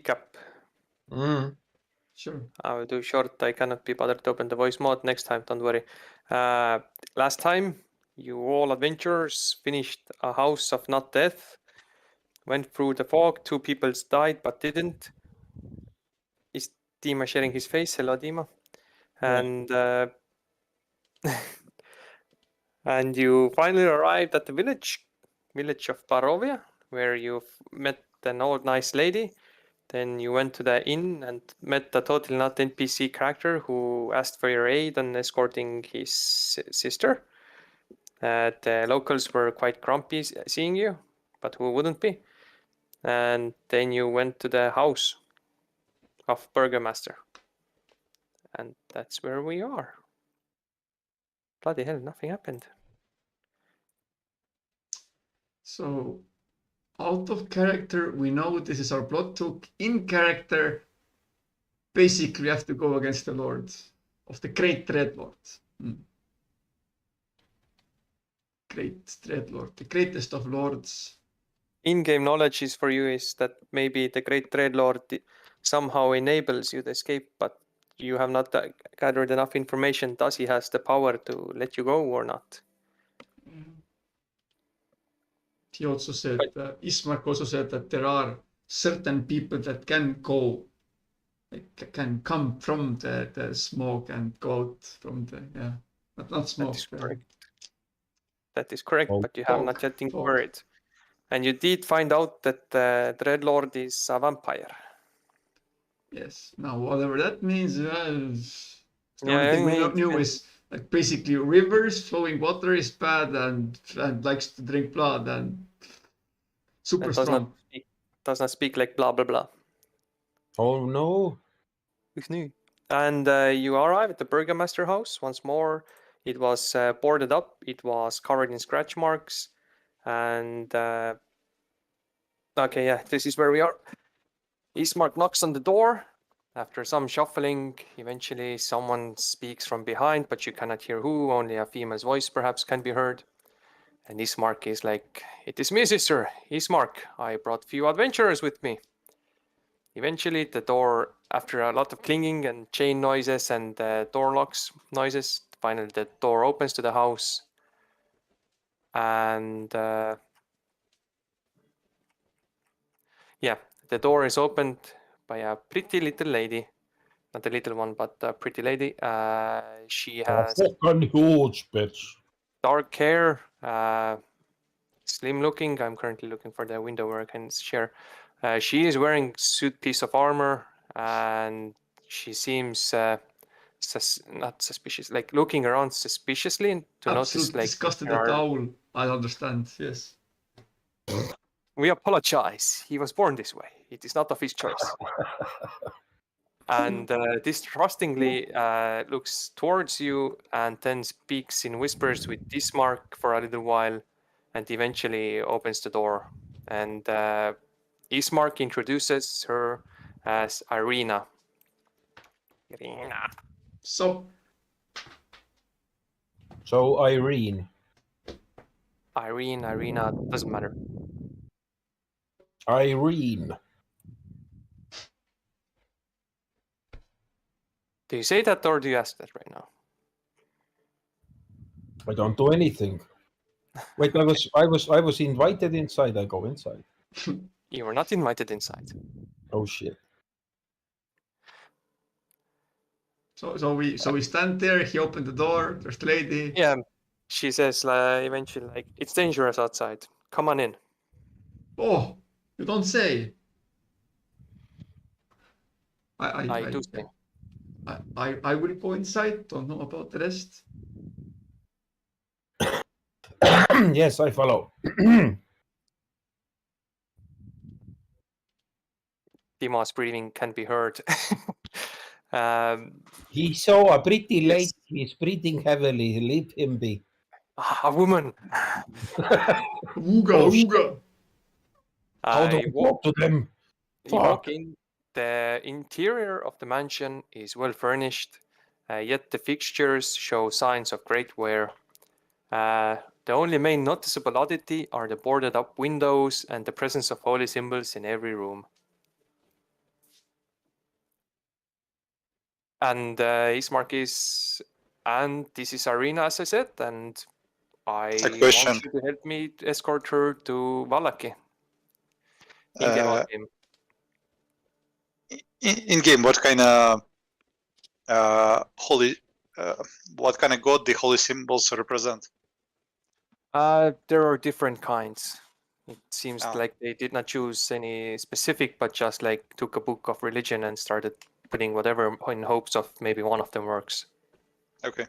recap. Sure. I will do short. I cannot be bothered to open the voice mode next time. Don't worry. Last time, you all adventurers finished a house of not death. Went through the fog. 2 people died, but didn't. Is Dima sharing his face? Hello, Dima. And and you finally arrived at the village of Barovia, where you met an old nice lady. Then you went to the inn and met a totally not NPC character who asked for your aid in escorting his sister. The locals were quite grumpy seeing you, but who wouldn't be? And then you went to the house of Burgomaster. And that's where we are. Bloody hell, nothing happened. So, out of character, we know this is our plot hook. In character, basically we have to go against the Lord of the Great Dreadlord. Great Dreadlord, the greatest of lords. In-game knowledge is for you is that maybe the Great Dreadlord somehow enables you to escape, but you have not gathered enough information. Does he has the power to let you go or not? He also said, Ismark also said that there are certain people that can go, like, can come from the smoke and go out from the, not smoke. That is correct. That is correct, but you have not yet inquired. And you did find out that the Dreadlord is a vampire. Yes. Now, whatever that means, the Yeah, only thing we knew is like basically rivers, flowing water is bad and likes to drink blood and super strong. Does not speak like blah blah blah. Oh no. And you arrive at the Burgomaster house once more. It was boarded up. It was covered in scratch marks. And okay, yeah, this is where we are. Ismark knocks on the door. After some shuffling, eventually someone speaks from behind, but you cannot hear who. Only a female's voice perhaps can be heard. And Ismark is like, "It is me, sister. Ismark. I brought few adventurers with me." Eventually, the door, after a lot of clinging and chain noises and door locks noises, finally the door opens to the house. And yeah, the door is opened by a pretty little lady. Not a little one, but a pretty lady. She has fucking huge bitch. Dark hair, slim looking. I'm currently looking for the window where I can share. She is wearing suit piece of armor, and she seems not suspicious, like looking around suspiciously to notice, like, disgusted at the owl. I understand. Yes. We apologize. He was born this way. It is not of his choice. And distrustingly looks towards you and then speaks in whispers with Ismark for a little while and eventually opens the door. And Ismark introduces her as Irina. So Irene. Irina, doesn't matter. Irene. Do you say that or do you ask that right now? I don't do anything. Wait, I was invited inside. I go inside. You were not invited inside. Oh shit. So we stand there. He opened the door. There's the lady. Yeah, she says eventually, like, "It's dangerous outside. Come on in." Oh, you don't say. I do say. I will go inside. Don't know about the rest. Yes, I follow. Timo's breathing can be heard. He saw a pretty lady. He's breathing heavily. Leave him be. A woman. Ooga. How do I walk to them? You walk in. The interior of the mansion is well furnished, yet the fixtures show signs of great wear. The only main noticeable oddity are the boarded up windows and the presence of holy symbols in every room. And Ismark is, and this is Arena, as I said, and I A question. want you to help me escort her to Vallaki. In game, out game. In game, what kind of what kind of god the holy symbols represent? There are different kinds. It seems Ah. like they did not choose any specific, but just like took a book of religion and started putting whatever in hopes of maybe one of them works. Okay.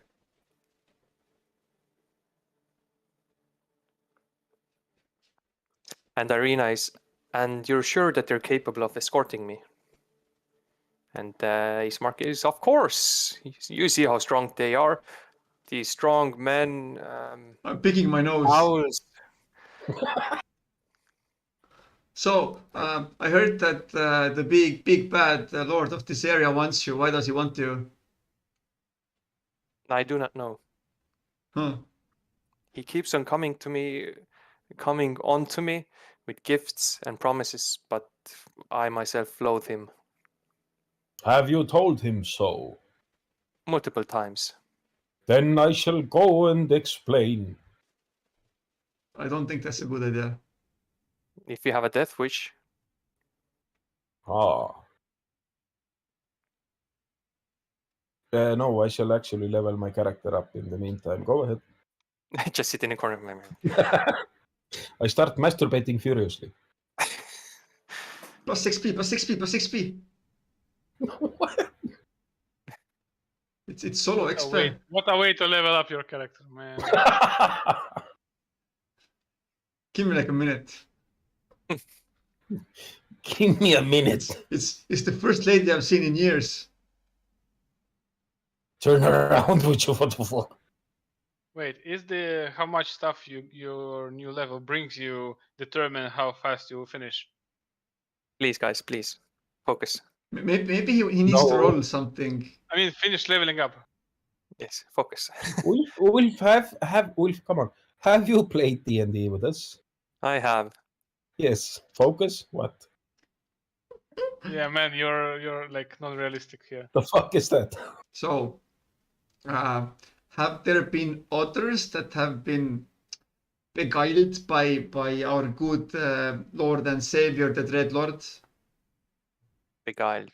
And Arena is, and you're sure that they're capable of escorting me? And Ismark is, of course. You see how strong they are. These strong men. I'm picking my nose. Owls. So, I heard that the big bad lord of this area wants you. Why does he want you? I do not know. Huh. He keeps on coming on to me with gifts and promises, but I myself loathe him Have you told him so? multiple times. Then I shall go and explain. I don't think that's a good idea. If you have a death wish, Ah. No, I shall actually level my character up in the meantime. Go ahead. just sit in the corner. I start masturbating furiously. Plus XP, plus XP, plus XP. It's solo Oh, XP. wait, what a way to level up your character, man. Give me like a minute. Give me a minute. It's the first lady I've seen in years. Turn around with you, what the fuck? Wait, is the how much stuff your new level brings you determine how fast you will finish? Please, guys, please focus. Maybe he needs to No. roll something. I mean, finish leveling up. Yes, focus. Wolf, Wolf, come on. Have you played D&D with us? I have. Yes. Focus? What? Yeah, man, you're like not realistic here. The fuck is that? So, have there been others that have been beguiled by our good Lord and Savior, the dreadlord? Beguiled.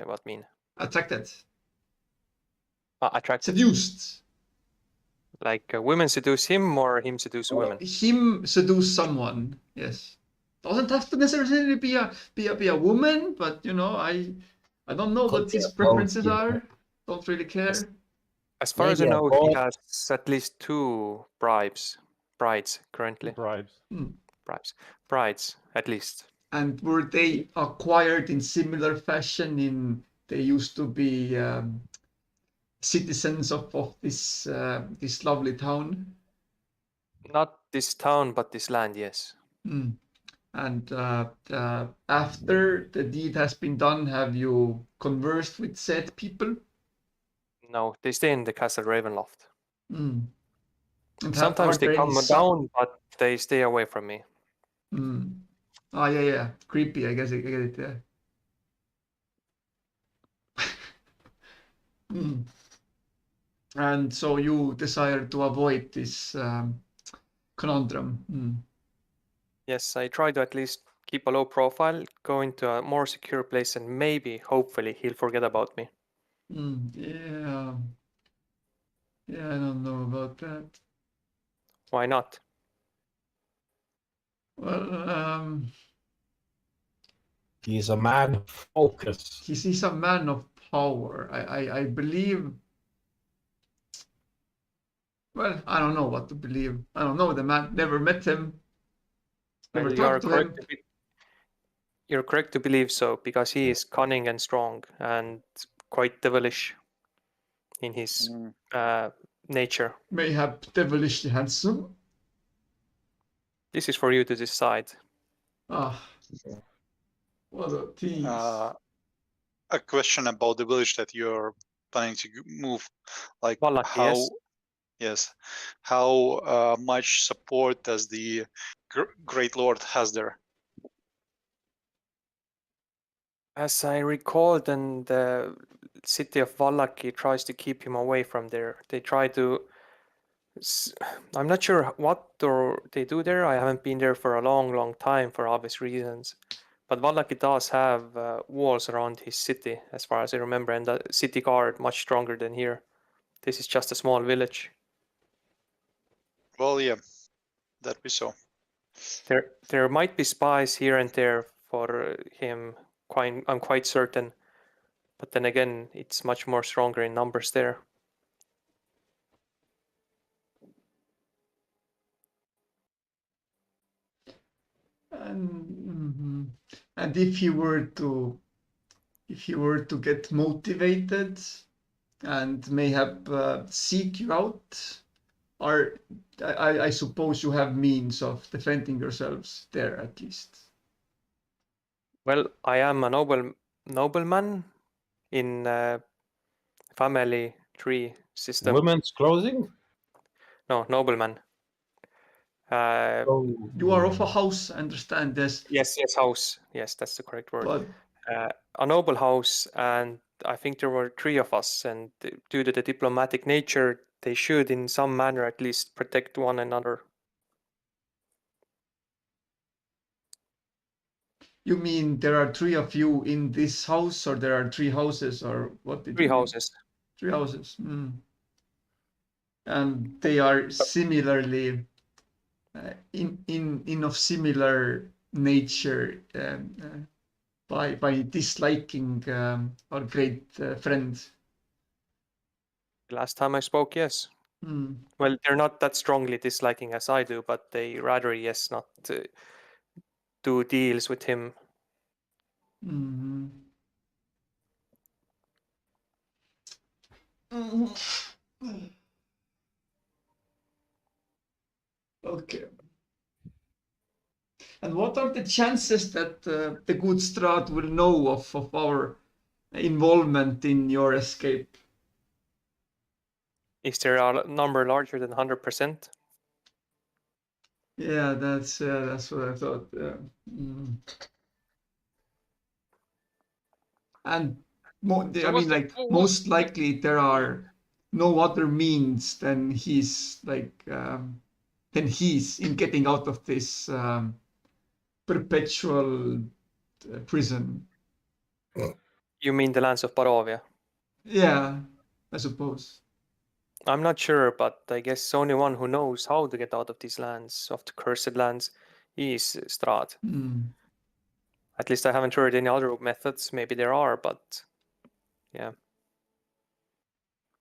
What mean? Attracted, Attracted. seduced. Like women seduce him or him seduce women? Him seduce someone. Yes, doesn't have to necessarily be a woman, but you know, I don't know Could what be his a preferences both, yeah. are. Don't really care. As far as I Maybe a know, he god. has at least 2 brides currently. Bribes. Brides, at least. And were they acquired in similar fashion? They used to be citizens of this this lovely town. Not this town, but this land, yes. And after the deed has been done, have you conversed with said people? No, they stay in the castle Ravenloft. And Sometimes they come down, but they stay away from me. Oh, yeah. Creepy, I guess I get it, yeah. And so you desire to avoid this conundrum. Yes, I try to at least keep a low profile, go into a more secure place, and maybe, hopefully, he'll forget about me. Yeah. Yeah, I don't know about that. Why not? Well, He's a man of focus. he's a man of power. I believe. Well, I don't know what to believe. I don't know the man. Never met him. Never talked to him. You're correct to believe so, because he is cunning and strong and quite devilish in his nature. Mayhap devilishly handsome. This is for you to decide. Ah, what a tease. A question about the village that you're planning to move, like Vallaki, how, yes, how much support does the Great Lord has there? As I recall, then the city of Vallaki tries to keep him away from there. They try to. I'm not sure what they do there. I haven't been there for a long time for obvious reasons. But Vallaki does have walls around his city, as far as I remember, and the city guard much stronger than here. This is just a small village. Well, yeah, that we saw. There might be spies here and there for him. I'm quite certain. But then again, it's much more stronger in numbers there. And if you were to get motivated and mayhap seek you out, or I suppose you have means of defending yourselves there at least. Well, I am a nobleman in family tree system. Women's clothing? No, nobleman. Oh, You are of a house, I understand this. Yes, house. Yes, that's the correct word. But A noble house, and I think there were 3 of us, and due to the diplomatic nature, they should in some manner at least protect one another. you mean there are 3 of you in this house, or there are 3 houses, or what did 3 you mean? houses. 3 houses. And they are similarly in of similar nature by disliking our great friend. Last time I spoke, yes. Well, they're not that strongly disliking as I do, but they rather, yes, not do deals with him. Okay. And what are the chances that the good Strahd will know of our involvement in your escape? Is there a number larger than 100%? Yeah, that's what I thought. And I mean, like, most likely there are no other means than he's in getting out of this perpetual prison. You mean the lands of Barovia? Yeah, I suppose. I'm not sure, but I guess only one who knows how to get out of these lands, of the cursed lands, is Strahd. At least I haven't heard any other methods. Maybe there are, but yeah.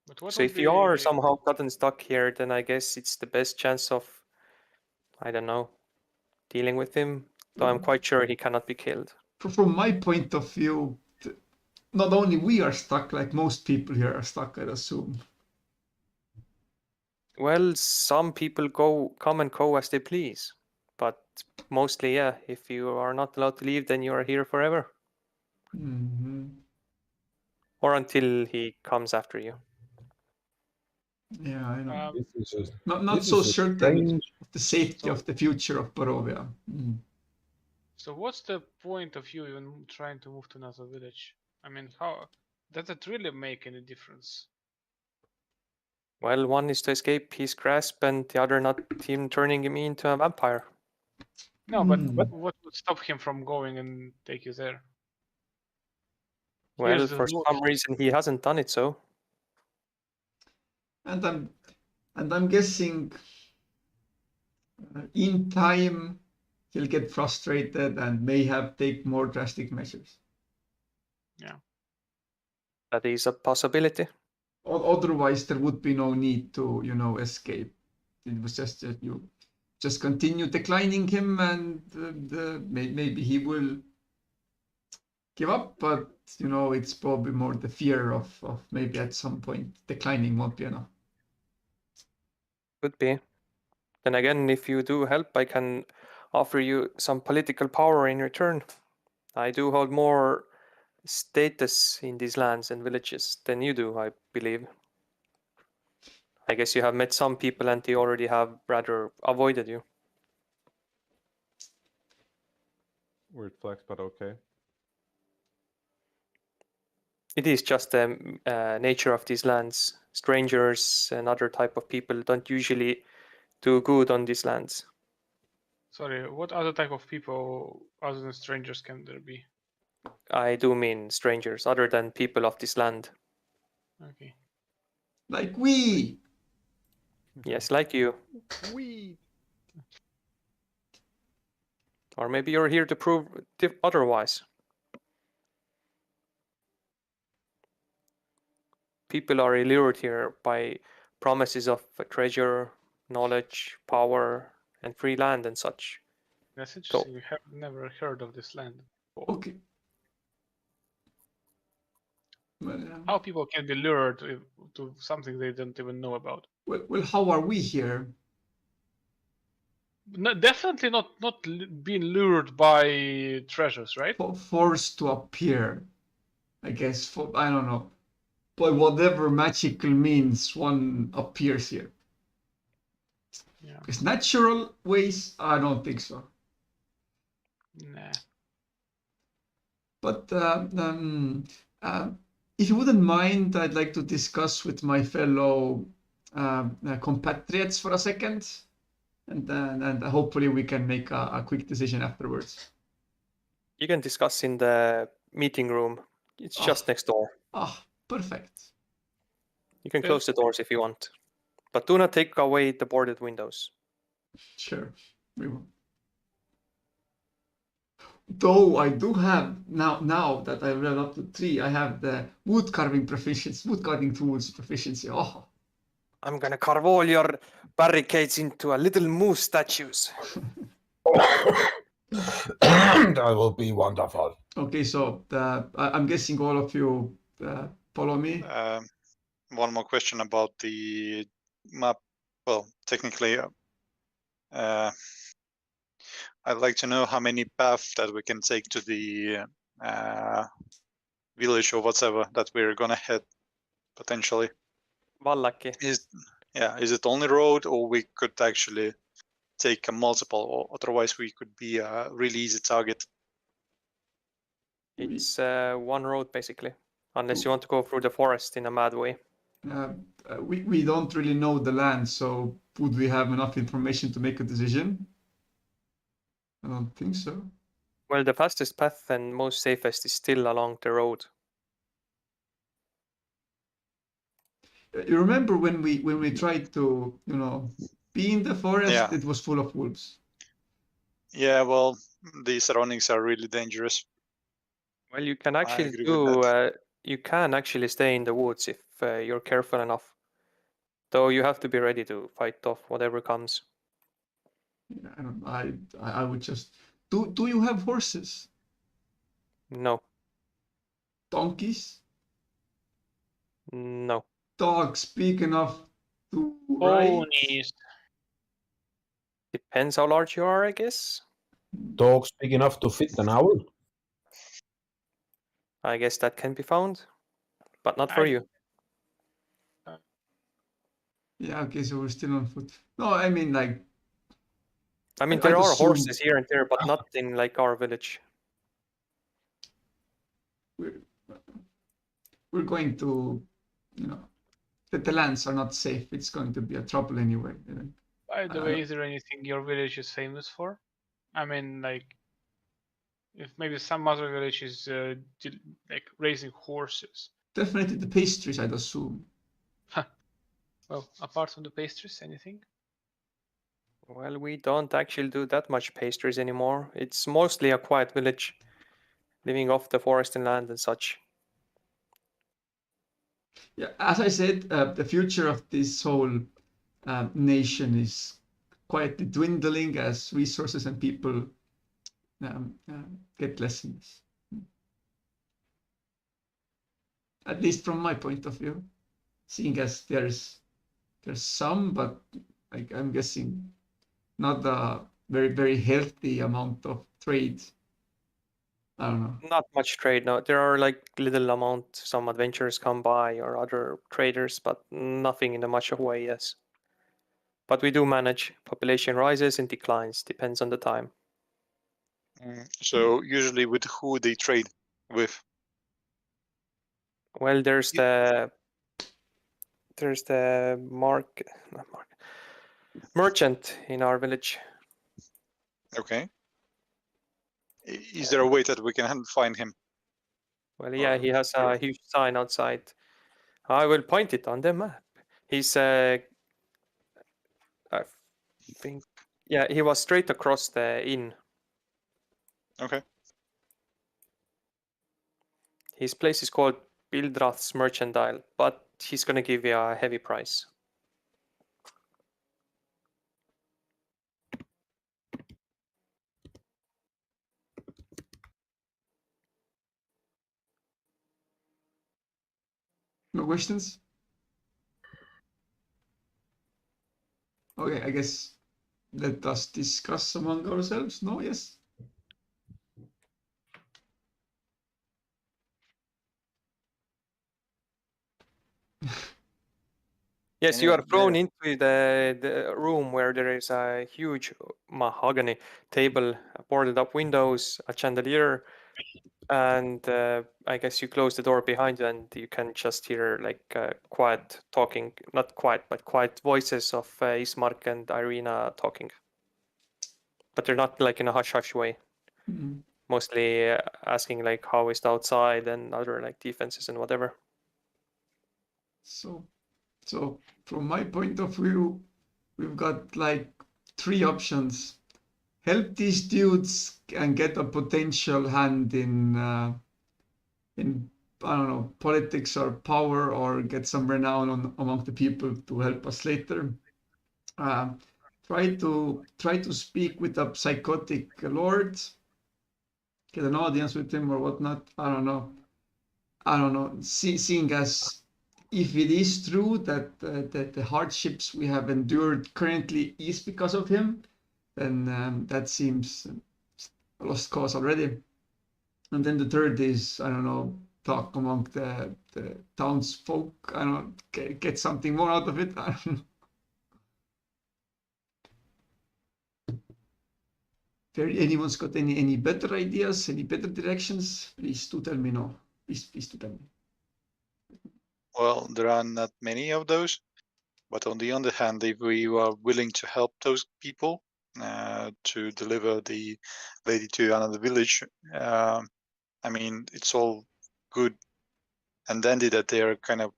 But what So would if you are somehow gotten stuck here, then I guess it's the best chance of, I don't know, dealing with him. Though I'm quite sure he cannot be killed. From my point of view, not only we are stuck, like most people here are stuck, I'd assume. Well, some people come and go as they please. But mostly, yeah, if you are not allowed to leave, then you are here forever. Or until he comes after you. Yeah, I know. this is Not this so is a certain strange- of the safety of the future of Barovia. So what's the point of you even trying to move to another village? I mean, how does it really make any difference? Well, one is to escape his grasp, and the other not him turning him into a vampire. No, but what would stop him from going and take you there? Well, Here's the for road. some reason he hasn't done it so. And I'm guessing in time he'll get frustrated and may have take more drastic measures. Yeah. That is a possibility. Otherwise, there would be no need to, escape. It was just that you just continue declining him, and maybe he will give up. But it's probably more the fear of maybe at some point declining won't be enough. Could be. Then again, if you do help, I can offer you some political power in return. I do hold more status in these lands and villages than you do, I believe. I guess you have met some people and they already have rather avoided you. Weird flex, but okay. It is just the nature of these lands. Strangers and other type of people don't usually do good on these lands. Sorry, what other type of people other than strangers can there be? I do mean strangers, other than people of this land. Okay. Like we. Yes, like you. We. Or maybe you're here to prove otherwise. People are allured here by promises of treasure, knowledge, power, and free land and such. That's interesting. We have never heard of this land before. Okay. Well, How people can be lured to something they don't even know about? well, how are we here? No, definitely not being lured by treasures, right? Forced to appear, I guess. I don't know. By whatever magical means one appears here. Yeah. Because natural ways, I don't think so. Nah. But if you wouldn't mind, I'd like to discuss with my fellow compatriots for a second, and hopefully we can make a quick decision afterwards. You can discuss in the meeting room. It's just next door. Ah, perfect. You can close the doors if you want. But do not take away the boarded windows. Sure, we will. Though I do have now that I've read up to 3, I have the wood carving tools proficiency. Oh, I'm gonna carve all your barricades into a little moose statues. That will be wonderful. okay. So I'm guessing all of you follow me. One more question about the map. Well, technically, I'd like to know how many paths that we can take to the village or whatever that we're gonna head potentially. Vallaki. Is it only road, or we could actually take a multiple, or otherwise we could be a really easy target? It's one road basically, unless you want to go through the forest in a mad way. We don't really know the land, so would we have enough information to make a decision? I don't think so. Well, the fastest path and most safest is still along the road. You remember when we tried to, be in the forest? Yeah. It was full of wolves. Yeah, well, the surroundings are really dangerous. Well, you can actually agree with you can actually stay in the woods if you're careful enough. Though you have to be ready to fight off whatever comes. Yeah, I don't know. I would just. Do you have horses? No, Donkeys? no. Dogs big enough to ride? Ponies. Depends how large you are, I guess. Dogs big enough to fit an owl? I guess that can be found, but not for you. Yeah, okay, so we're still on foot. No, I mean, like, I mean, I'd there are assume- horses here and there, but not in like our village. we're going to, the lands are not safe. It's going to be a trouble anyway. By the way, is there anything your village is famous for? I mean, like, if maybe some other village is like raising horses. Definitely the pastries, I'd assume. Well, apart from the pastries, anything? Well, we don't actually do that much pastries anymore. It's mostly a quiet village, living off the forest and land and such. Yeah, as I said, the future of this whole nation is quietly dwindling as resources and people get less and less. At least from my point of view, seeing as there's some, but I'm guessing not a very, very healthy amount of trade. I don't know. Not much trade, no. There are like little amount, some adventurers come by or other traders, but nothing in a much of a way, yes. But we do manage. Population rises and declines, depends on the time. that. Mm, so usually with who they trade with? Well, there's the merchant in our village. Okay. Is there a way that we can find him? Well, yeah, Or- he has a huge sign outside. I will point it on the map. He's I think, yeah, he was straight across the inn. Okay. His place is called Bildrath's Merchandile, but he's gonna give you a heavy price. No questions? Okay, I guess let us discuss among ourselves. No, yes. Yes, you Yeah, are thrown into the room where there is a huge mahogany table, boarded up windows, a chandelier, and I guess you close the door behind you and you can just hear like quiet talking, not quiet, but quiet voices of Ismark and Irina talking. But they're not like in a hush-hush way. Mm. Mostly asking like how is the outside and other like defenses and whatever. So from my point of view, we've got like 3 options. Help these dudes and get a potential hand in I don't know, politics or power, or get some renown among the people to help us later. Try to speak with a psychotic lord, get an audience with him or whatnot. I don't know. Seeing as if it is true that the hardships we have endured currently is because of him, then that seems a lost cause already. And then the third is, I don't know, talk among the townsfolk. I don't know, get something more out of it. I don't know. If anyone's got any better ideas, any better directions, please do tell me. No, please do tell me. Well, there are not many of those, but on the other hand, if we are willing to help those people to deliver the lady to another village, I mean, it's all good and dandy that they are kind of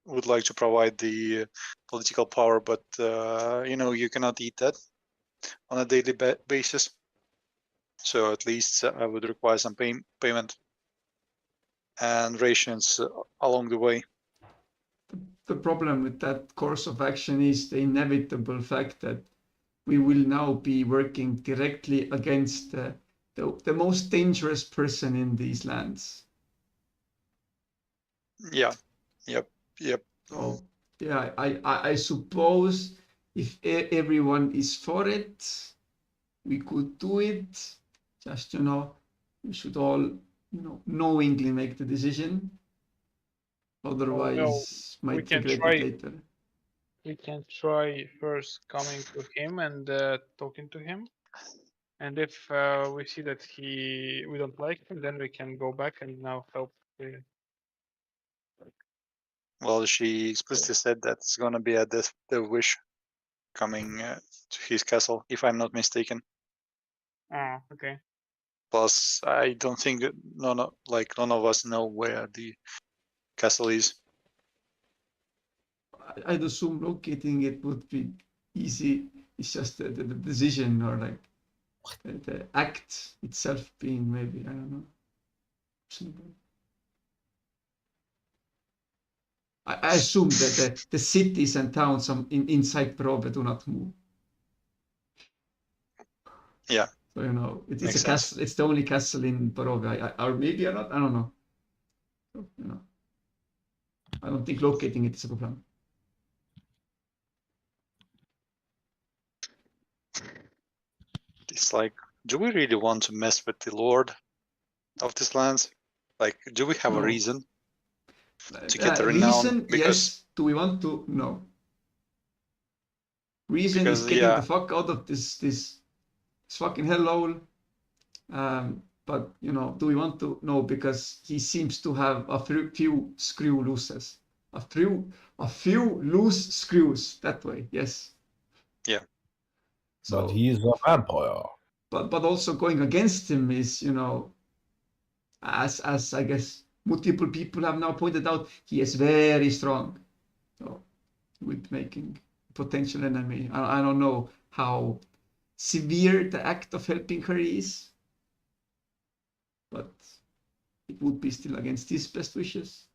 would like to provide the political power, but you know, you cannot eat that on a daily basis. So at least I would require some payment and rations along the way. The problem with that course of action is the inevitable fact that we will now be working directly against the most dangerous person in these lands. Yeah. Yep. So yeah, I suppose if everyone is for it, we could do it. Just we should all knowingly make the decision. Otherwise, might can regret try. it later. We can try first coming to him and talking to him, and if we see that we don't like him, then we can go back and now help. Well, she explicitly said that it's gonna be a death wish coming to his castle, if I'm not mistaken. Ah, okay. Plus, I don't think that none of us know where the castle is. I'd assume locating it would be easy. It's just the decision, or like the act itself being maybe, I don't know. I assume that the cities and towns inside Prove do not move. Yeah. So it's Makes a castle. It's the only castle in Prove, or maybe or not. I don't know. So, I don't think locating it is a problem. It's like, do we really want to mess with the lord of these lands? Like, do we have a No. reason to get the renown? Reason, yes. Do we want to? No. Reason is getting the fuck out of this fucking hellhole. But do we want to? No, because he seems to have a few screw looses, a few loose screws that way. Yes. Yeah. So, But he is a vampire. but also going against him is, as I guess multiple people have now pointed out, he is very strong. So, with making potential enemy, I don't know how severe the act of helping her is, but it would be still against his best wishes.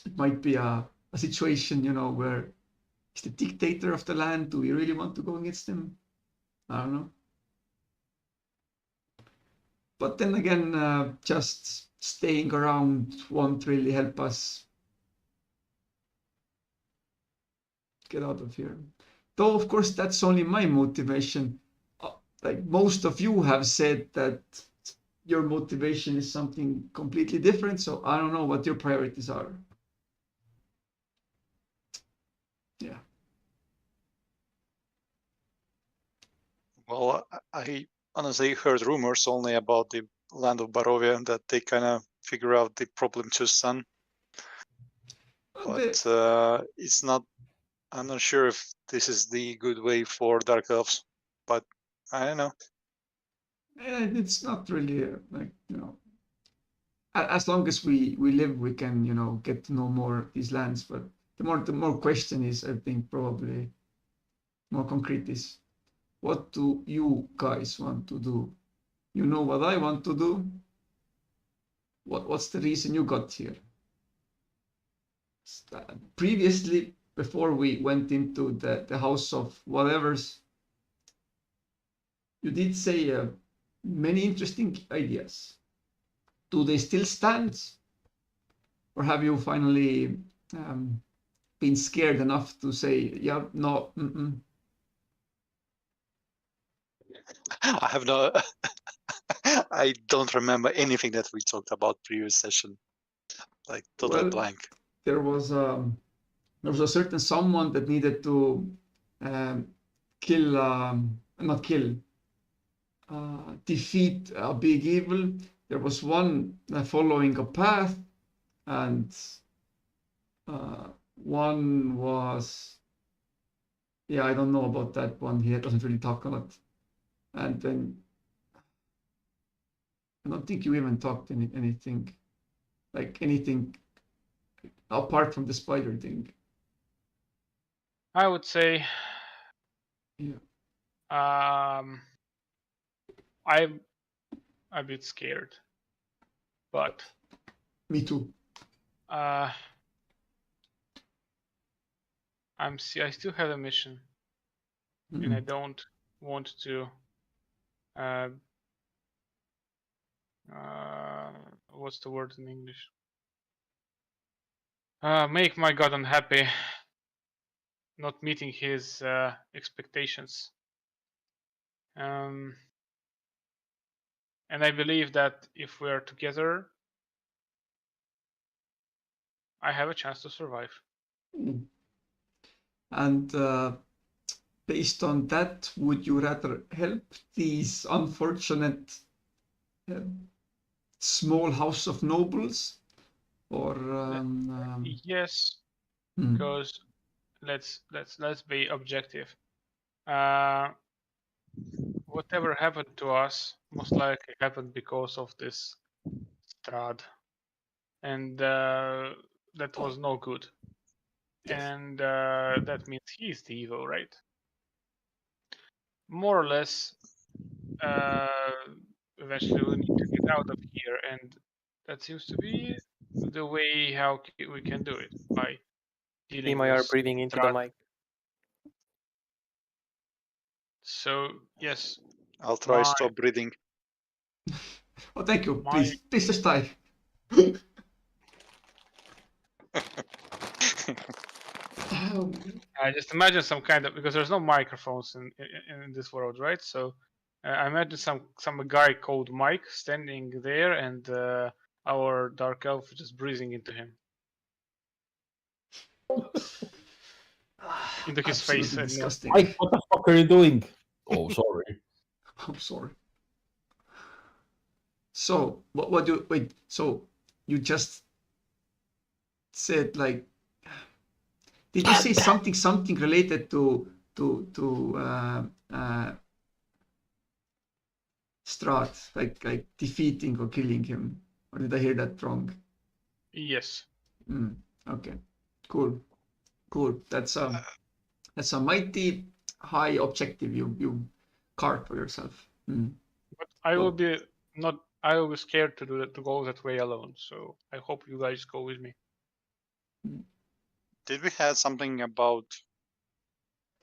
It might be a situation, where he's the dictator of the land. Do we really want to go against him? I don't know. But then again, just staying around won't really help us get out of here. Though, of course, that's only my motivation. Like most of you have said that your motivation is something completely different. So I don't know what your priorities are. Yeah. Well, I honestly heard rumors only about the land of Barovia that they kind of figure out the problem to sun. But it's not. I'm not sure if this is the good way for Dark Elves. But I don't know. It's not really like as long as we live, we can get to know more these lands. But the more question is, I think probably more concrete is, what do you guys want to do? You know what I want to do. What's the reason you got here? Previously, before we went into the house of whatevers, you did say many interesting ideas. Do they still stand? Or have you finally been scared enough to say, yeah, no, I have no. I don't remember anything that we talked about previous session. Like total Well, blank. there was a certain someone that needed to kill, not kill, defeat a big evil. There was one following a path, and one was, yeah, I don't know about that one. He doesn't really talk a lot. And then I don't think you even talked anything apart from the spider thing. I would say, Yeah. I'm a bit scared, but Me too. I still have a mission, and I don't want to. What's the word in English? Make my god unhappy, not meeting his expectations. And I believe that if we are together, I have a chance to survive. And based on that, would you rather help these unfortunate small house of nobles, or yes, because let's be objective. Whatever happened to us most likely happened because of this Strad, and that was no good. Yes. And that means he's the evil, right? More or less. Eventually we need to get out of here, and that seems to be the way how we can do it, by dealing Tima, you are with breathing into the Strad. mic. So yes, I'll try stop breathing. Oh, thank you. Please just die. I just imagine some kind of, because there's no microphones in this world, right? So I imagine some guy called Mike standing there, and our dark elf just breathing into him, into his face. Absolutely disgusting. Mike, what the fuck are you doing? Oh, sorry. I'm sorry. So what you wait? So you just said like, did you say something related to Strat, like defeating or killing him, or did I hear that wrong? Yes. Okay, cool. That's a mighty high objective you carved for yourself. But I Cool. will be not. I will be scared to do that, to go that way alone. So I hope you guys go with me. Did we have something about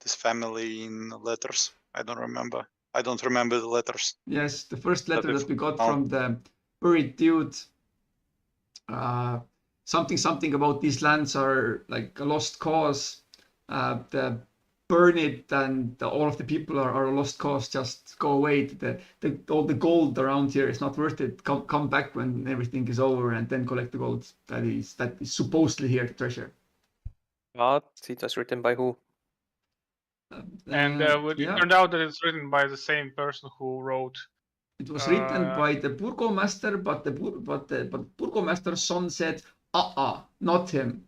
this family in letters? I don't remember. I don't remember the letters. Yes, the first letter That that we got found. from the buried dude, something about these lands are like a lost cause. The burn it and all of the people are a lost cause. Just go away. All the gold around here is not worth it. Come back when everything is over and then collect the gold that is supposedly here, the treasure. But it was written by who? And it yeah, turned out that it's written by the same person who wrote. it was written by the Burgomaster, but the Burgomaster's son said, not him.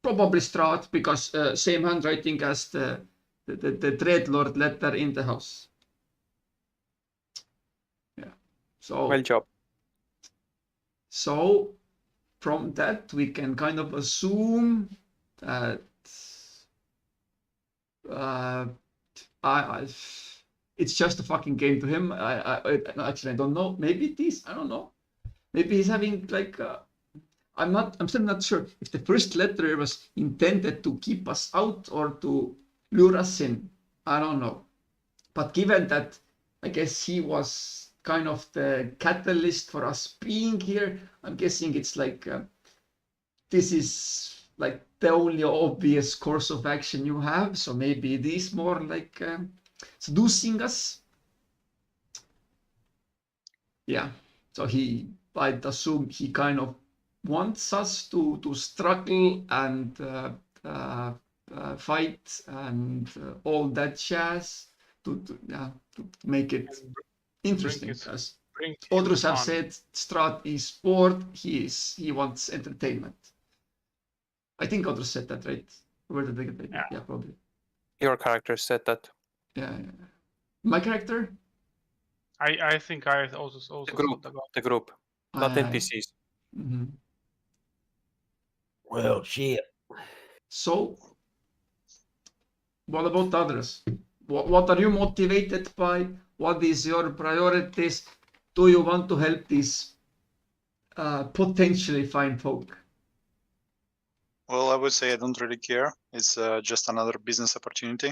Probably Strat, because same handwriting as the dreadlord letter in the house. Yeah. Well job. So from that we can kind of assume that it's just a fucking game to him. Actually I don't know. Maybe it is. I don't know. Maybe he's having like. I'm still not sure if the first letter was intended to keep us out or to lure us in. I don't know. But given that, I guess he was kind of the catalyst for us being here, I'm guessing it's like this is like the only obvious course of action you have. So maybe it is more like seducing us. Yeah. So I'd assume he kind of wants us to struggle and fight and all that jazz to make it interesting. As others have said, Strat is bored. He wants entertainment. I think others said that, right? Where did they get that? Yeah, probably. Your character said that. Yeah. My character? I think I also the group, not NPCs. Mm-hmm. Well, shit. So, what about others? What are you motivated by? What is your priorities? Do you want to help these potentially fine folk? Well, I would say I don't really care. It's just another business opportunity.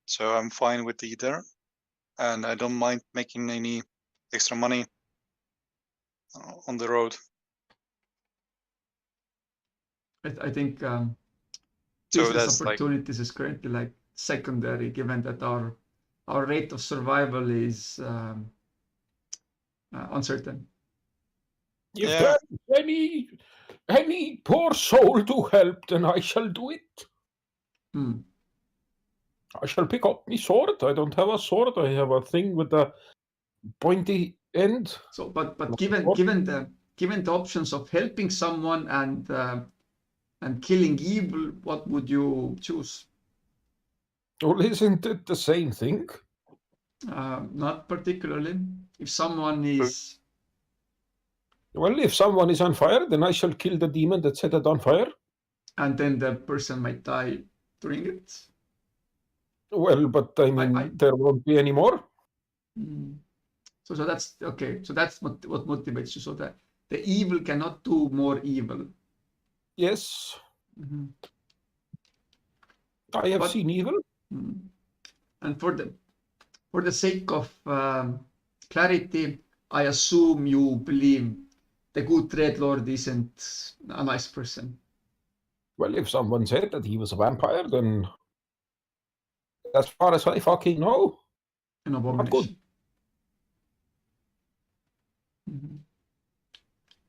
So I'm fine with either. And I don't mind making any extra money on the road. I think So business that's opportunities is currently like secondary, given that our rate of survival is uncertain. If Yeah. there is any poor soul to help, then I shall do it. I shall pick up my sword. I don't have a sword. I have a thing with a pointy end. So, but given the options of helping someone and killing evil, what would you choose? Well, isn't it the same thing? Not particularly. If someone is... Well, if someone is on fire, then I shall kill the demon that set it on fire. And then the person might die during it? Well, but I mean, there won't be any more. So that's okay. So that's what motivates you. So that the evil cannot do more evil. Yes. I have seen evil. And for the sake of clarity, I assume you believe the good dreadlord isn't a nice person. Well, if someone said that he was a vampire, then as far as I fucking know, an abomination.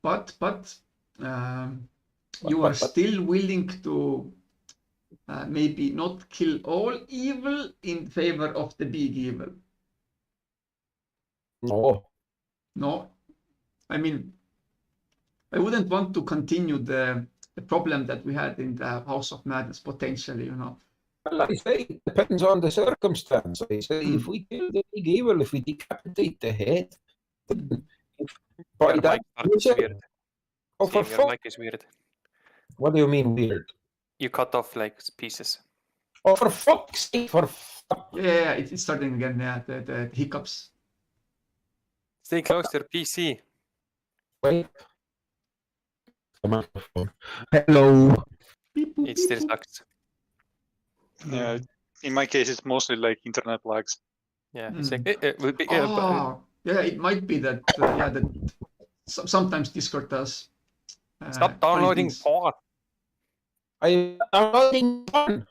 But you are still willing to maybe not kill all evil in favor of the big evil. No. No, I mean, I wouldn't want to continue the problem that we had in the House of Madness potentially, you know. Well, I say it depends on the circumstance. I say if we kill the big evil, if we decapitate the head, then by Your that mic is reason- weird. Oh, for Siim, your fuck! mic is weird. What do you mean weird? You cut off like pieces. Oh, for fuck's sake! For fuck! Yeah, it's starting again. Yeah, the hiccups. Stay close to your PC. Wait. The microphone. Hello. Beep, boop, It beep, still boop. sucks. Yeah, in my case, it's mostly like internet lags. Yeah, it's like but, Oh, yeah, it might be that. Yeah, that sometimes Discord does. stop funny downloading things. porn. I'm downloading porn.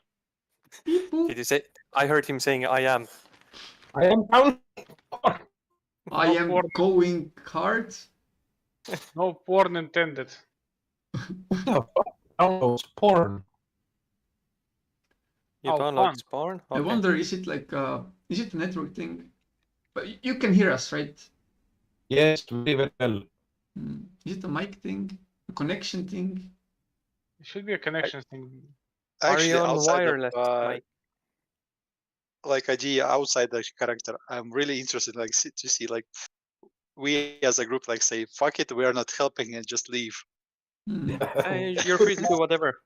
Beep, boop. Did you say? I heard him saying I am. I am downloading porn. I No am porn. going hard. No porn intended. What the fuck? Downloads porn. You Oh, download fun. porn? I wonder, is it like is it a network thing? But you can hear us, right? Yes, very well. Is it a mic thing? A connection thing? It should be a connection thing. Are Actually, you on outside wireless, of Mike? like idea outside the character, I'm really interested like to see like we as a group like say fuck it, we are not helping and just leave. You're free to do whatever.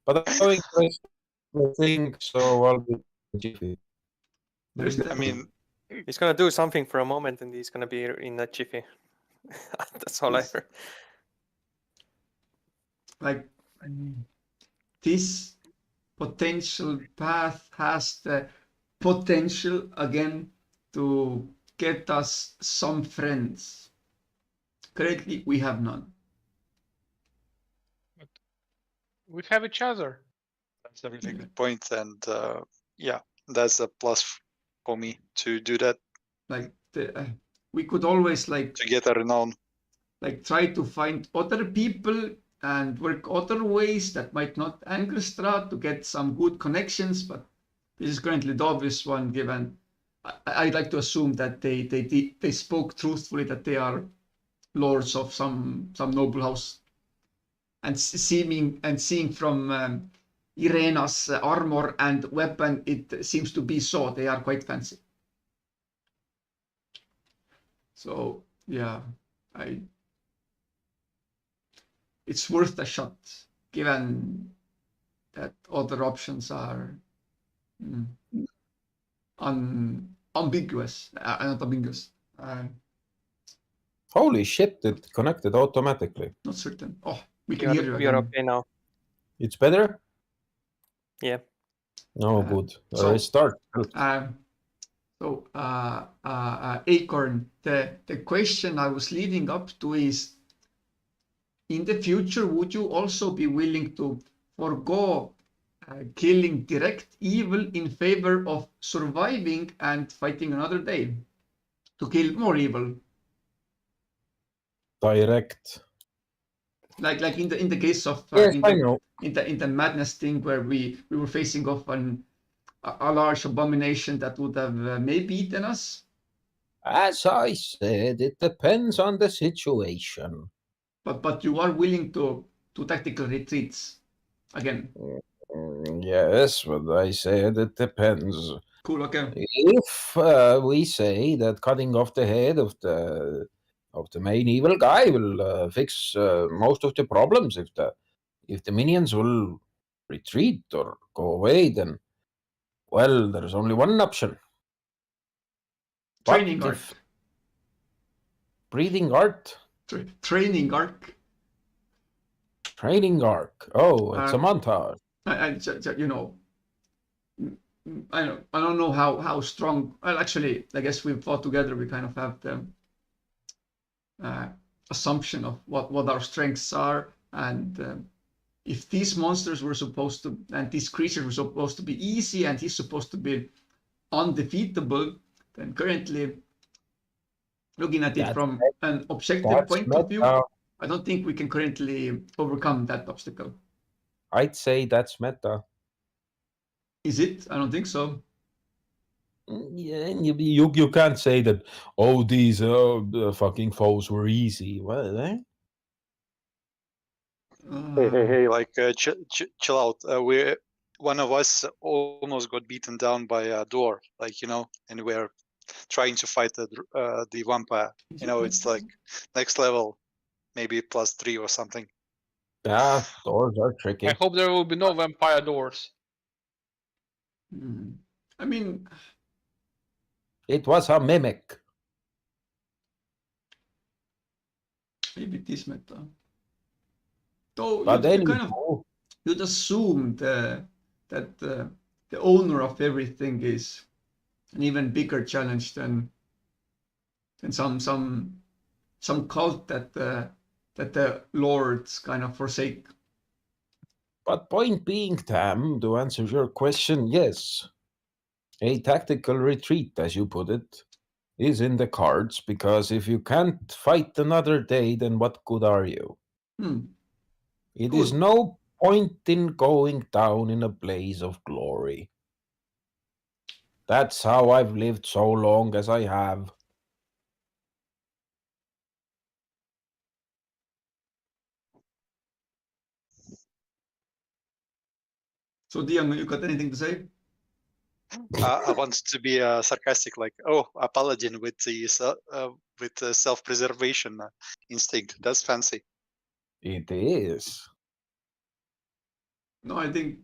But I'm going to the thing, so I'll be jiffy. There's I mean, He's gonna do something for a moment, and he's gonna be in a jiffy. That's all I Yes. heard. like this potential path has the potential again to get us some friends. Currently, we have none. We have each other. that's a really good point, and yeah, that's a plus for me to do that, Like we could always to get a renown. like try to find other people and work other ways that might not anger Strahd to get some good connections, but this is currently the obvious one given I'd like to assume that they spoke truthfully that they are lords of some noble house, and seeing from Irena's armor and weapon, it seems to be so. They are quite fancy. So yeah, it's worth a shot, given that other options are ambiguous. Not ambiguous. Holy shit, it connected automatically. Not certain. Oh, we can hear you We are again. okay now. It's better? Yeah. Oh, good. so- Restart. Acorn, the question I was leading up to is, in the future, would you also be willing to forgo killing direct evil in favor of surviving and fighting another day to kill more evil? Direct. Like in the case of Yes, I know. in the madness thing where we were facing off a large abomination that would have maybe eaten us. As I said, it depends on the situation. But you are willing to tactical retreats again. Yes, but I said it depends. Cool. Okay. If we say that cutting off the head of the main evil guy will fix most of the problems, if the minions will retreat or go away, then well, there's only one option. Training But arc. if breathing art, Training arc. training arc. Oh, it's a montage. You know, I don't know how strong. Well, actually, I guess we've fought together. We kind of have the assumption of what our strengths are, and if these monsters were supposed to, and these creatures were supposed to be easy, and he's supposed to be undefeatable, then currently, looking at it from an objective point of view, I don't think we can currently overcome that obstacle. I'd say that's meta. Is it? I don't think so. Yeah, you can't say that. Oh, these fucking foes were easy. Well, eh? Hey, like chill out. One of us almost got beaten down by a dwarf, like, you know, and we're trying to fight the vampire. You know, it's like next level, maybe +3 or something. Yeah, doors are tricky. I hope there will be no vampire doors. I mean, It was a mimic. maybe this meta. Though But you kind anyhow, of you'd assume that the owner of everything is an even bigger challenge than some cult that the lords kind of forsake. but point being, Tam, to answer your question, yes. A tactical retreat, as you put it, is in the cards, because if you can't fight another day, then what good are you? It is Good. no point in going down in a blaze of glory. That's how I've lived so long as I have. So Dion, you got anything to say? I want to be sarcastic, like, oh, a paladin with the self-preservation instinct. That's fancy. It is. No, I think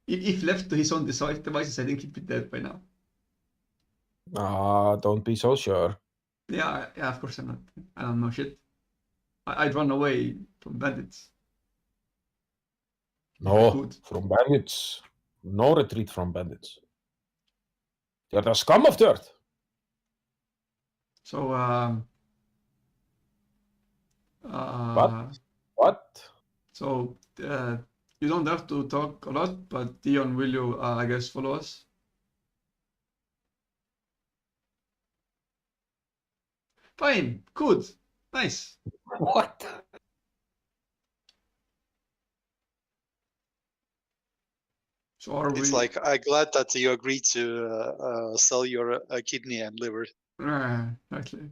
if left to his own devices, I think he'd be dead by now. Don't be so sure. Yeah, of course I'm not. I don't know shit. I'd run away from bandits. No, Could. from bandits. No retreat from bandits. They're the scum of the earth. So, What? So, you don't have to talk a lot, but Dion, will you, I guess, follow us? Fine, good, nice. What? So are It's we? like, I'm glad that you agreed to sell your kidney and liver. Exactly.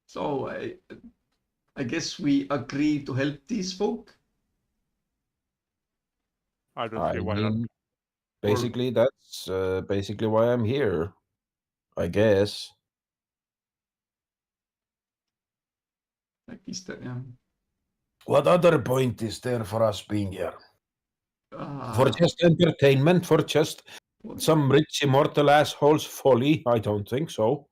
So I guess we agree to help these folk. I don't see why not. Basically, that's basically why I'm here, I guess. Like is that, yeah. What other point is there for us being here? For Uh, just entertainment? For just some rich immortal assholes folly? I don't think so.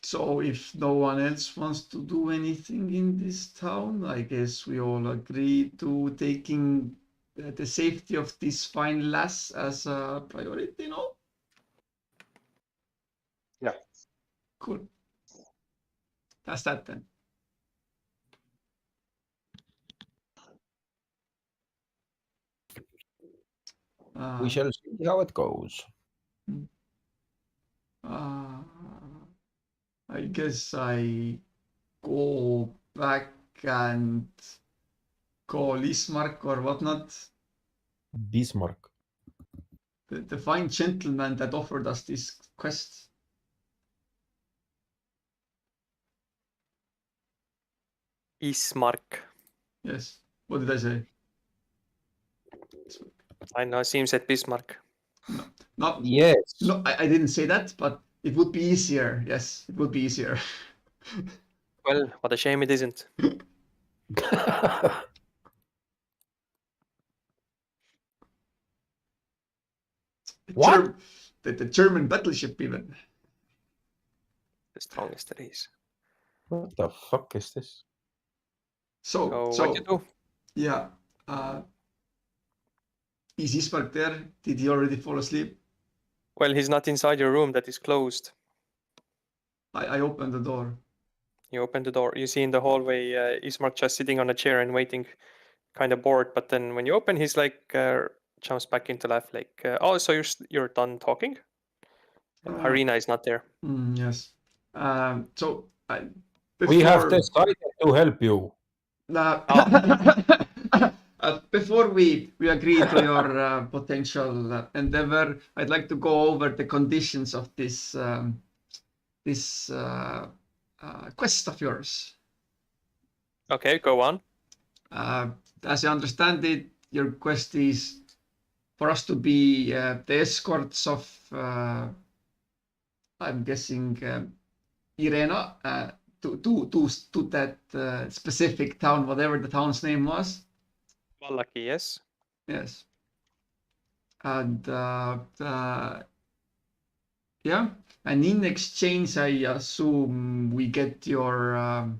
So if no one else wants to do anything in this town, I guess we all agree to taking the safety of this fine lass as a priority, no? Yeah. Cool. That's that then. We shall see how it goes. I guess I go back and call Ismark or whatnot. Bismarck. The fine gentleman that offered us this quest. Ismark. Yes. What did I say? I know, seems at Bismarck. No, Yes. no, I didn't say that, but it would be easier. Yes, it would be easier. Well, what a shame it isn't. What? The German battleship even. The strongest there is. What the fuck is this? So what you do? Yeah. Is Ismark there? Did he already fall asleep? Well, he's not inside your room, that is closed. I opened the door. You open the door. You see in the hallway Ismark just sitting on a chair and waiting, kind of bored. But then when you open, he's like jumps back into laugh, like, "Oh, so you're done talking?" Harina is not there. Yes. So We have decided to help you. Before we agree to your potential endeavor, I'd like to go over the conditions of this quest of yours. Okay, go on. As I understand it, your quest is for us to be the escorts of, I'm guessing, Irena to that specific town, whatever the town's name was. Lucky, yes. Yes. And yeah, and in exchange, I assume we get your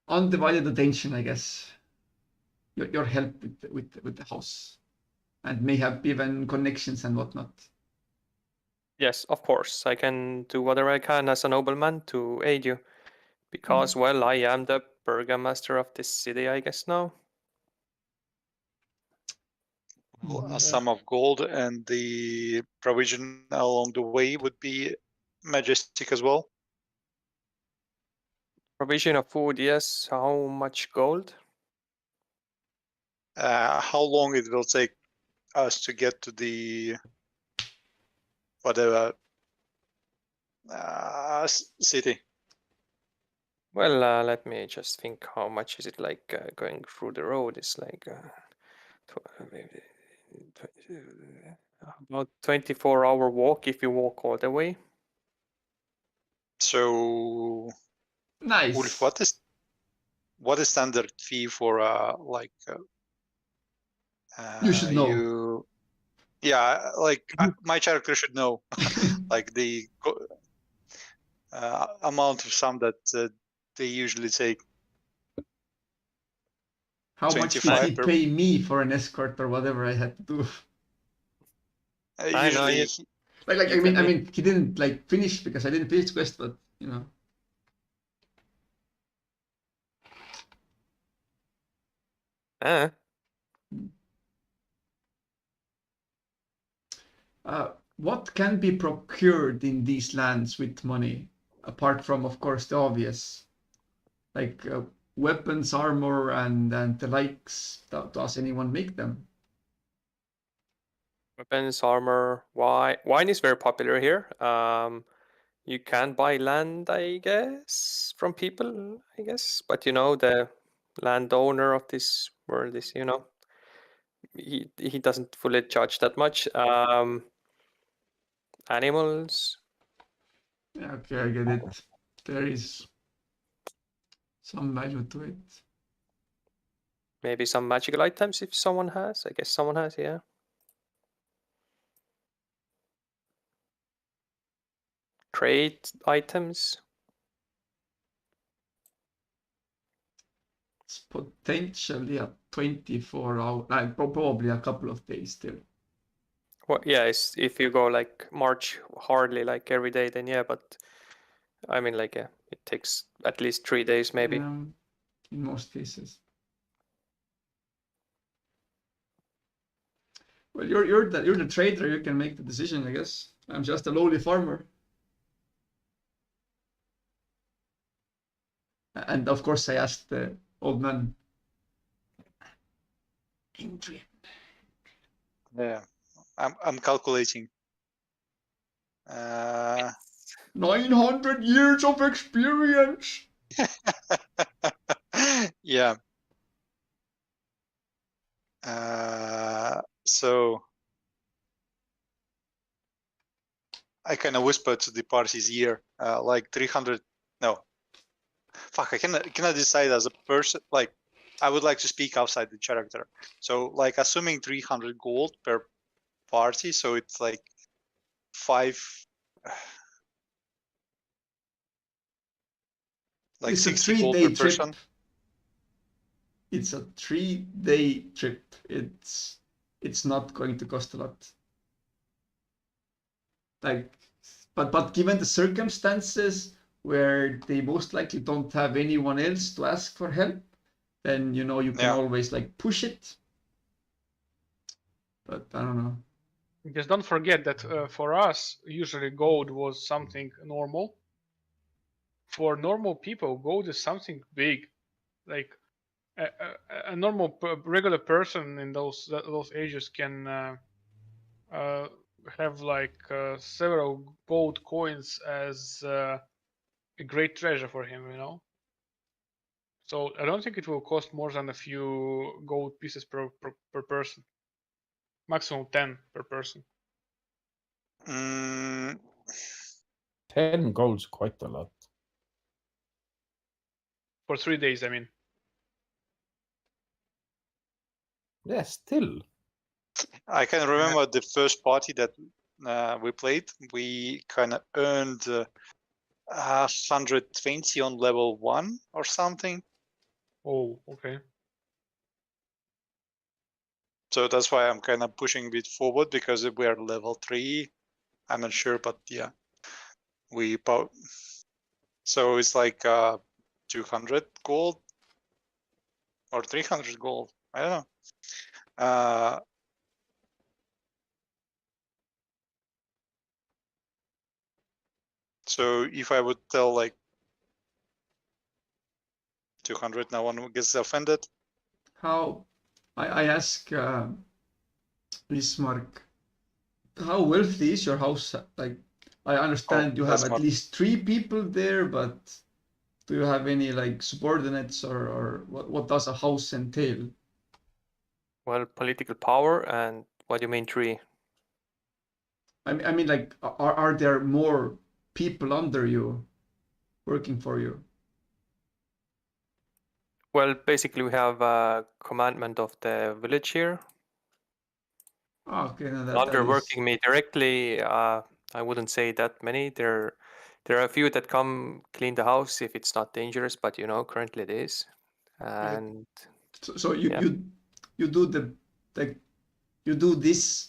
undivided attention, I guess. Your help with the house, and mayhap even connections and whatnot. Yes, of course. I can do whatever I can as a nobleman to aid you. Because, well, I am the burgomaster of this city, I guess now. Well, a sum of gold and the provision along the way would be majestic as well. Provision of food, yes. How much gold? How long it will take us to get to the whatever city? Well, let me just think. How much is it like going through the road? It's like about 24-hour walk if you walk all the way. So, Nice. Ulf, what is standard fee for You should know. Yeah, like my character should know, like the amount of sum that they usually take. How much did 25 he pay me for an escort or whatever I had to do? I know Usually, it. I mean, he didn't like finish because I didn't finish the quest, but you know. What can be procured in these lands with money, apart from, of course, the obvious, like weapons, armor, and the likes? Does anyone make them? Weapons, armor, wine is very popular here. You can buy land, I guess, from people, I guess. But you know, the landowner of this world is, you know, he doesn't fully charge that much. Animals. Yeah, okay, I get it. There is some value to it. Maybe some magical items if someone has. I guess someone has, yeah. Trade items. It's potentially a 24-hour, like probably a couple of days still. Well, yeah, if you go like march hardly like every day, then yeah. But I mean, like, yeah, it takes at least 3 days, maybe. In most cases. Well, you're the trader. You can make the decision, I guess. I'm just a lowly farmer. And of course, I asked the old man. Adrian. Yeah, I'm calculating. 900 years of experience. Yeah. So I kind of whisper to the party's ear, like 300. No, fuck. I cannot decide as a person. Like, I would like to speak outside the character. So, like, assuming 300 gold per party, so it's like 5. Like It's 60 a gold 3-day per trip. person. It's a 3-day trip. It's not going to cost a lot. Like, but given the circumstances where they most likely don't have anyone else to ask for help, then you know you can always like push it. But I don't know. Because don't forget that for us, usually gold was something normal. for normal people, gold is something big. Like a normal regular person in those ages can have like several gold coins as a great treasure for him, you know. So I don't think it will cost more than a few gold pieces per person. Maximum 10 per person. 10 gold's quite a lot. For 3 days, I mean. Yeah, still. I can remember the first party that we played. We kind of earned 120 on level 1 or something. Oh, okay. So that's why I'm kind of pushing a bit forward, because if we are level 3, I'm not sure, but yeah, so it's like 200 gold or 300 gold. I don't know. So if I would tell like 200, no one gets offended. How I ask Bismarck, how wealthy is your house? Like, I understand you have that's at not- least 3 people there, but do you have any like subordinates, or what does a house entail? Well, political power, and what do you mean 3? I mean, like, are there more people under you working for you? Well, basically we have a commandment of the village here. Oh, okay, no, that Under is... working me directly, I wouldn't say that many. There are a few that come clean the house if it's not dangerous, but you know, currently it is. And So you yeah. you do the like you do this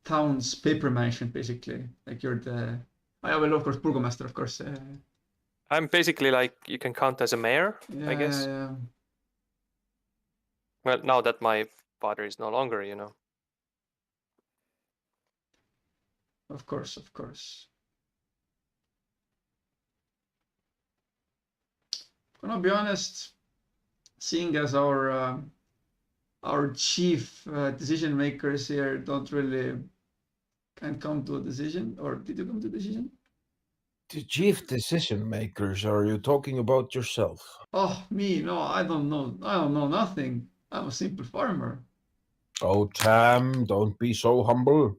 town's paper management basically. Like you're the well, of course, burgomaster, of course. I'm basically like, you can count as a mayor, Yeah, I guess. yeah. Well, now that my father is no longer, you know. Of course, of course. Gonna be honest, seeing as our chief decision makers here don't really can't come to a decision, or did you come to a decision? The chief decision makers, are you talking about yourself? Oh, me? No, I don't know. I don't know nothing. I'm a simple farmer. Oh, Tam, don't be so humble.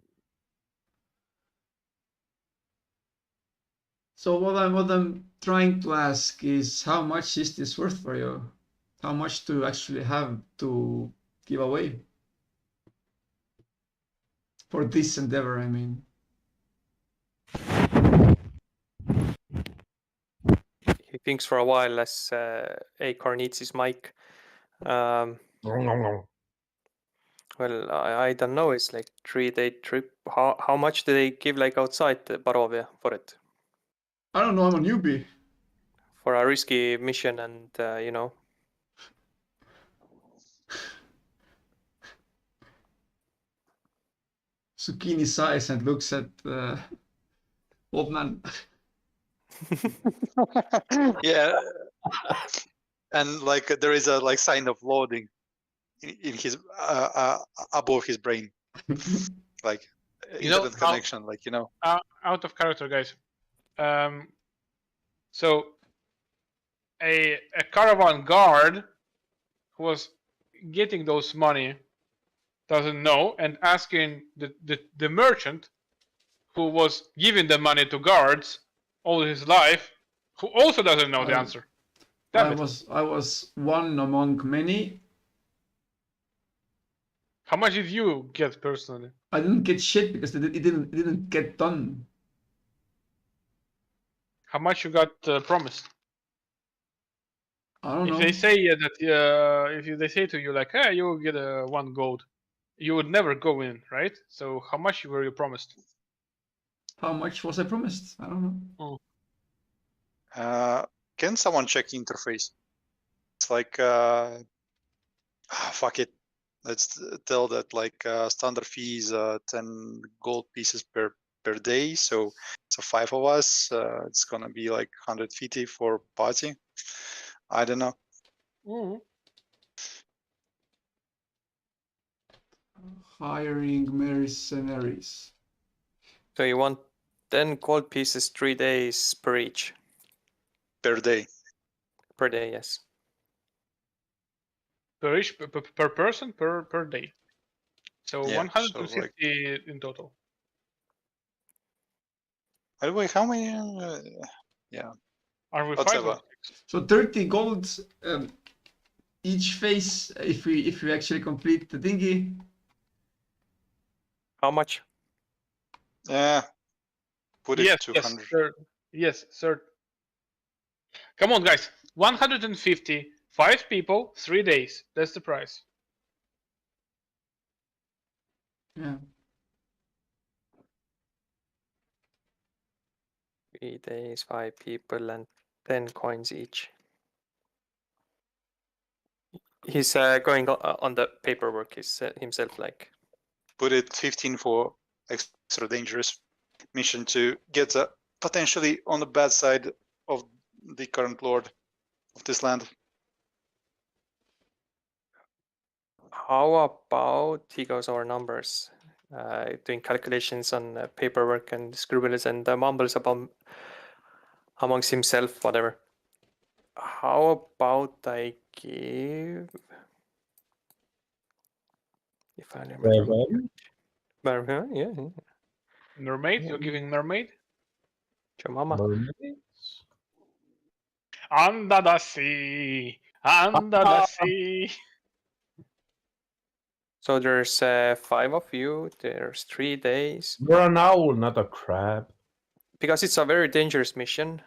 So what I'm trying to ask is, how much is this worth for you? How much do you actually have to give away for this endeavor? I mean, He thinks for a while as Acorn eats his mic. Well, I don't know. It's like 3-day trip. How much do they give like outside Barovia for it? I don't know. I'm a newbie. For a risky mission, and you know. Zucchini sighs and looks at old man. Yeah, and like there is a like sign of loading in his above his brain, like You know, internet connection, like you know. Out of character, guys. So a caravan guard who was getting those money doesn't know, and asking the merchant who was giving the money to guards all his life, who also doesn't know the answer. Damn it. I was one among many. How much did you get personally? I didn't get shit because it didn't get done. How much you got promised? I don't know. If they say that they say to you like, "Hey, you will get 1 gold," you would never go in, right? So how much were you promised? How much was I promised? I don't know. Can someone check interface? It's like fuck it. Let's tell that like standard fee is 10 gold pieces per day. So So 5 of us, it's gonna be like 150 for party. I don't know. Mhm. Hiring mercenaries. So you want 10 gold pieces 3 days per each. Per day. Per day, yes. Per each per person per day. So Yeah, so 150 like, in total. by the way, how many? Yeah, Are we 5 whatever. or 6? So 30 gold each phase if we actually complete the thingy. How much? Yeah, put it Yes, 200. sir. Yes, sir. Come on, guys. 150, 5 people, 3 days. That's the price. Yeah. 3 days, 5 people, and 10 coins each. He's going on the paperwork himself, like. Put it 15 for extra dangerous mission to get potentially on the bad side of the current lord of this land. How about he goes over numbers, doing calculations on paperwork and scribbles and mumbles amongst himself, whatever. How about I give, if I remember, yeah, Mermaid? Yeah. You're giving mermaid? your mama. Mermaids? Under the sea. Under the sea. So there's 5 of you. There's 3 days You're an owl, not a crab. because it's a very dangerous mission,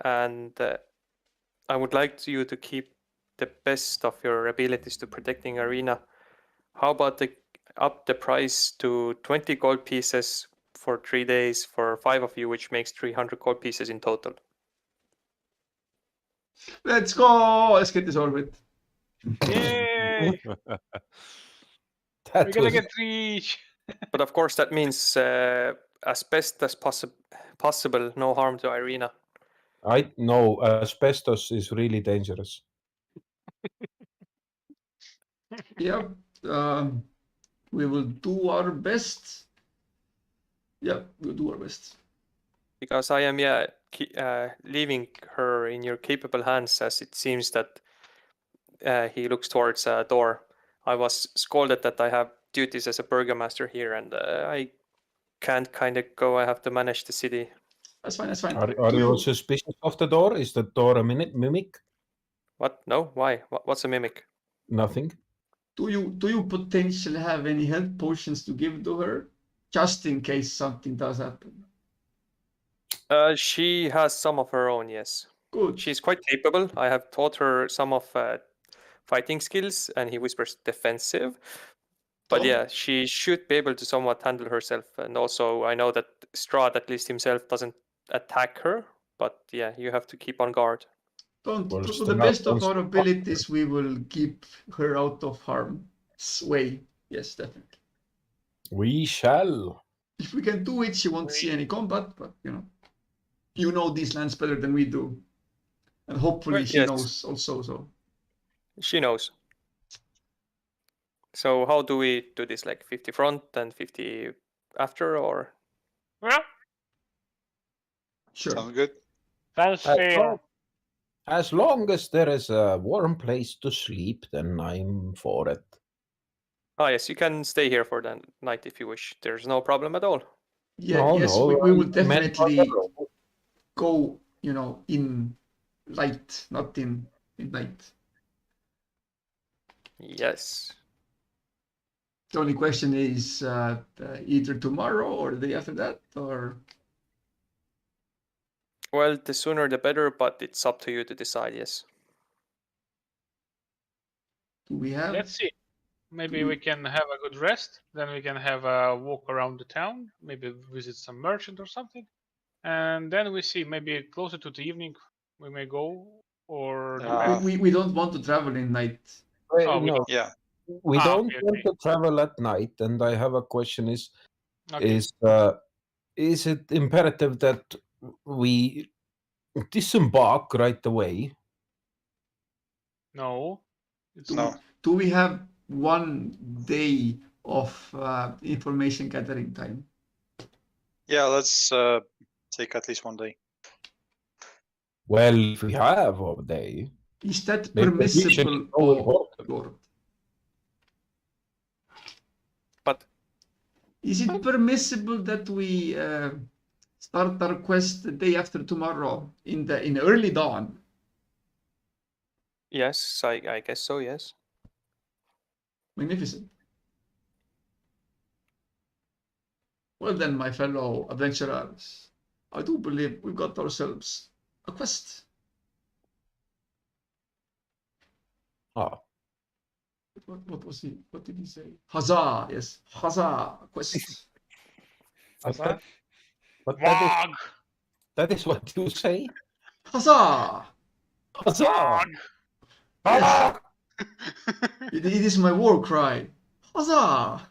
and I would like you to keep the best of your abilities to protecting arena. How about up the price to 20 gold pieces for 3 days for 5 of you, which makes 300 gold pieces in total. Let's go! Let's get this over with. Yay! That We're gonna was get rich. But of course, that means as best as possible, no harm to arena. I know asbestos is really dangerous. Yep. We will do our best. Yep, we'll do our best. Because I am, leaving her in your capable hands, as it seems that he looks towards a door. I was scolded that I have duties as a burgomaster here, and I can't kind of go. I have to manage the city. That's fine, that's fine. Are Do you you- suspicious of the door? Is the door a mimic? What? No? Why? What's a mimic? Nothing. Do you potentially have any health potions to give to her? Just in case something does happen. She has some of her own, yes. Good. She's quite capable. I have taught her some of fighting skills, and he whispers defensive. But Oh. yeah, she should be able to somewhat handle herself. And also, I know that Strahd, at least himself, doesn't attack her. But yeah, you have to keep on guard. Don't, Well, to the still best of not- our abilities, we will keep her out of harm's way. Yes, definitely. We shall. If we can do it, she won't see any combat, but you know these lands better than we do. And hopefully Well, she yes. knows also, so. She knows. So how do we do this? Like 50 front and 50 after, or? Well, Sure. Sounds good. that's fair. As long as there is a warm place to sleep, then I'm for it. Ah, yes, you can stay here for the night if you wish. There's no problem at all. Yeah, No, yes, no, we will I meant definitely for go, in light, not in night. Yes. The only question is either tomorrow or the day after that, or Well, the sooner the better, but it's up to you to decide, yes. do we have? Let's see. Maybe we can have a good rest. Then we can have a walk around the town. Maybe visit some merchant or something. And then we see. Maybe closer to the evening, we may go. Or We don't want to travel in night. Oh, we no, don't. Yeah. we don't Okay, want okay. to travel at night. And I have a question: Okay. is it imperative that we disembark right away? No. It's No. Do we have 1 day of information gathering time? Yeah, let's take at least 1 day. Well, if we have a day, Is that maybe the mission is permissible, so important. Lord? But Is it permissible that we start our quest the day after tomorrow in early dawn? yes, I guess so, yes. Magnificent. Well then, my fellow adventurers, I do believe we've got ourselves a quest. Ah, What was he? What did he say? Huzzah! Yes, huzzah! Quest. but Huzzah. but Wog! that is what you say? Huzzah! Huzzah! Wog! Ah! It is my war cry. Huzzah!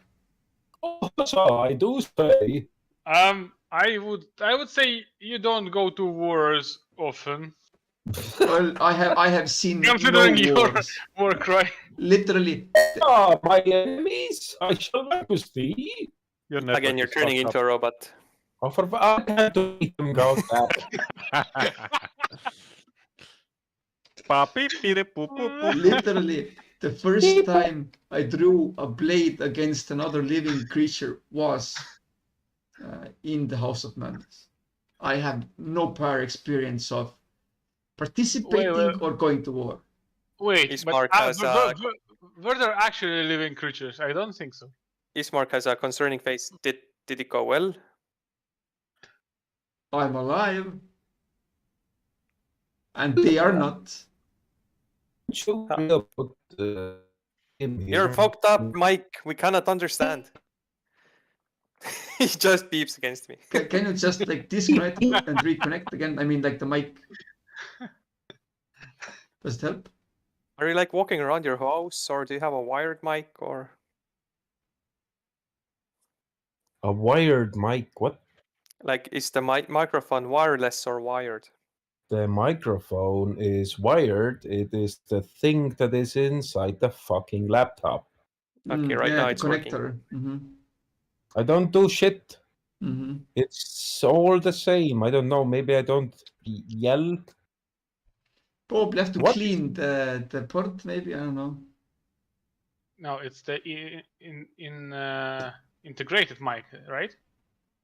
Oh, huzzah, I do say. I would say you don't go to wars often. Well, I have seen no Considering your wars. war cry. Literally, Ah, my enemies, I shall not to see. Your network Again, you're is turning fucked into a robot. Oh, I can't do them go back. literally, the first time I drew a blade against another living creature was in the House of Madness. I have no prior experience of participating Wait. or going to war. Wait, Ismark but has were there actually living creatures? I don't think so. Ismark has a concerning face. Did it go well? I'm alive. And they are not. You're fucked up, Mike. We cannot understand. He just beeps against me. Can you just like disconnect and reconnect again? I mean, like the mic. Does it help? Are you like walking around your house, or do you have a wired mic, or A wired mic? What? like is the microphone wireless or wired? The microphone is wired. It is the thing that is inside the fucking laptop. Okay, right yeah, now the it's working. connector. Mm-hmm. I don't do shit. Mm-hmm. It's all the same. I don't know. Maybe I don't yell. Probably have to What? clean the port. Maybe I don't know. No, it's the integrated mic, right?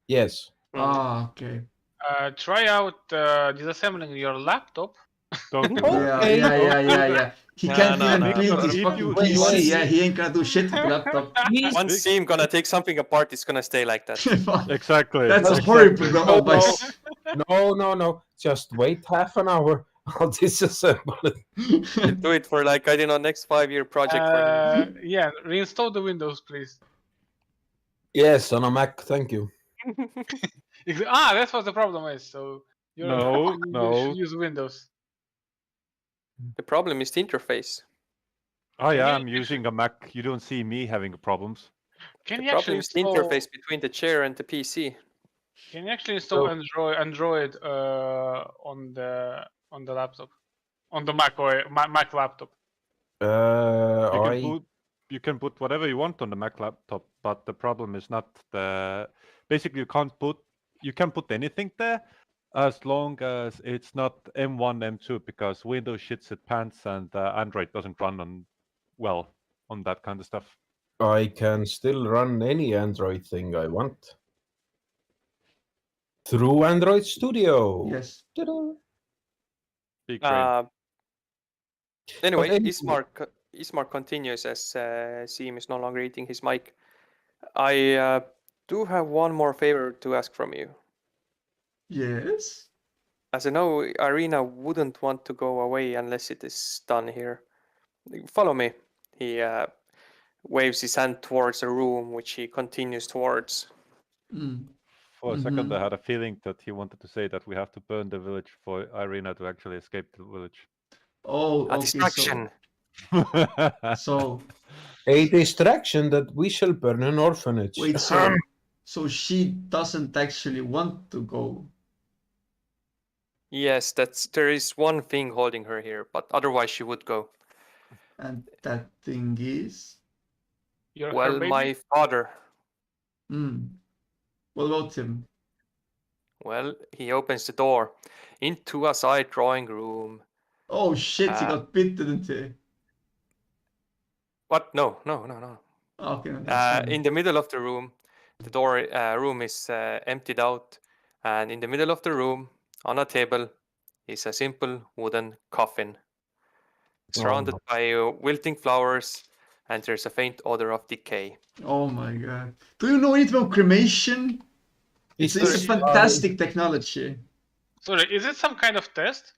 Yes. Ah, okay. Try out disassembling your laptop. Don't do Okay. that. Yeah. He No, can't no, even no. build his If fucking you- PC. once- Yeah, he ain't gonna do shit with the laptop. Once I'm gonna take something apart, it's gonna stay like that. Exactly. That's a exactly. horrible advice. No. Just wait half an hour. I'll disassemble it. Do it for like, I don't know, next 5-year project for him. Yeah, reinstall the Windows, please. Yes, on a Mac. Thank you. That's what the problem is. So you No. should use Windows. The problem is the interface. I Can you am using a Mac. You don't see me having problems. Can The you actually problem is the install? interface between the chair and the PC. Can you actually install So- Android on the laptop, on the Mac or Mac laptop? You can put whatever you want on the Mac laptop, but the problem is not the. Basically, you can put anything there, as long as it's not M1, M2, because Windows shits its pants and Android doesn't run on that kind of stuff. I can still run any Android thing I want through Android Studio. Yes. Ta-da. Big brain. Anyway, anyway- Ismark continues as Seam is no longer eating his mic. I do have one more favor to ask from you. Yes. As I know, Irina wouldn't want to go away unless it is done here. Follow me. He waves his hand towards a room, which he continues towards. Mm. For a second, Mhm. I had a feeling that he wanted to say that we have to burn the village for Irina to actually escape the village. Oh, A okay. distraction. So A distraction that we shall burn an orphanage. wait. So So she doesn't actually want to go. Yes, there is one thing holding her here, but otherwise she would go. And that thing is. Her Well, baby? my father. What about him? Well, he opens the door into a side drawing room. Oh shit, he got bit, didn't he? What? No. Okay, sorry. In the middle of the room, the door room is emptied out, and in the middle of the room, on a table, is a simple wooden coffin, surrounded no. by wilting flowers, and there's a faint odor of decay. Oh my god. Do you know anything about cremation? It's a fantastic technology. Sorry, is it some kind of test?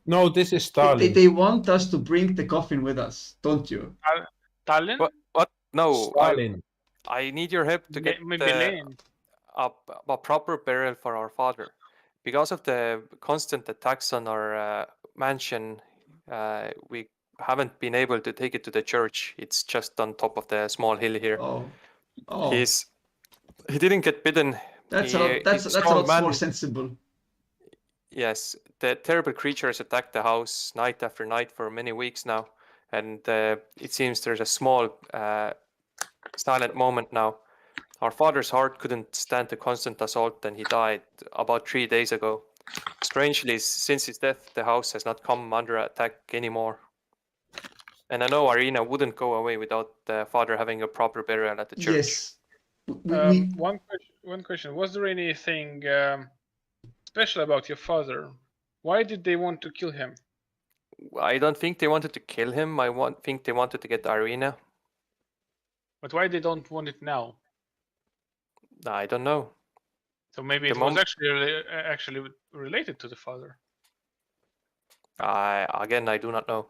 No, this is Stalin. They want us to bring the coffin with us, don't you? Tallinn? What? No, Stalin. I need your help to get Milan. a proper burial for our father. Because of the constant attacks on our mansion, we haven't been able to take it to the church. It's just on top of the small hill here. Oh. He didn't get bidden. That's he's a strong lot man. more sensible. Yes, the terrible creatures attack the house night after night for many weeks now, and it seems there's a small silent moment now. Our father's heart couldn't stand the constant assault, and he died about 3 days ago. Strangely, since his death, the house has not come under attack anymore. And I know Arena wouldn't go away without the father having a proper burial at the church. Yes. One question. Was there anything special about your father? Why did they want to kill him? I don't think they wanted to kill him. think they wanted to get Arena. But why they don't want it now? I don't know. So maybe it was actually related to the father. Again, I do not know.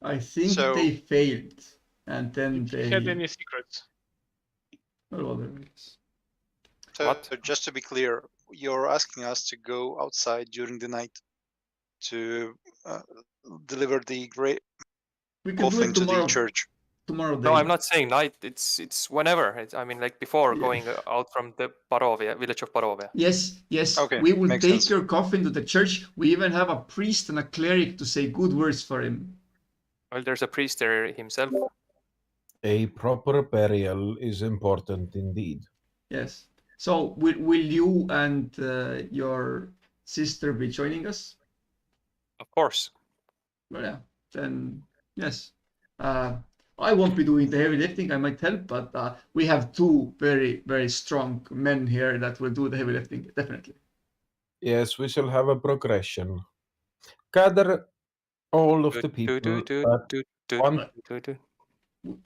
I think they failed, and then they had any secrets. So just to be clear, you're asking us to go outside during the night to deliver the great coffin to the church. Tomorrow day. No, I'm not saying night. It's whenever. I mean, like before going out from the village of Barovia. Yes. Okay, We will take sense. your coffin to the church. We even have a priest and a cleric to say good words for him. Well, there's a priest there himself. A proper burial is important indeed. Yes. So will you and your sister be joining us? Of course. Well, yeah. Then yes. I won't be doing the heavy lifting. I might help, but we have two very, very strong men here that will do the heavy lifting, definitely. Yes, we shall have a progression. Gather all of the people.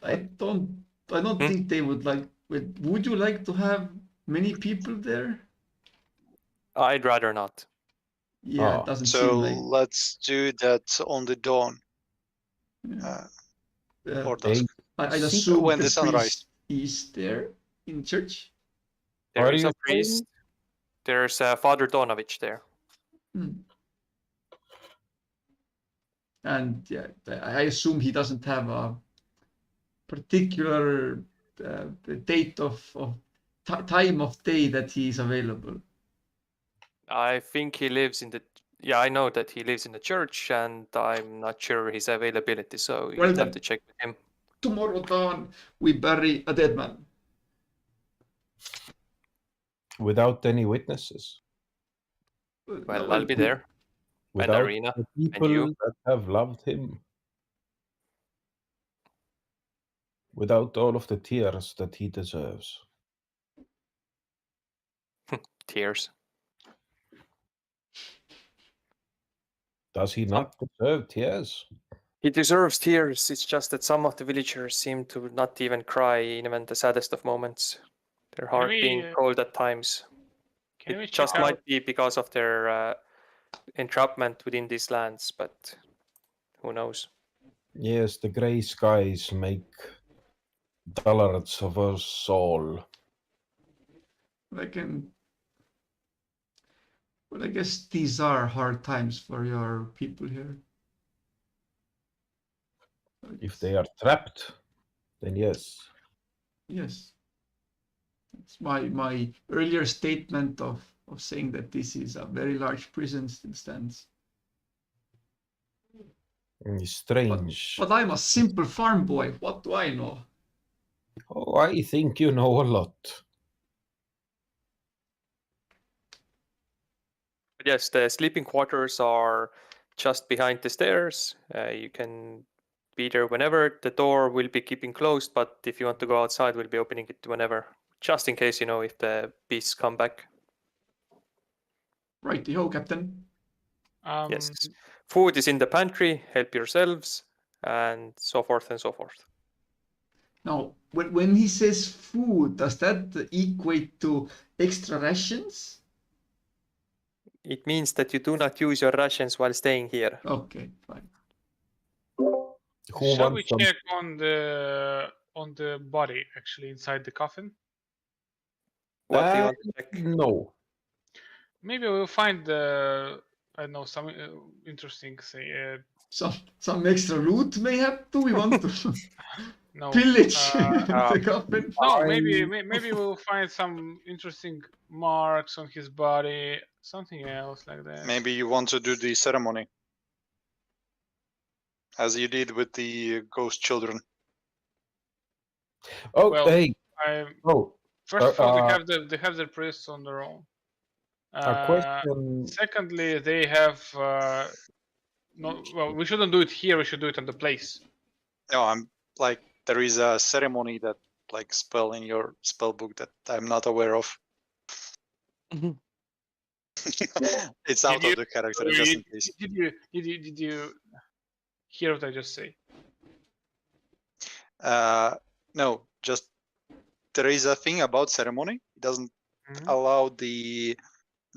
I don't think they would like. Would you like to have many people there? I'd rather not. Yeah, it doesn't so seem like. Let's do that on the dawn. Or dusk. I'd assume when the sun rises is there in church. There is a priest. There's Father Donovich there. And yeah, I assume he doesn't have a particular date of time of day that he is available. I think he lives in the. Yeah, I know that he lives in the church, and I'm not sure his availability. So you have to check with him. Tomorrow dawn, we bury a dead man. Without any witnesses. Well, I'll be there. Without Arena, the people that have loved him. Without all of the tears that he deserves. Tears. Does he not deserve tears? He deserves tears. It's just that some of the villagers seem to not even cry, even the saddest of moments. Their heart being cold at times. It just might be because of their entrapment within these lands, but who knows? Yes, the grey skies make dullards of us all. Well, I guess these are hard times for your people here. If they are trapped, then yes. Yes. It's my earlier statement of saying that this is a very large prison still stands. Strange. But I'm a simple farm boy. What do I know? Oh, I think you know a lot. But yes, the sleeping quarters are just behind the stairs. You can be there whenever. The door will be keeping closed, but if you want to go outside, we'll be opening it whenever, just in case, if the beasts come back. Righty-ho, Captain. Yes. Food is in the pantry, help yourselves, and so forth and so forth. Now, when he says food, does that equate to extra rations? It means that you do not use your rations while staying here. Okay, fine. Who Shall we wants some? check on the body actually inside the coffin? What do you want to check? No. Maybe we'll find I don't know, some interesting say Some extra loot mayhap? Do we want to no pillage the coffin? no, maybe we'll find some interesting marks on his body, something else like that. Maybe you want to do the ceremony, as you did with the ghost children. Oh, Well, hey. Oh, First of all, they have their priests on their own. a question. Secondly, they have no. Well, we shouldn't do it here. We should do it on the place. No, I'm like there is a ceremony that like spell in your spell book that I'm not aware of. It's out of the character, just in case. Did you hear what I just say? No, just there is a thing about ceremony. It doesn't allow the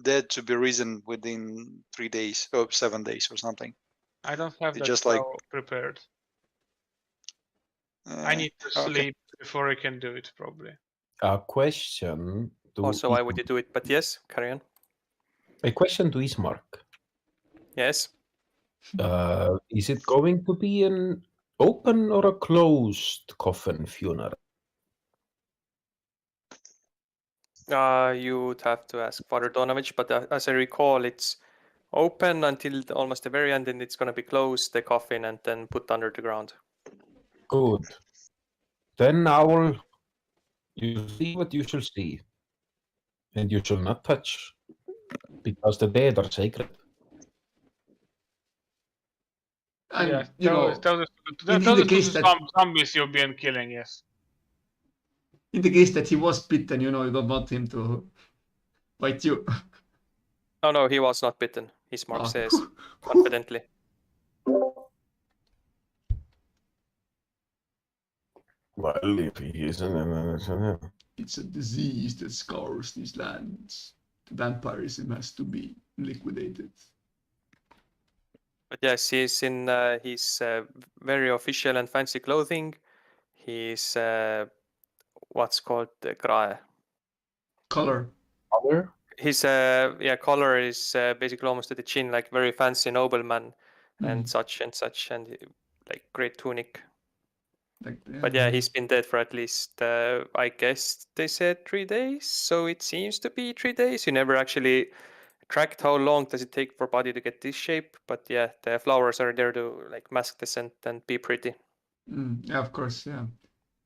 dead to be risen within 3 days or 7 days or something. I don't have that just spell prepared. I need to sleep before I can do it, probably. A question to Also, why would you do it? But yes, carry on. A question to Ismark. Yes. Is it going to be an open or a closed coffin funeral? You'd have to ask Father Donovich, but as I recall, it's open until almost the very end, and it's going to be closed, the coffin, and then put under the ground. Good. Then Owl, you see what you shall see, and you shall not touch, because the dead are sacred. And, yeah, tell the case that zombies you've been killing, yes. In the case that he was bitten, you don't want him to bite you. Oh no, he was not bitten. Ismark says confidently. Well, if he isn't, it's a disease that scours these lands. The vampirism has to be liquidated. But yes, he's in his very official and fancy clothing. He's what's called the grae. Color. His collar is basically almost to the chin, like very fancy nobleman, and such, and like great tunic. But yeah, he's been dead for at least I guess they said 3 days, so it seems to be 3 days. You never actually tracked how long does it take for body to get this shape, but yeah, the flowers are there to like mask the scent and be pretty. Yeah, of course, yeah.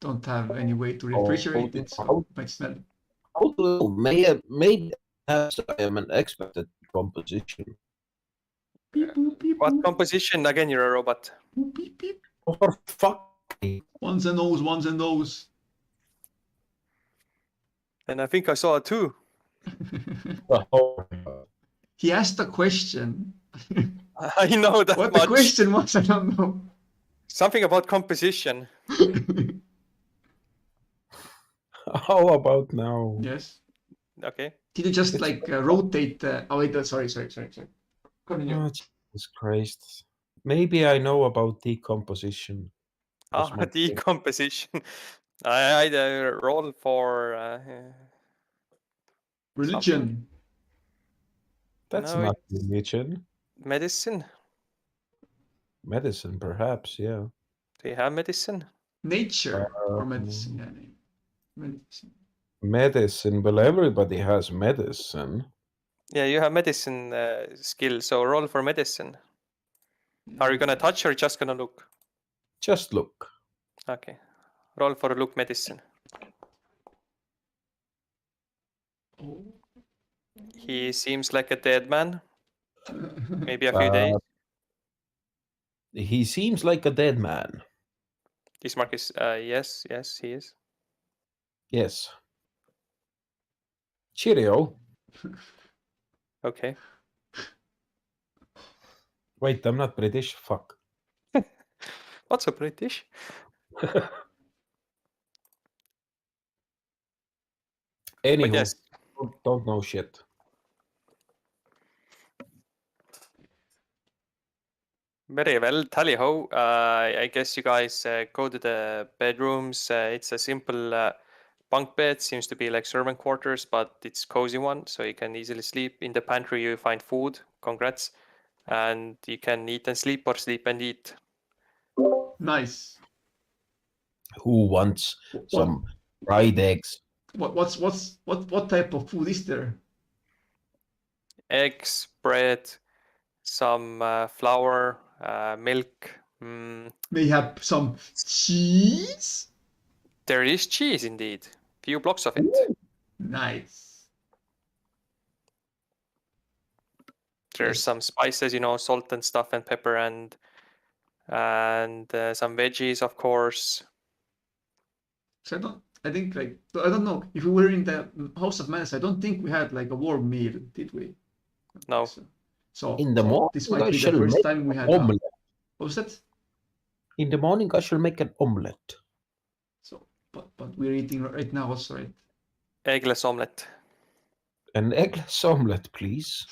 Don't have any way to refrigerate it, so it might smell. Maybe I am an expert at composition. Beep, boop, beep, What boop. composition? Again, you're a robot. Boop, beep, beep. Oh, for fuck. Ones and those. And I think I saw it too. He asked a question. I know that what much. the question was, I don't know. Something about composition. How about now? Yes. Okay. Did you just rotate the... Oh, wait, sorry. Continue. Oh, Jesus Christ. Maybe I know about decomposition. Decomposition. I roll for religion. Something. That's No, not religion. Medicine. Medicine, perhaps, yeah. Do you have medicine? Nature or medicine, yeah. Medicine. Medicine. Well, everybody has medicine. Yeah, you have medicine skill, so roll for medicine. Are you gonna touch or just gonna look? Just look. Okay. Roll for look medicine. Oh. He seems like a dead man. Maybe a few days. He seems like a dead man. Ismark is yes, he is. Yes. Cheerio. Okay. Wait, I'm not British. Fuck. What's a British? Anywho, But yes. don't know shit. Very well, tally ho. I guess you guys go to the bedrooms. It's a simple bunk bed. Seems to be like servant quarters, but it's cozy one, so you can easily sleep. In the pantry, you find food. Congrats, and you can eat and sleep or sleep and eat. Nice. Who wants some fried eggs? What type of food is there? Eggs, bread, some flour, milk. May have some cheese. There is cheese indeed. Few blocks of it. Ooh, nice. There's some spices, salt and stuff and pepper and some veggies, of course. So I think I don't know if we were in the House of Madness. I don't think we had like a warm meal, did we? No. So In the morning, this might I be the shall first make time we had. omelette. What was that? In the morning, I shall make an omelette. So, but we're eating right now also, right? Eggless omelette. An eggless omelette, please.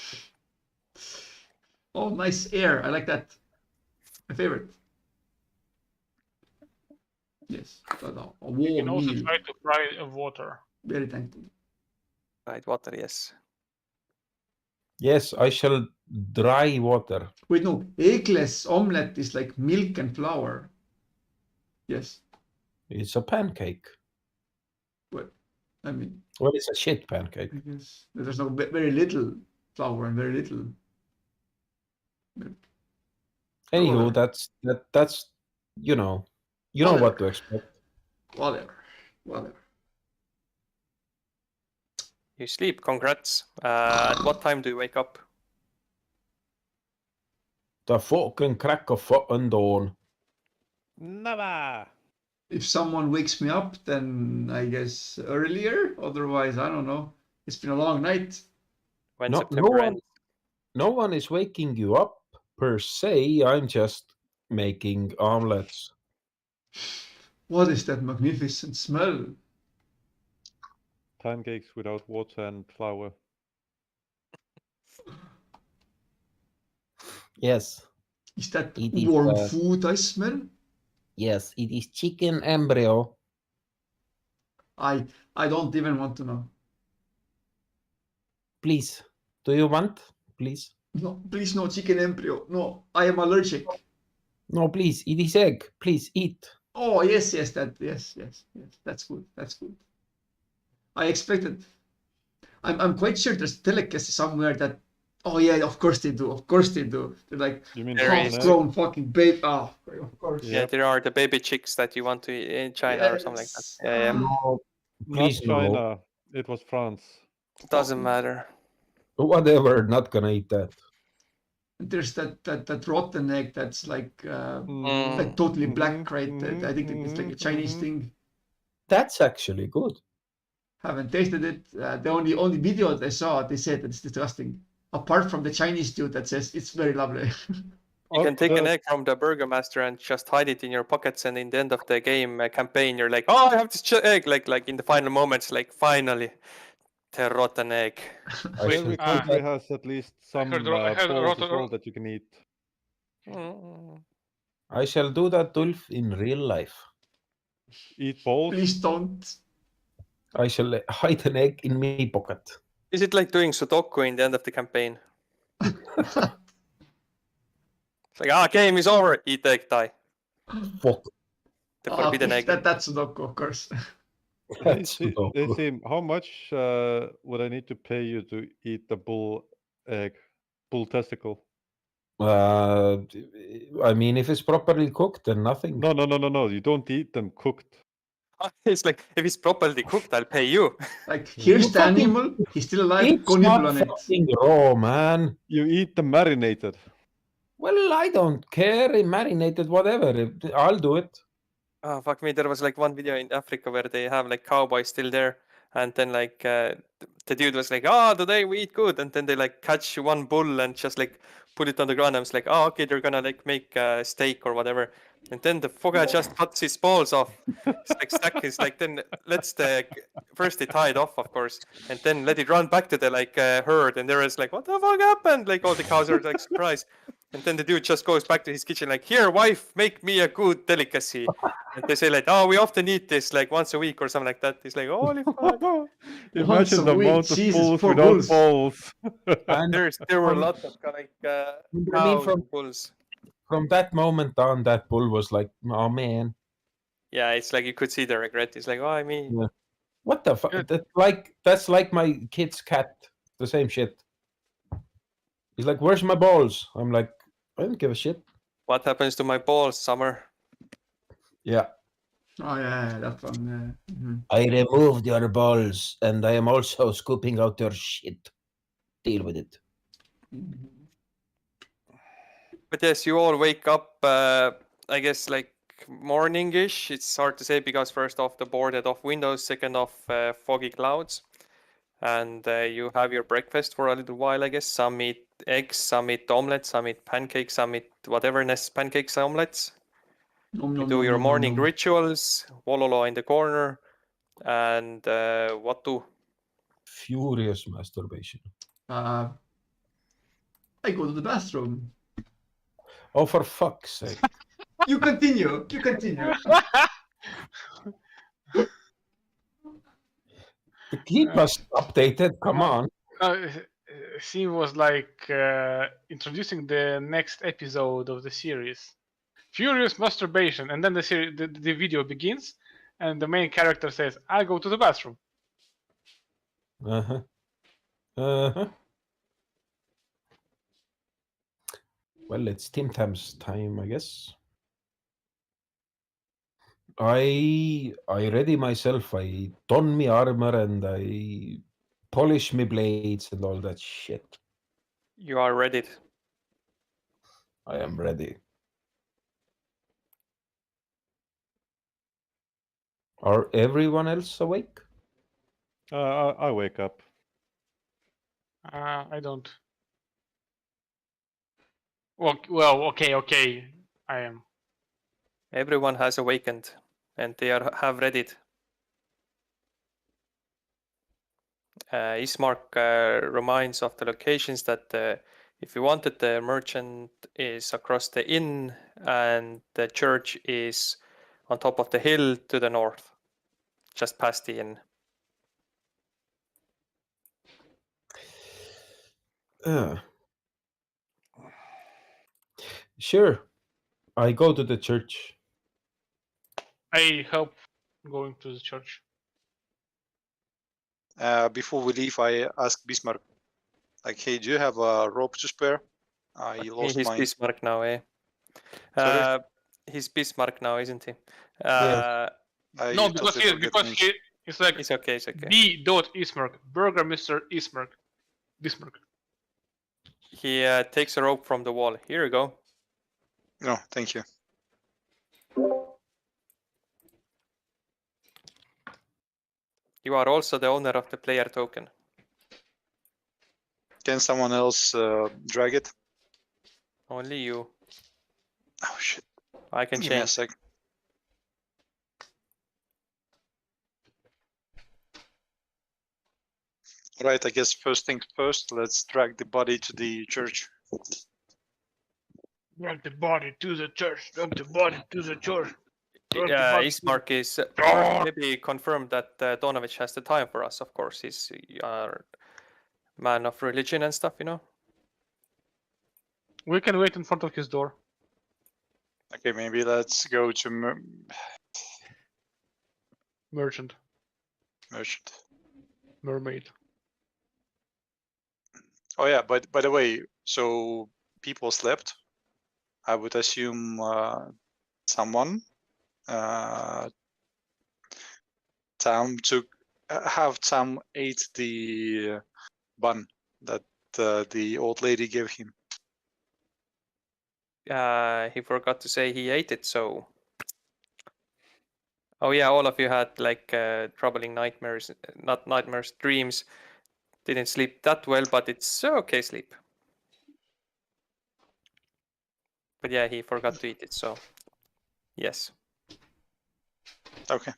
Oh, nice air. I like that. My favorite. Yes, but a warm You can also meal. try to fry water. Very thankful. Right, water, yes. Yes, I shall dry water. Wait, no. Eggless omelette is like milk and flour. Yes. It's a pancake. Well, I mean, Well, it's a shit pancake. I guess there's no very little flour and very little milk. Anywho, that's you know what to expect. Whatever. You sleep, congrats. At what time do you wake up? The fucking crack of fucking dawn. Never. If someone wakes me up, then I guess earlier. Otherwise, I don't know. It's been a long night. When No September ends? one is waking you up per se. I'm just making omelets. What is that magnificent smell? Pancakes without water and flour. Yes. Is that It is, warm food I smell? Yes, it is chicken embryo. I don't even want to know. Please, do you want? Please. No, please no chicken embryo. No, I am allergic. No, please. It is egg. Please eat. Oh yes, yes. That's good. I expected. I'm quite sure there's delicacy somewhere that. Oh yeah, of course they do. They're like You mean half-grown fucking baby. Oh, of course. Yeah, there are the baby chicks that you want to eat in China or something like that. Yes. Yeah. No, Not please no. China. It was France. Doesn't matter. Whatever. Not gonna eat that. There's that rotten egg that's like totally black, right? I think it's like a Chinese thing. That's actually good. Haven't tasted it. The only video I saw, they said it's disgusting. Apart from the Chinese dude that says it's very lovely. You can take an egg from the Burger Master and just hide it in your pockets, and in the end of the game campaign, you're like, "Oh, I have this egg!" Like in the final moments, like finally, the rotten egg. Every country has at least some heard balls as well that you can eat. I shall do that, Ulf, in real life. Eat balls? Please don't. I shall hide an egg in my pocket. Is it like doing Sudoku in the end of the campaign? It's like, game is over. Eat egg, die. Fuck. The forbidden egg. That's Sudoku, of course. That's They low. seem. How much would I need to pay you to eat the bull egg, bull testicle? I mean, if it's properly cooked, then nothing. No. You don't eat them cooked. It's like, if it's properly cooked, I'll pay you. Like, here's You the fucking- animal, he's still alive, It's go nibble not on it. fucking raw, man. You eat them marinated. Well, I don't care. Marinated, whatever. I'll do it. Oh, fuck me. There was like one video in Africa where they have like cowboys still there. And then like the dude was like, oh, today we eat good. And then they like catch one bull and just like put it on the ground. I was like, oh, okay, they're gonna like make steak or whatever. And then the fucker just cuts his balls off. It's like stuck. It's like, then first they tie it off, of course, and then let it run back to the like herd. And they're just like, what the fuck happened? Like all the cows are like surprised. And then the dude just goes back to his kitchen like, here, wife, make me a good delicacy. And they say like, oh, we often eat this like once a week or something like that. He's like, holy fuck. Once Imagine a the week, amount of Jesus, bulls poor without bulls. balls. And There were a lot of like I mean, cows and bulls. from that moment on, that bull was like, oh man, Yeah, it's like you could see the regret. It's like, oh, I mean, Yeah. what the fuck? Good. That's like my kid's cat. The same shit. He's like, where's my balls? I'm like, I don't give a shit. what happens to my balls, Summer? Yeah. Oh yeah, that one. Mhm. I removed your balls, and I am also scooping out your shit. Deal with it. But yes, you all wake up, I guess, like morning-ish. It's hard to say because first off, the boarded off windows, second off, foggy clouds. And you have your breakfast for a little while, I guess. Some eat eggs, some eat omelets, some eat pancakes, some eat whatever, pancakes, omelets. Nom, You nom, do nom, your nom, morning nom. rituals, Wololo in the corner, and what do? Furious masturbation. I go to the bathroom. Oh, for fuck's sake. You continue. You continue. Keep us updated. Come on. Scene was like introducing the next episode of the series. Furious masturbation, and then the video begins, and the main character says, "I go to the bathroom." Uh-huh. Uh-huh. Well, it's Tim Tam's time, I guess. I ready myself. I don me armor and I polish me blades and all that shit. You are ready. I am ready. Are everyone else awake? I wake up. I don't. Well, okay. I am. Everyone has awakened, and they have read it. Ismark reminds of the locations that if you wanted, the merchant is across the inn, and the church is on top of the hill to the north, just past the inn. Sure. I go to the church. I help going to the church. Before we leave, I asked Bismarck, like, hey, do you have a rope to spare? I lost He's mine. Bismarck now, eh? Sorry? He's Bismarck now, isn't he? Yes. No, because it's like It's okay, it's okay. B. Ismark, Burger Mr. Ismark, Bismarck. He takes a rope from the wall. Here you go. No, thank you. You are also the owner of the player token. Can someone else drag it? Only you. Oh shit! I can Give me a change. sec. Right, I guess first things first. Let's drag the body to the church. Drag the body to the church. Drag the body to the church. Drag the body to Ismark is maybe confirmed that Donovich has the time for us. Of course, he's a man of religion and stuff, you know. We can wait in front of his door. Okay, maybe let's go to Merchant. Merchant. Mermaid. Oh yeah, but by the way, so people slept. I would assume someone Tam ate the bun that the old lady gave him. He forgot to say he ate it, so. Oh yeah, all of you had like troubling nightmares, not nightmares, dreams. Didn't sleep that well, but it's okay sleep. But yeah, he forgot to eat it, so yes. Okay.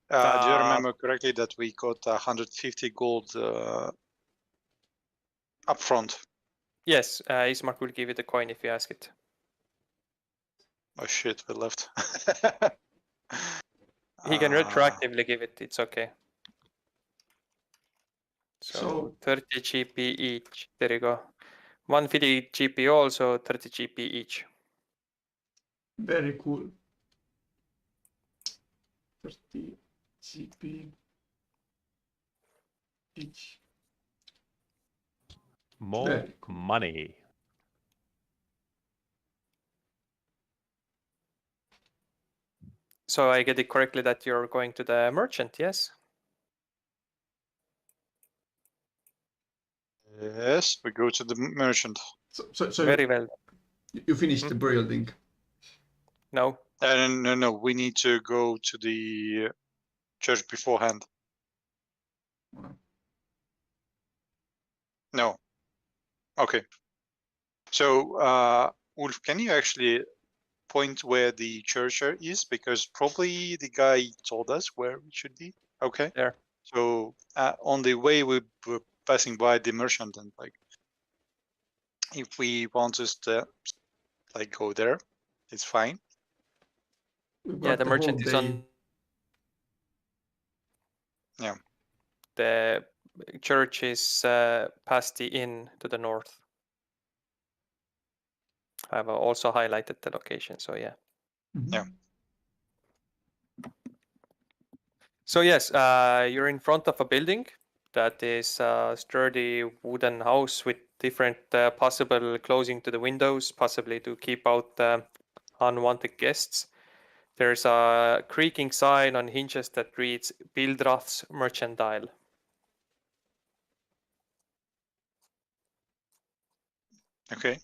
Do you remember correctly that we got 150 gold up front? Yes, Ismark will give you the coin if you ask it. Oh shit, we left. He can retroactively give it, it's okay. So 30 GP each, there you go. 150 GP also, 30 GP each. Very cool. 30 GP each. More money. So I get it correctly that you're going to the merchant, yes? Yes, we go to the merchant. So Very well. you finished the building. No. No, we need to go to the church beforehand. No. Okay. So, Ulf, can you actually point where the church is? Because probably the guy told us where we should be. Okay. There. So on the way we were passing by the merchant, and like, if we want us to like go there, it's fine. Yeah, the merchant is on. Yeah. The church is past the inn to the north. I've also highlighted the location, so yeah. Yeah. So yes, you're in front of a building that is a sturdy wooden house with different possible closing to the windows, possibly to keep out unwanted guests. There's a creaking sign on hinges that reads Bildrath's Mercantile. Okay.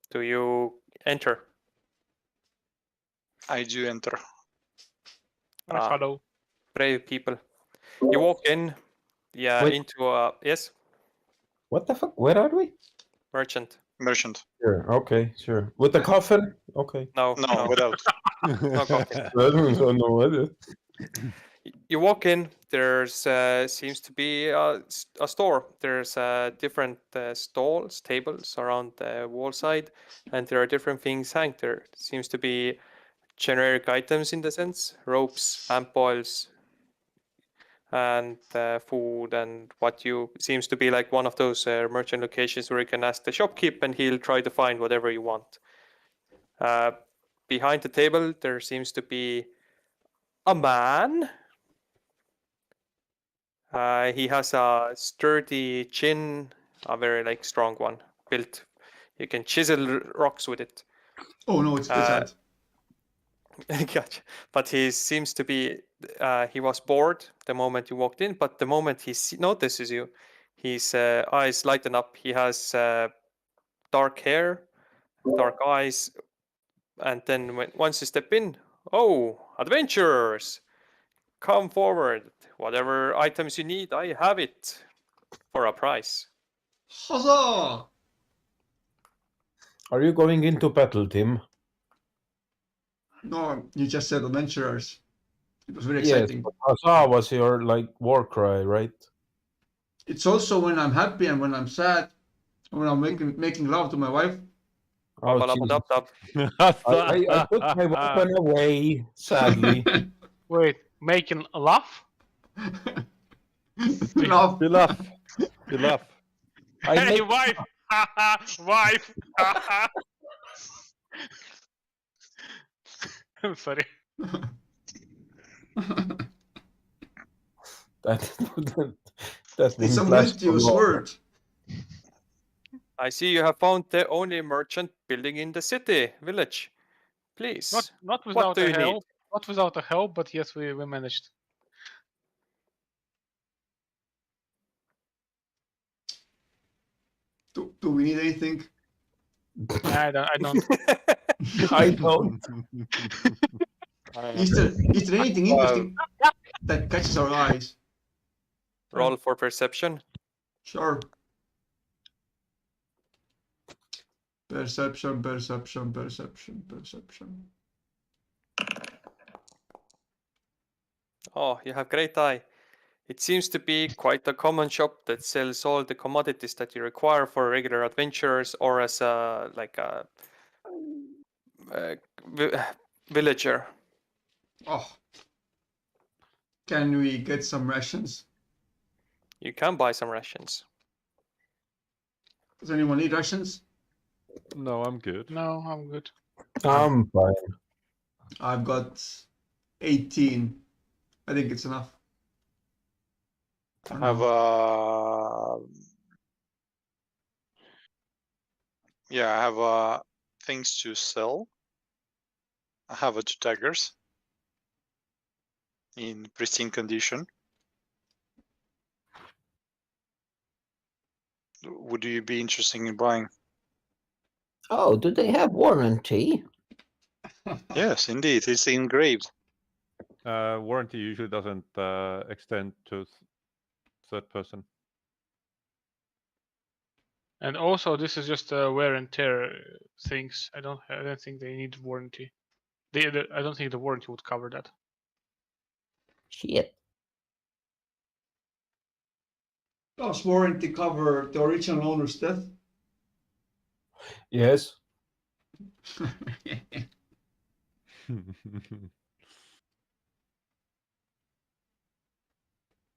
Do you enter? I do enter. I follow. Brave people. You walk in, yeah, Wait. into a yes. What the fuck? Where are we? Merchant. Merchant. Sure. Okay. Sure. With the coffin. Okay. No, without. no coffin. I don't know what it is. You walk in. There's seems to be a store. There's different stalls, tables around the wall side, and there are different things hanged there. Seems to be generic items in the sense: ropes, lamp oils, and food, and what you seems to be like one of those merchant locations where you can ask the shopkeep, and he'll try to find whatever you want. Behind the table, there seems to be a man. He has a sturdy chin, a very like strong one, built. You can chisel rocks with it. Oh no, it's Blizzard. Gotcha. But he seems to be. He was bored the moment you walked in, but the moment he notices you, his eyes lighten up. He has dark hair, dark eyes, and then once you step in, oh, adventurers! Come forward. Whatever items you need, I have it for a price. Huzzah! Are you going into battle, Tim? No, you just said adventurers. It was very Yes, exciting. but huzzah was your like war cry, right? It's also when I'm happy and when I'm sad, when I'm making love to my wife. Oh, Jesus. I put my weapon away, sadly. Wait, making a laugh? Love. You laugh. You laugh. Hey, wife! Wife! I'm sorry. That It's didn't a last for multi-use long. word. I see you have found the only merchant building in the city, village. Please. Not What without do a you need? help. Not without a help, but yes, we managed. Do we need anything? I don't. I don't. Is there anything interesting that catches our eyes? Roll for perception. Sure. Perception. Oh, you have great eye. It seems to be quite a common shop that sells all the commodities that you require for regular adventurers or as a villager. Oh. Can we get some rations? You can buy some rations. Does anyone need rations? No, I'm good. No, I'm good. I'm fine. I've got 18. I think it's enough. I have I have things to sell. I have 2 daggers in pristine condition. Would you be interested in buying? Oh, do they have warranty? Yes, indeed. It's engraved. Warranty usually doesn't extend to third person. And also, this is just wear and tear things. I don't think they need warranty. I don't think the warranty would cover that. Shit. Does warranty cover the original owner's death? Yes. Do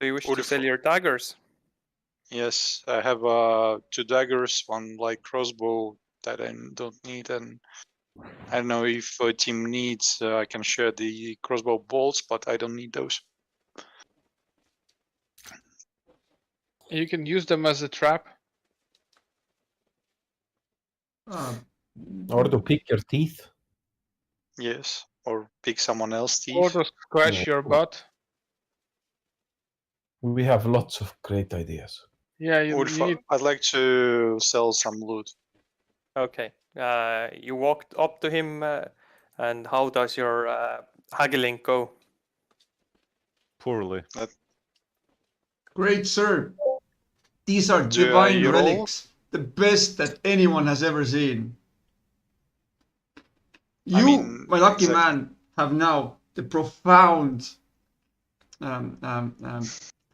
you wish Would to you sell fo- your daggers? Yes, I have 2 daggers, 1 light crossbow that I don't need, and I don't know if a team needs. I can share the crossbow bolts, but I don't need those. You can use them as a trap. Or to pick your teeth. Yes, or pick someone else's teeth. Or to scratch Yeah. your butt. We have lots of great ideas. Yeah, you need. I'd like to sell some loot. Okay. You walked up to him, and how does your haggling go? Poorly. Great sir. These are Do divine you roll? relics. The best that anyone has ever seen. I You, mean, my lucky exactly. man, have now the profound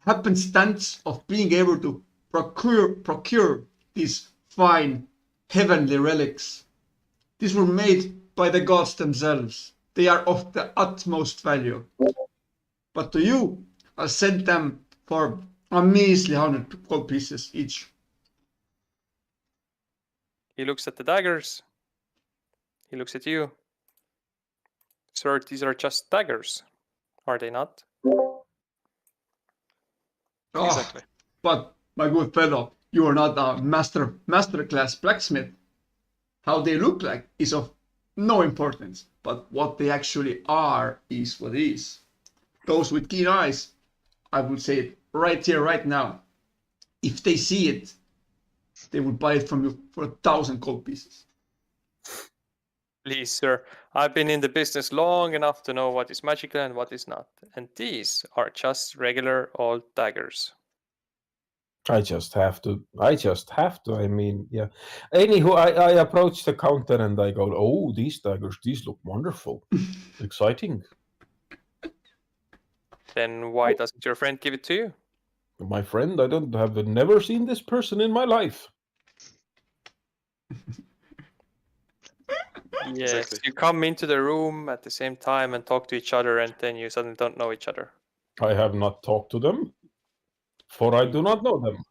happenstance of being able to procure these fine heavenly relics. These were made by the gods themselves. They are of the utmost value. But to you, I'll send them for a measly 100 gold pieces each. He looks at the daggers. He looks at you. Sir, these are just daggers, are they not? Exactly. But, my good fellow, you are not a masterclass blacksmith. How they look like is of no importance, but what they actually are is what it is. Those with keen eyes, I would say it right here, right now. If they see it, they would buy it from you for 1,000 gold pieces. Please, sir, I've been in the business long enough to know what is magical and what is not. And these are just regular old daggers. I just have to. I mean, yeah. Anywho, I approach the counter and I go, oh, these daggers, these look wonderful. Exciting. Then why doesn't your friend give it to you? My friend, I don't have never seen this person in my life. Yes, Exactly. you come into the room at the same time and talk to each other, and then you suddenly don't know each other. I have not talked to them, for I do not know them.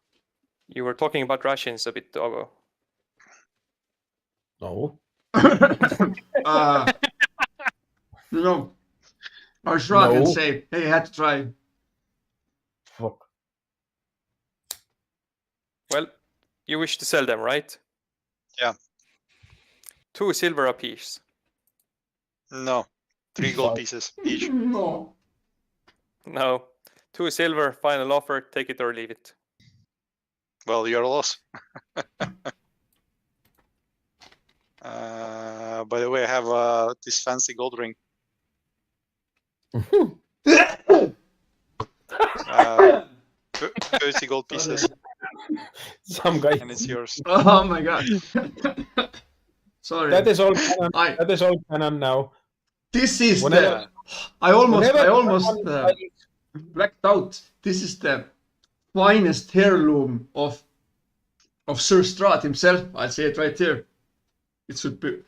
You were talking about rations a bit ago. No. You know, I shrug and No. say, hey, I had to try. Fuck. Well, you wish to sell them, right? Yeah. 2 silver apiece. No, 3 gold Fuck. pieces each. No. No. 2 silver, final offer, take it or leave it. Well, you're a loss. By the way, I have this fancy gold ring. 30 gold pieces, Some guy. and it's yours. Oh my god. Sorry. That is all canon. I- That is all canon now. This is Whenever- the. I almost Whenever blacked out. This is the finest heirloom of Sir Strahd himself. I'll say it right here. It should be.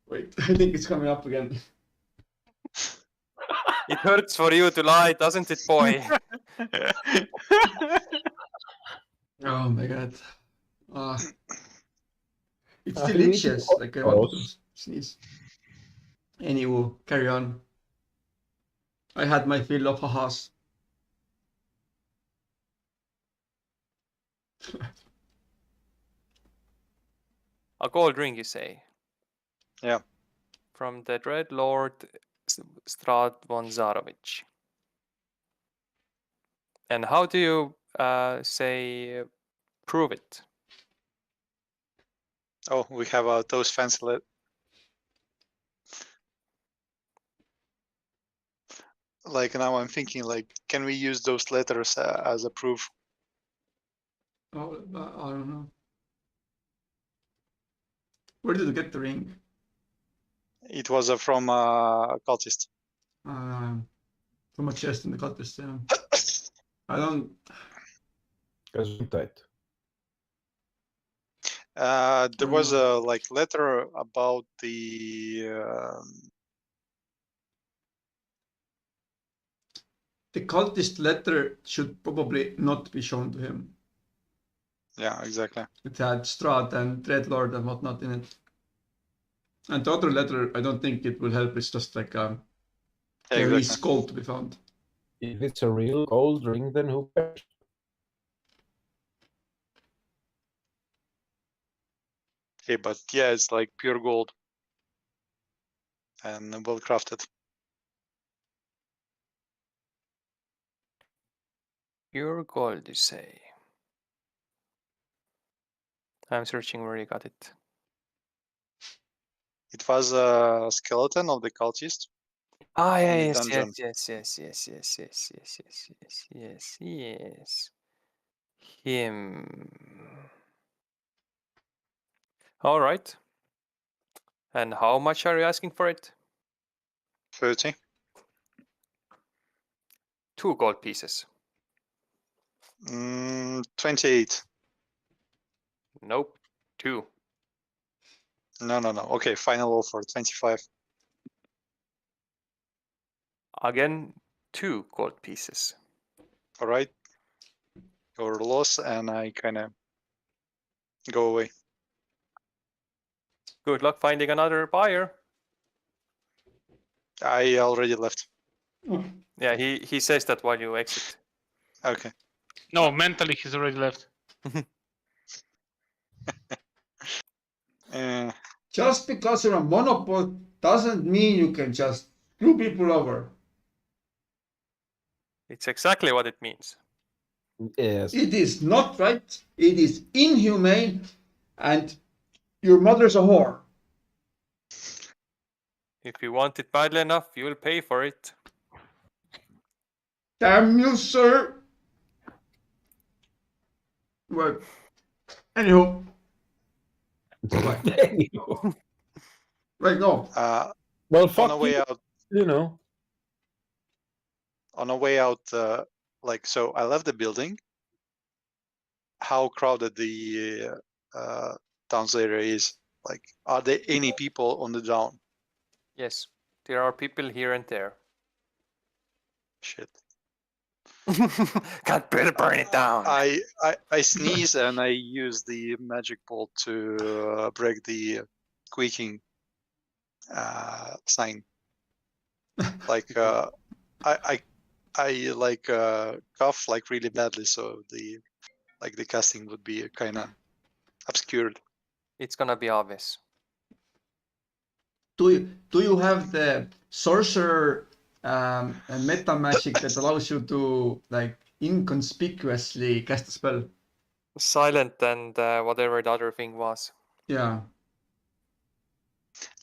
Wait, I think it's coming up again. It hurts for you to lie, doesn't it, boy? Oh my god. It's I delicious. really Like I want to gross. sneeze. Anywho, carry on. I had my fill of ha-has. A gold ring, you say? Yeah. From the dreadlord Strahd von Zarovich. And how do you prove it? Oh, we have those fancy like now I'm thinking like, can we use those letters as a proof? Oh, I don't know. Where did you get the ring? It was from a cultist. From a chest in the cultist. Yeah. I don't. Gesundheit. There was a like letter about the The cultist letter should probably not be shown to him. yeah, exactly. It had Strahd and dreadlord and whatnot in it. And the other letter, I don't think it will help. It's just like Yeah, there is exactly. gold to be found. If it's a real gold ring, then who cares? Okay, but yeah, it's like pure gold and well crafted. Pure gold, you say? I'm searching where you got it. It was a skeleton of the cultist. Ah, In the yes, dungeon. yes. Him. All right. And how much are you asking for it? 30. 2 gold pieces. 28. Nope. 2. No. Okay, final offer 25. Again, 2 gold pieces. All right. Your loss, and I kind of go away. Good luck finding another buyer. I already left. Yeah, he says that while you exit. Okay. No, mentally he's already left. Just because you're a monopole doesn't mean you can just screw people over. It's exactly what it means. Yes. It is not right. It is inhumane, and your mother's a whore. If you want it badly enough, you will pay for it. Damn you, sir. Well, anywho. Right, no. Well, On fuck a way you, out, you know. like, so I left the building. How crowded the town's area is? Like, are there any people on the down? Yes, there are people here and there. Shit. Can't burn it down. I sneeze and I use the magic bolt to break the squeaking sign. Like I like cough like really badly, so the casting would be kind of obscured. It's gonna be obvious. Do you have the sorcerer meta magic that allows you to like inconspicuously cast a spell? Silent and whatever the other thing was. Yeah.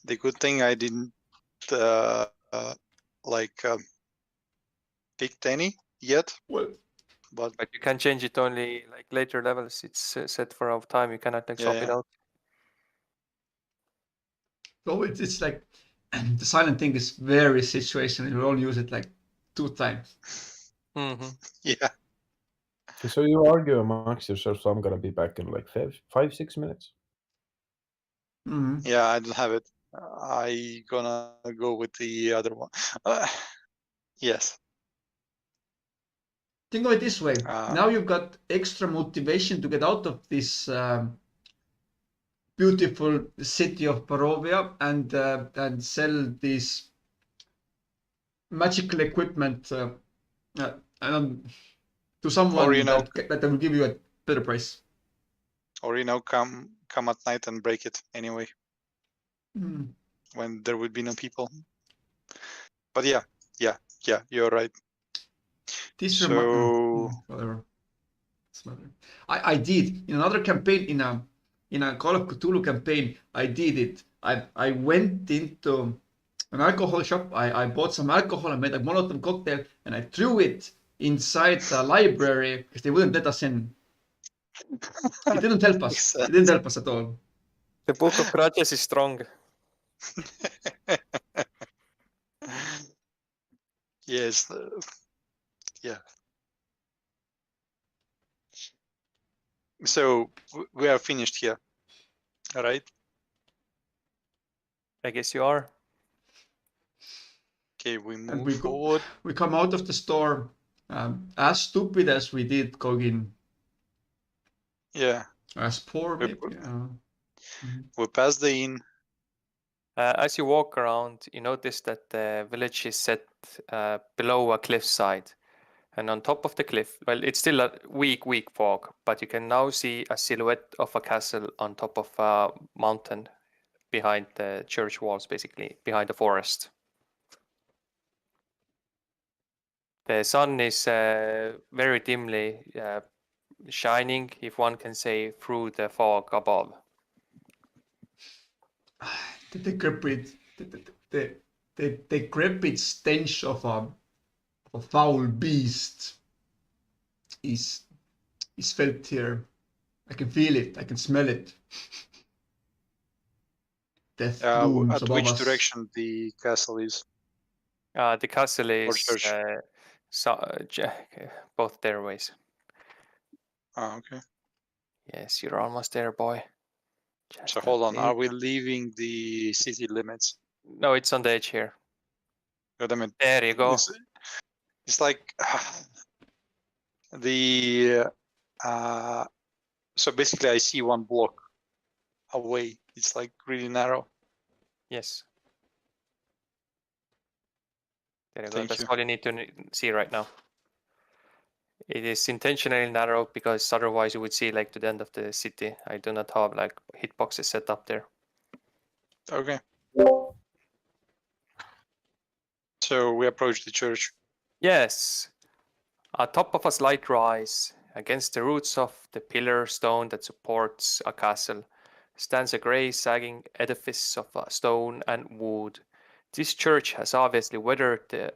The good thing I didn't picked any yet, Well, but But you can change it only like later levels. It's set for a time. You cannot like swap it Yeah. out. so it's like the silent thing is very situational. You only use it like 2 times. Mm-hmm. yeah. Okay, so you argue amongst yourselves, so I'm gonna be back in like 5-6 minutes. Mhm. Yeah, I don't have it. I gonna go with the other one. Yes. Think of it this way. Uh, Now you've got extra motivation to get out of this beautiful city of Barovia and sell this magical equipment and to someone Or, you know- that will give you a better price. Or come at night and break it anyway Mm. when there would be no people. But yeah, you're right. This So whatever. It's matter. I did in another campaign in a Call of Cthulhu campaign. I did it. I went into an alcohol shop. I bought some alcohol. I made a Molotov cocktail and I threw it inside the library because they wouldn't let us in. It didn't help us. It didn't help us at all. The Book of Grudges is strong. yes, yeah. So we are finished here, all right? I guess you are. Okay, we move And we go, forward. we come out of the store as stupid as we did going in. Yeah, As poor, We- maybe. we pass the inn. As you walk around, you notice that the village is set below a cliffside. And on top of the cliff, well, it's still a weak fog, but you can now see a silhouette of a castle on top of a mountain behind the church walls, basically, behind the forest. The sun is very dimly shining, if one can say, through the fog above. The decrepit, the decrepit stench of a foul beast is felt here. I can feel it. I can smell it. Death looms At above which us. direction the castle is? The castle is church? both their ways. Oh, okay. Yes, you're almost there, boy. Just So a hold on, bit. are we leaving the city limits? No, it's on the edge here. God damn it. There you go. It's like the so basically I see one block away. It's like really narrow. Yes. There you go. Thank That's you. all you need to see right now. It is intentionally narrow because otherwise you would see like to the end of the city. I do not have like hitboxes set up there. Okay. So we approach the church. Yes. Atop of a slight rise, against the roots of the pillar stone that supports a castle, stands a grey sagging edifice of stone and wood. This church has obviously weathered the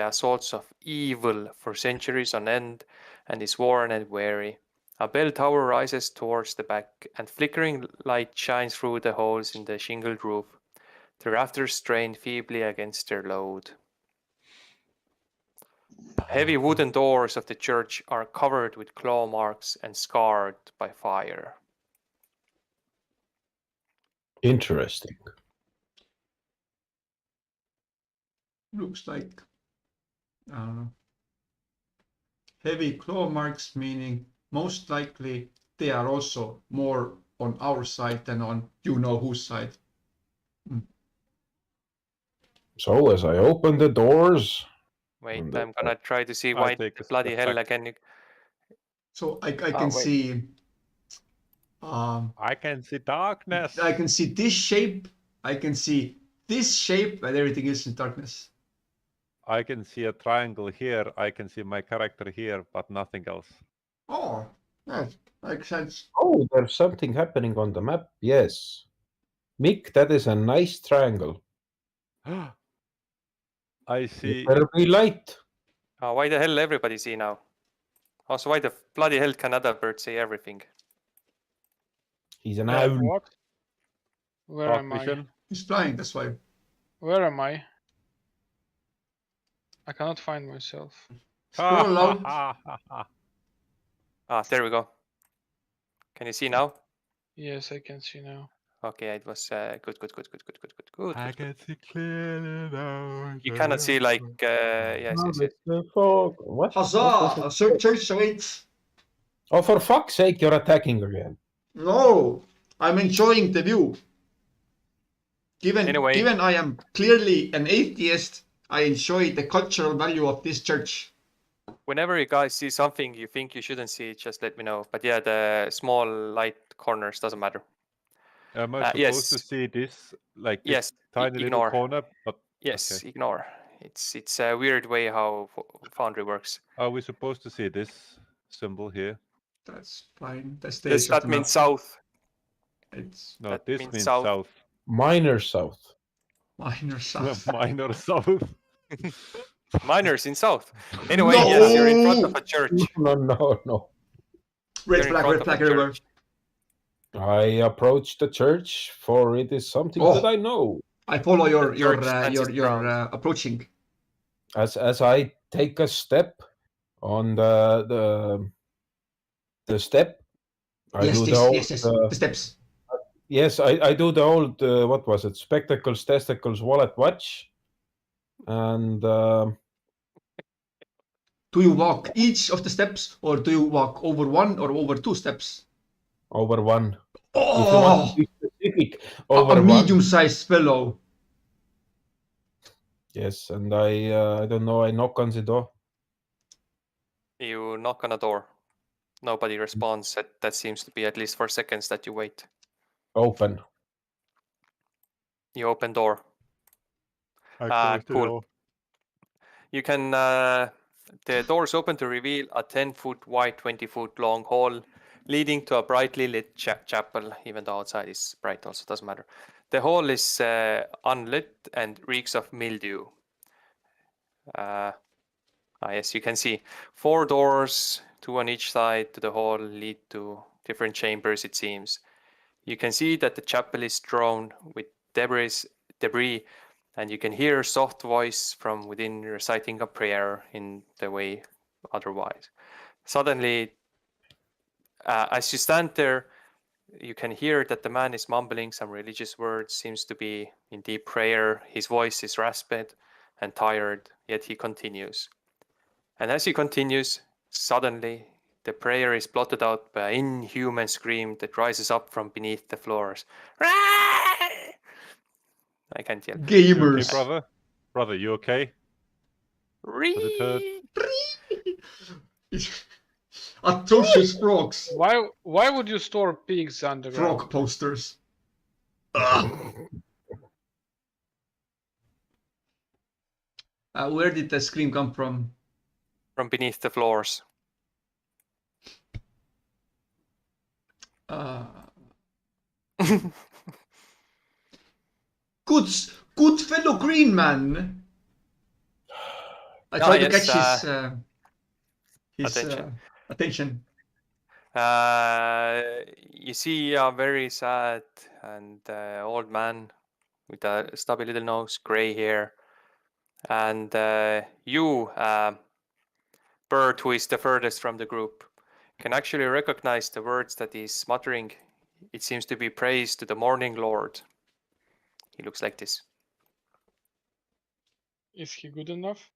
assaults of evil for centuries on end and is worn and weary. A bell tower rises towards the back, and flickering light shines through the holes in the shingled roof. The rafters strain feebly against their load. Heavy wooden doors of the church are covered with claw marks and scarred by fire. Interesting. Looks like, I don't know. Heavy claw marks, meaning most likely they are also more on our side than on you know whose side. So as I open the doors, Wait, And I'm gonna try to see I why take the a step bloody hell back. again. So I Oh, can wait. see. I can see darkness. I can see this shape. I can see this shape, and everything is in darkness. I can see a triangle here. I can see my character here, but nothing else. Oh, that makes sense. oh, there's something happening on the map. Yes. Mick, that is a nice triangle. I It see. better be light. Oh, why the hell everybody see now? Also, why the bloody hell can other bird see everything? He's an owl. What? Where Dark am I? vision. He's flying. That's why. Where am I? I cannot find myself. Scroll out. Ah, there we go. Can you see now? Yes, I can see now. Okay, it was good. I can see clearly now. You cannot see like yes. The fog. What? Huzzah! Church awaits. Oh, for fuck's sake, you're attacking again. No, I'm enjoying the view. Anyway. Given I am clearly an atheist, I enjoy the cultural value of this church. Whenever you guys see something you think you shouldn't see, just let me know. But yeah, the small light corners doesn't matter. Am I supposed to see this, like this Yes, tiny little ignore. corner? But Yes, okay. ignore. It's a weird way how Foundry works. Are we supposed to see this symbol here? That's fine. That's the Yes, edge of that the means map. south. It's No, That this means means south. south. Minor south. minor south. Minor south. Miners in south. Anyway, No! yes, you're in front of a church. No. Red You're in flag, front red of flag a everywhere. church. I approach the church, for it is something Oh. that I know. I follow your The church stands its ground. approaching. As I take a step on the step, I do the old, Yes. The steps. yes, I do the old what was it? Spectacles, testicles, wallet, watch, and Do you walk each of the steps, or do you walk over one or over two steps? over one. If you want to Oh, be specific, a over one. medium-sized fellow. Yes, and I don't know. I knock on the door. You knock on a door. Nobody responds. That seems to be at least for seconds that you wait. Open. You open door. I close the Cool. door. You can. The doors open to reveal a 10-foot wide, 20-foot long hall leading to a brightly lit chapel, even though outside is bright, also doesn't matter. The hall is unlit and reeks of mildew. Yes, you can see 4 doors, 2 on each side to the hall, lead to different chambers, it seems. You can see that the chapel is strewn with debris, and you can hear a soft voice from within reciting a prayer in the way otherwise. Suddenly, as you stand there, you can hear that the man is mumbling some religious words, seems to be in deep prayer. His voice is rasped and tired, yet he continues. And as he continues, suddenly the prayer is blotted out by an inhuman scream that rises up from beneath the floors. I can't yell. You Gamers. okay, brother? Brother, you okay? Was it hurt? Atrocious frogs. Why would you store pigs underground? Frog posters. Where did the scream come from? From beneath the floors. Good fellow green man. I tried to catch his attention. You see a very sad and old man with a stubby little nose, grey hair, and you, Bird, who is the furthest from the group, can actually recognize the words that he's muttering. It seems to be praise to the morning lord. He looks like this. Is he good enough?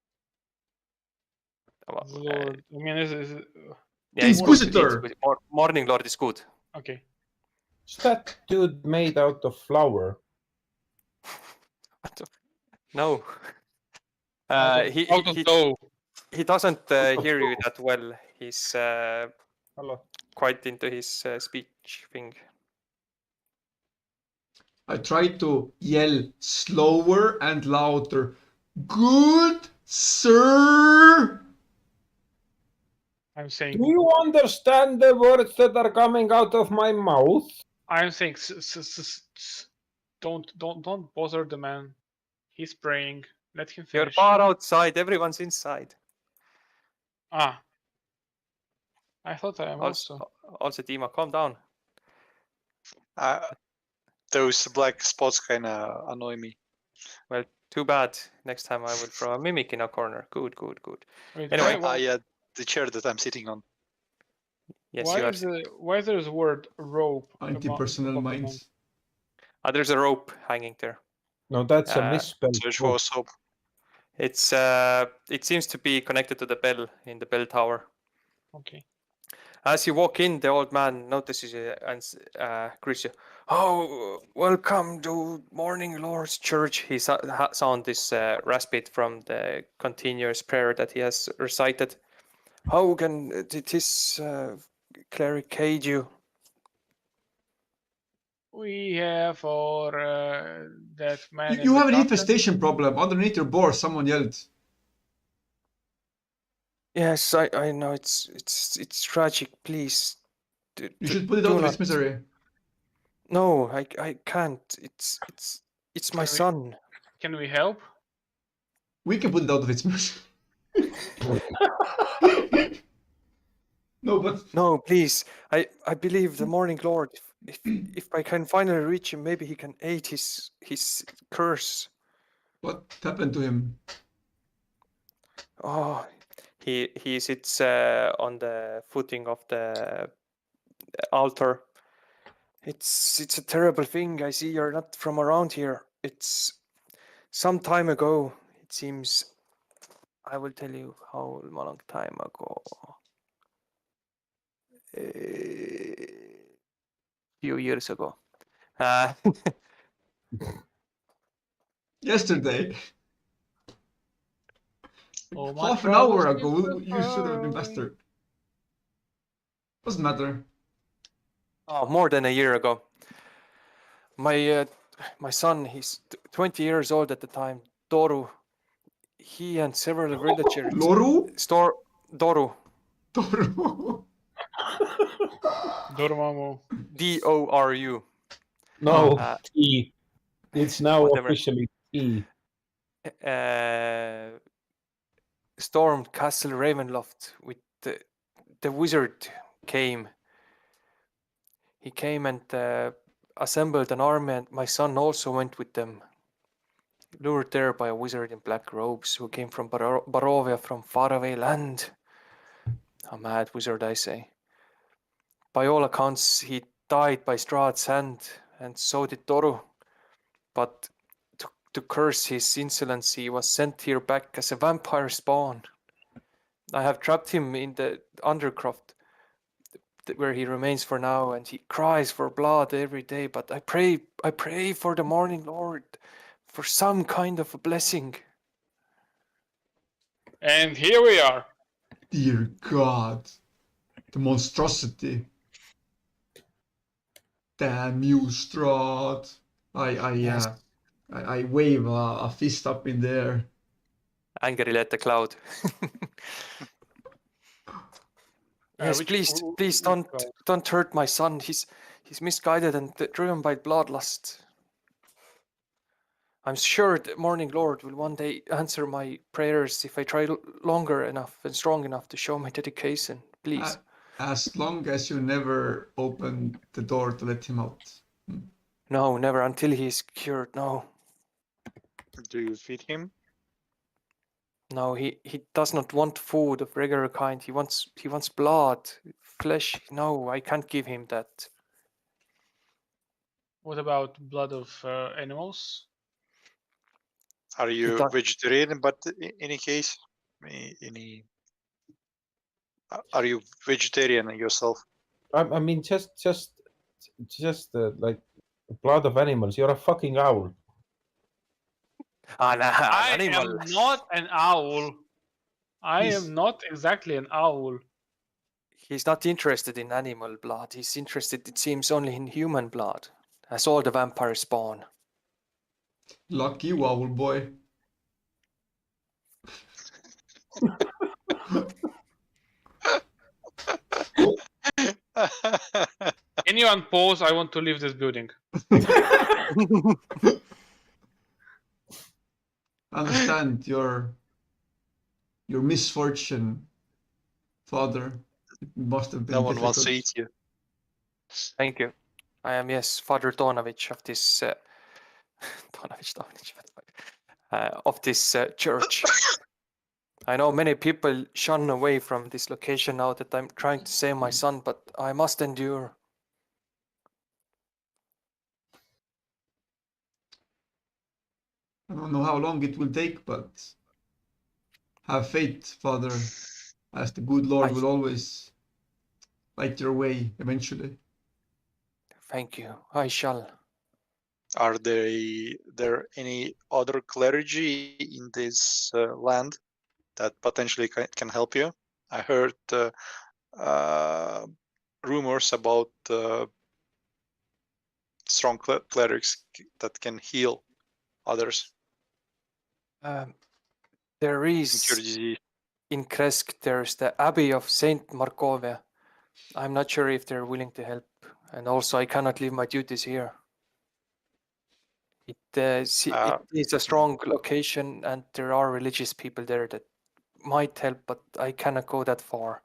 Well, Lord, I mean, is yeah, he's Inquisitor. good. Morning lord is good. okay? Is that dude made out of flour? What the No. Out of dough. He doesn't hear you that well. He's Hello. quite into his speech thing. I try to yell slower and louder. Good sir! I'm saying. Do you understand the words that are coming out of my mouth? I'm saying. Don't bother the man. He's praying. Let him You're finish. far outside. Everyone's inside. Ah. I thought I am also. Also, Dima, calm down. Those black spots kind of annoy me. Well, too bad. Next time I will throw a mimic in a corner. Good. Wait, Anyway. why The chair that I'm sitting on. Yes, why you are. is why there's a word rope? Anti-personal above the man? minds. There's a rope hanging there. No, that's a misspelled. Search for soap. It's it seems to be connected to the bell in the bell tower. Okay. As you walk in, the old man notices you and greets you. Oh, welcome to Morning Lord's Church. He sound this respite from the continuous prayer that he has recited. How can this cleric aid you? We have for that man. You have an infestation problem. Underneath your board, someone yelled. Yes, I know it's tragic. Please, You should put it out of its misery. No, I can't. It's my son. Can we help? We can put it out of its misery. No, but No, please. I believe the Morning Lord. If I can finally reach him, maybe he can aid his curse. what happened to him? Oh, he sits on the footing of the altar. It's a terrible thing. I see you're not from around here. It's some time ago. It seems. I will tell you how long time ago. Few years ago. Yesterday. Oh, my Half an hour troubles ago, keep you should have been referring. faster. Doesn't matter. Oh, more than a year ago. My son, he's 20 years old at the time. Doru. He and several villagers. Loru? Doru. Toru. Dormammu. Doru. No, T. It's now Whatever. officially T. Stormed Castle Ravenloft with the wizard came. He came and assembled an army, and my son also went with them. Lured there by a wizard in black robes who came from Barovia, from faraway land. A mad wizard, I say. By all accounts, he died by Strahd's hand, and so did Doru. But to curse his insolence, he was sent here back as a vampire spawn. I have trapped him in the undercroft, where he remains for now, and he cries for blood every day. But I pray for the Morning Lord, for some kind of a blessing. And here we are. Dear God. The monstrosity. Damn you, Strahd. I wave a fist up in the air. Angry let the cloud. Yes, please don't hurt my son. He's misguided and driven by bloodlust. I'm sure the Morning Lord will one day answer my prayers if I try longer enough and strong enough to show my dedication. Please. As long as you never open the door to let him out. No, never until he is cured. No. Do you feed him? No, he does not want food of regular kind. He wants blood, flesh. No, I can't give him that. What about blood of animals? Are you vegetarian? But in any case, are you vegetarian yourself? I mean, just like blood of animals. You're a fucking owl. An I animal. am not an owl. I He's- am not exactly an owl. He's not interested in animal blood. He's interested, it seems, only in human blood, as all the vampires spawn. Lucky you, owl boy. Anyone pause? I want to leave this building. Understand your misfortune, father. It must have been No one difficult. wants to eat you. Thank you. I am, yes, Father Donovich of this of this church. I know many people shun away from this location now that I'm trying to save my son, but I must endure. I don't know how long it will take, but have faith, father, as the good Lord I- will always light your way eventually. Thank you. I shall. Are there any other clergy in this land that potentially can help you? I heard rumors about strong clerics that can heal others There and cure is disease. in Kresk, there's the Abbey of Saint Markovia. I'm not sure if they're willing to help, and also I cannot leave my duties here. It is a strong location, and there are religious people there that might help, but I cannot go that far.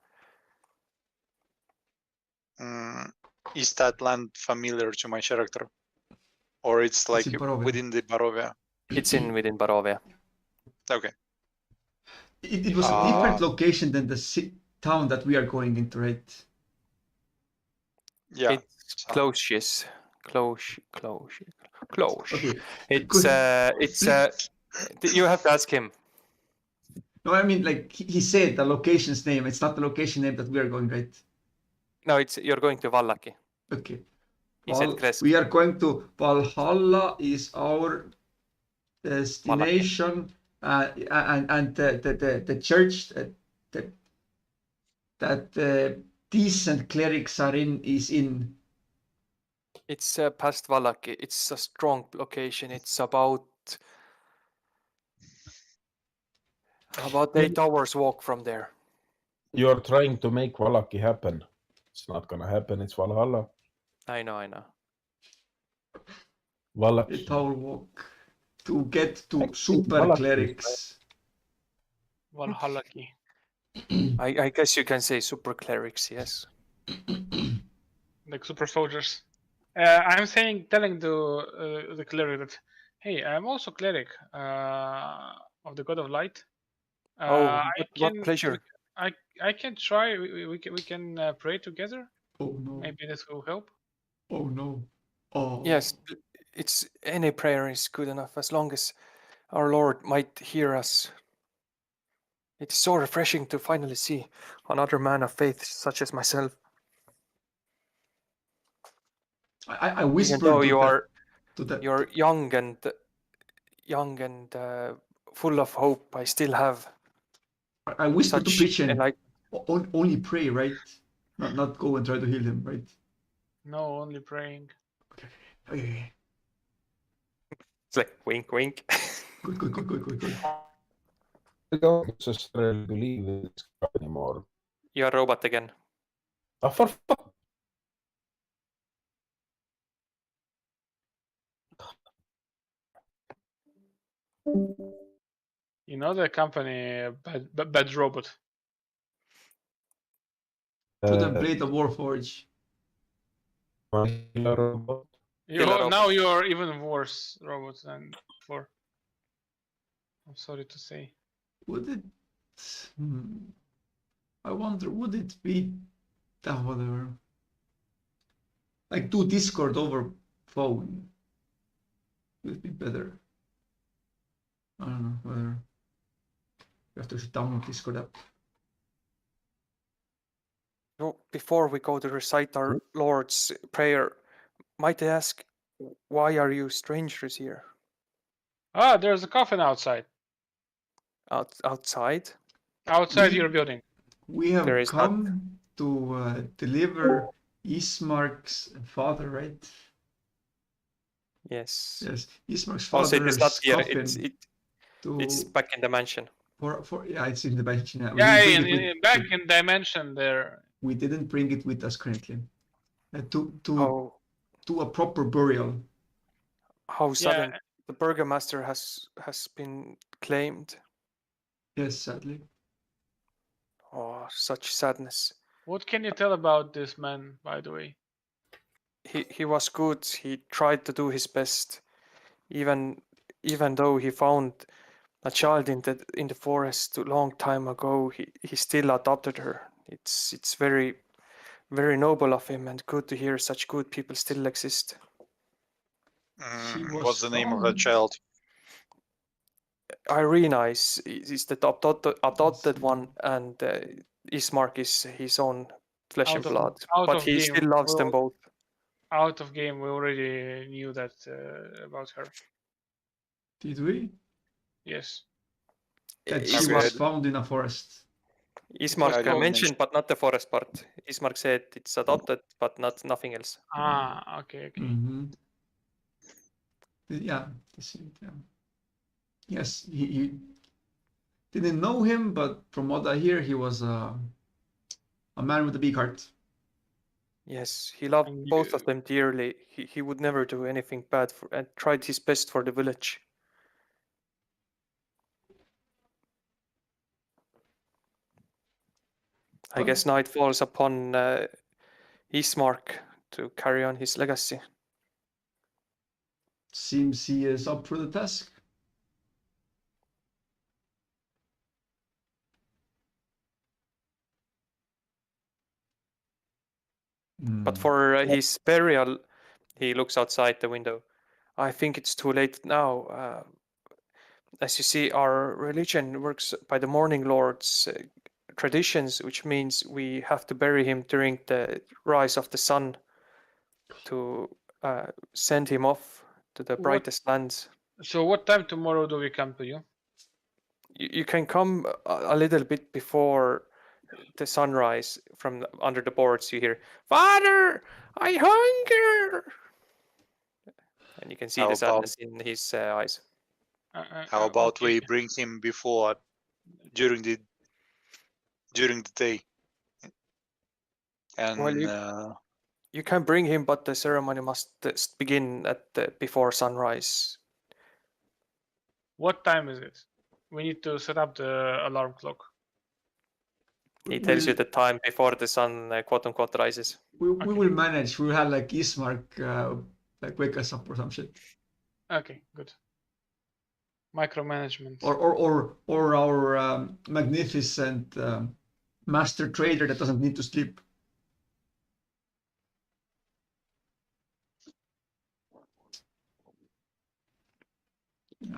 Is that land familiar to my character, or it's like in Barovia. within the Barovia? It's within Barovia. Okay. It was a different location than the town that we are going into, right? Yeah. It's close, yes. Close. Okay. It's you have to ask him. No, I mean, like he said the location's name. It's not the location name that we are going, right? No, you're going to Vallaki. Okay. He said Kresk. We are going to Valhalla is our destination, and the church that decent clerics are in is in. It's past Vallaki. It's a strong location. It's about 8 hours walk from there. You are trying to make Vallaki happen. It's not gonna happen. It's Valhalla. I know. Vallaki. 8 hour walk to get to Actually, super Vallaki is clerics. Valhalla key. I guess you can say super clerics, yes. Like super soldiers. I'm telling the cleric that, hey, I'm also cleric of the God of Light. What pleasure. I can try. We can pray together. Oh no! Maybe this will help. Oh no! Oh Yes, it's any prayer is good enough as long as our Lord might hear us. It is so refreshing to finally see another man of faith such as myself. I whispered Even though to you're young and full of hope, I still have I whispered to such Pigeon. like Only pray, right? Not go and try to heal him, right? No, only praying. Okay. it's like wink wink. Good. I don't necessarily believe in this guy anymore. You're a robot again. Oh, for fuck. You know the company Bad Robot. Should have played the Warforge. Robot. Now you're even worse robot than before. I'm sorry to say. Would it? I wonder, would it be? Whatever. Like do Discord over phone. Would be better. I don't know whether you have to download Discord app. Before we go to recite our Lord's Prayer, might I ask, why are you strangers here? Ah, there's a coffin outside. Outside? Outside We- your building. We have There is not. come to deliver Ismark's father, right? Yes. Yes, Ismark's Also, it is not father's here. coffin It's to back in the mansion. for yeah, it's in the mansion. Yeah. We Yeah, didn't bring it with, back in dimension there. we didn't bring it with us currently. To Oh, a proper burial. how Yeah, sudden! The burgomaster has been claimed. Yes, sadly. Oh, such sadness. what can you tell about this man, by the way? He was good. He tried to do his best, even though he found a child in the forest a long time ago. He still adopted her. It's very very noble of him, and good to hear such good people still exist. She was What's the name of that found- child? Irina is the adopted one, and Ismark is his own flesh and blood. out But of he game, still loves them both. Out of game, we already knew that about her. Did we? Yes. That she Okay. was found in a forest. Ismark I didn't mentioned, but not the forest part. Ismark said it's adopted, but nothing else. Ah, okay. Mm-hmm. Yeah, yeah. Yes, he didn't know him, but from what I hear, he was a man with a big heart. Yes, he loved And both of them dearly. He would never do anything bad and tried his best for the village. I But- guess night falls upon Ismark to carry on his legacy. Seems he is up for the task. But for his burial, he looks outside the window. I think it's too late now. As you see, our religion works by the morning lord's traditions, which means we have to bury him during the rise of the sun to send him off to the What- brightest lands. So what time tomorrow do we come to you? You can come a little bit before the sunrise. From under the boards you hear, "Father, I hunger," and you can see How the about- sadness in his eyes. How about okay. we bring him before during the day? And Well, you can bring him, but the ceremony must begin at before sunrise. What time is it? We need to set up the alarm clock. He tells you the time before the sun, quote unquote, rises. We Okay. will manage. We'll have like Ismark like wake us up or some shit. Okay, good. Micromanagement. Or our magnificent master trader that doesn't need to sleep.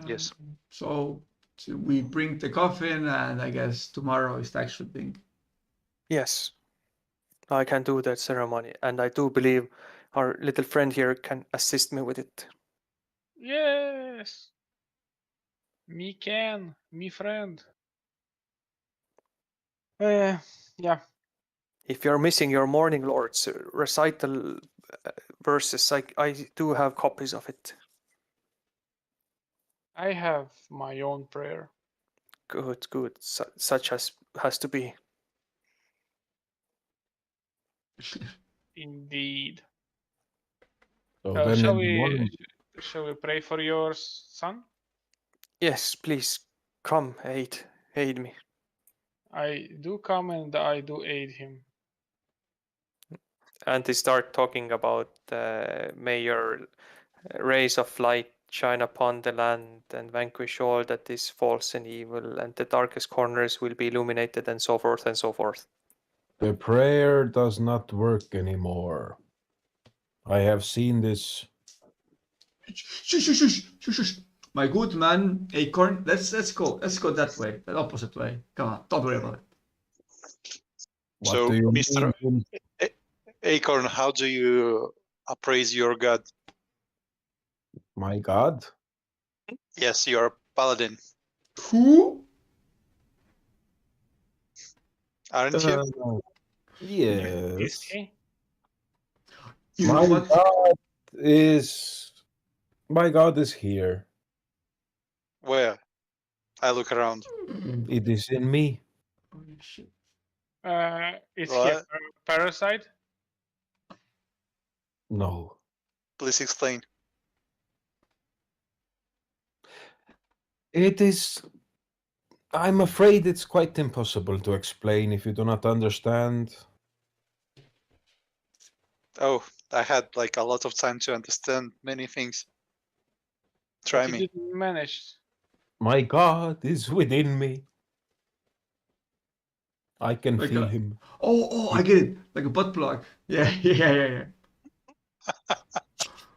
Yes. So we bring the coffin, and I guess tomorrow is the actual thing. Yes, I can do that ceremony, and I do believe our little friend here can assist me with it. Yes. Me can, me friend. Yeah. If you're missing your morning lord's recital verses, I do have copies of it. I have my own prayer. Good. Such as has to be. Indeed. So then Shall in the morning, we pray for your son? Yes, please come aid me. I do come and I do aid him. And they start talking about may your rays of light shine upon the land and vanquish all that is false and evil, and the darkest corners will be illuminated, and so forth and so forth. the prayer does not work anymore. I have seen this. Shush. My good man, Acorn. Let's go that way, the opposite way. Come on, don't worry about it. What So, do you Mr. mean? Acorn, how do you appraise your god? My God, Yes, you're a paladin, Who? aren't you? Is Yes. he? You know My what? God is here. Where? I look around. It is in me. Holy shit. Is he a What? parasite? No. Please explain. It is. I'm afraid it's quite impossible to explain if you do not understand. Oh, I had like a lot of time to understand many things. Try But me. you didn't manage. My God is within me. I can Like feel a- him. Oh, I get it. Like a butt plug. Yeah, yeah.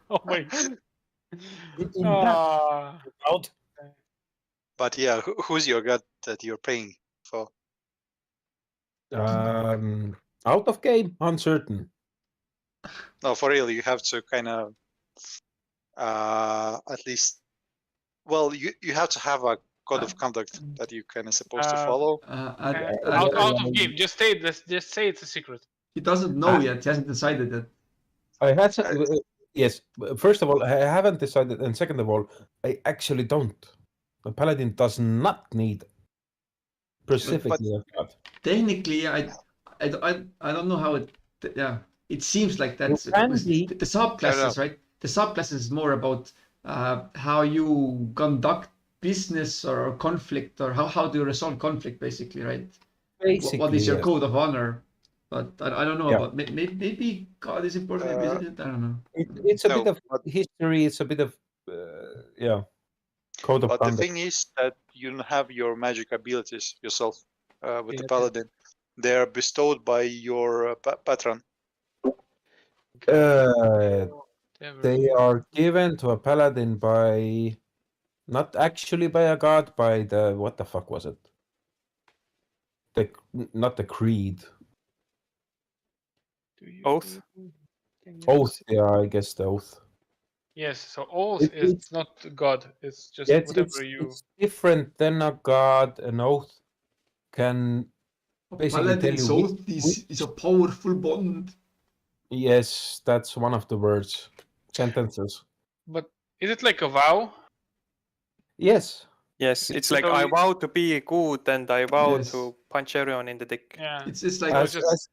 Oh my god. It in Ah. out. But yeah, who's your god that you're paying for? Out of game, uncertain. No, for real, you have to kind of at least. Well, you have to have a code of conduct that you kind of supposed to follow. Out of game. Just say this. Just say it's a secret. He doesn't know yet. He hasn't decided yet. I had yes. First of all, I haven't decided, and second of all, I actually don't. A paladin does not need specifically a god. Technically, I don't know how it. Yeah, it seems like that's You can because be. the subclasses, right? The subclasses is more about how you conduct business or conflict, or how do you resolve conflict, basically, right? Basically, What is your yes. code of honor? But I don't know Yeah. about maybe God is important. Maybe isn't. I don't know. It's a No, bit of but- history. It's a bit of yeah, code of But the conduct. thing is that you don't have your magic abilities yourself with the Yeah, paladin. They are bestowed by your patron. Whatever. They are given to a paladin by, not actually by a god, by the, what the fuck was it? Not the creed. Do you- Oath? Can you- Oath, yeah, I guess the oath. Yes. So oath is It's not God. It's just yeah, whatever you. it's different than a god. An oath can basically tell Paladin's you oath is a powerful bond. yes, that's one of the words. Sentences. But is it like a vow? Yes. Yes, it's like So I you- vow to be good and I vow Yes. to punch everyone in the dick. Yeah. It's like As, just-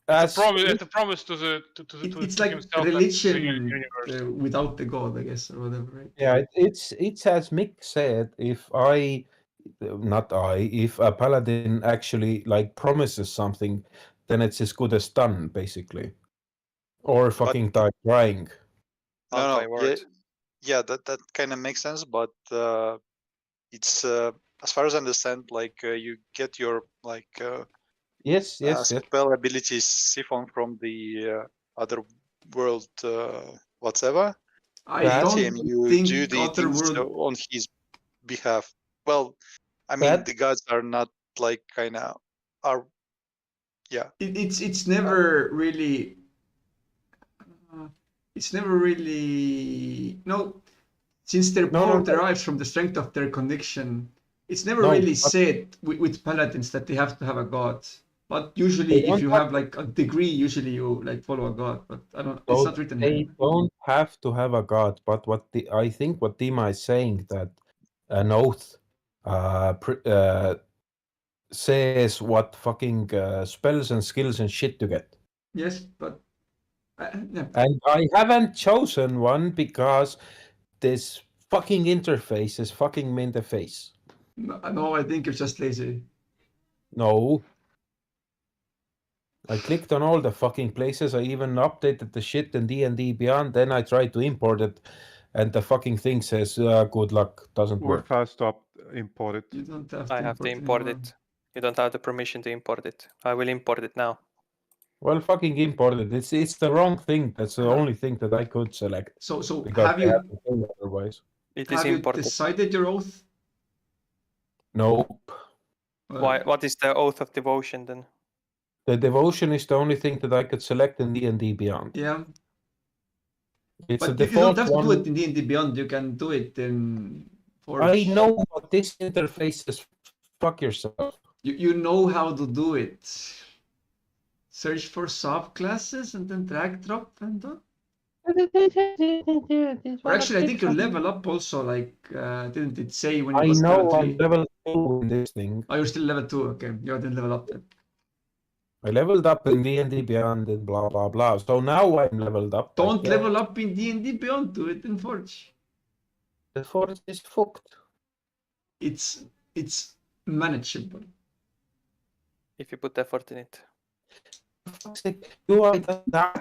as, It's a promise to the it's to like himself and to the religion universe. without the god, I guess, or whatever, right? yeah, it's as Mick said. If a paladin actually like promises something, then it's as good as done, basically. Or fucking die trying. Not by Yeah, word. yeah, that kind of makes sense. But it's as far as I understand, like you get your like Yes. spell abilities siphoned from the other world, whatever. I That- don't And you think do the things Otherworld. on his behalf. Well, I mean, That- the gods are not like kind of are. Yeah, It's never really. It's never really no. Since their No, power no. derives from the strength of their connection, it's never No, really but- said with paladins that they have to have a god. But They usually, if don't you have- have like a degree, usually you like follow a god. But I don't. It's So not written they here. don't have to have a god, but I think what Dima is saying that an oath says what fucking spells and skills and shit to get. Yes, but yeah. And I haven't chosen one because this fucking interface is fucking me in the face. No, I think you're just lazy. No. I clicked on all the fucking places. I even updated the shit in D&D Beyond. Then I tried to import it, and the fucking thing says, "Good luck, doesn't Wolf work." has to import it. You don't have I have to import anymore. it. You don't have the permission to import it. I will import it now. Well, fucking import it. It's the wrong thing. That's the only thing that I could select So because have I you have to do otherwise. It is have you imported. decided your oath? Nope. Why? What is the oath of devotion then? The devotion is the only thing that I could select in D&D Beyond. Yeah, It's but a you don't default have to one. do it in D&D Beyond. You can do it in Forge. I know what this interface is. Fuck yourself. You know how to do it. Search for subclasses and then drag drop and done. Or actually, I think you level up also. Like, didn't it say when it I was know level 3? I'm level 2 in this thing. Oh, you're still level 2. Okay, you didn't level up then. I leveled up in D&D Beyond and blah blah blah. So now I'm leveled up. Don't level up in D&D Beyond. Do it in Forge. The forest is fucked. It's manageable. If you put effort in it.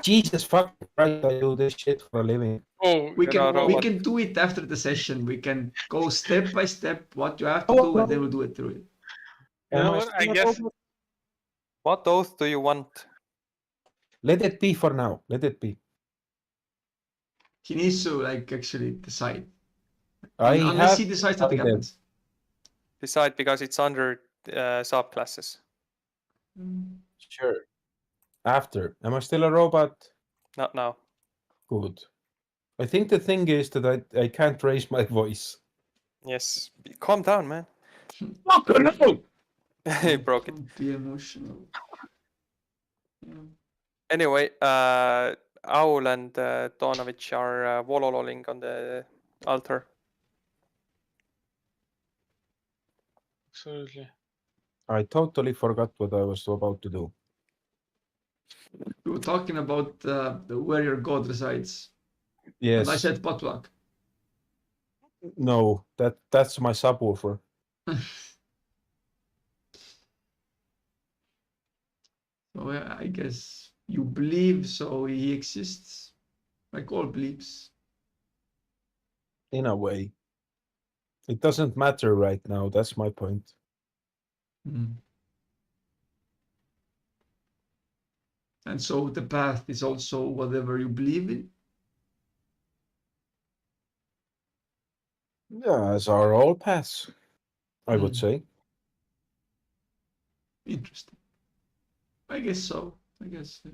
Jesus fucking Christ, I do this shit for a living. Oh, We can do it after the session. We can go step by step what you have to do, and then we'll do it through it. You know what? I guess What oath do you want? Let it be for now. Let it be. He needs to like actually decide. I Unless have he decides, nothing decided. happens. Decide because it's under subclasses. Sure. After. Am I still a robot? Not now. Good. I think the thing is that I can't raise my voice. Yes. Calm down, man. Fucking hell! He broke it. Don't be emotional. Yeah. Anyway, Owl and Donovich are wolololing on the altar. absolutely. I totally forgot what I was about to do. We were talking about where your god resides. Yes. And I said potluck. No, that's my subwoofer. So yeah, I guess you believe so he exists. Like all beliefs. In a way. It doesn't matter right now, that's my point. And so the path is also whatever you believe in. Yeah, as are all paths, I would say. Interesting. I guess so. I guess. Yeah.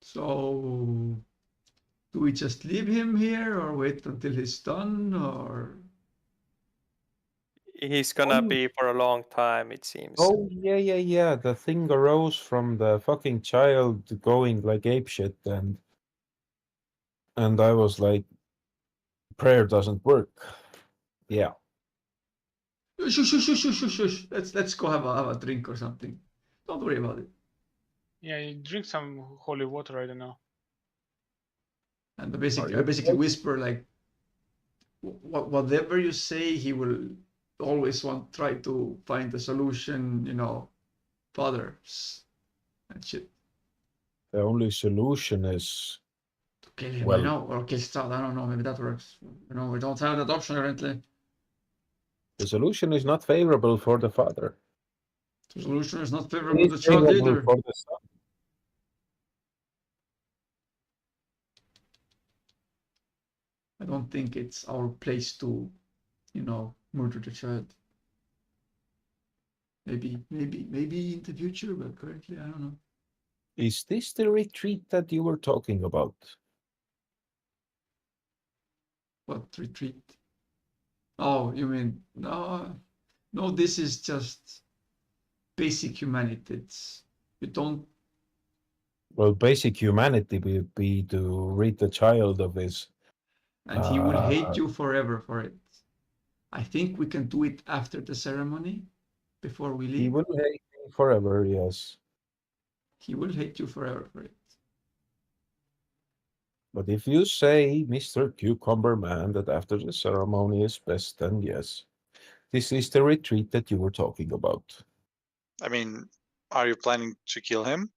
So, do we just leave him here or wait until he's done or? He's gonna be for a long time, it seems. Oh, yeah. The thing arose from the fucking child going like apeshit, and I was like, prayer doesn't work. Yeah. Shush. Let's go have a drink or something. Don't worry about it. Yeah, you drink some holy water, I don't know. And I basically whisper like, whatever you say, he will always try to find a solution, fathers and shit. The only solution is To kill him, well, I know, or kill Stad, I don't know, maybe that works. We don't have that option currently. the solution is not favorable for the father. The solution is not It favorable to the is child favorable either. for the son. I don't think it's our place to, murder the child. Maybe in the future, but currently, I don't know. Is this the retreat that you were talking about? What retreat? Oh, you mean, no, this is just basic humanity. You don't. Well, basic humanity would be to rid the child of his. And he will hate you forever for it. I think we can do it after the ceremony, before we leave. He will hate me forever, yes. He will hate you forever for it. But if you say, Mr. Cucumber Man, that after the ceremony is best, then yes. This is the retreat that you were talking about. I mean, are you planning to kill him?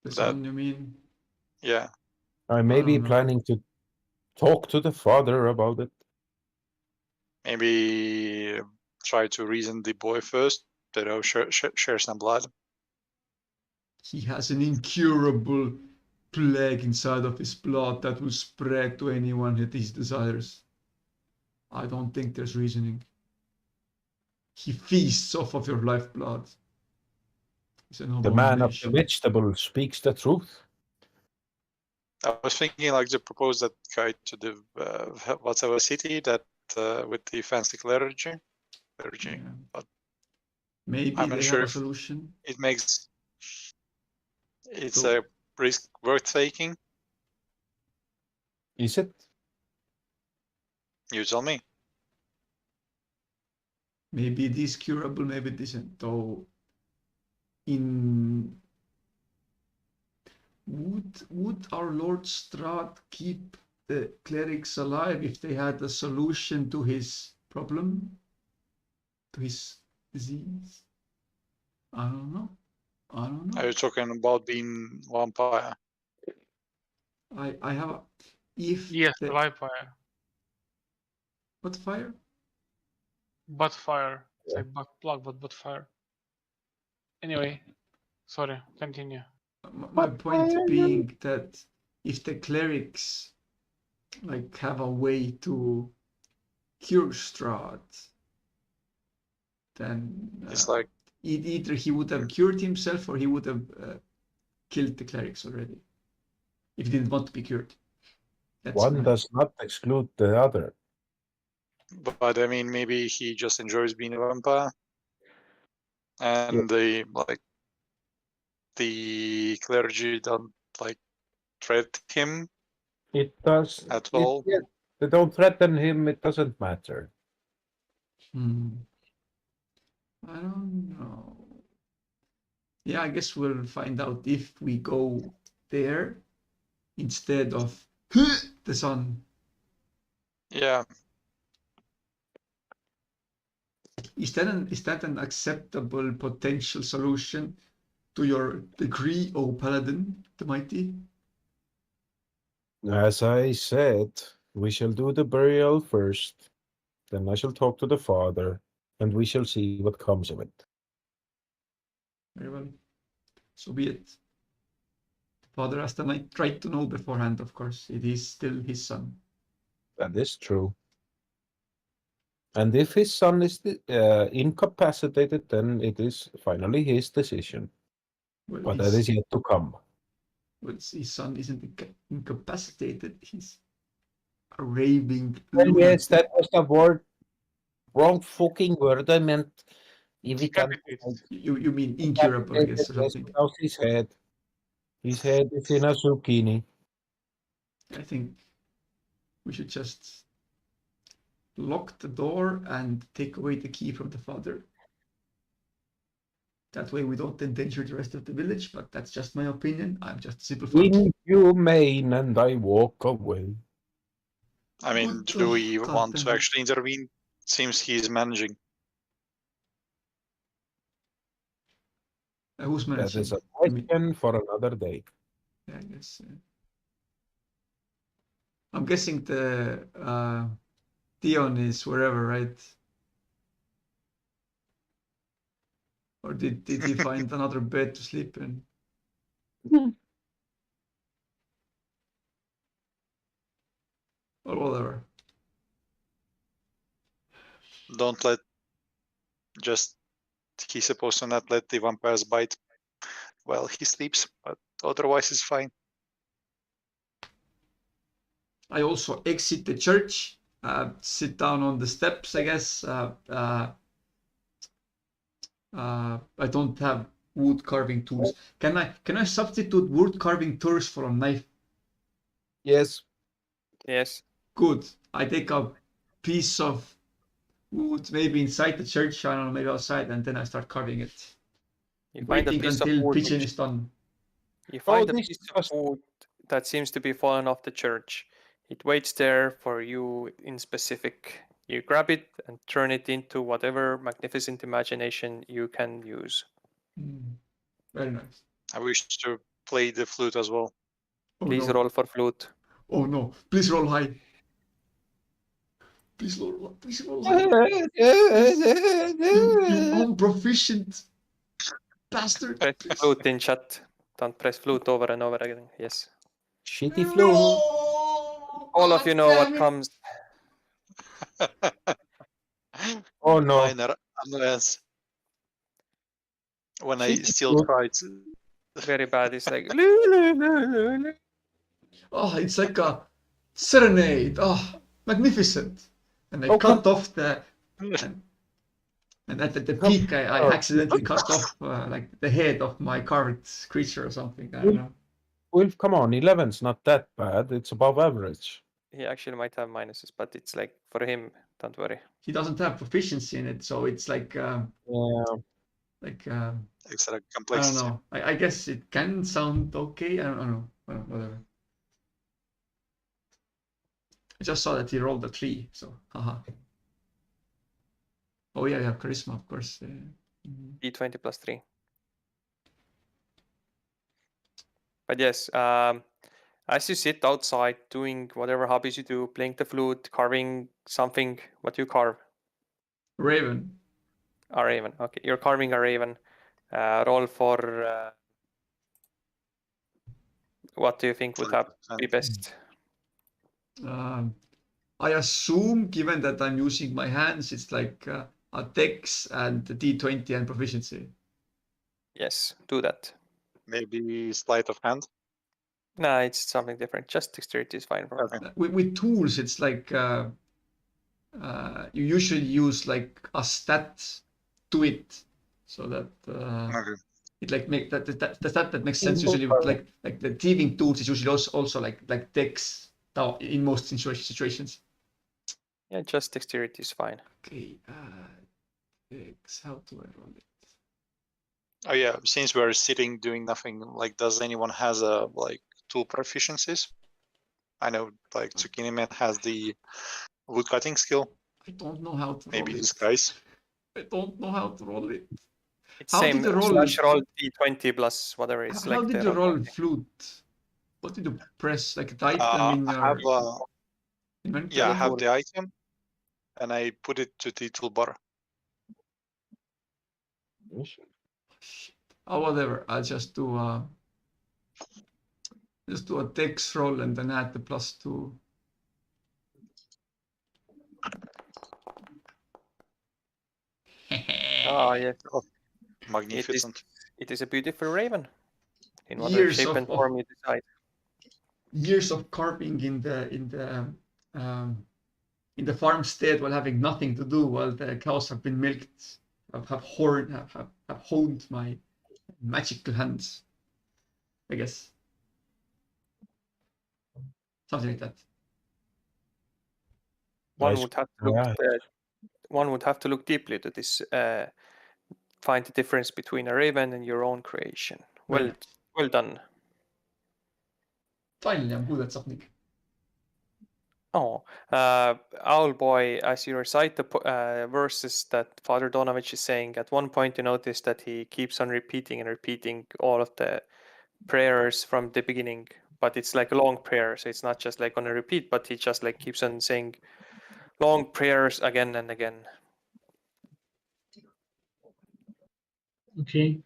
The son, you mean? Yeah. I may be planning to talk to the father about it. Maybe try to reason the boy first, but share some blood. He has an incurable plague inside of his blood that will spread to anyone that he desires. I don't think there's reasoning. He feasts off of your lifeblood. The man of the vegetable speaks the truth. I was thinking like to propose that guy to the whatever city that with the fancy clergy. Yeah. But Maybe I'm not they sure have a if solution. it makes it's So- a risk worth taking. Is it? You tell me. Maybe it is curable, maybe it isn't. Though, would our Lord Strahd keep the clerics alive if they had a solution to his problem, to his disease? I don't know. I don't Are know. you talking about being vampire? I have a, if Yes, the, live fire, what fire? butt fire. It's like butt plug, but fire. Anyway, sorry. Continue. My point being that if the clerics like have a way to cure Strahd, then It's like either he would have cured himself or he would have killed the clerics already if he didn't want to be cured. That's One my- does not exclude the other. but I mean maybe he just enjoys being a vampire. And the clergy don't like threat him It does. at all. Yeah, they don't threaten him. It doesn't matter. I don't know. Yeah, I guess we'll find out if we go there instead of the sun. Yeah, Is that an acceptable potential solution to your degree, O Paladin the Mighty? As I said, we shall do the burial first. Then I shall talk to the father, and we shall see what comes of it. Very well. So be it. The father has the right to know beforehand, of course. It is still his son. That is true. And if his son is incapacitated, then it is finally his decision. Well, But that is yet to come. well, his son isn't incapacitated. He's a raving Well, yes, lunatic. that was the wrong fucking word. I meant if he can. Decapitated. You mean incurable, I guess, or Yes, something. how's his head? His head is in a zucchini. I think we should just lock the door and take away the key from the father. That way we don't endanger the rest of the village, but that's just my opinion. I'm just a simple farmer. Inhumane, and I walk away. I mean, What do the we want to goddamn- actually intervene? Seems he's managing. Who's That managing? is a I mean, question for another day. yeah, I guess. I'm guessing the Dion is wherever, right? Or did he find another bed to sleep in? Or whatever. Don't let just he's supposed to not let the vampires bite while he sleeps, but otherwise it's fine. I also exit the church, sit down on the steps, I guess. I don't have wood carving tools. Can I substitute wood carving tools for a knife? Yes. Yes. Good. I take a piece of wood, maybe inside the church, I don't know, maybe outside, and then I start carving it. You find a Waiting piece of until wood. pigeon which- is done. You find a this piece of was- wood that seems to be fallen off the church. It waits there for you in specific. You grab it and turn it into whatever magnificent imagination you can use. Very nice. I wish to play the flute as well. Oh Please no. roll for flute. Oh no. Please roll high. Please roll high. You unproficient bastard. Press Please. flute in chat. Don't press flute over and over again. Yes. Shitty flute. All of you know what comes. Oh no. Minor unless when I Shitty still flute. try to. Very bad. It's like. "Loo, loo, loo, loo, loo." Oh, it's like a serenade. Oh, magnificent. And I Oh, cut off the and at the peak I accidentally cut off like the head of my carved creature or something. I don't know. Wolf, come on, 11's not that bad. It's above average. He actually might have minuses, but it's like for him, don't worry. He doesn't have proficiency in it, so it's like Yeah. Extra I don't complexity. know. I guess it can sound okay. I don't know. Well, whatever. I just saw that he rolled a 3, so haha. Oh yeah, yeah, charisma, of course. D20 plus 3. But yes, as you sit outside doing whatever hobbies you do, playing the flute, carving something, what you carve? Raven. A raven. Okay, you're carving a raven. Roll for what do you think would have be best? I assume, given that I'm using my hands, it's like a dex and a d20 and proficiency. Yes, do that. Maybe sleight of hand. No, it's something different. Just dexterity is fine for Okay. With tools, it's like you usually use like a stat to it, so that Okay. it like make the stat that makes sense usually with like the thieving tools is usually also like dex in most situations. Yeah, just dexterity is fine. Okay, dex. How do I roll it? Oh yeah, since we're sitting doing nothing, like does anyone has a like tool proficiencies? I know like Zucchini Man has the wood cutting skill. I don't know how to Maybe roll it. disguise. I don't know how to roll it. It's How same did you roll slash roll d20 plus whatever it's How like. did you roll flute? What did you press? Like the item in I your have inventory? yeah, I have the item, and I put it to the toolbar. Oh, whatever. I'll just do a dex roll and then add the +2. Oh yes, Magnificent. it is a beautiful raven. In whatever Years shape of- and form you decide. Years of carving in the farmstead while having nothing to do while the cows have been milked. Have honed my magical hands, I guess. Something like that. One Nice. would have to look. Yeah. One would have to look deeply to this. Find the difference between a raven and your own creation. Well, Right. well done. Finally, I'm good at something. Oh, Owl Boy, as you recite the verses that Father Donovich is saying, at one point you notice that he keeps on repeating and repeating all of the prayers from the beginning, but it's like a long prayer, so it's not just like on a repeat, but he just like keeps on saying long prayers again and again. Okay.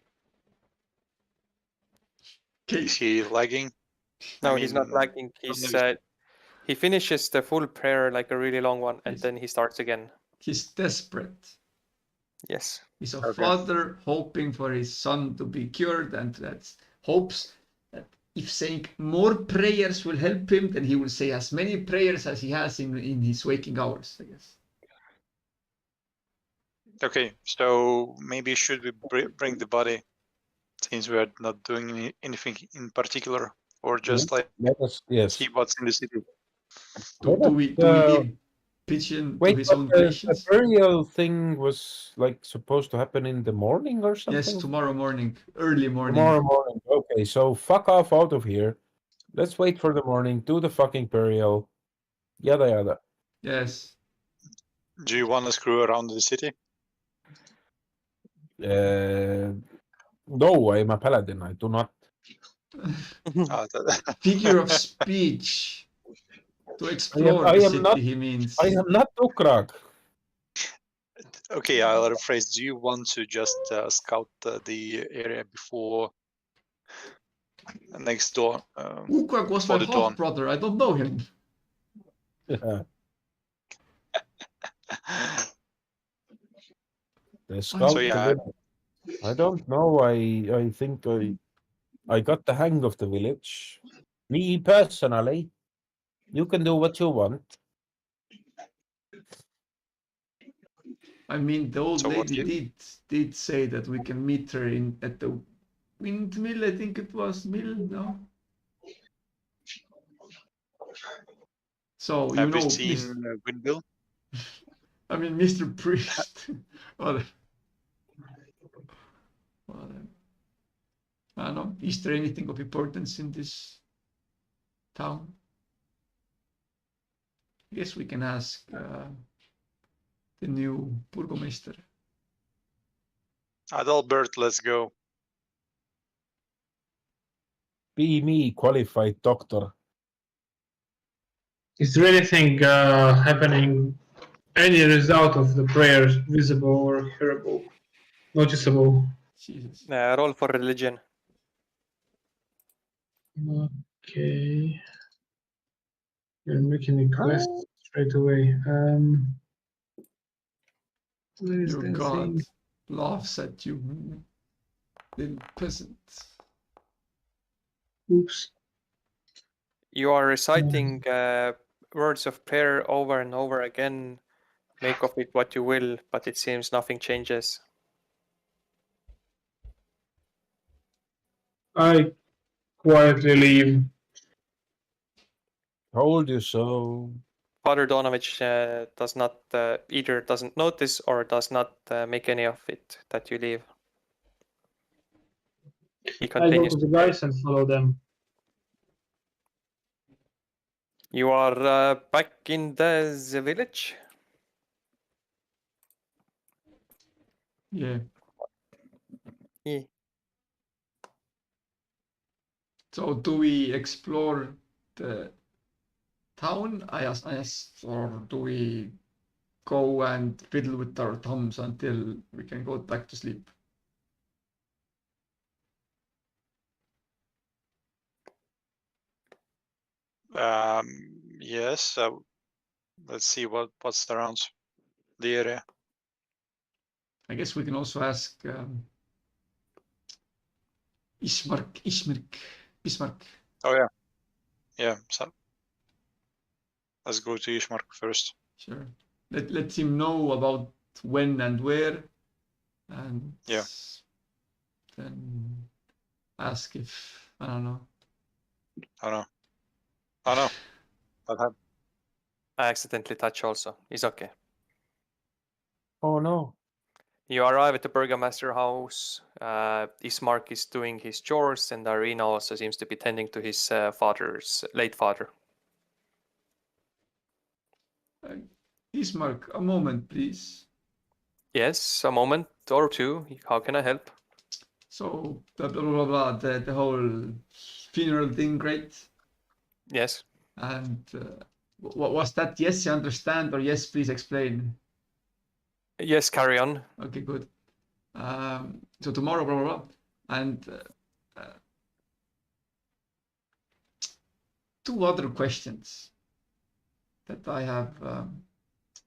Is he lagging? No, I he's not mean, lagging. He finishes the full prayer, like a really long one, and Yes. then he starts again. He's desperate. Yes. He's a Okay. father hoping for his son to be cured, and that hopes that if saying more prayers will help him, then he will say as many prayers as he has in his waking hours, I guess. Okay, so maybe should we bring the body, since we're not doing anything in particular, or just like Let us, yes. see what's in the city? Do we leave Pigeon to his own the creations? burial thing was like supposed to happen in the morning or something? Yes, tomorrow morning, early morning. Tomorrow morning. Okay, so fuck off out of here. Let's wait for the morning, do the fucking burial. Yada yada. Yes. Do you want to screw around the city? No, I'm a paladin. I do not. Figure of speech. To explore the city, he means. I am not Ukrak. Okay, I'll rephrase. Do you want to just scout the area before next door? Ukrak was my for the dawn? half brother. I don't know him. The scout. So, yeah. I don't know. I think I got the hang of the village. Me personally, you can do what you want. I mean, the old So what lady did say that we can meet her at the windmill. I think it was mill. No. So Have we Mr. seen Windmill? I mean, Mr. Priest. What? I don't know. Is there anything of importance in this town? I guess we can ask the new Burgomeister. Adalbert, let's go. Be me, qualified doctor. Is there anything happening? Any result of the prayers visible or hearable, noticeable? Jesus. Roll for religion. Okay. You're making a quest straight away. Where is Your that god thing? laughs at you, little peasant. Oops. You are reciting words of prayer over and over again. Make of it what you will, but it seems nothing changes. I quietly leave. Told you so. Father Donovich does not either doesn't notice or does not make any of it that you leave. He I go continues to to the pray. guys and follow them. You are back in the village. Yeah. Yeah. So do we explore the town? I asked, or do we go and fiddle with our thumbs until we can go back to sleep? Yes. Let's see what's around the area. I guess we can also ask Bismarck. Oh yeah, yeah. So let's go to Ishmark first. Sure. Let him know about when and where, and Yeah. then ask if I don't know. Oh no. Oh no. What happened? I accidentally touch also. It's okay. Oh no. You arrive at the Burgomaster house. Ismark is doing his chores, and Arena also seems to be tending to his late father. Bismarck, a moment, please. Yes, a moment or two. How can I help? So blah blah blah blah. The whole funeral thing, great. Yes. And what was that? Yes, you understand, or yes, please explain. Yes, carry on. Okay, good. So tomorrow, blah blah blah, and two other questions that I have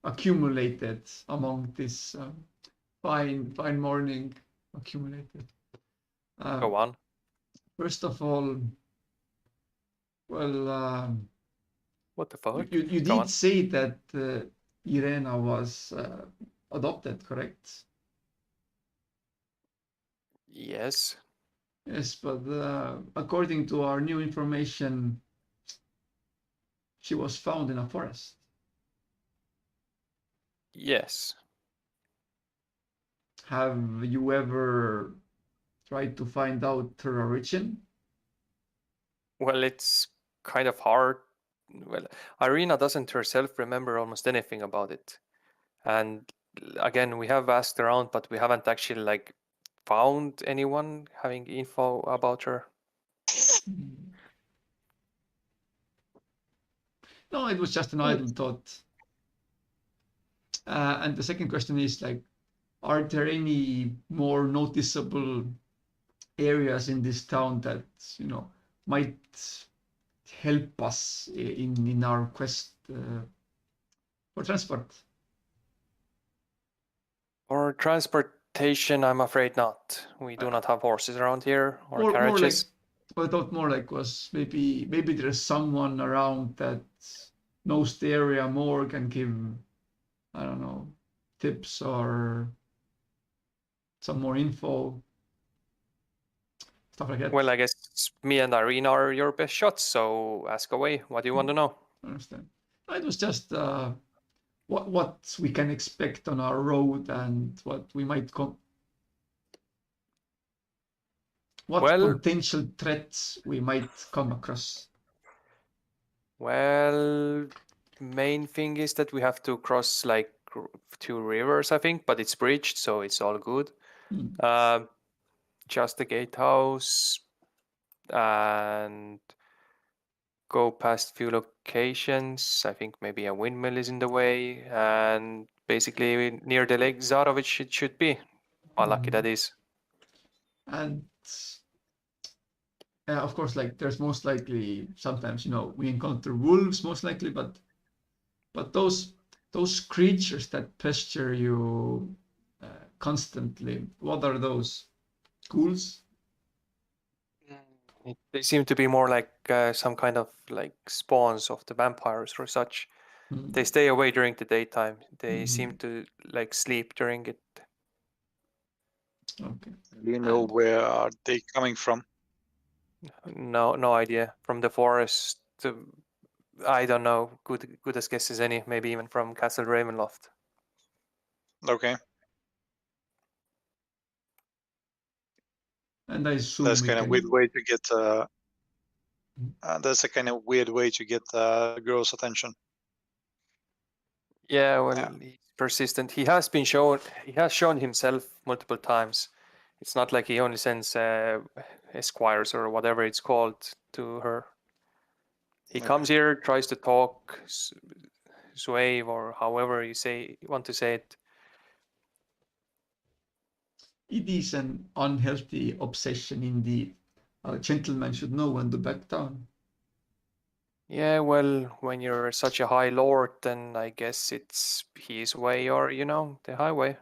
accumulated among this fine morning. Accumulated. Go on. First of all, well, What the fuck? you Go on. did say that Irena was adopted, correct? Yes. Yes, but according to our new information, she was found in a forest. Yes. Have you ever tried to find out her origin? Well, it's kind of hard. Well, Irina doesn't herself remember almost anything about it. And again, we have asked around, but we haven't actually like found anyone having info about her. No, it was just an idle thought. And the second question is like, are there any more noticeable areas in this town that might help us in our quest for transport? For transportation, I'm afraid not. We do not have horses around here or More carriages. What I thought more like was maybe there's someone around that knows the area more, can give, I don't know, tips or some more info, stuff like that. Well, I guess me and Irene are your best shots, so ask away. What do you want to know? I understand. It was just what we can expect on our road and what we might what Well- potential threats we might come across. Well, main thing is that we have to cross like 2 rivers, I think, but it's bridged, so it's all good. Hmm. Just the gatehouse and go past few locations. I think maybe a windmill is in the way, and basically near the Lake Zarovich it should be. How lucky that is. And of course, like there's most likely sometimes, you know, we encounter wolves most likely, but those creatures that pester you constantly, what are those? Ghouls? They seem to be more like some kind of like spawns of the vampires or such. Hmm. They stay away during the daytime. They seem Mhm. to like sleep during it. Okay. Do you know And- where are they coming from? No idea. From the forest, I don't know. Good as guess as any. Maybe even from Castle Ravenloft. Okay, And I assume that's we kind of can. weird way to get. That's a kind of weird way to get the girl's attention. Yeah, well, Yeah. he's persistent. He has been shown. He has shown himself multiple times. It's not like he only sends esquires or whatever it's called to her. He Okay. comes here, tries to talk, sway, or however you want to say it. It is an unhealthy obsession indeed. A gentleman should know when to back down. Yeah, well, when you're such a high lord, then I guess it's his way or, the highway.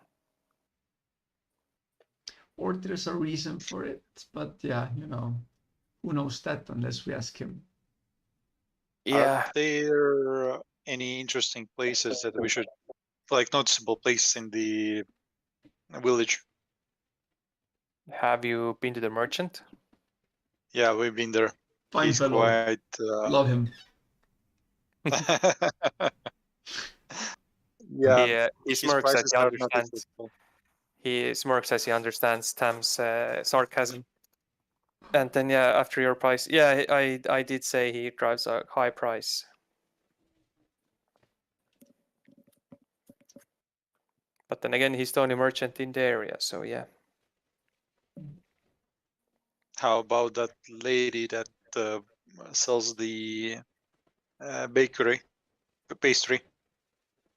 Or there's a reason for it, but yeah, you know, who knows that unless we ask him. Yeah, Are there any interesting places that we should, like noticeable places in the village? have you been to the merchant? Yeah, we've been there. Fine He's fellow, quite. love him. Yeah, He his smirks as prices he are not understands. acceptable. He smirks as he understands Tam's sarcasm. And then, yeah, after your price, yeah, I did say he drives a high price. But then again, he's the only merchant in the area, so yeah. How about that lady that sells the bakery, the pastry?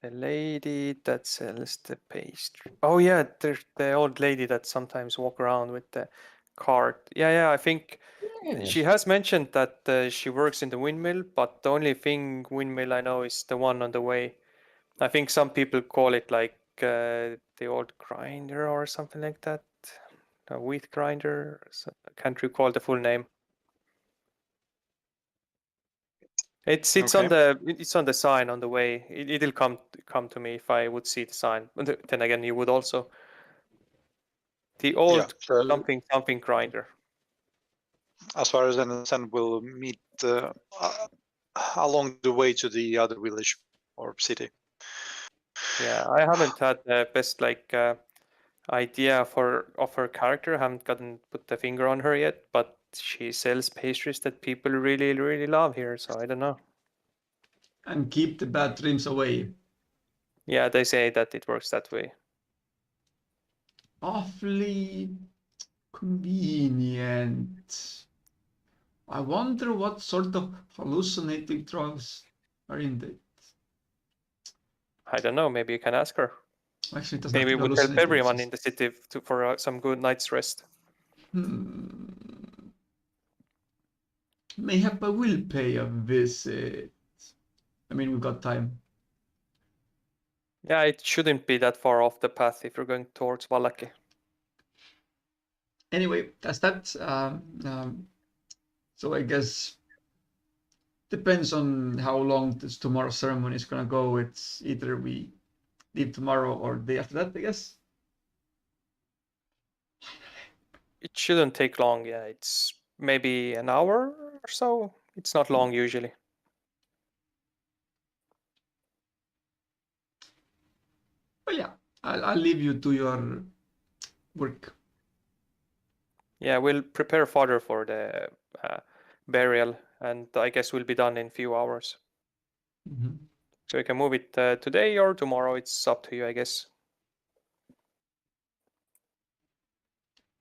The lady that sells the pastry. Oh yeah, there's the old lady that sometimes walk around with the cart. Yeah, I think she has mentioned that she works in the windmill, but the only thing windmill I know is the one on the way. I think some people call it like the old grinder or something like that. A wheat grinder. I can't recall the full name. It's Okay. on the sign on the way. It'll come to me if I would see the sign. But then again, you would also. The old So something grinder. as far as I understand, we'll meet along the way to the other village or city. Yeah, I haven't had the best idea of her character. I haven't gotten put the finger on her yet, but she sells pastries that people really, really love here. So I don't know. And keep the bad dreams away. Yeah, they say that it works that way. Awfully convenient. I wonder what sort of hallucinating drugs are in it. I don't know. Maybe you can ask her. Actually, it doesn't Maybe it have to be would help hallucinating. everyone in the city for some good night's rest. Mayhap I will pay a visit. I mean, we've got time. Yeah, it shouldn't be that far off the path if you're going towards Vallaki. Anyway, that's that. So I guess depends on how long this tomorrow's ceremony is gonna go. It's either we leave tomorrow or the day after that, I guess. It shouldn't take long. Yeah, it's maybe an hour or so. It's not long usually. But yeah, I'll leave you to your work. Yeah, we'll prepare fodder for the burial, and I guess we'll be done in a few hours. Mhm. So you can move it today or tomorrow. It's up to you, I guess.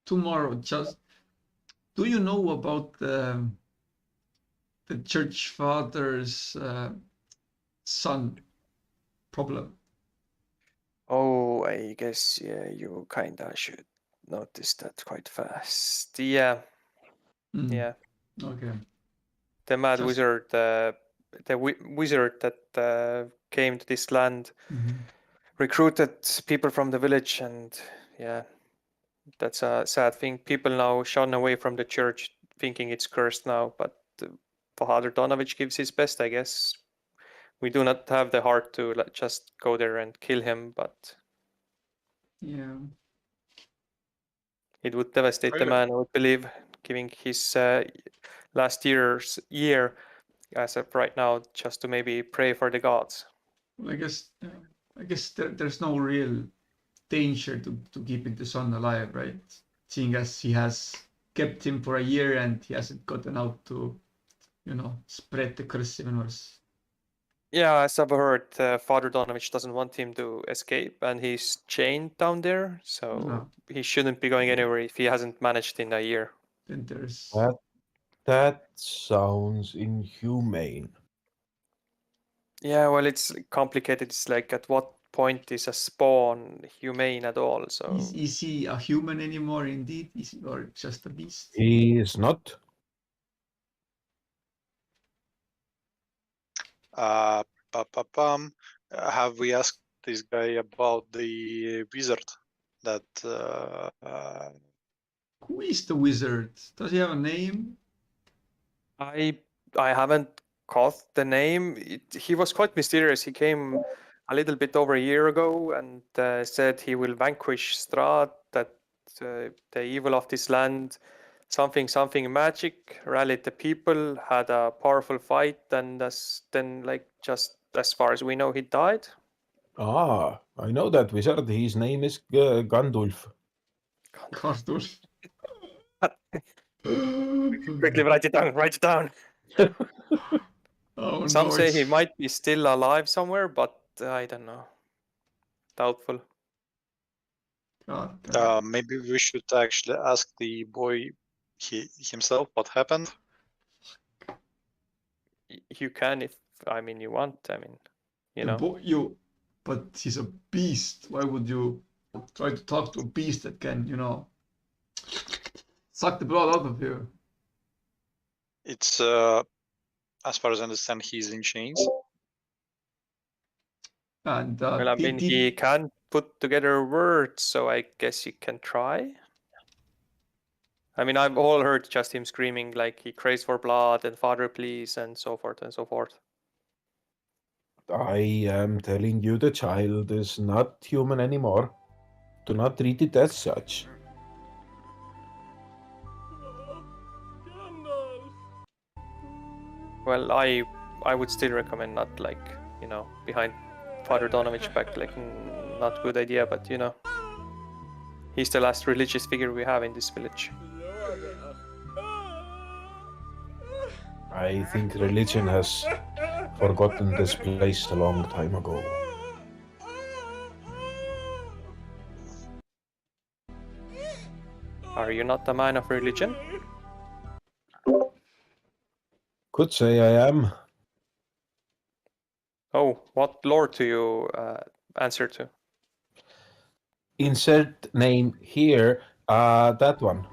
Tomorrow, just do you know about the church father's son problem? Oh, I guess yeah, you kinda should notice that quite fast. Yeah, Mm. yeah. Okay. The mad Just- wizard, the wizard that came to this land, Mhm. recruited people from the village, and yeah, that's a sad thing. People now shun away from the church, thinking it's cursed now. But Father Donovich gives his best, I guess. We do not have the heart to just go there and kill him, but Yeah. it would devastate the Really? man, I would believe, giving his last year as of right now, just to maybe pray for the gods. Well, I guess there's no real danger to keeping the son alive, right? Seeing as he has kept him for a year and he hasn't gotten out to, spread the curse even worse. Yeah, as I've heard, Father Donovich doesn't want him to escape, and he's chained down there, so No. he shouldn't be going anywhere if he hasn't managed in a year. Then there's That sounds inhumane. Yeah, well, it's complicated. It's like at what point is a spawn humane at all? So is he a human anymore? Indeed, is he, or just a beast? He is not. Have we asked this guy about the wizard that Who is the wizard? Does he have a name? I haven't caught the name. He was quite mysterious. He came a little bit over a year ago and said he will vanquish Strahd, that the evil of this land, something magic, rallied the people, had a powerful fight, and then like just as far as we know, he died. Ah, I know that wizard. His name is Gandulf. Cartus. Quickly write it down. Write it down. Oh Some no! say he It's might be still alive somewhere, but I don't know. Doubtful. God damn. maybe we should actually ask the boy himself what happened. You can if you want. You know. But he's a beast. Why would you try to talk to a beast that can, suck the blood out of you? It's as far as I understand, he's in chains. And Well, he can put together words, so I guess you can try. I've all heard just him screaming like he craves for blood and father please and so forth and so forth. I am telling you, the child is not human anymore. Do not treat it as such. Well, I would still recommend not behind Father Donovich back, not good idea, but he's the last religious figure we have in this village. I think religion has forgotten this place a long time ago. Are you not a man of religion? Could say I am. Oh, what lord do you answer to? Insert name here. That one.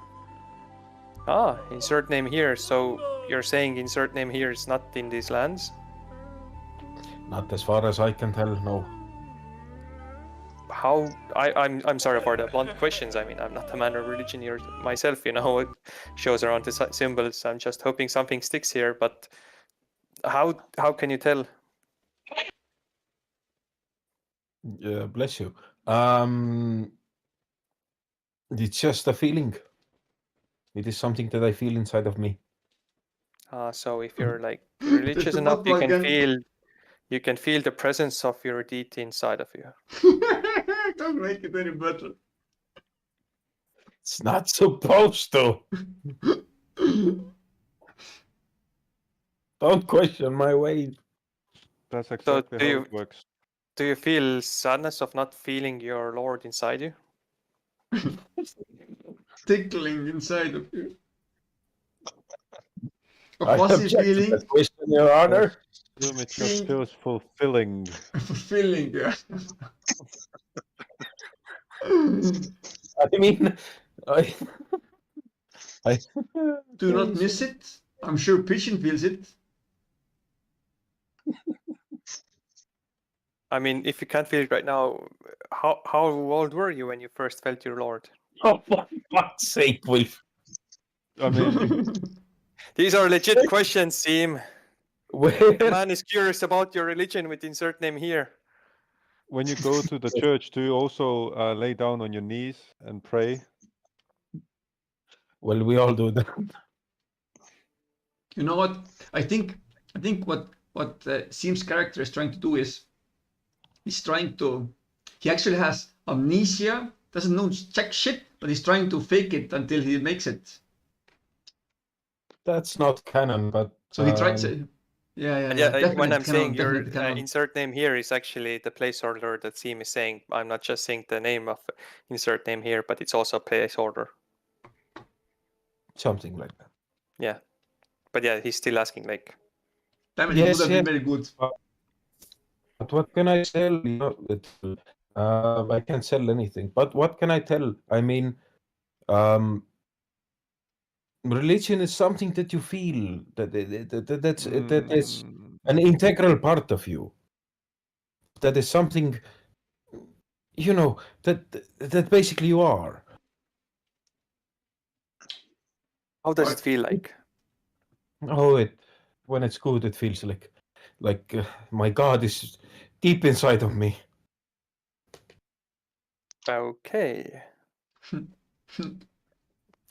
Ah, insert name here. So you're saying insert name here is not in these lands? Not as far as I can tell, no. I'm sorry for the blunt questions. I mean, I'm not a man of religion here myself, it shows around the symbols. I'm just hoping something sticks here, but how can you tell? Bless you. It's just a feeling. It is something that I feel inside of me. So if you're like religious the enough, you football can feel the presence of your deity inside of you. Don't make it any better. It's not supposed to. Don't question my ways. That's exactly how it works. Do you feel sadness of not feeling your Lord inside you? Tickling inside of you. A I fuzzy object to feeling. that question, Your Honor. Assume it just feels fulfilling. Fulfilling, yeah. I mean, I Do not miss it. I'm sure Pigeon feels it. I mean, if you can't feel it right now, how old were you when you first felt your Lord? Oh, for fuck's sake, Wilf. I mean, These are legit questions, Seem. Where? The man is curious about your religion with insert name here. when you go to the church, do you also lay down on your knees and pray? Well, we all do that. You know what? I think what Seam's character is trying to do is he actually has amnesia, doesn't know jack shit, but he's trying to fake it until he makes it. That's not canon, but So he tried to. Yeah. When I'm saying your definitely canon. insert name here is actually the placeholder that Seem is saying. I'm not just saying the name of insert name here, but it's also a placeholder. something like that. Yeah. But yeah, he's still asking like. Damn it, Yes, it would have been very good. But what can I sell? I can't sell anything. But what can I tell? I mean, religion is something that you feel. That's an integral part of you. That is something, that basically you are. How does it feel like? Oh, when it's good, it feels like my God is deep inside of me. Okay. What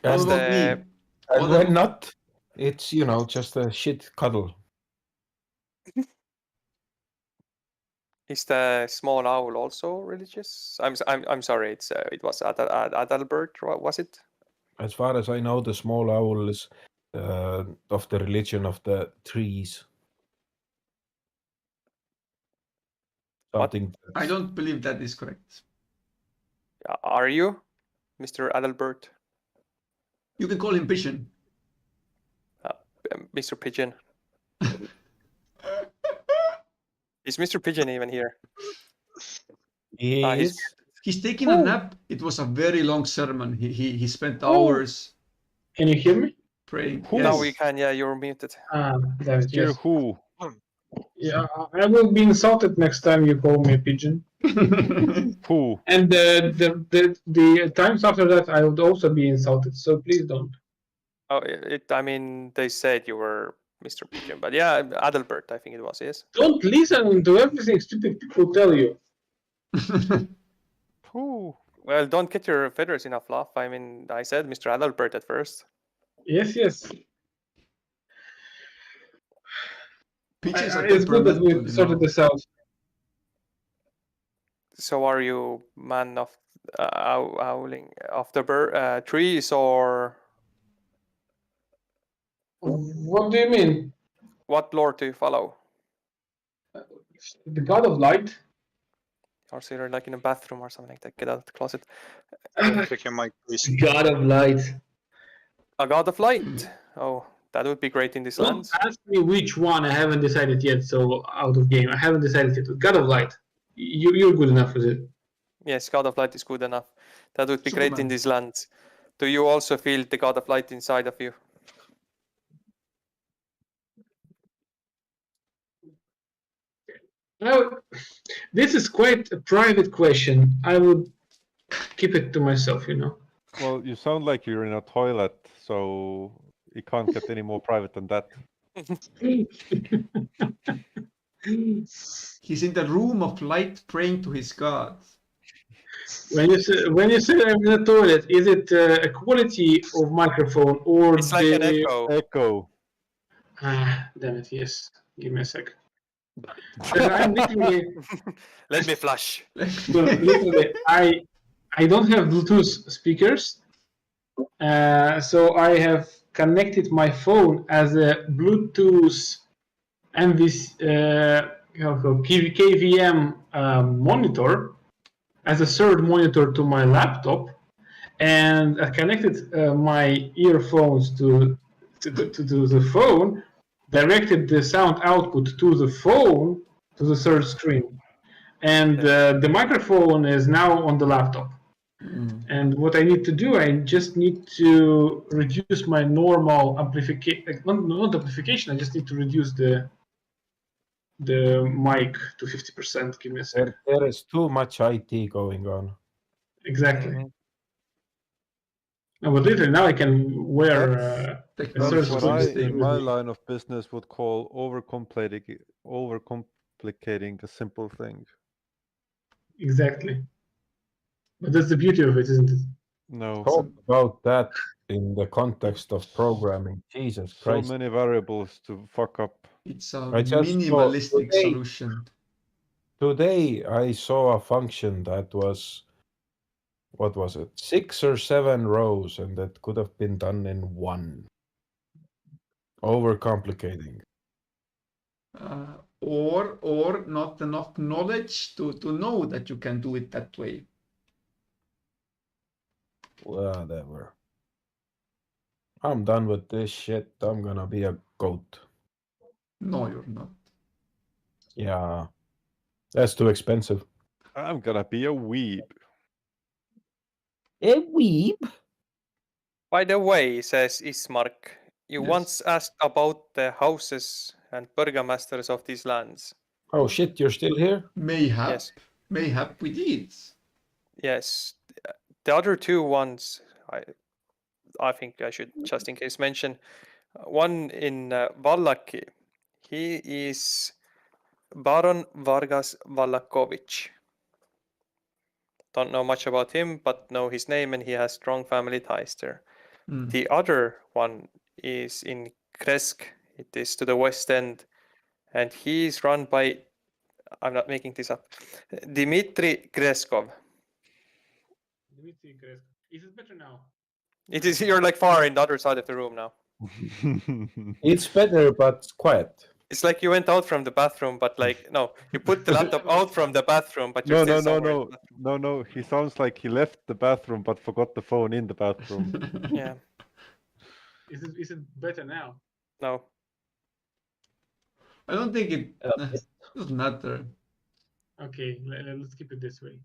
And, about me? and when not, it's just a shit cuddle. Is the small owl also religious? I'm sorry. It was Adalbert, was it? As far as I know, the small owl is of the religion of the trees. Something. I don't believe that is correct. Are you, Mr. Adalbert? You can call him Pigeon. Mr. Pigeon. Is Mr. Pigeon even here? He's taking a nap. It was a very long sermon. He spent hours. Can you hear me? Praying. Now Yes. we can. Yeah, you're muted. That Hear yes. who? Yeah, I will be insulted next time you call me a pigeon. Who? And the times after that, I would also be insulted. So please don't. Oh, I mean, they said you were Mr. Pigeon, but yeah, Adalbert, I think it was. Yes. Don't listen to everything stupid people tell you. Who? Well, don't get your feathers in a fluff. I mean, I said Mr. Adalbert at first. Yes. Pigeons are It's good that we temperamental, sorted this out. So, are you man of owling of the trees, or What do you mean? what lord do you follow? The god of light? Or so you're like in a bathroom or something like that. Get out of the closet. Check your mic, please. God of light. A god of light. Oh, that would be great in this Don't lands. ask me which one. I haven't decided yet. So out of game, I haven't decided yet. God of light. You're good enough with it. Yes, god of light is good enough. That would be great in Superman. these lands. Do you also feel the god of light inside of you? Well, this is quite a private question. I would keep it to myself, you know. Well, you sound like you're in a toilet, so it can't get any more private than that. He's in the room of light praying to his god. When you say I'm in the toilet, is it a quality of microphone or It's like an echo. Echo. Ah, damn it! Yes, give me a sec. I'm literally, Let me flush. no, literally, I don't have Bluetooth speakers, so I have connected my phone as a Bluetooth KVM monitor as a third monitor to my laptop, and I connected my earphones to the phone, directed the sound output to the phone to the third screen, and the microphone is now on the laptop. And what I need to do, I just need to reduce my normal amplification, not amplification. I just need to reduce the mic to 50%. Give me a second. There is too much IT going on. Exactly. Mhm. No, but literally now I can wear a Technology third That's what Source I, screen in with my me. line of business, would call overcomplicating a simple thing. Exactly. But that's the beauty of it, isn't it? No, Talk about that in the context of programming. Jesus so Christ. many variables to fuck up. It's a I just saw minimalistic today- solution. Today I saw a function that was, what was it, 6 or 7 rows, and that could have been done in one. Overcomplicating. Or not enough knowledge to know that you can do it that way. Whatever. I'm done with this shit. I'm gonna be a goat. No, you're not. Yeah. That's too expensive. I'm gonna be a weeb. A weeb? By the way, says Ismark, you Yes. once asked about the houses and burgomasters of these lands. Oh shit, you're still here? Mayhap. Yes. Mayhap we did. Yes. The other two ones, I think I should just in case mention. One in Vallaki, he is Baron Vargas Vallakovich. Don't know much about him, but know his name and he has strong family ties there. The other one is in Kresk. It is to the west end, and he is run by, I'm not making this up, Dmitry Kreskov. Is it better now? It is, you're like far in the other side of the room now. It's better, but quiet. It's like you went out from the bathroom, but like, no, you put the laptop out from the bathroom, but you're No, still no, somewhere. no, no, no. He sounds like he left the bathroom but forgot the phone in the bathroom. Yeah, Is it better now? no. I don't think it doesn't matter. Okay, let's keep it this way.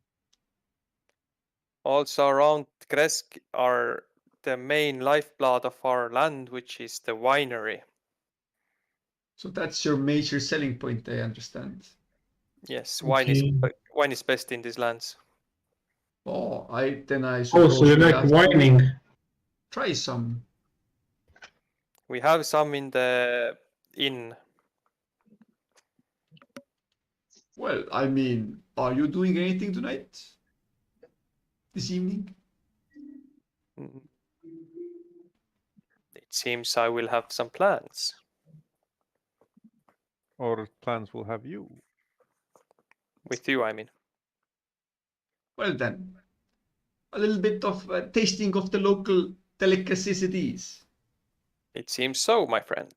Also around Kresk are the main lifeblood of our land, which is the winery. So that's your major selling point, I understand. Yes, Okay. wine is best in these lands. Oh, I Oh, suppose so you we like have to whining? try some. We have some in the inn. Well, I mean, are you doing anything tonight? This evening? Mm. It seems I will have some plans. Or plans will have you. With you, I mean. Well then, a little bit of tasting of the local delicacies. It seems so, my friend.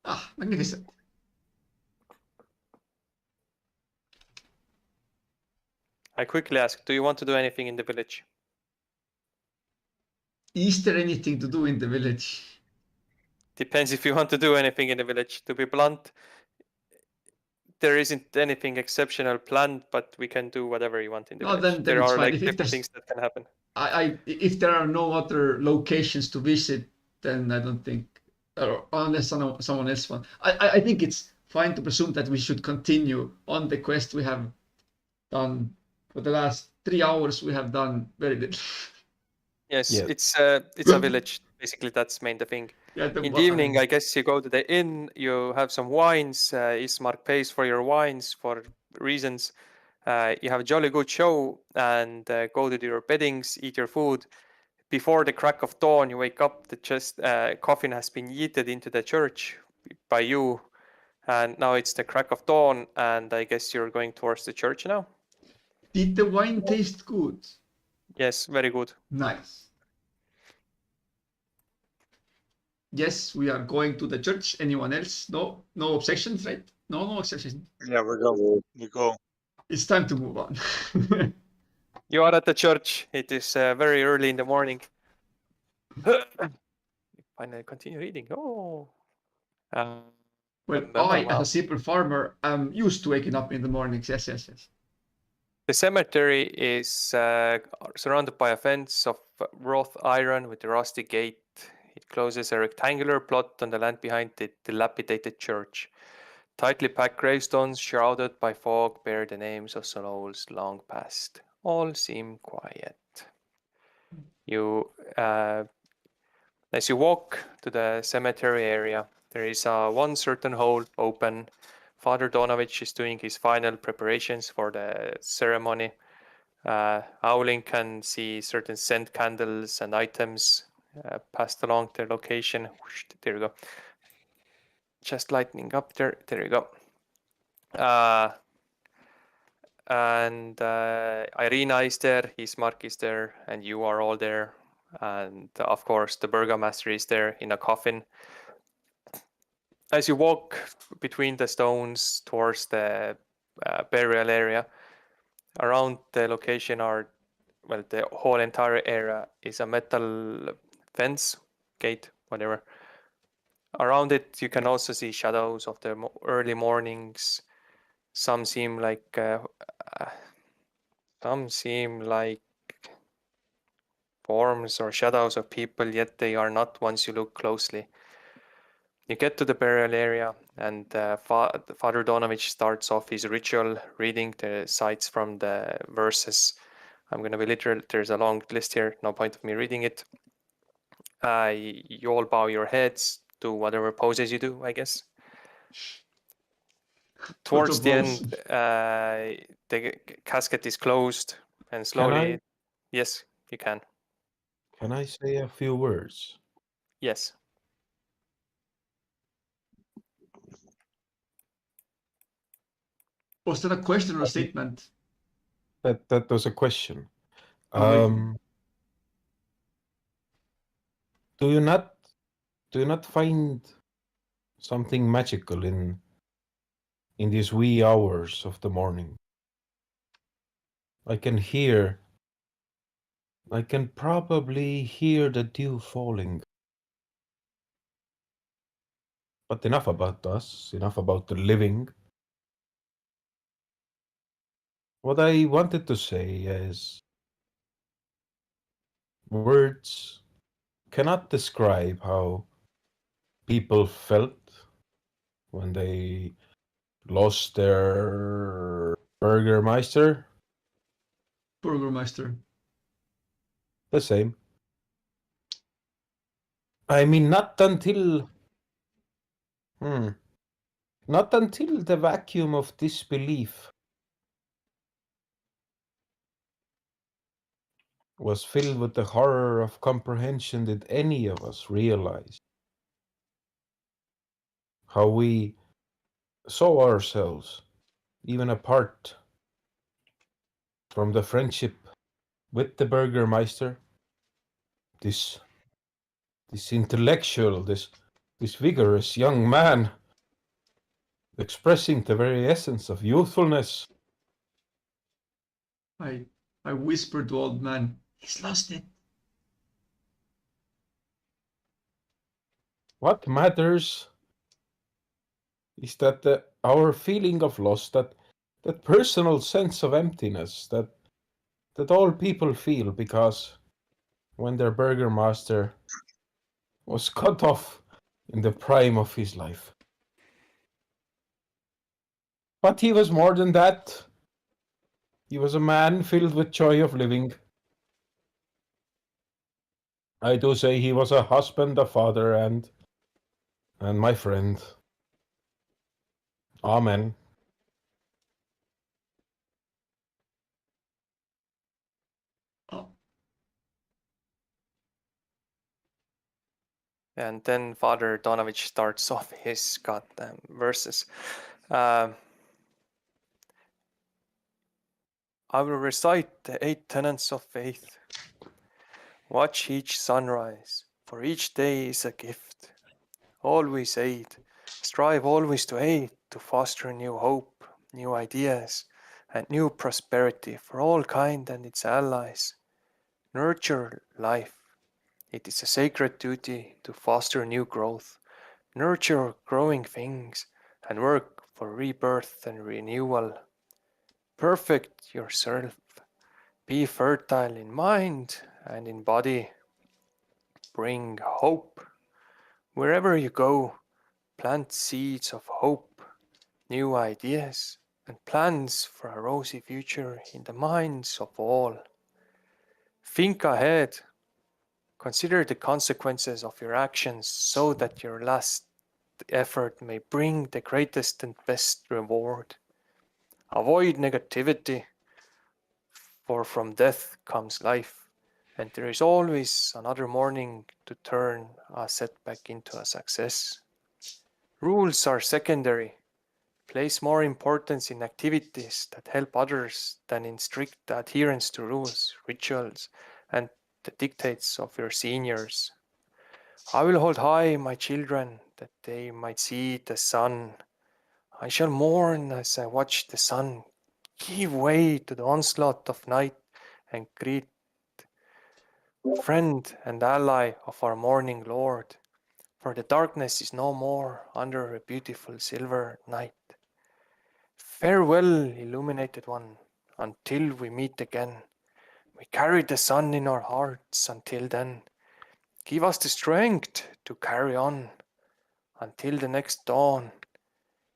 Ah, magnificent. I quickly ask, do you want to do anything in the village? Is there anything to do in the village? Depends if you want to do anything in the village. To be blunt, there isn't anything exceptional planned, but we can do whatever you want in the No, village. then There it's are fine. like If different there's- things that can happen. If there are no other locations to visit, then I don't think, or unless someone else wants. I think it's fine to presume that we should continue on the quest we have done for the last 3 hours. We have done very little. Yes, Yes. it's a village. Basically, that's the thing. Yeah, In the evening, I guess you go to the inn, you have some wines. Ismark pays for your wines for reasons. You have a jolly good show and go to your beddings, eat your food. Before the crack of dawn, you wake up, the coffin has been yeeted into the church by you. And now it's the crack of dawn, and I guess you're going towards the church now? Did the wine taste good? Yes, very good. Nice. Yes, we are going to the church. Anyone else? No objections, right? No objections. Yeah, we go. We go. It's time to move on. You are at the church. It is very early in the morning. Finally, continue reading. Oh. Well, as a simple farmer, am used to waking up in the mornings. Yes. The cemetery is surrounded by a fence of wrought iron with a rusty gate. It closes a rectangular plot on the land behind the dilapidated church. Tightly packed gravestones shrouded by fog bear the names of souls long past. All seem quiet. As you walk to the cemetery area, there is one certain hole open. Father Donovich is doing his final preparations for the ceremony. Owling can see certain scent candles and items passed along their location. Whoosh, there you go. Just lightening up there. There you go. And Irina is there, Ismark is there, and you are all there. And of course, the burgomaster is there in a coffin. As you walk between the stones towards the burial area, around the location the whole entire area is a metal fence, gate, whatever. Around it, you can also see shadows of the early mornings. Some seem like forms or shadows of people, yet they are not once you look closely. You get to the burial area, and Father Donovich starts off his ritual, reading the sites from the verses. I'm going to be literal. There's a long list here. No point of me reading it. You all bow your heads, do whatever poses you do, I guess. Towards the end, the casket is closed, and slowly... Yes, you can. Can I say a few words? Yes. Was that a question or a statement? That was a question. Oh, Do you not find something magical in these wee hours of the morning? I can probably hear the dew falling. But enough about us, enough about the living. What I wanted to say is, words cannot describe how people felt when they lost their Burgermeister. Burgermeister. The same. I mean, not until the vacuum of disbelief was filled with the horror of comprehension did any of us realize how we saw ourselves, even apart from the friendship with the Burgermeister, this intellectual, this vigorous young man, expressing the very essence of youthfulness. I whispered to old man, he's lost it. What matters is that our feeling of loss, that personal sense of emptiness that all people feel because when their Burgermaster was cut off in the prime of his life. But he was more than that. He was a man filled with joy of living. I do say he was a husband, a father, and my friend. Amen. Oh, And then Father Donovich starts off his goddamn verses. I will recite the 8 tenets of faith. Watch each sunrise, for each day is a gift. Always aid, strive always to aid, to foster new hope, new ideas, and new prosperity for all kind and its allies. Nurture life. It is a sacred duty to foster new growth, nurture growing things, and work for rebirth and renewal. Perfect yourself. Be fertile in mind and in body. Bring hope. Wherever you go, plant seeds of hope, new ideas, and plans for a rosy future in the minds of all. Think ahead. Consider the consequences of your actions so that your last effort may bring the greatest and best reward. Avoid negativity, for from death comes life, and there is always another morning to turn a setback into a success. Rules are secondary. Place more importance in activities that help others than in strict adherence to rules, rituals, and the dictates of your seniors. I will hold high my children that they might see the sun. I shall mourn as I watch the sun give way to the onslaught of night and greet friend and ally of our morning Lord, for the darkness is no more under a beautiful silver night. Farewell, illuminated one, until we meet again. We carry the sun in our hearts until then. Give us the strength to carry on until the next dawn.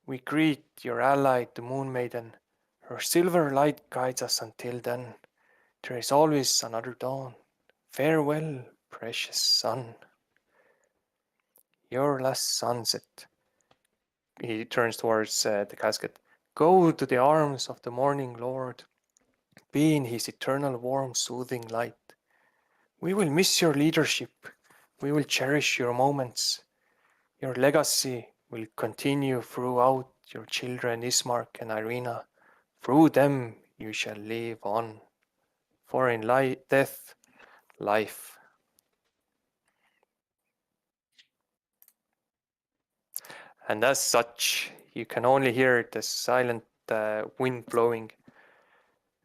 We greet your ally, the Moon Maiden. Her silver light guides us until then. There is always another dawn. Farewell, precious sun. Your last sunset. He turns towards the casket. Go to the arms of the morning Lord. Be in his eternal warm, soothing light. We will miss your leadership. We will cherish your moments. Your legacy will continue throughout your children Ismark and Irina. Through them you shall live on. For in death, life. And as such, you can only hear the silent wind blowing,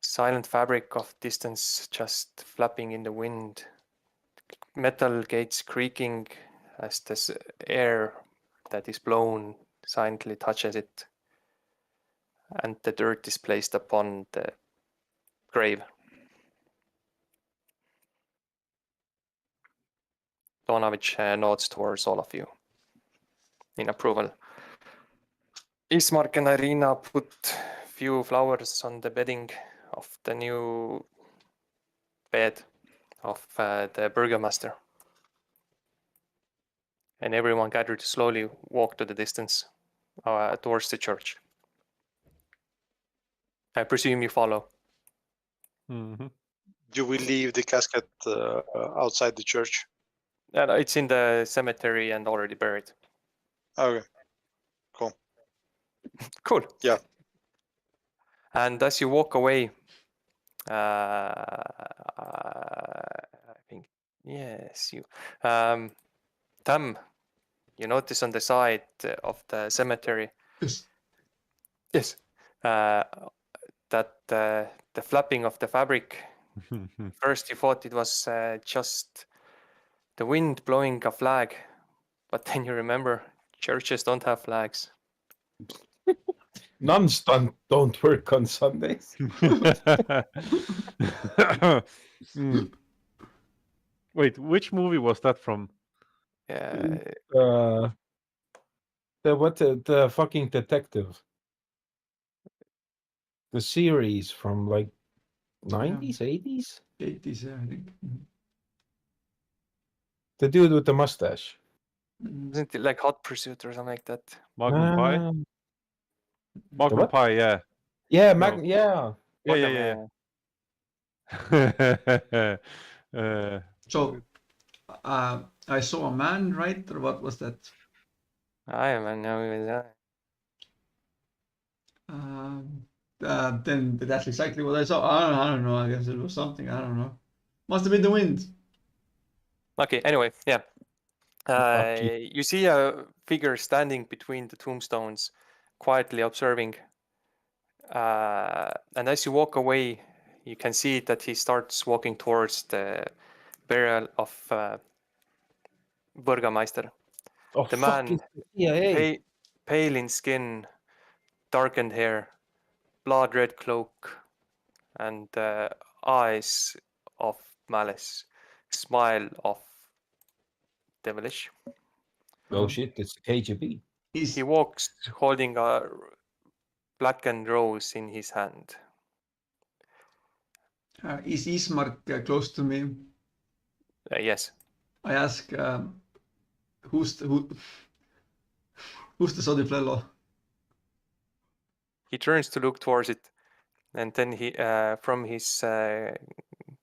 silent fabric of distance just flapping in the wind, metal gates creaking as this air that is blown silently touches it, and the dirt is placed upon the grave. Donovich nods towards all of you in approval. Ismark and Irina put few flowers on the bedding of the new bed of the burgomaster. And everyone gathered to slowly walk to the distance towards the church. I presume you follow. Mm-hmm. Do we leave the casket outside the church? It's in the cemetery and already buried. Okay, cool. Cool. Yeah. And as you walk away, I think, yes, you. Tam, you notice on the side of the cemetery. yes. Yes. That the flapping of the fabric. First, you thought it was just the wind blowing a flag, but then you remember churches don't have flags. Nuns don't work on Sundays. Mm. Wait, which movie was that from? The fucking detective. the series from like 90s, 80s? 80s, yeah, I think. The dude with the mustache. Isn't it like Hot Pursuit or something like that? Magnum Pie. Ah, Magnum what? Pie, yeah. yeah, No. yeah. Magnum, Yeah. So, I saw a man, right? Or what was that? I don't know. Then that's exactly what I saw. I don't know. I guess it was something. I don't know. Must have been the wind. Okay, anyway, yeah. Lucky. You see a figure standing between the tombstones, quietly observing. And as you walk away, you can see that he starts walking towards the burial of Burgermeister. Oh, The fuck man, is CIA. pale in skin, darkened hair, blood red cloak, and eyes of malice, smile of devilish. Oh shit, it's the KGB. He walks holding a blackened rose in his hand. Is Ismark close to me? Yes. I ask, who's the soddy fellow? He turns to look towards it, and then he, from his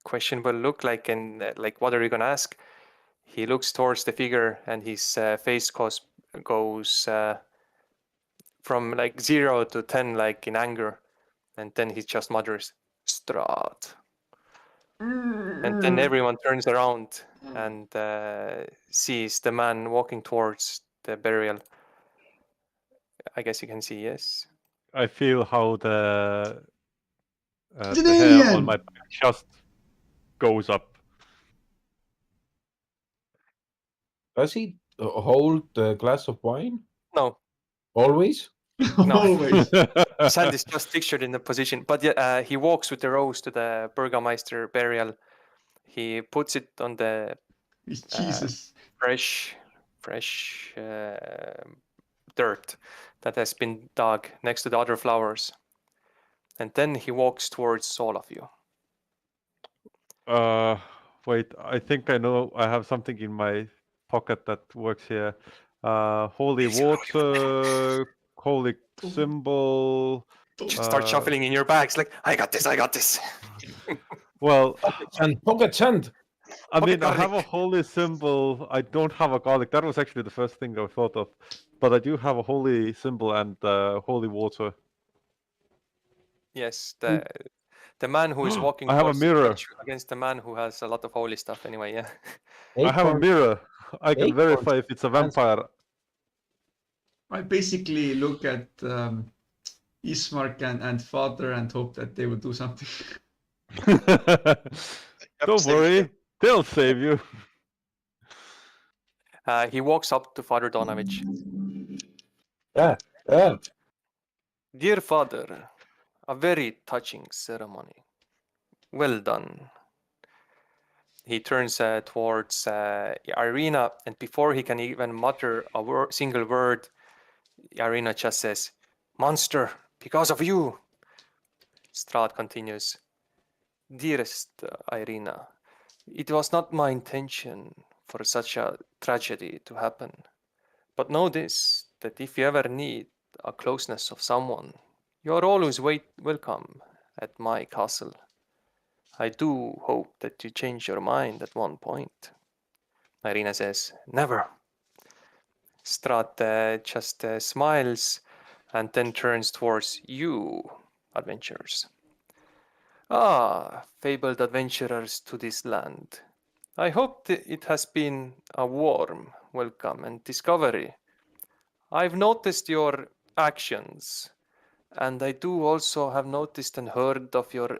questionable look, like what are you gonna ask? He looks towards the figure, and his face goes from like 0 to 10, like in anger, and then he just mutters, "Strahd." And then everyone turns around and sees the man walking towards the burial. I guess you can see, yes. I feel how the hair on my back just goes up. Does he hold the glass of wine? No. Always? No. Always. His hand is just pictured in the position. But yeah, he walks with the rose to the Burgermeister burial. He puts it on the Jesus. fresh dirt that has been dug next to the other flowers. And then he walks towards all of you. Wait, I think I know. I have something in my pocket that works here. Holy water, holy symbol. Start shuffling in your bags like, I got this. Well, Pocket sand. I Pocket mean, I have a garlic. holy symbol. I don't have a garlic. That was actually the first thing I thought of. But I do have a holy symbol and holy water. Yes, the man who is walking I have a towards mirror. against the man who has a lot of holy stuff anyway, yeah. I have a mirror. I can verify if it's a vampire. I basically look at Ismark and Father and hope that they will do something. Don't worry, they'll save you. He walks up to Father Donovich. Yeah. Dear Father, a very touching ceremony. Well done. He turns towards Irina, and before he can even mutter a single word, Irina just says, "Monster, because of you." Strahd continues, "Dearest Irina, it was not my intention for such a tragedy to happen. But know this, that if you ever need a closeness of someone, you are always welcome at my castle. I do hope that you change your mind at one point." Irina says, "Never." Strahd just smiles and then turns towards you, adventurers. "Ah, fabled adventurers to this land. I hope that it has been a warm welcome and discovery. I've noticed your actions, and I do also have noticed and heard of your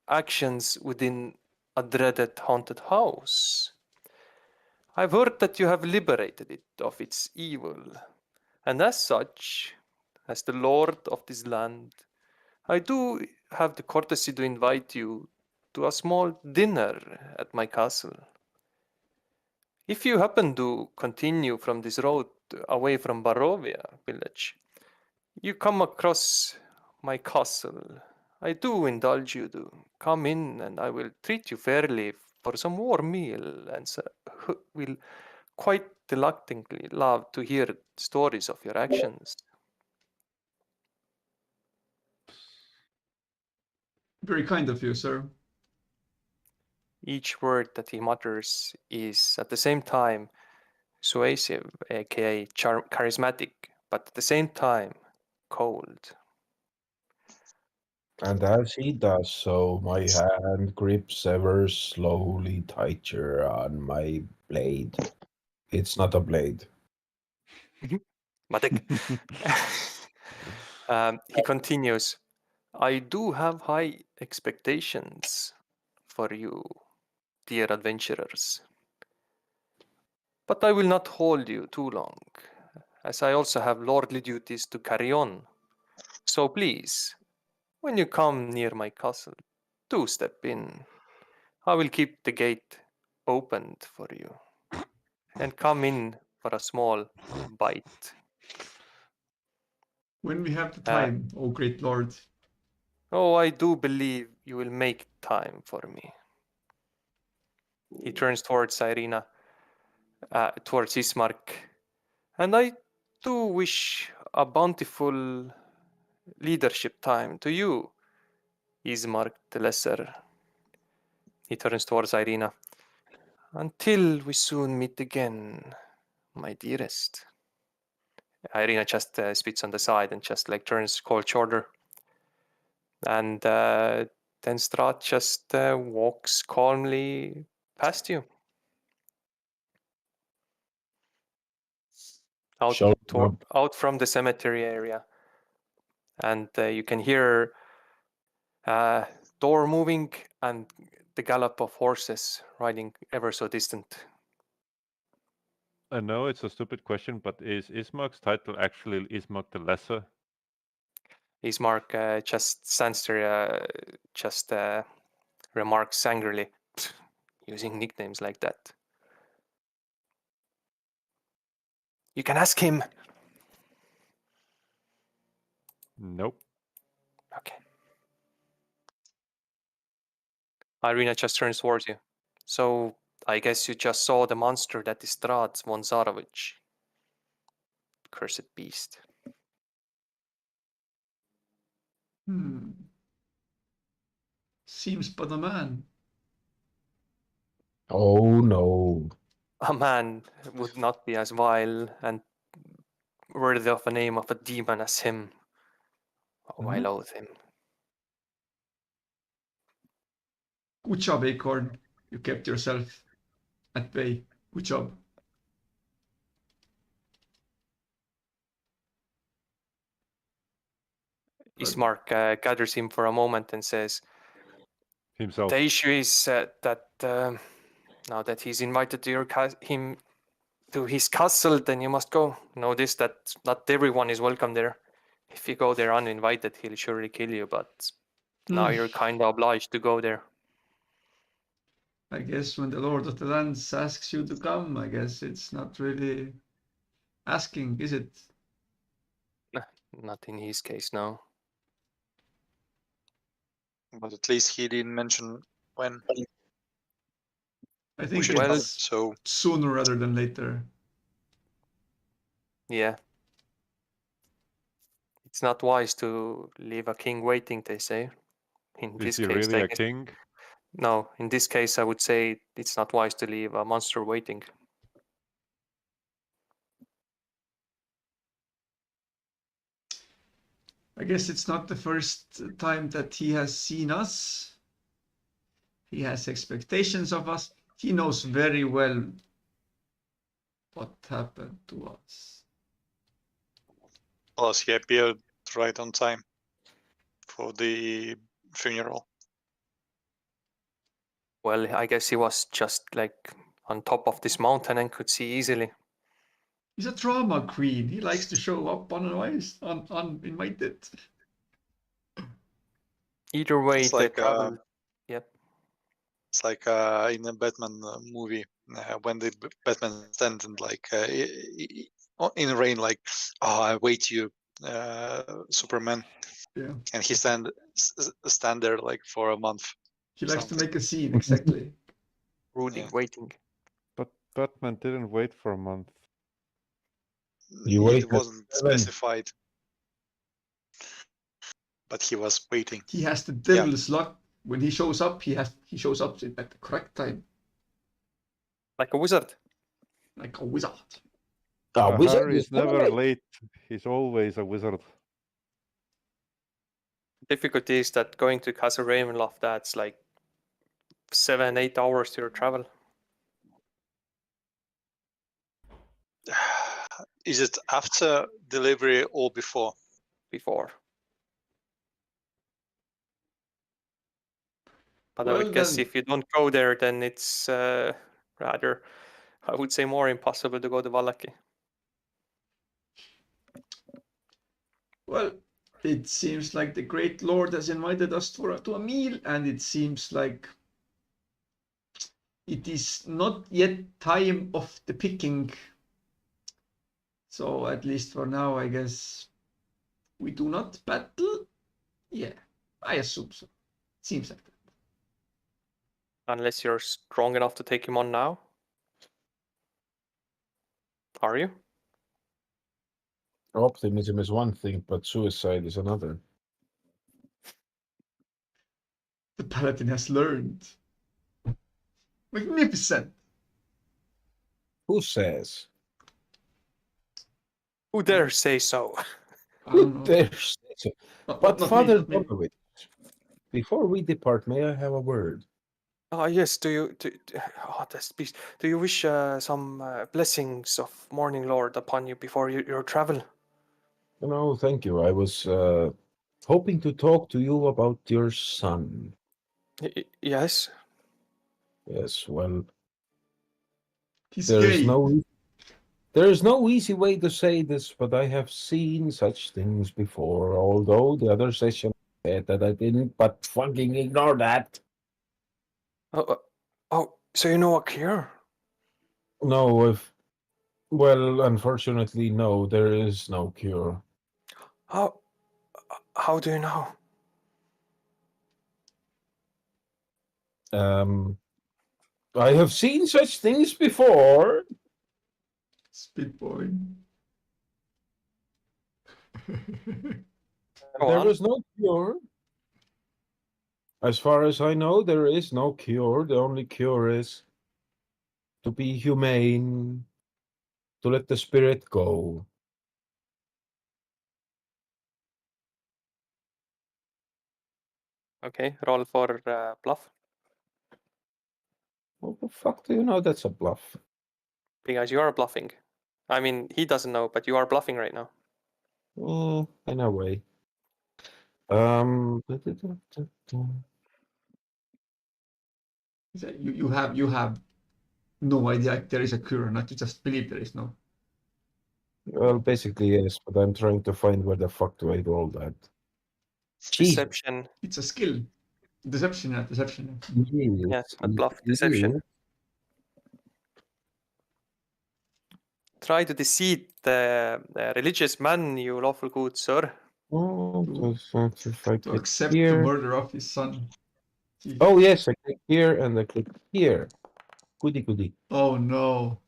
actions within a dreaded haunted house. I've heard that you have liberated it of its evil, and as such, as the lord of this land, I do have the courtesy to invite you to a small dinner at my castle. If you happen to continue from this road away from Barovia village, you come across my castle I do indulge you to come in, and I will treat you fairly for some warm meal, and will quite reluctantly love to hear stories of your actions. Very kind of you, sir. Each word that he mutters is at the same time suasive, aka charismatic, but at the same time cold. And as he does so, my hand grips ever slowly tighter on my blade. It's not a blade. Matek. He continues, I do have high expectations for you, dear adventurers. But I will not hold you too long, as I also have lordly duties to carry on. So please, when you come near my castle, do step in. I will keep the gate opened for you. And come in for a small bite. When we have the time, O great lord. Oh, I do believe you will make time for me. He turns towards Irina, towards Ismark. And I do wish a bountiful leadership time to you, Ismark the Lesser. He turns towards Irina. Until we soon meet again, my dearest. Irina just spits on the side and just like turns cold shoulder. And then Strat just walks calmly past you. Out from the cemetery area. And you can hear door moving and the gallop of horses riding ever so distant. I know it's a stupid question, but is Ismark's title actually Ismark the Lesser? Ismark just stands there, just remarks angrily, using nicknames like that. You can ask him. Nope. Okay. Irina just turns towards you. So, I guess you just saw the monster that is Strad von Zarovich. Cursed beast. Seems but a man. Oh no. A man would not be as vile and worthy of a name of a demon as him. Oh, I loathe him. Good job, Acorn. You kept yourself at bay. Good job. Ismark gathers him for a moment and says, Himself. the issue is that now that he's invited to him to his castle, then you must go. Notice that not everyone is welcome there. If you go there uninvited, he'll surely kill you, but now you're kind of obliged to go there. I guess when the Lord of the Lands asks you to come, I guess it's not really asking, is it? Not in his case, no. But at least he didn't mention when. I think should well, it's so sooner rather than later. Yeah. It's not wise to leave a king waiting, they say. In Is this he case, really a king? No, in this case, I would say it's not wise to leave a monster waiting. I guess it's not the first time that he has seen us. He has expectations of us. He knows very well what happened to us. plus he appeared right on time for the funeral. Well, I guess he was just like on top of this mountain and could see easily. He's a drama queen. He likes to show up uninvited. Either way, It's the like travel. Yep. It's like in a Batman movie when the Batman stands and like in the rain, like, oh, I wait you, Superman. Yeah. and he stand there like for a month. He likes to Something. make a scene, exactly. Brooding, Yeah. waiting. But Batman didn't wait for a month. You It waited wasn't 7. specified, but he was waiting. He has the devil's luck. When he shows up, he shows up at the correct time, Like a wizard. like a wizard. Wizard Harry is is never late. late. He's always a wizard. Difficulty is that going to Castle Ravenloft, that's like 7-8 hours to your travel. Is it after delivery or before? Before. But I Well, would guess then- if you don't go there, then it's rather, I would say, more impossible to go to Vallaki. Well, it seems like the Great Lord has invited us to a meal, and it seems like it is not yet time of the picking. So at least for now, I guess we do not battle. Yeah, I assume so. Seems like that. Unless you're strong enough to take him on now. Are you? Optimism is one thing, but suicide is another. The Paladin has learned. Magnificent. Who says? Who dare say so? I Who don't know. dares say so? Not- But not me, Father not me. Donovich, before we depart, may I have a word? Yes, this beast. Do you wish some blessings of Morning Lord upon you before your travel? No, thank you. I was hoping to talk to you about your son. Yes. Yes, well, He's there's gay. no easy way to say this, but I have seen such things before, although the other session said that I didn't, but fucking ignore that. So you know a cure? No, well, unfortunately, no, there is no cure. How do you know? I have seen such things before. Spit boy. Go There on. was no cure. As far as I know, there is no cure. The only cure is to be humane, to let the spirit go. Okay, roll for bluff. What the fuck do you know that's a bluff? Because you are bluffing. I mean, he doesn't know, but you are bluffing right now. In a way. You have no idea if there is a cure or not. You just believe there is no. Well, basically, yes, but I'm trying to find where the fuck do I roll that. Jesus. Deception. It's a skill. Deception, yeah, deception. Yes, but bluff, deception. Try to deceive the religious man, you lawful good sir. If I To click accept here. the murder of his son. Gee. Oh, yes, I click here and I click here. Goody goody. Oh no.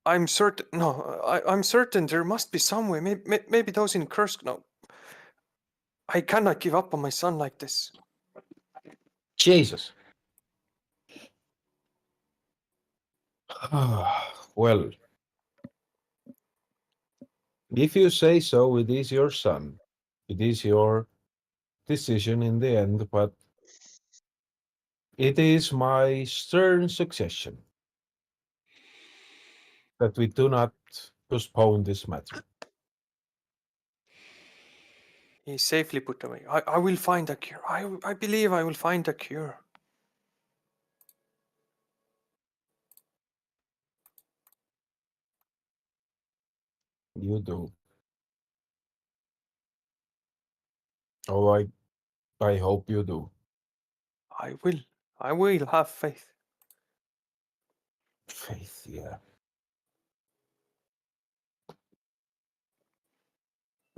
I'm certain. No, I'm certain there must be some way. Maybe those in Kursk know. I cannot give up on my son like this. Jesus. Well, if you say so, it is your son. It is your decision in the end, but it is my stern suggestion that we do not postpone this matter. He's safely put away. I will find a cure. I believe I will find a cure. You do. Oh, I hope you do. I will. I will have faith. Faith, yeah.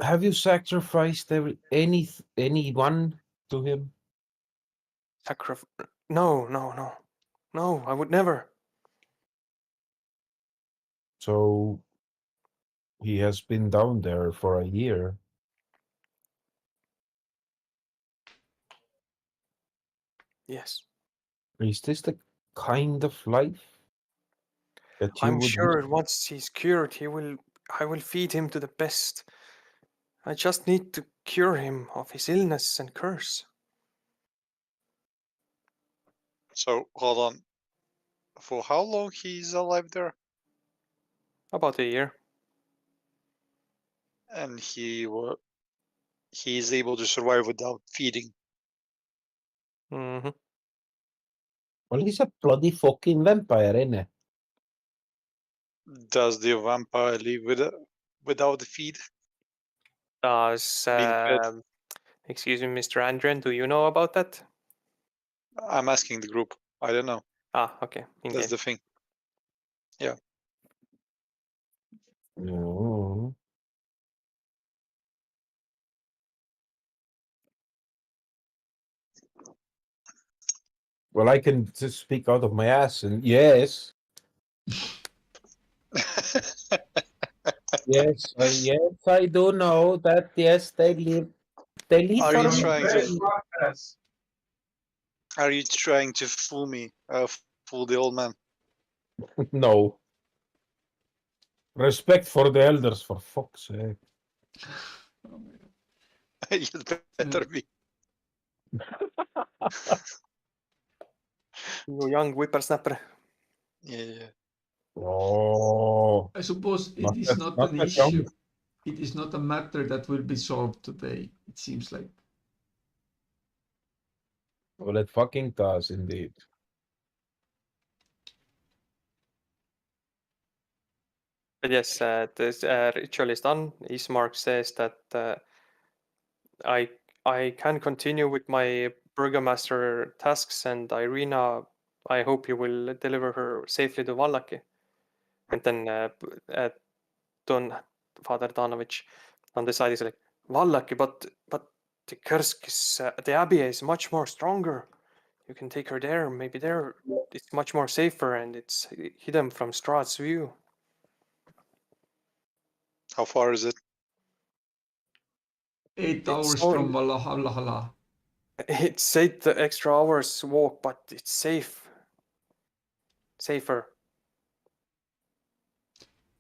Have you sacrificed anyone to him? No, no, no. No, I would never. So he has been down there for a year. Yes. Is this the kind of life that you I'm would sure once he's cured, I will feed him to the best. I just need to cure him of his illness and curse. So hold on. For how long he's alive there? About a year. And he's able to survive without feeding. Mm-hmm. Well, he's a bloody fucking vampire, isn't he? Does the vampire live without the feed? Does Being fed? excuse me, Mr. Andren, do you know about that? I'm asking the group. I don't know. Ah, okay. That's the thing. Yeah. No. Well, I can just speak out of my ass, and yes, yes, I do know that. Yes, they live Are for you me. trying to Yes. Are you trying to fool me? Fool the old man? No. Respect for the elders, for fuck's sake. Oh my God. You'd better be. You young whippersnapper. Yeah. Oh, I suppose it not is that, not not an that young. issue. It is not a matter that will be solved today, it seems like. Well, it fucking does indeed. But yes, this ritual is done. Ismark says that I can continue with my burgomaster tasks, and Irina, I hope you will deliver her safely to Vallaki. And then Father Danovich on the side is like, Vallaki, but the Kursk is the abbey is much more stronger. You can take her there. Maybe there it's much more safer, and it's hidden from Strahd's view. How far is it? 8 It's hours so- from Valhalla. It's 8 extra hours walk, but it's safer.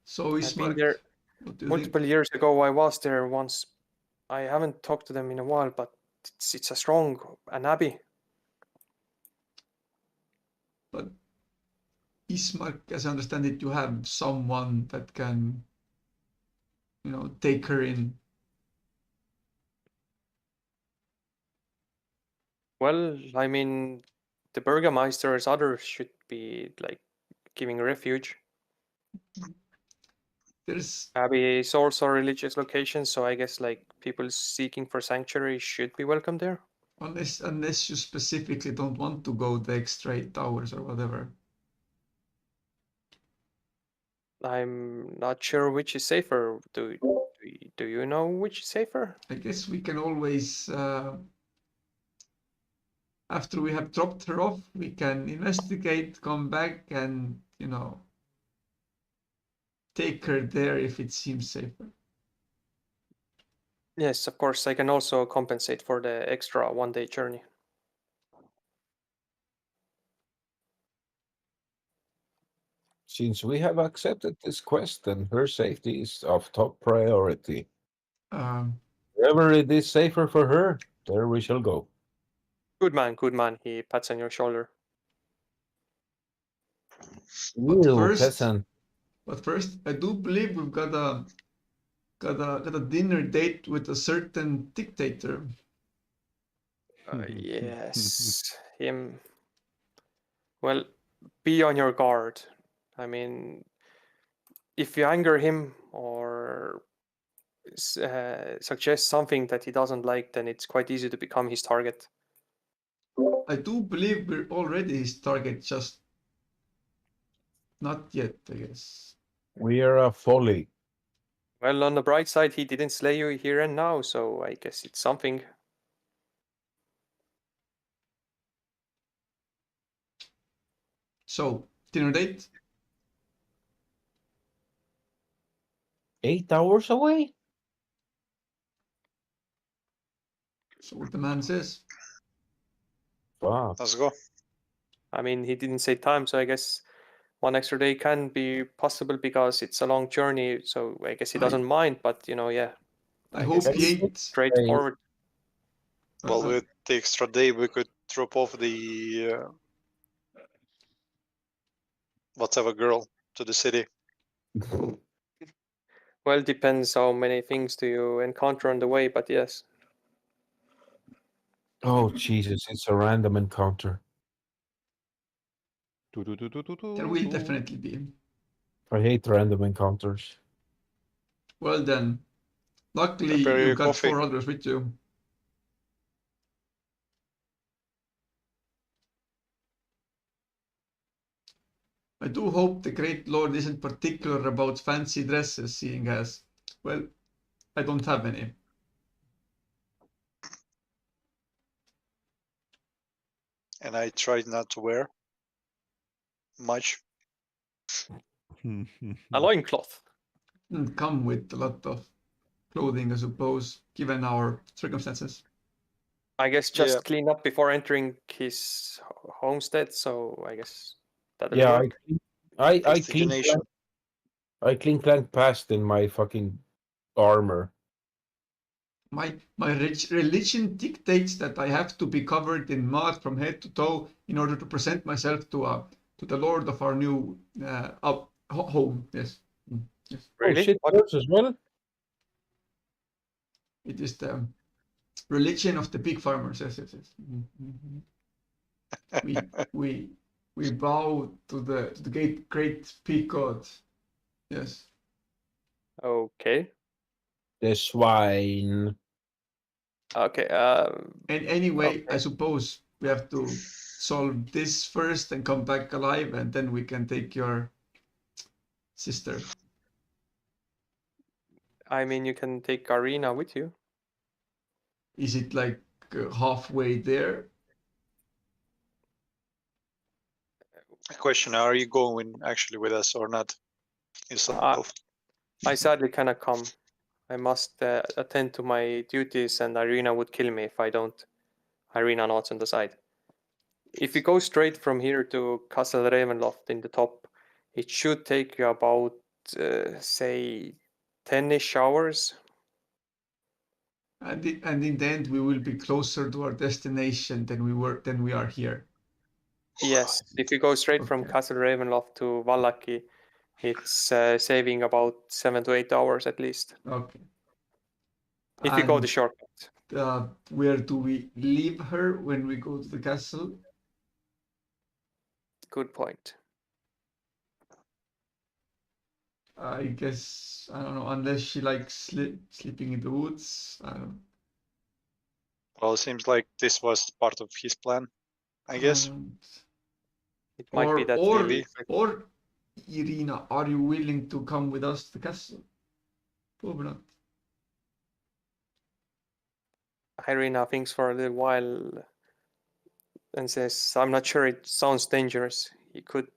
So I've been Ismark, there what do you multiple think? years ago. I was there once. I haven't talked to them in a while, but it's a strong an abbey. But Ismark, as I understand it, you have someone that can, take her in. Well, I mean, the burgomaster's others should be like giving refuge. There's Abbey is also a religious location, so I guess like people seeking for sanctuary should be welcome there. unless you specifically don't want to go the extra 8 hours or whatever. I'm not sure which is safer. Do you know which is safer? I guess we can always, after we have dropped her off, we can investigate, come back, and take her there if it seems safer. Yes, of course. I can also compensate for the extra 1-day journey. Since we have accepted this quest, then her safety is of top priority. Um, Wherever it is safer for her, there we shall go. Good man, good man. He pats on your shoulder. But You first- peasant. but first, I do believe we've got a dinner date with a certain dictator. Yes, him. Well, be on your guard. I mean, if you anger him or suggest something that he doesn't like, then it's quite easy to become his target. I do believe we're already his target, just not yet, I guess. We are a folly. Well, on the bright side, he didn't slay you here and now, so I guess it's something. So, dinner date? 8 hours away? So what the man says. Wow. Let's go. I mean, he didn't say time, so I guess 1 extra day can be possible because it's a long journey. So I guess he doesn't mind. But yeah, I I hope guess he it's ate. straightforward. Well, with the extra day, we could drop off the whatever girl to the city. Well, depends how many things do you encounter on the way, but yes. Oh, Jesus, it's a random encounter. There will definitely be. I hate random encounters. Well then, luckily Prepare you your got coffee. 4 others with you. I do hope the Great Lord isn't particular about fancy dresses, seeing as, well, I don't have any. And I tried not to wear much. A loincloth. Didn't come with a lot of clothing, I suppose, given our circumstances. I guess just Yeah. clean up before entering his homestead. So I guess that'll Yeah, work. I Prestigination. clink past in my fucking armor. My religion dictates that I have to be covered in mud from head to toe in order to present myself to the Lord of our new home. Yes. Yes. Really? Oh shit, What? yours as well? It is the religion of the pig farmers. Yes, yes, yes. We bow to the great pig god. Yes. Okay. The swine. Okay. And anyway, Okay. I suppose we have to solve this first and come back alive, and then we can take your sister. I mean, you can take Arena with you. Is it like halfway there? Question: are you going actually with us or not? Yourself? I sadly cannot come. I must attend to my duties, and Irina would kill me if I don't. Irina nods on the side. If you go straight from here to Castle Ravenloft in the top, it should take you about, say, 10-ish hours. And in the end, we will be closer to our destination than we are here. Yes, if you go straight from Okay. Castle Ravenloft to Vallaki, it's saving about 7 to 8 hours at least. Okay. If you go the And shortcut. where do we leave her when we go to the castle? Good point. I guess, I don't know, unless she likes sleeping in the woods. I don't know. Well, it seems like this was part of his plan, I guess. It might be that Maybe. Or Irina, are you willing to come with us to the castle? Probably not. Irina thinks for a little while and says, I'm not sure, it sounds dangerous. He could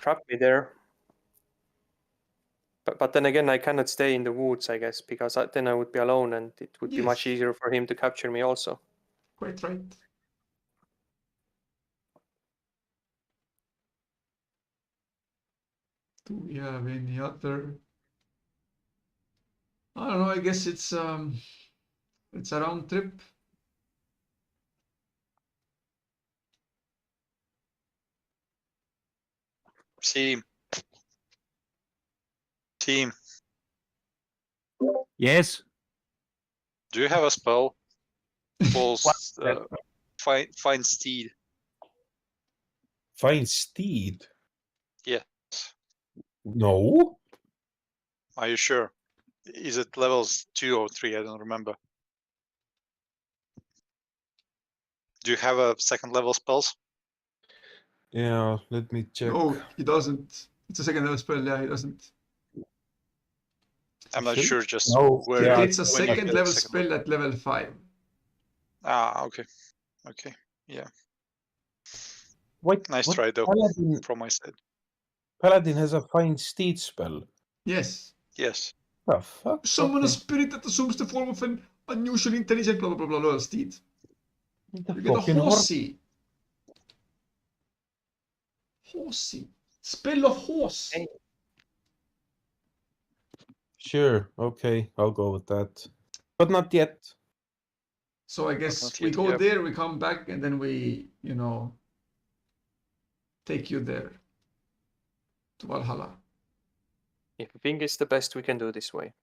trap me there. But then again, I cannot stay in the woods, I guess, because then I would be alone and it would be much Yes. easier for him to capture me also. Quite right. Do we have any other? I don't know, I guess it's a round trip. Team, Yes. do you have a spell? False, find steed. Find steed? Yes. No. Are you sure? Is it levels 2 or 3? I don't remember. Do you have a second level spells? Yeah, let me check. No, he doesn't. It's a second level spell, yeah, he doesn't. I'm not Shouldn't sure just know. where. Yeah, It's a when you second get level second spell at level 5. Ah, okay. Okay. Yeah. Wait, Nice what? try though Paladin, from my side. Paladin has a find steed spell. Yes. Yes. The fuck? Summon a Okay. spirit that assumes the form of an unusually intelligent blah blah blah blah steed. The You get a fucking horse. horsey. Horsey. Spell of horse. Hey. Sure. Okay, I'll go with that. But not yet. So I guess not we yet, go yeah. there, we come back, and then we, take you there to Valhalla. If you think it's the best, we can do this way.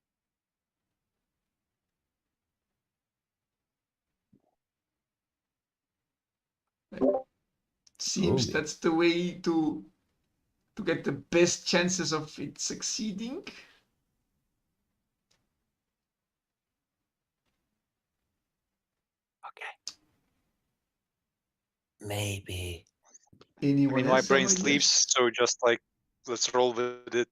Seems Groovy. that's the way to get the best chances of it succeeding. Okay. Maybe. Anyone I mean, my else have brain ideas? sleeps, so just like let's roll with it.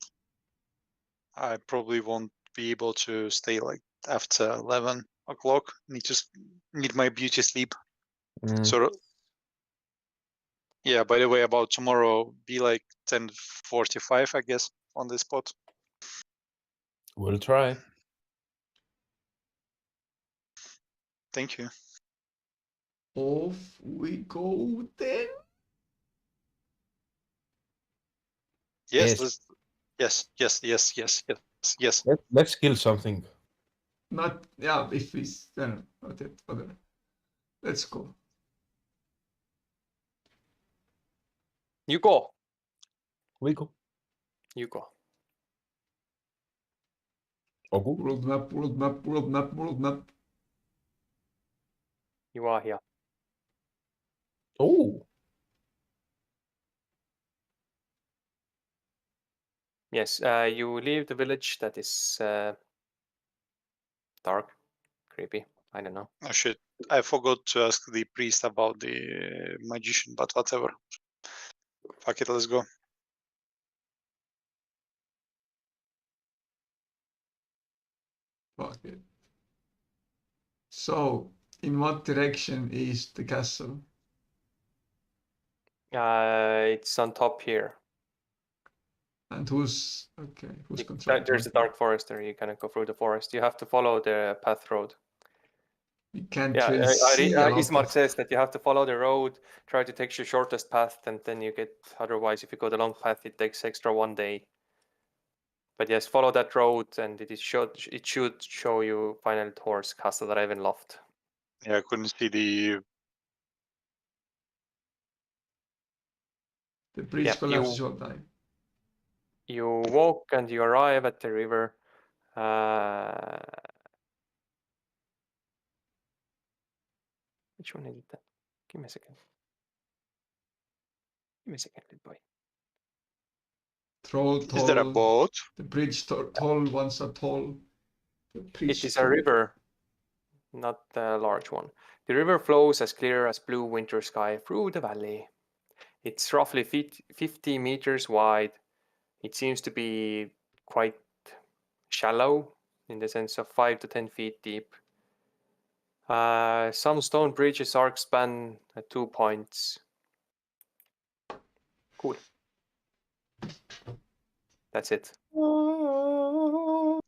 I probably won't be able to stay like after 11 o'clock. Need my beauty sleep. Mm, So yeah. By the way, about tomorrow, be like 10:45, I guess, on the spot. we'll try. Thank you. Off we go then. Yes. Yes. Yes. Let's kill something. Not yeah. If it's whatever. Let's go. You go. We go. You go. Ogu. World map. World map. World map. World map. You are here. Oh. Yes. You leave the village that is dark, creepy. I don't know. Oh shit! I forgot to ask the priest about the magician, but whatever. Fuck it. Let's go. Fuck it. So, in what direction is the castle? It's on top here. And who's You- controlling? There's a dark forest there. You cannot go through the forest. You have to follow the path road. We can't Yeah, really see a lot Ismark of- says that you have to follow the road, try to take the shortest path, and then you get. Otherwise, if you go the long path, it takes extra 1 day. But yes, follow that road, and it should show you final towards Castle Ravenloft. Yeah, I couldn't see the. The bridge Yeah, collapses all time. You walk and you arrive at the river. Which one is it then? Give me a second. Give me a second, little boy. Troll, Is there a tall. boat? The bridge tall ones are tall. The bridge It is a tall. river, not a large one. The river flows as clear as blue winter sky through the valley. It's roughly 50 meters wide. It seems to be quite shallow in the sense of 5 to 10 feet deep. Some stone bridges arc span at 2 points. Cool. That's it.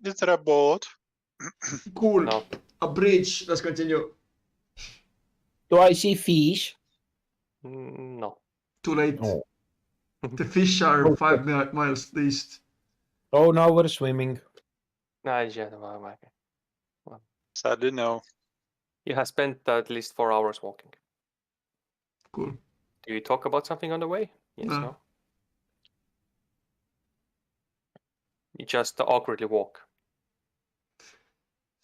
Is there a boat? Cool. No. A bridge. Let's continue. Do I see fish? No. Too late. Oh. The fish are 5 miles east. Oh, now we're swimming. Sadly, no. You have spent at least 4 hours walking. Cool. Do you talk about something on the way? Yes, No. no. You just awkwardly walk.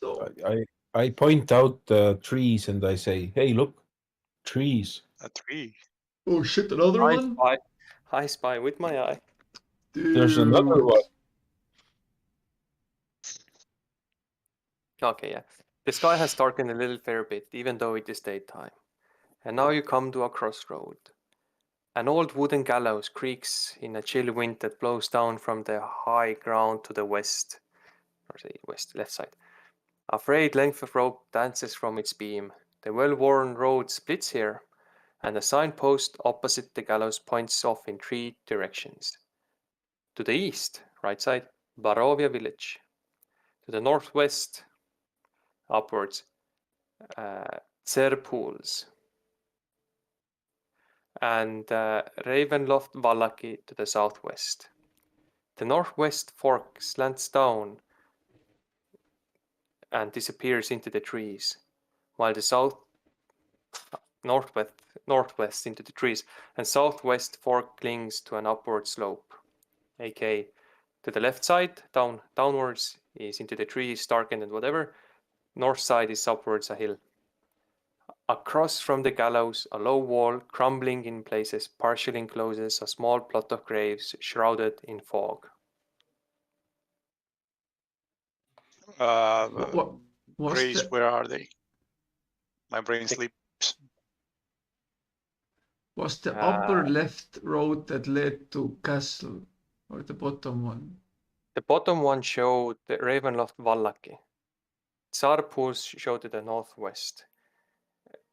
So I point out the trees and I say, "Hey, look, trees." A tree. oh shit, another one? I spy with my eye. There's another one. Okay, yeah. The sky has darkened a little fair bit, even though it is daytime. And now you come to a crossroad. An old wooden gallows creaks in a chill wind that blows down from the high ground to the west. or say west, left side. A frayed length of rope dances from its beam. The well-worn road splits here, and a signpost opposite the gallows points off in 3 directions. To the east, right side, Barovia village. To the northwest, upwards, Tserpools. And Ravenloft Vallaki to the southwest. The northwest fork slants down and disappears into the trees, while the northwest into the trees, and southwest fork clings to an upward slope, aka to the left side, downwards is into the trees, darkened and whatever. North side is upwards a hill. Across from the gallows, a low wall, crumbling in places, partially encloses a small plot of graves shrouded in fog. What was Grace, the where are they? My brain sleeps. was the upper left road that led to castle, or the bottom one? The bottom one showed the Ravenloft Vallaki. Tsarpus showed to the northwest.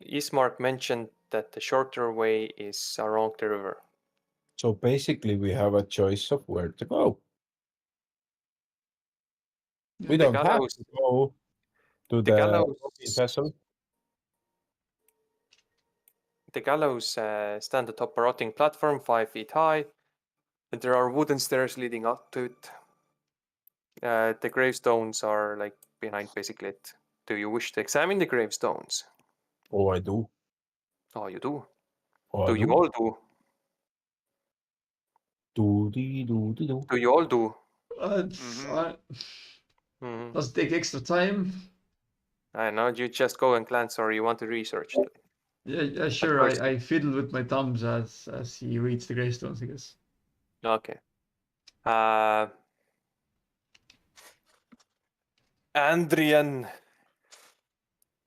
Ismark mentioned that the shorter way is along the river. So basically, we have a choice of where to go. Yeah. We The don't have gallows, to go to the the gallows, vessel. the gallows stand atop a rotting platform 5 feet high, and there are wooden stairs leading up to it. The gravestones are like behind basically it. Do you wish to examine the gravestones? Oh, I do. Oh, you do. Oh, I Do you do. all do? Do. Do you all do? Does it take extra time? I know you just go and glance, or you want to research. Yeah, sure. first- I fiddle with my thumbs as he reads the gravestones, I guess. Okay. Andrian.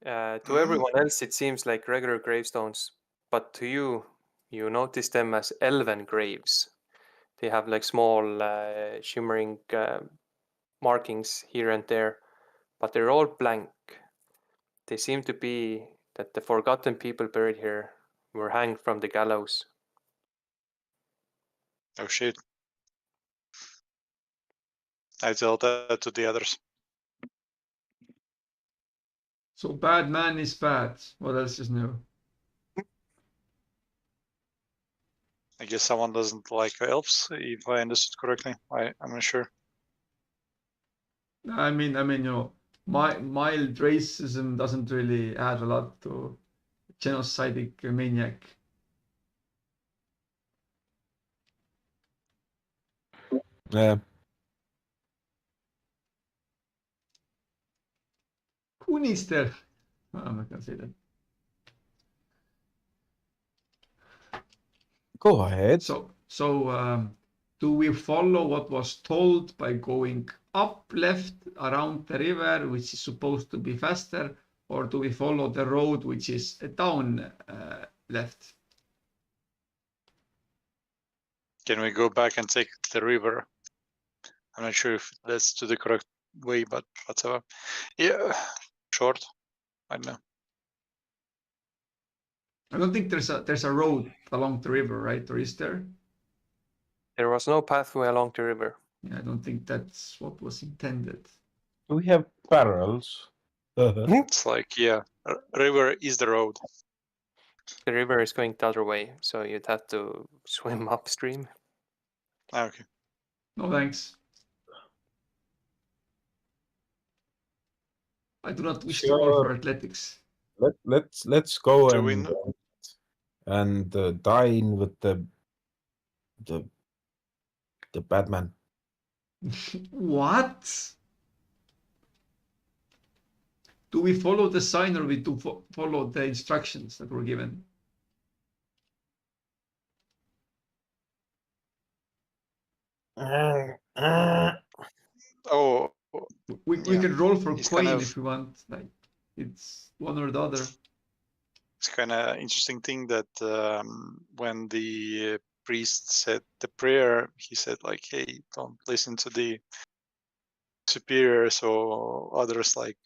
To everyone else, it seems like regular gravestones, but to you, you notice them as elven graves. They have like small shimmering markings here and there, but they're all blank. They seem to be that the forgotten people buried here were hanged from the gallows. Oh shit. I tell that to the others. So bad man is bad. What else is new? I guess someone doesn't like elves, if I understood correctly. I'm not sure. I mean, mild racism doesn't really add a lot to genocidal maniac. Yeah. Who needs their? I'm not gonna say that. Go ahead. So do we follow what was told by going up left around the river, which is supposed to be faster, or do we follow the road which is down left? Can we go back and take the river? I'm not sure if that's to the correct way, but whatever. Yeah, short. I don't know. I don't think there's a road along the river, right? Or is there? There was no pathway along the river. Yeah, I don't think that's what was intended. Do we have barrels? It's like, yeah, river is the road. The river is going the other way, so you'd have to swim upstream. Okay. No thanks. I do not wish to roll for athletics. Let's go So we and dine with the Batman. What? Do we follow the sign or we do follow the instructions that were given? Oh, We yeah. can roll for It's coin kind of- if we want. Like it's one or the other. It's kind of interesting thing that when the priest said the prayer, he said like, "Hey, don't listen to the superiors or others like.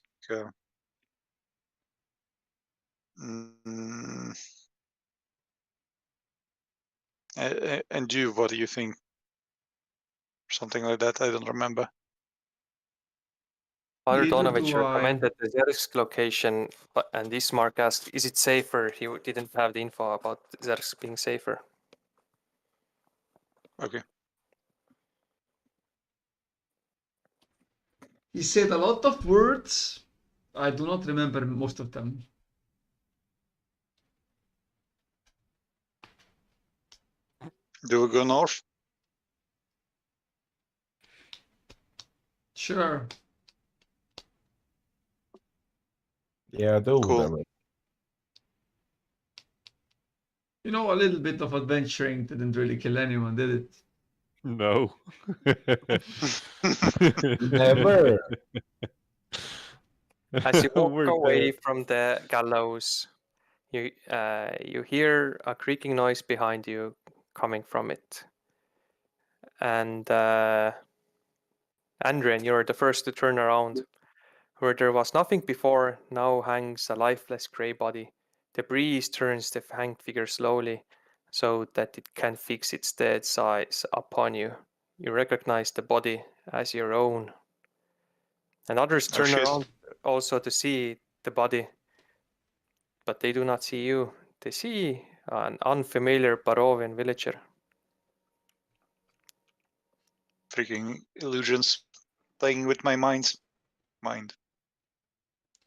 And you, what do you think? Something like that. I don't remember. Father Neither Donovich do I. recommended the Zersk location, and Ismark asked, "Is it safer?" He didn't have the info about Zersk being safer. Okay. He said a lot of words. I do not remember most of them. Do we go north? Sure. Yeah, do Cool. whatever. You know, a little bit of adventuring didn't really kill anyone, did it? No. Never. As you walk We're away there. from the gallows, you hear a creaking noise behind you coming from it. And Andrian, you're the first to turn around. Where there was nothing before, now hangs a lifeless grey body. The breeze turns the hanged figure slowly, so that it can fix its dead eyes upon you. You recognize the body as your own. And others Oh, turn shit. around also to see the body, but they do not see you. They see an unfamiliar Barovian villager. Freaking illusions playing with my mind.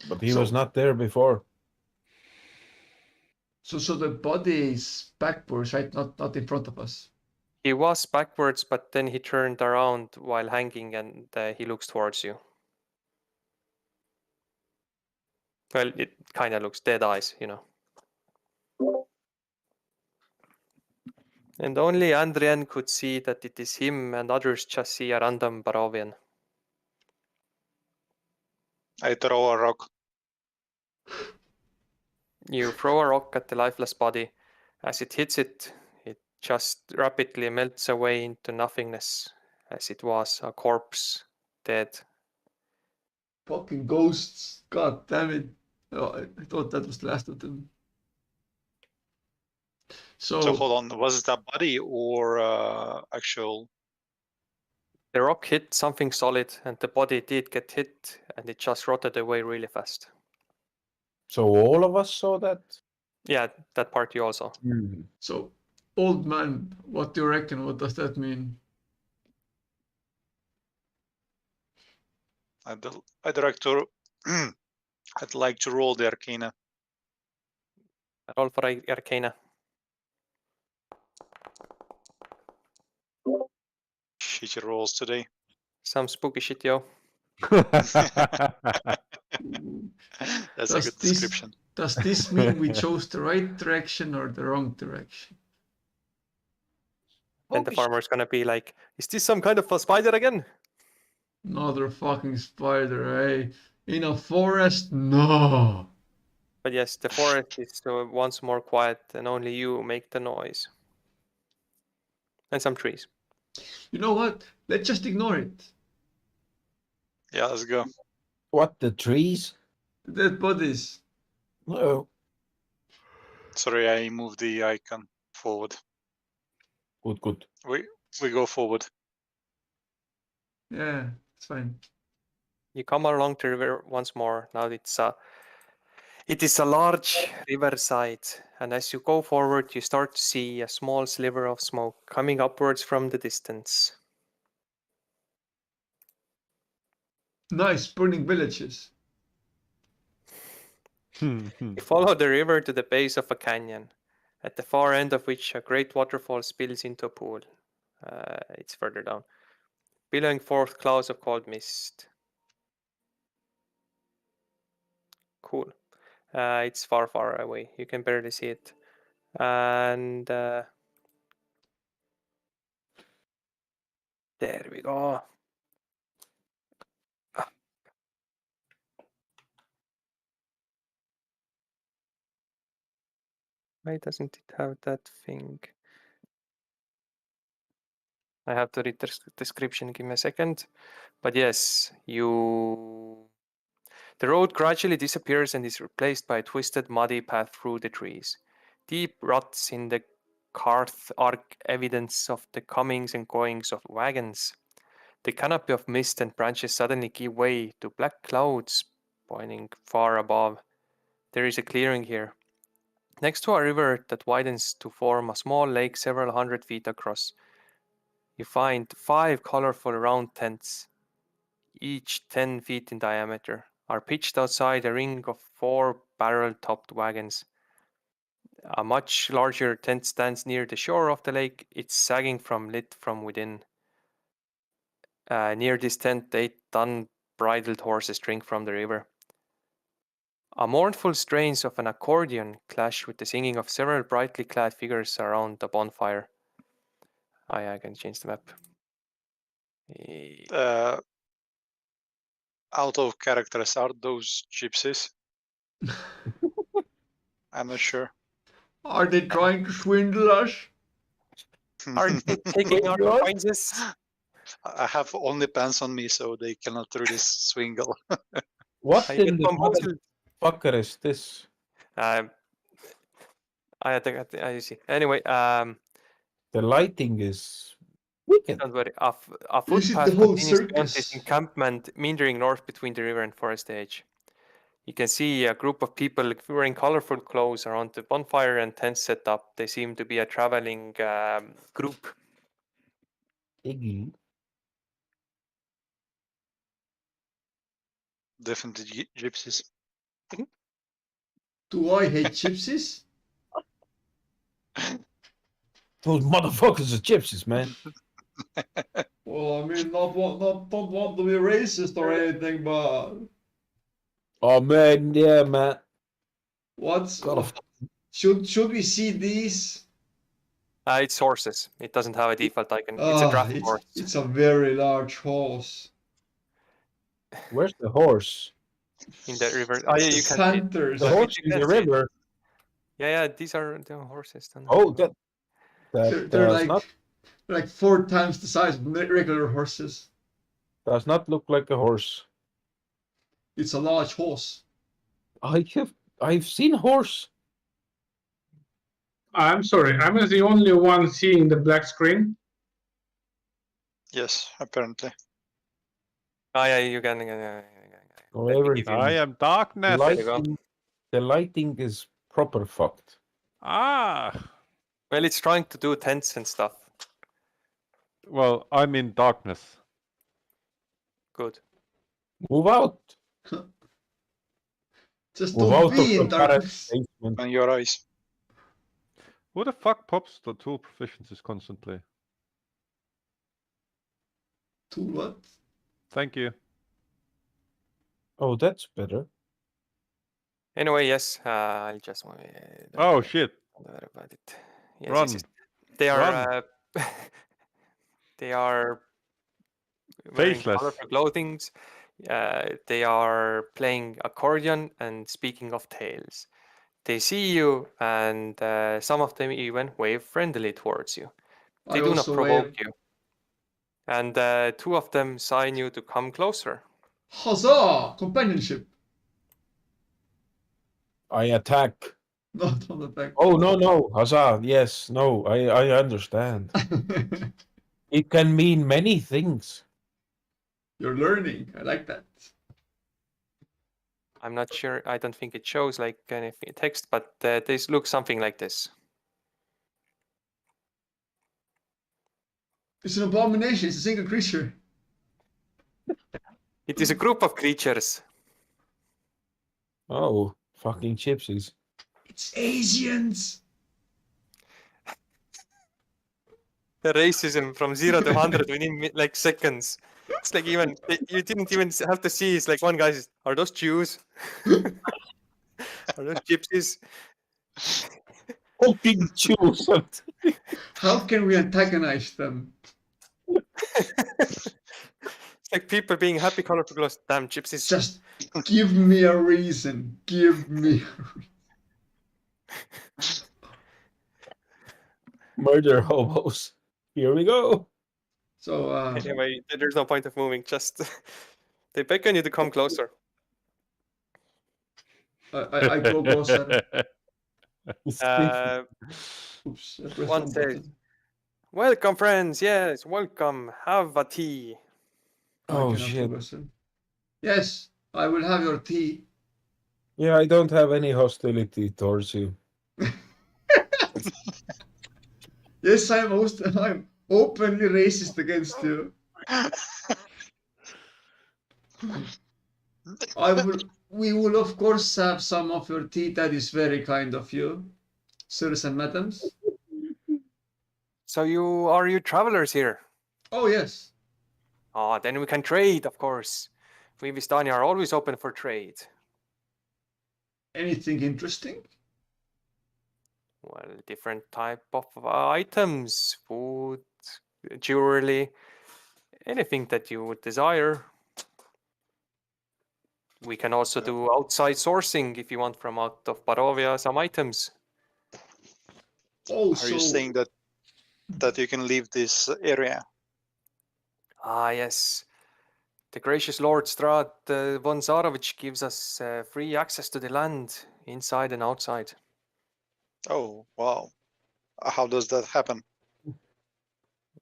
But he was not there before. So the body is backwards, right? Not in front of us. He was backwards, but then he turned around while hanging and he looks towards you. Well, it kind of looks dead eyes, you know. And only Andrian could see that it is him, and others just see a random Barovian. I throw a rock. You throw a rock at the lifeless body. As it hits it, it just rapidly melts away into nothingness, as it was a corpse, dead. Fucking ghosts. God damn it. Oh, I thought that was the last of them. So hold on, was it a body or actual? The rock hit something solid, and the body did get hit, and it just rotted away really fast. So all of us saw that? Yeah, that part you also. So, old man, what do you reckon? What does that mean? I'd like to. I'd like to roll the Arcana. Roll for Arcana. Shitty rolls today. Some spooky shit, yo. That's Does a good description. Does this mean we chose the right direction or the wrong direction? Then the farmer's gonna be like, "Is this some kind of a spider again?" Another fucking spider, eh? In a forest? No. But yes, the forest is once more quiet, and only you make the noise. And some trees. You know what? Let's just ignore it. Yeah, let's go. What, the trees? Dead bodies. No. Sorry, I moved the icon forward. Good. We go forward. Yeah, it's fine. You come along the river once more. Now it is a large riverside, and as you go forward, you start to see a small sliver of smoke coming upwards from the distance. Nice, burning villages. You follow the river to the base of a canyon, at the far end of which a great waterfall spills into a pool. It's further down, billowing forth clouds of cold mist. Cool. It's far, far away. You can barely see it. And there we go. Why doesn't it have that thing? I have to read the description. Give me a second. But yes, the road gradually disappears and is replaced by a twisted, muddy path through the trees. Deep ruts in the Karth are evidence of the comings and goings of wagons. The canopy of mist and branches suddenly give way to black clouds pointing far above. There is a clearing here, next to a river that widens to form a small lake several hundred feet across. You find 5 colorful round tents, each 10 feet in diameter, are pitched outside a ring of 4 barrel-topped wagons. A much larger tent stands near the shore of the lake. It's sagging lit from within. Near this tent, 8 unbridled horses drink from the river. A mournful strains of an accordion clash with the singing of several brightly clad figures around the bonfire. I can change the map. Out of characters, are those gypsies? I'm not sure. Are they trying to swindle us? Are they taking our What? coins? I have only pants on me, so they cannot really swingle. What I in get the bamboozled. motherfucker is this? I think I see. Anyway, The lighting is wicked. don't worry. A Is it footpath the whole continues beyond this circus? encampment, meandering north between the river and forest edge. You can see a group of people wearing colorful clothes around the bonfire and tents set up. They seem to be a traveling group. Iggy. Definitely gypsies. Do I hate gypsies? Those motherfuckers are gypsies, man. Well, I mean, don't want to be racist or anything, but Oh man, yeah, man. what's God, should we see these? It's horses. It doesn't have a default icon. It's a draft horse. It's a very large horse. where's the horse? In the river. Oh, yeah, you can see it. Panthers. The But horse you in can the see it. river. Yeah, these are the horses. Then. Oh, that They're does not like 4 times the size of regular horses. does not look like a horse. It's a large horse. I've seen horse. I'm sorry, I'm the only one seeing the black screen. Yes, apparently. Oh, yeah, you can. Oh, Let me everything. give you- I am darkness. There you go. The lighting is proper fucked. Ah. Well, it's trying to do tents and stuff. Well, I'm in darkness. Good. Move out. Just Move don't out be in of the garage darkness. basement. On your eyes. Who the fuck pops the tool proficiencies constantly? To what? Thank you. Oh, that's better. Anyway, yes, I'll just. Oh shit. Don't worry about it. Yes, Run. yes. They are. Run. They are wearing Faceless. colorful clothing. They are playing accordion and speaking of tales. They see you, and some of them even wave friendly towards you. They I do not also provoke wave. you. And 2 of them sign you to come closer. Huzzah! Companionship. I attack. Not on the back. Oh no, Huzzah. Yes, no, I understand. It can mean many things. You're learning. I like that. I'm not sure. I don't think it shows like any text, but this looks something like this. It's an abomination. It's a single creature. It is a group of creatures. Oh, fucking gypsies. It's Asians. The racism from 0 to 100 within like seconds. It's like even you didn't even have to see. It's like one guy says, "Are those Jews? Are those gypsies?" Fucking Jews. How can we antagonize them? It's like people being happy, colorful clothes. Damn gypsies! Just give me a reason. Give me. Murder hobos. Here we go. So Anyway, there's no point of moving. Just they beckon you to come closer. I go closer. Uh, Oops, I pressed one wrong says, button. "Welcome, friends. Yes, welcome. Have a tea." I Oh cannot shit. go closer. Yes, I will have your tea. Yeah, I don't have any hostility towards you. Yes, I'm openly racist against you. We will of course have some of your tea. That is very kind of you, sirs and madams. So you travelers here? Oh yes. Ah, then we can trade, of course. We Vistani are always open for trade. Anything interesting? Well, different type of items, food, jewelry, anything that you would desire. We can also do outside sourcing if you want from out of Barovia some items. Oh, Are you saying that you can leave this area? Ah, yes. The gracious Lord Strad von Zarovich gives us free access to the land, inside and outside. Oh, wow. How does that happen?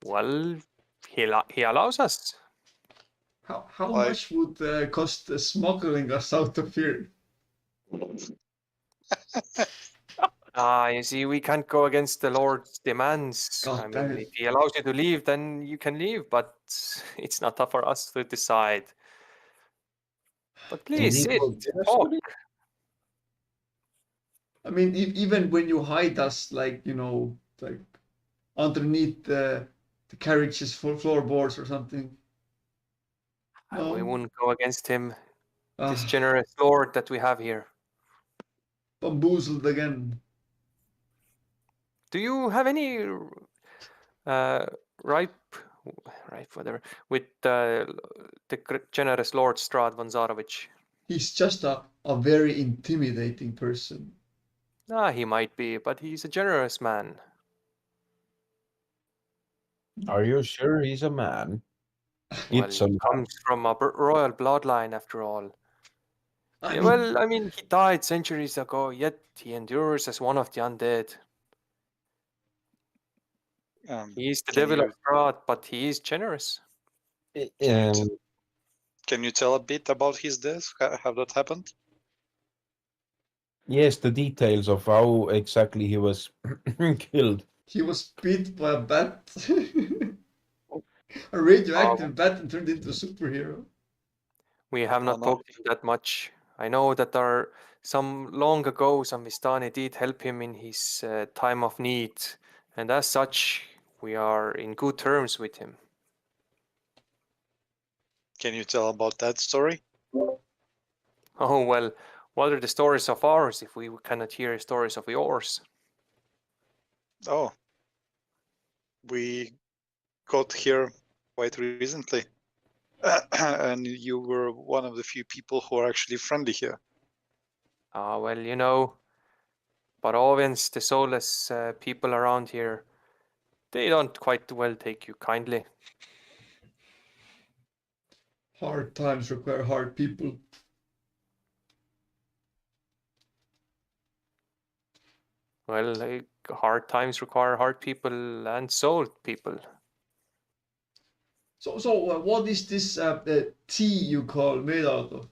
Well, he allows us. How Like- much would cost smuggling us out of here? Ah, you see, we can't go against the Lord's demands. God I damn mean, it. if he allows you to leave, then you can leave, but it's not up for us to decide. But please sit, talk. I mean, even when you hide us, like like underneath the carriage's floorboards or something. No. We wouldn't go against him, this Ah, generous Lord that we have here. bamboozled again. Do you have any ripe, whatever, with the generous Lord Strad von Zarovich? He's just a very intimidating person. Ah, he might be, but he's a generous man. Are you sure he's a man? Well, It's he a man. comes from a royal bloodline, after all. I Yeah, mean, well, I mean, he died centuries ago, yet he endures as one of the undead. He is the Can devil you- of Strahd, but he is generous. Can you tell a bit about his death? How that happened? Yes, the details of how exactly he was killed. he was bit by a bat. A radioactive bat and turned into a superhero. We have not no. talked to him that much. I know that there some long ago, some Vistani did help him in his time of need, and as such, we are in good terms with him. Can you tell about that story? Oh well, what are the stories of ours if we cannot hear stories of yours? Oh, we got here quite recently. And you were one of the few people who are actually friendly here. Ah, well, you know, Barovians, the soulless people around here, they don't quite well take you kindly. Hard times require hard people. Well, hard times require hard people and soul people. So what is this tea you call made out of?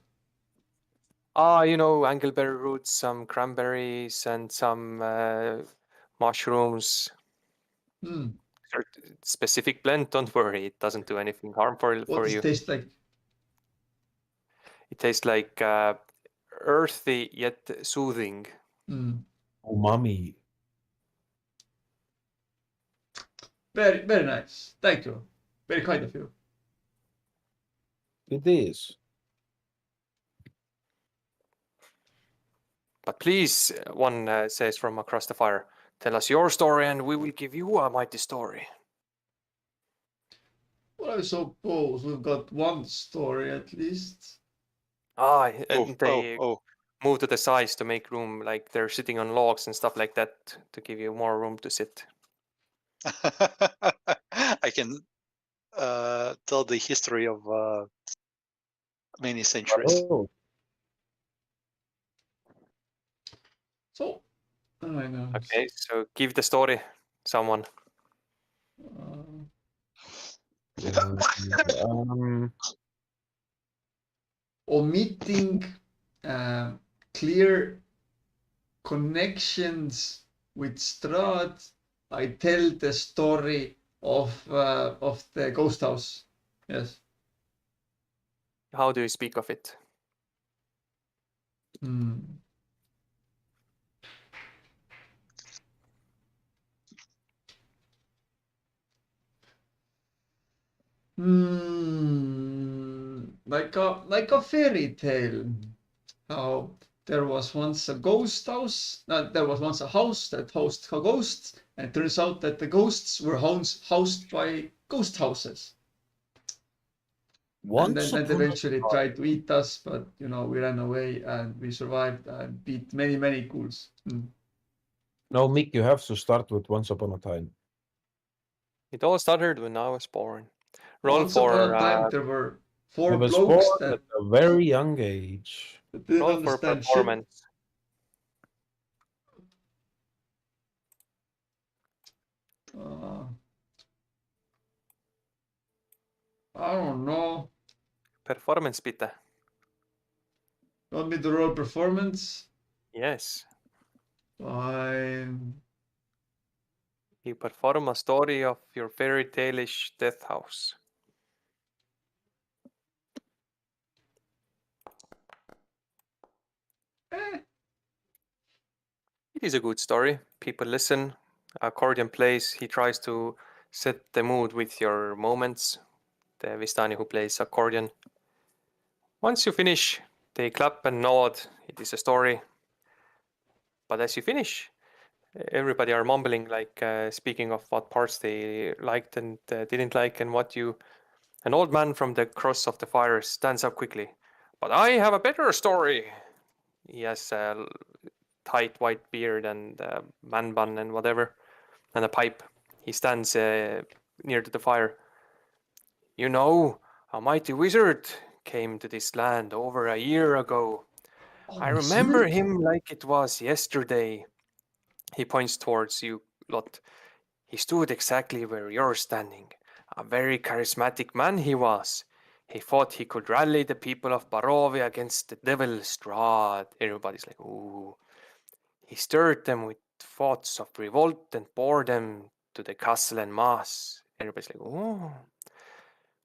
Ah, you know, angleberry roots, some cranberries, and some mushrooms. Hmm. Specific blend, don't worry, it doesn't do anything harmful What for does you. it taste like? It tastes like earthy yet soothing. Umami. Very, very nice. Thank you. Very kind of you. It is. But please, one says from across the fire, tell us your story and we will give you a mighty story. Well, I suppose we've got one story at least. Ah, and they Oh. move to the sides to make room, like they're sitting on logs and stuff like that to give you more room to sit. I can tell the history of many centuries. Oh, So, I know. Okay, so give the story, someone. Omitting clear connections with Strahd, I tell the story of the ghost house. Yes. How do you speak of it? Hmm. Like a fairy tale. How there was once a ghost house. There was once a house that housed ghosts, and it turns out that the ghosts were housed by ghost houses. And then eventually tried to eat us, but we ran away and we survived and beat many ghouls. No, Mick, you have to start with Once Upon a Time. It all started when I was born. Roll Once for upon a time, there were I four was blokes born that at a very young age. didn't roll for understand shit. performance. I don't know. Performance, bitte. Want me to roll performance? Yes. Fine. You perform a story of your fairy tale-ish death house. It is a good story. People listen. Accordion plays. He tries to set the mood with your moments. The Vistani who plays accordion. Once you finish, they clap and nod. It is a story. But as you finish, everybody are mumbling, like speaking of what parts they liked and didn't like, and what you. An old man from the cross of the fire stands up quickly. But I have a better story. He has a tight white beard and man bun and whatever, and a pipe. He stands near to the fire. You know, a mighty wizard came to this land over a year ago. I remember him like it was yesterday. He points towards you, Lot. He stood exactly where you're standing. A very charismatic man he was. He thought he could rally the people of Barovia against the devil Strahd. Everybody's like, ooh. He stirred them with thoughts of revolt and bore them to the castle en masse. Everybody's like, ooh.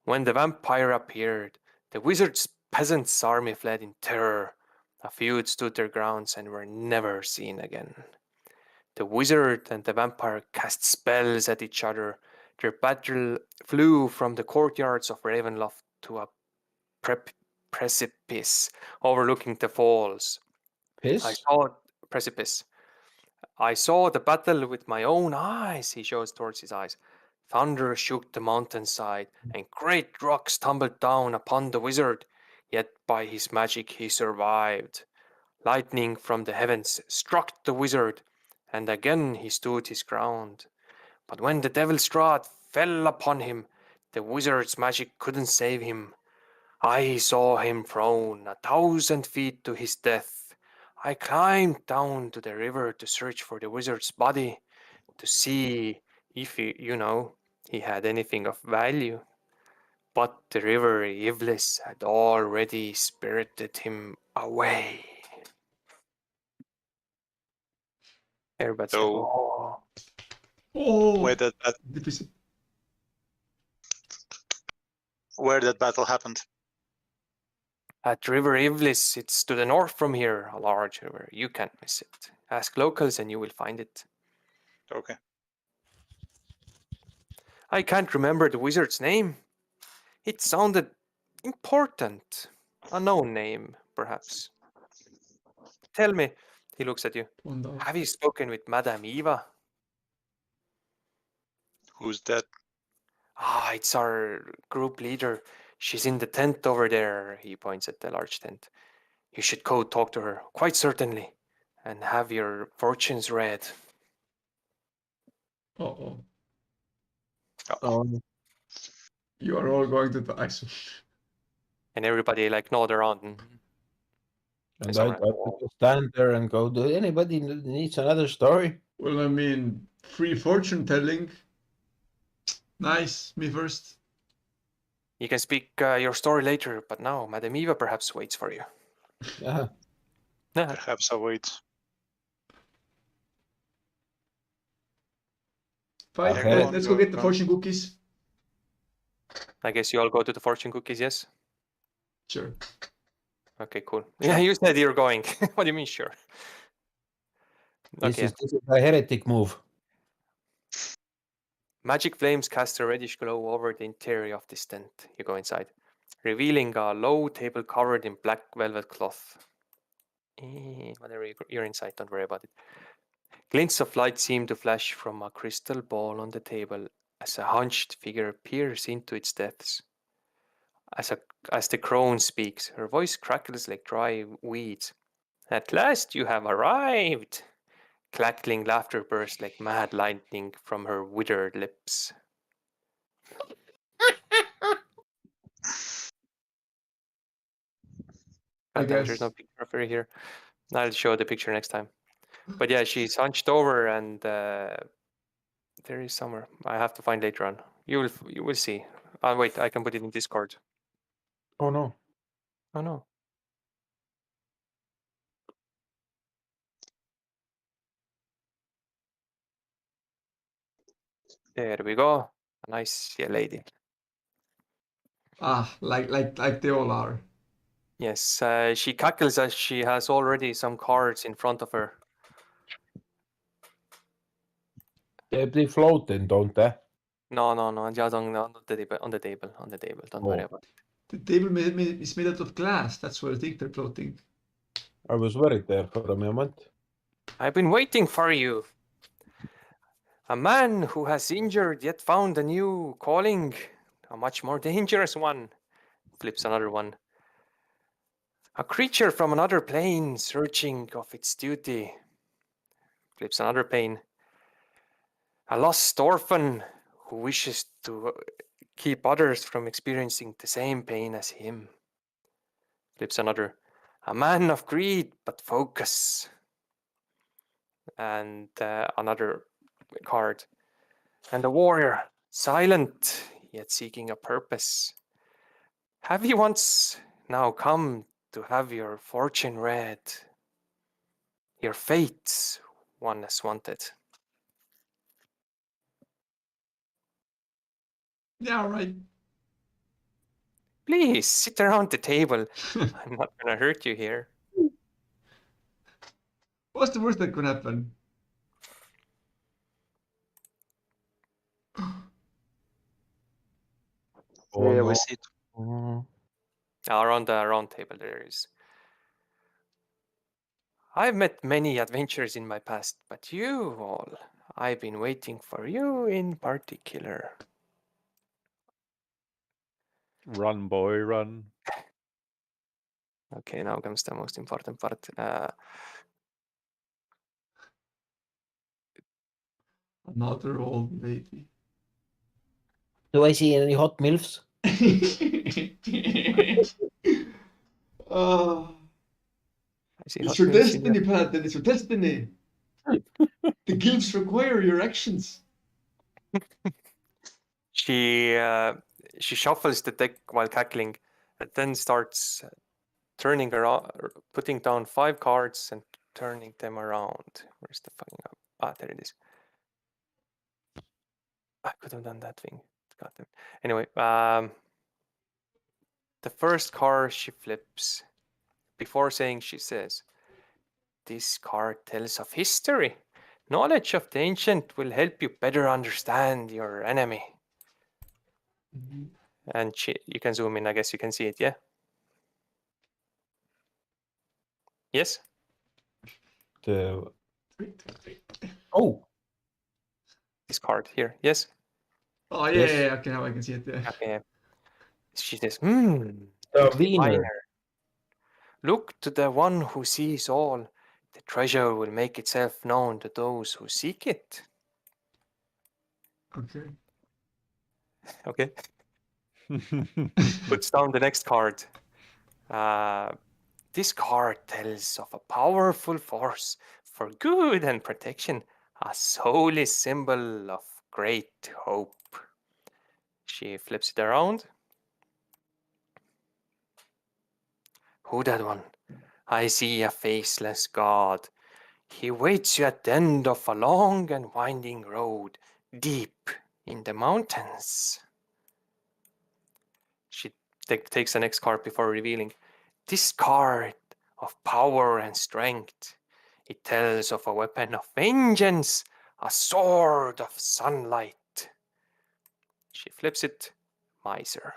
When the vampire appeared, the wizard's peasants' army fled in terror. A few stood their grounds and were never seen again. The wizard and the vampire cast spells at each other. Their battle flew from the courtyards of Ravenloft to a precipice overlooking the falls. I saw precipice. I saw the battle with my own eyes, he shows towards his eyes. Thunder shook the mountainside, and great rocks tumbled down upon the wizard, yet by his magic he survived. Lightning from the heavens struck the wizard, and again he stood his ground. But when the devil Strahd fell upon him, the wizard's magic couldn't save him. I saw him thrown 1,000 feet to his death. I climbed down to the river to search for the wizard's body, to see if he had anything of value. But the river Ivlis had already spirited him away. Everybody's like, So, Oh, where that battle happened? at River Ivlis, it's to the north from here, a large river. You can't miss it. Ask locals and you will find it. Okay. I can't remember the wizard's name. It sounded important. A known name, perhaps. Tell me, he looks at you. Have you spoken with Madame Eva? Who's that? Ah, it's our group leader. She's in the tent over there. He points at the large tent. You should go talk to her, quite certainly, and have your fortunes read. Uh-oh. Um, You are all going to die soon. And everybody like nod around. And It's I alright. will stand there and go, do anybody needs another story? Well, I mean, free fortune telling. Nice, me first. You can speak your story later, but now Madame Eva perhaps waits for you. Yeah. Perhaps I'll wait. Fine, Okay. let's go get the fortune cookies. I guess you all go to the fortune cookies, yes? Sure. Okay, cool. Yeah, you said you're going. What do you mean, sure? This Okay. is a heretic move. Magic flames cast a reddish glow over the interior of this tent. You go inside, revealing a low table covered in black velvet cloth. Whatever, you're inside, don't worry about it. Glints of light seem to flash from a crystal ball on the table as a hunched figure peers into its depths. As the crone speaks, her voice crackles like dry weeds. At last you have arrived! Cackling laughter bursts like mad lightning from her withered lips. I God damn, there's guess. no picture of her here. I'll show the picture next time. But yeah, she's hunched over, and there is somewhere. I have to find later on. You will see. Wait, I can put it in Discord. Oh no. Oh no. There we go. A nice lady. Ah, like they all are. Yes, she cackles as she has already some cards in front of her. They float then, don't they? No, just on the table. Don't worry Oh. about it. The table is made out of glass. That's where I think they're floating. I was worried there for a moment. I've been waiting for you. A man who has injured yet found a new calling, a much more dangerous one. Flips another one. A creature from another plane searching of its duty. Flips another pane. A lost orphan who wishes to keep others from experiencing the same pain as him. Flips another. A man of greed but focus. And another card. And a warrior, silent yet seeking a purpose. Have you once now come to have your fortune read? Your fate one has wanted. Yeah, right. Please sit around the table. I'm not gonna hurt you here. What's the worst that could happen? Oh, Yeah, no. we see it. Around the round table there is. I've met many adventurers in my past, but you all, I've been waiting for you in particular. Run, boy, run. Okay, now comes the most important part. Another old lady. Do I see any hot MILFs? Oh, I see it's hot your milfs in destiny, Paladin. It's your destiny. The guilds require your actions. She shuffles the deck while cackling, and then starts turning around, putting down 5 cards and turning them around. Where's the fucking up? Ah, there it is. I could have done that thing. Got them. Anyway, the first card she flips. Before saying, she says, "This card tells of history. Knowledge of the ancient will help you better understand your enemy." And you can zoom in. I guess you can see it. Yeah. Yes. Oh, This card here. Yes. Oh, yeah, Yes. yeah, okay, now I can see it there. Okay. She says, the Wiener. Minor. Look to the one who sees all. The treasure will make itself known to those who seek it. Okay. Okay. Puts down the next card. This card tells of a powerful force for good and protection, a holy symbol of great hope. She flips it around. Who that one? I see a faceless god. He waits you at the end of a long and winding road, deep in the mountains. She takes the next card before revealing. This card of power and strength. It tells of a weapon of vengeance, a sword of sunlight. She flips it. Miser.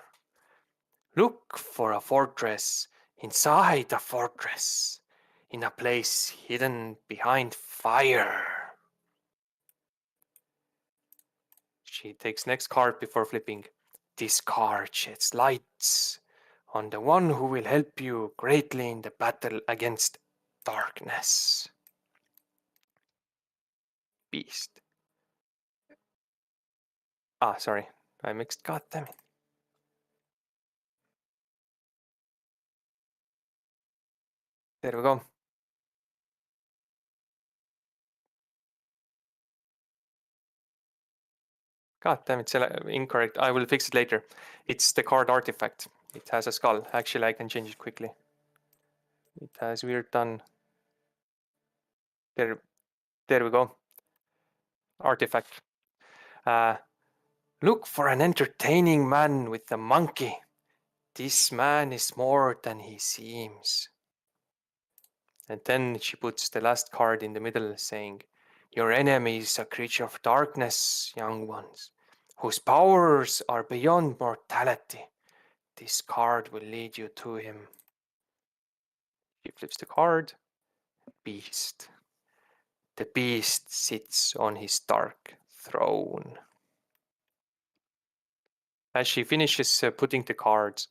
Look for a fortress inside a fortress, in a place hidden behind fire. She takes next card before flipping. This card sheds lights on the one who will help you greatly in the battle against darkness. Beast. Sorry. I mixed. God damn it. There we go. God damn it, incorrect. I will fix it later. It's the card artifact. It has a skull. Actually, I can change it quickly. It has weird done. There we go. Artifact. Look for an entertaining man with a monkey. This man is more than he seems. And then she puts the last card in the middle, saying, your enemy is a creature of darkness, young ones, whose powers are beyond mortality. This card will lead you to him. She flips the card. Beast. The beast sits on his dark throne. As she finishes putting the cards,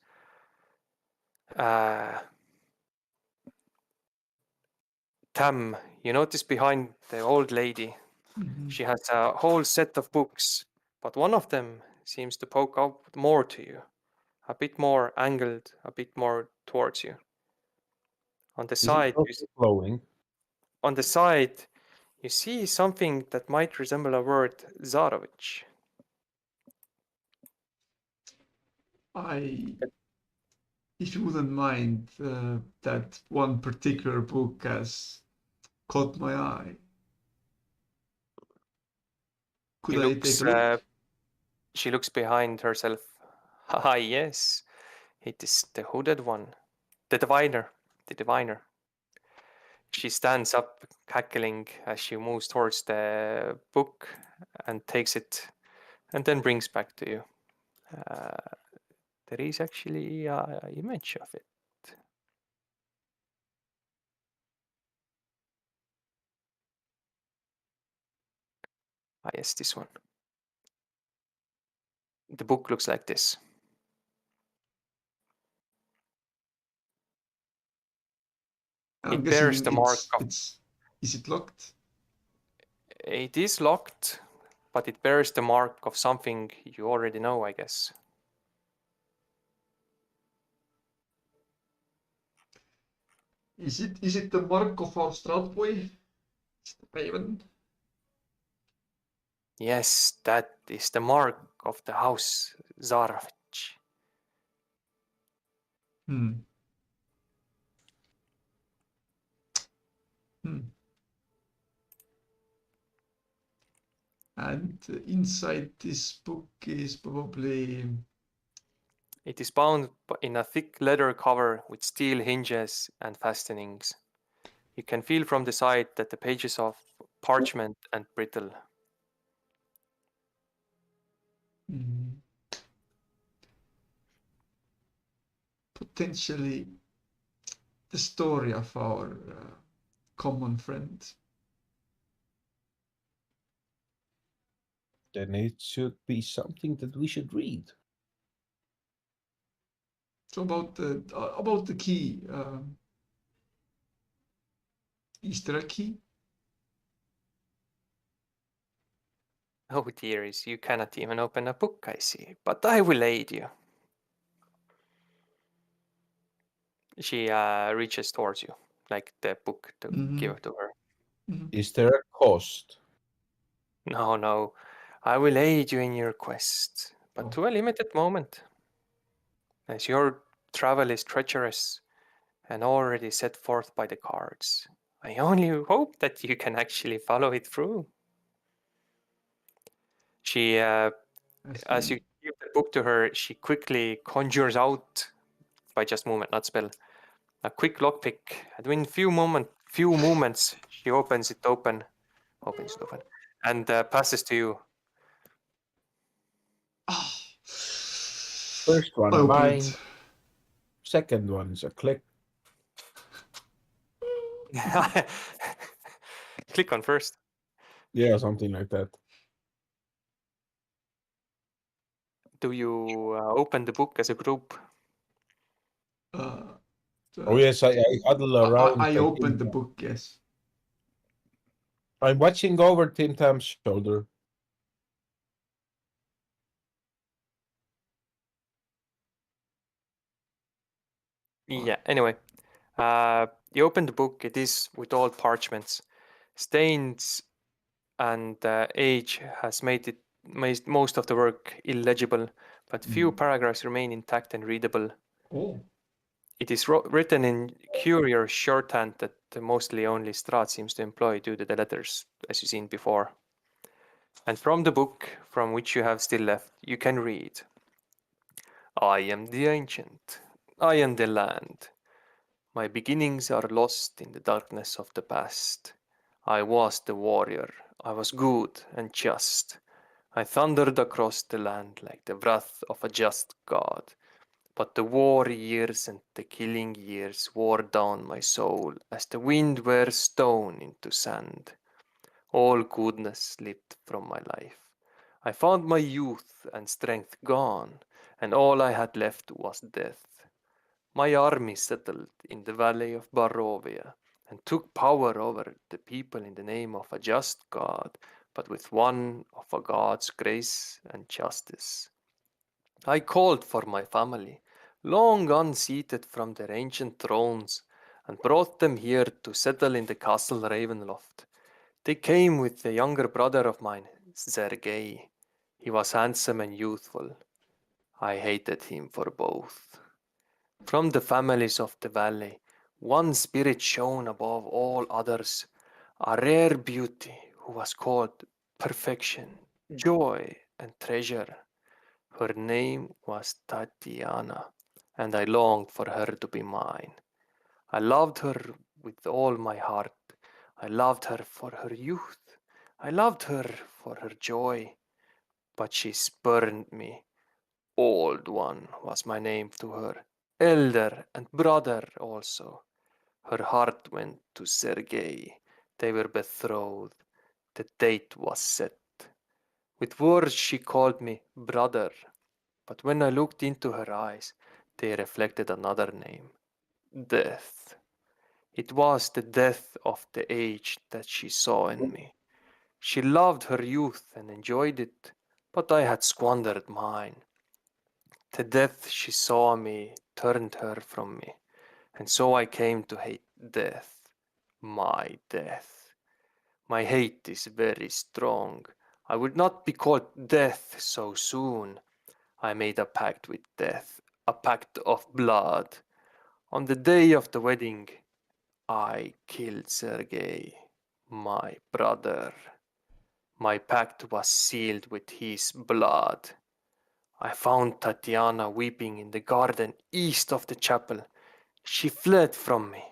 Tam, you notice behind the old lady, she has a whole set of books, but one of them seems to poke out more to you, a bit more angled, a bit more towards you. On the side, glowing? On the side, you see something that might resemble a word, Zarovich. If you wouldn't mind, that one particular book has caught my eye. Could I take a look? She looks behind herself. Yes, it is the hooded one. The diviner. She stands up, cackling as she moves towards the book and takes it and then brings back to you. There is actually an image of it. Yes, this one. The book looks like this. I'm it bears guessing the mark of. Is it locked? It is locked, but it bears the mark of something you already know, I guess. Is it the mark of our Stroud boy? Raven? Yes, that is the mark of the house Zarovich. And inside this book is probably... It is bound in a thick leather cover with steel hinges and fastenings. You can feel from the side that the pages are parchment and brittle. Potentially the story of our common friend. Then it should be something that we should read. So about the key, is there a key? Oh dearies, you cannot even open a book, I see, but I will aid you. She reaches towards you, like the book to give it to her. Is there a cost? No. I will aid you in your quest, but to a limited moment. As your travel is treacherous and already set forth by the cards, I only hope that you can actually follow it through. She, as you give the book to her, she quickly conjures out, by just movement, not spell, a quick lockpick. And in few movements, she opens it open, and passes to you. First one Open blind. it. Second one's a click. Click on first. Yeah, something like that. Do you open the book as a group? Oh yes, I huddle around. I opened the book, yes. I'm watching over Tim Tam's shoulder. Yeah, anyway. You open the book, it is with all parchments. Stains and age has made most of the work illegible, but few paragraphs remain intact and readable. Oh. It is written in curious shorthand that mostly only Strahd seems to employ due to the letters, as you've seen before. And from the book, from which you have still left, you can read: I am the ancient, I am the land. My beginnings are lost in the darkness of the past. I was the warrior, I was good and just. I thundered across the land like the wrath of a just god. But the war years and the killing years wore down my soul as the wind wears stone into sand. All goodness slipped from my life. I found my youth and strength gone, and all I had left was death. My army settled in the valley of Barovia and took power over the people in the name of a just God, but with one of a God's grace and justice. I called for my family, long unseated from their ancient thrones, and brought them here to settle in the castle Ravenloft. They came with a younger brother of mine, Sergei. He was handsome and youthful. I hated him for both. From the families of the valley, one spirit shone above all others, a rare beauty who was called perfection, joy, and treasure. Her name was Tatiana, and I longed for her to be mine. I loved her with all my heart. I loved her for her youth. I loved her for her joy. But she spurned me. Old One was my name to her, elder and brother also. Her heart went to Sergei. They were betrothed. The date was set. With words she called me brother, but when I looked into her eyes, they reflected another name: death. It was the death of the age that she saw in me. She loved her youth and enjoyed it, but I had squandered mine. The death she saw me turned her from me, and so I came to hate death. My death. My hate is very strong. I would not be called death so soon. I made a pact with death, a pact of blood. On the day of the wedding, I killed Sergei, my brother. My pact was sealed with his blood. I found Tatiana weeping in the garden east of the chapel. She fled from me.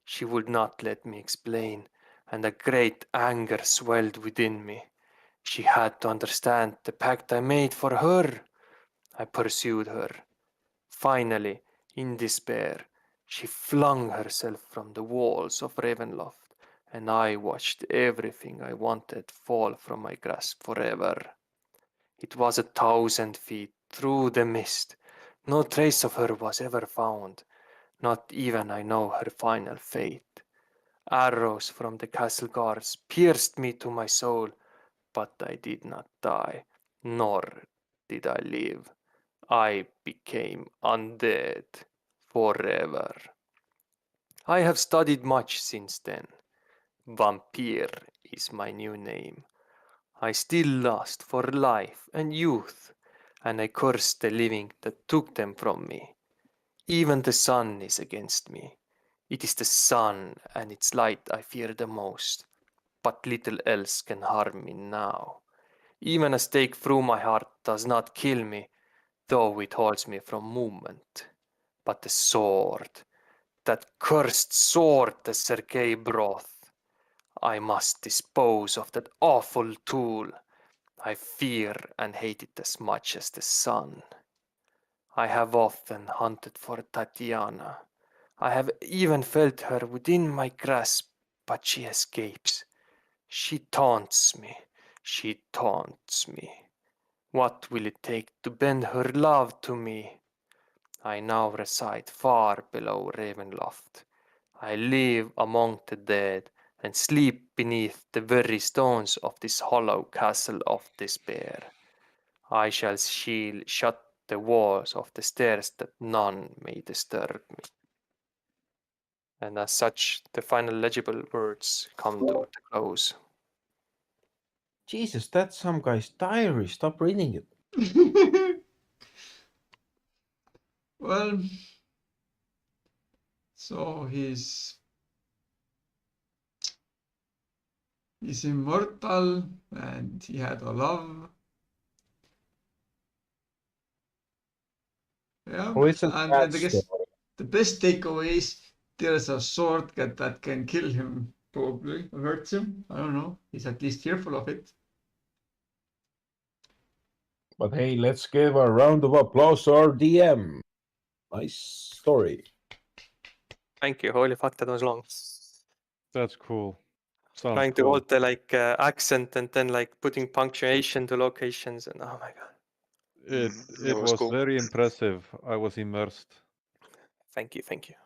She would not let me explain, and a great anger swelled within me. She had to understand the pact I made for her. I pursued her. Finally, in despair, she flung herself from the walls of Ravenloft, and I watched everything I wanted fall from my grasp forever. It was 1,000 feet through the mist. No trace of her was ever found. Not even I know her final fate. Arrows from the castle guards pierced me to my soul, but I did not die, nor did I live. I became undead forever. I have studied much since then. Vampire is my new name. I still lust for life and youth, and I curse the living that took them from me. Even the sun is against me. It is the sun and its light I fear the most, but little else can harm me now. Even a stake through my heart does not kill me, though it holds me from movement. But the sword, that cursed sword that Sergei brought, I must dispose of that awful tool. I fear and hate it as much as the sun. I have often hunted for Tatiana. I have even felt her within my grasp, but she escapes. She taunts me. She taunts me. What will it take to bend her love to me? I now reside far below Ravenloft. I live among the dead and sleep beneath the very stones of this hollow castle of despair. I shall shut the walls of the stairs that none may disturb me. And as such, the final legible words come to the close. Jesus, that's some guy's diary. Stop reading it. Well, so he's immortal and he had a love. Yeah, Who isn't and that I guess story? the best takeaway is there's a sword that can kill him, probably, or hurts him. I don't know. He's at least fearful of it. But hey, let's give a round of applause to our DM. Nice story. Thank you. Holy fuck, that was long. That's cool. Sounds Trying to cool. hold the accent and then putting punctuation to locations and oh my god. It was cool. very impressive. I was immersed. Thank you, thank you.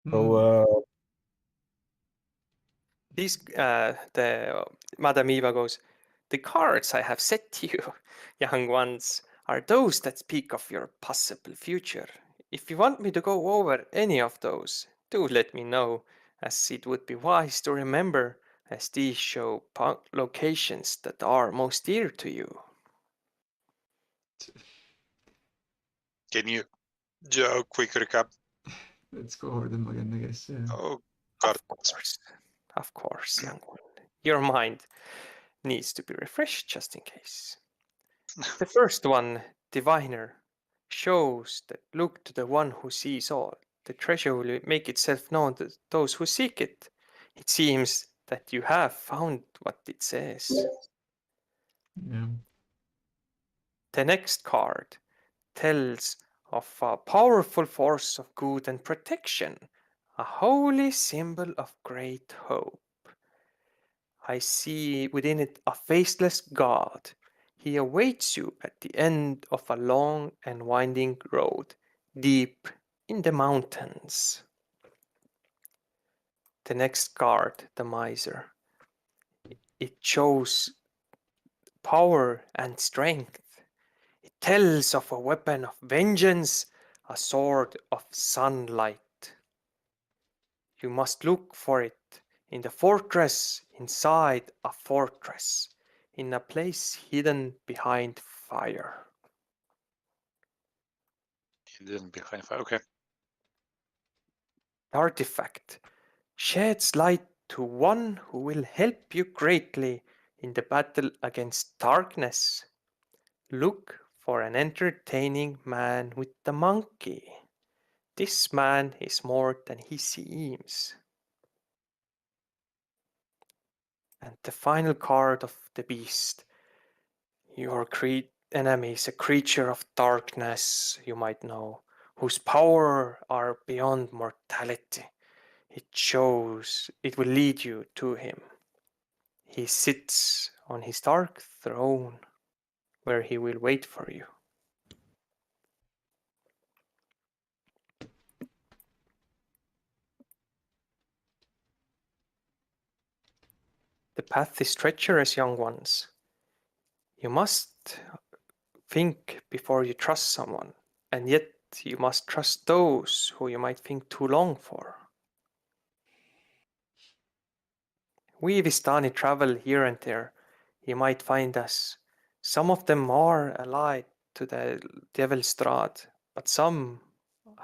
So, These the Madame Eva goes, the cards I have set to you, young ones, are those that speak of your possible future. If you want me to go over any of those, do let me know, as it would be wise to remember, as these show locations that are most dear to you. Can you do a quick recap? Let's go over them again, I guess. Yeah. Oh, God. Of course, young one. Your mind needs to be refreshed just in case. The first one, Diviner, shows that look to the one who sees all. The treasure will make itself known to those who seek it. It seems that you have found what it says. Yeah. The next card tells of a powerful force of good and protection, a holy symbol of great hope. I see within it a faceless God. He awaits you at the end of a long and winding road, deep in the mountains. The next card, the Miser. It shows power and strength. It tells of a weapon of vengeance, a sword of sunlight. You must look for it in the fortress, inside a fortress, in a place hidden behind fire. Hidden behind fire. Okay. The artifact sheds light to one who will help you greatly in the battle against darkness. Look for an entertaining man with the monkey. This man is more than he seems. And the final card of the beast. Your enemy is a creature of darkness, you might know, whose power are beyond mortality. It shows it will lead you to him. He sits on his dark throne, where he will wait for you. The path is treacherous, young ones. You must think before you trust someone, and yet you must trust those who you might think too long for. We Vistani travel here and there. You might find us. Some of them are allied to the dreadlord, but some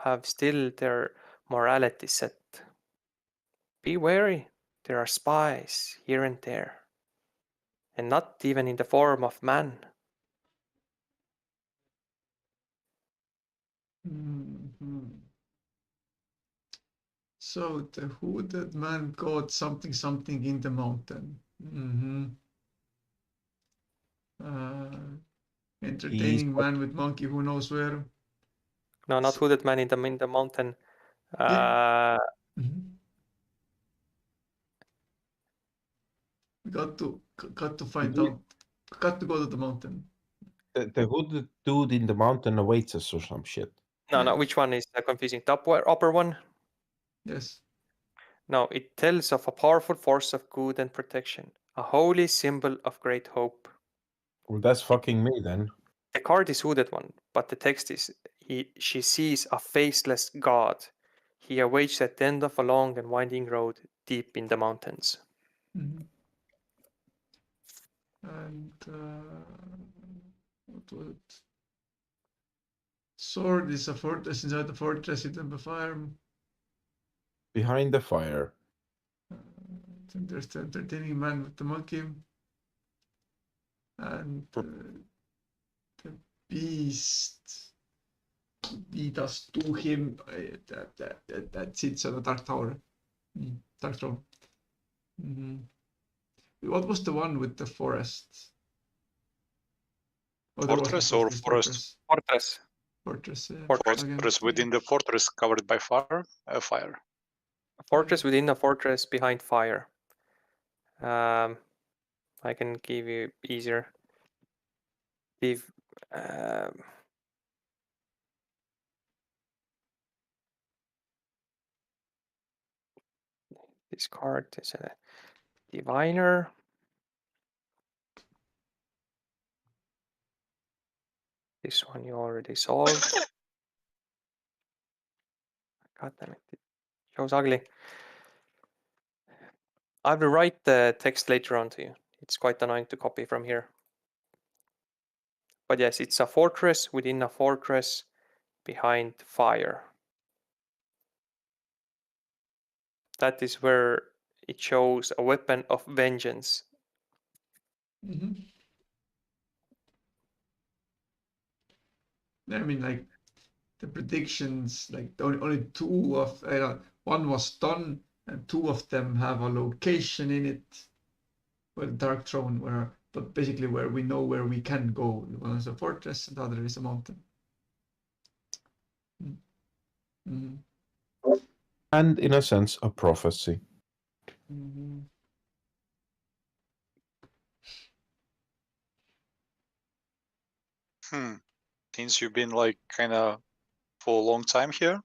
have still their morality set. Be wary, there are spies here and there, and not even in the form of man. Mhm. So the hooded man got something in the mountain. Entertaining man with monkey who knows where. No, not So- hooded man in the mountain. Yeah. Mhm. We got to find out. Got to go to the mountain. The hooded dude in the mountain awaits us or some shit. No, which one is confusing? The upper one? Yes. No, it tells of a powerful force of good and protection, a holy symbol of great hope. Well, that's fucking me then. The card is hooded one, but the text is she sees a faceless god. He awaits at the end of a long and winding road deep in the mountains. Mhm. And what was it? Sword is a fortress inside the fortress hidden by fire. Behind the fire. Then there's the entertaining man with the monkey. And the beast. Lead us to him. That sits on a dark tower. Dark throne. What was the one with the forest? Oh, there was Fortress no or forest? Fortress. Fortress. Fortress within the fortress covered by fire. Fire. A fortress within a fortress behind fire. I can give you easier. If this card is a diviner. This one you already solved. God damn it. It shows ugly. I will write the text later on to you. It's quite annoying to copy from here. But yes, it's a fortress within a fortress behind fire. That is where it shows a weapon of vengeance. I mean, like the predictions, like only two of one was done, and two of them have a location in it, where the Dark Throne, but basically where we know where we can go. One is a fortress, and the other is a mountain. And in a sense, a prophecy. Since you've been like kind of for a long time here,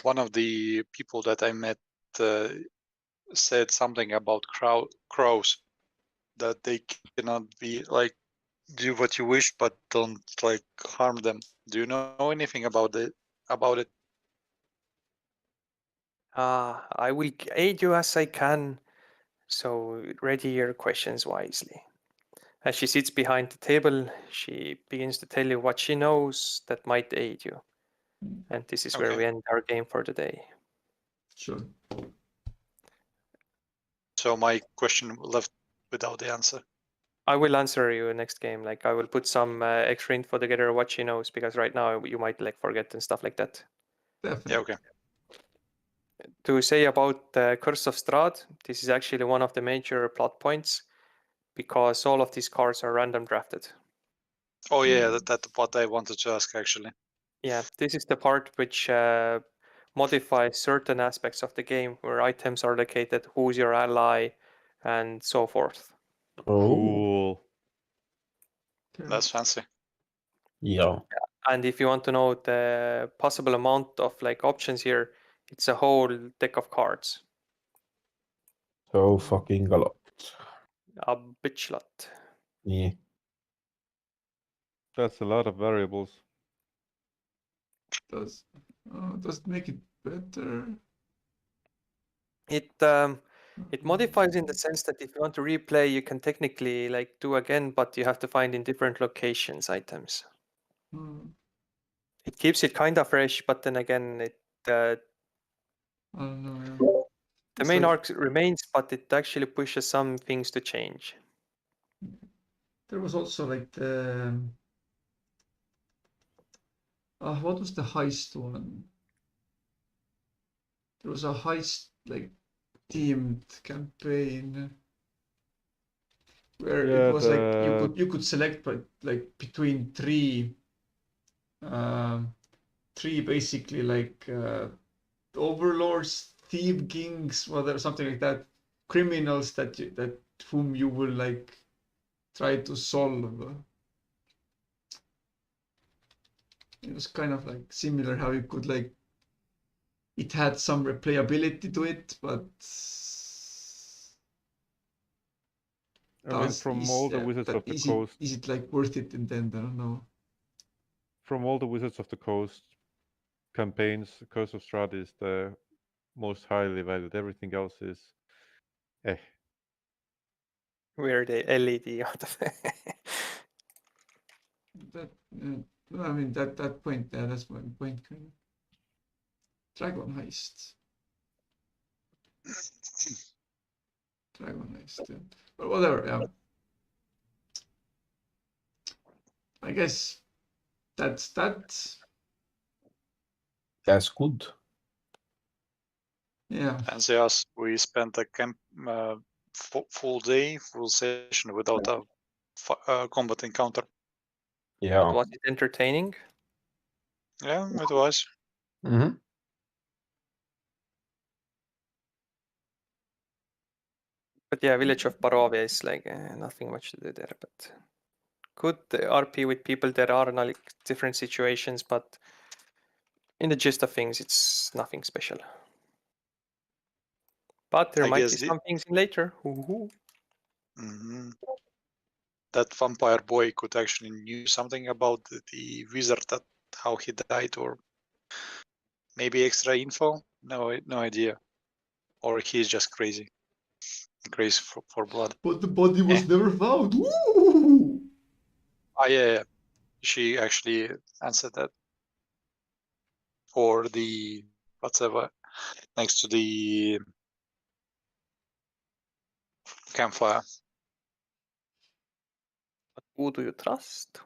one of the people that I met said something about crows, that they cannot be like do what you wish, but don't like harm them. Do you know anything about it? I will aid you as I can, so ready your questions wisely. As she sits behind the table, she begins to tell you what she knows that might aid you. And this is where Okay. we end our game for the day. Sure. So my question left without the answer. I will answer you next game. Like I will put some extra info together what she knows, because right now you might like forget and stuff like that. Definitely. Yeah, okay. To say about the Curse of Strahd, this is actually one of the major plot points, because all of these cards are random drafted. Oh yeah, that's what I wanted to ask actually. Yeah, this is the part which modifies certain aspects of the game, where items are located, who's your ally, and so forth. Oh, Cool. Okay. That's fancy. yeah. And if you want to know the possible amount of like options here, it's a whole deck of cards. So fucking a lot. A bitch lot. Yeah. That's a lot of variables. Does it make it better? It modifies in the sense that if you want to replay, you can technically like do again, but you have to find in different locations items. It keeps it kind of fresh, but then again, I don't know. Yeah. the It's main like- arc remains, but it actually pushes some things to change. There was also like the what was the heist one? There was a heist like themed campaign where Yeah, it was like you could select like between three basically like overlords, thief kings, whatever, something like that, criminals that whom you will like try to solve. It was kind of like similar how you could like it had some replayability to it, but I mean, from all the Wizards of the Coast, is it like worth it in the end? I don't know. from all the Wizards of the Coast campaigns, Curse of Strahd is the most highly valued. Everything else is Where the LED out of That I mean that point, yeah, that's my point. Kind of. Dragon heist. Dragon heist. Yeah. But whatever. Yeah. I guess that's that. That's good. Yeah. And so yes, we spent a full day, full session without a combat encounter. Yeah. Was it entertaining? Yeah, it was. Mm-hmm. But yeah, Village of Barovia is like nothing much to do there. But good RP with people. There are like different situations, but in the gist of things, it's nothing special. But there I might guess be some things in later. Mhm. That vampire boy could actually knew something about the wizard, that how he died, or maybe extra info. No idea. Or he's just crazy for blood. But the body was never found. Woo! Ah, yeah. She actually answered that. Or the whatever next to the campfire. Who do you trust?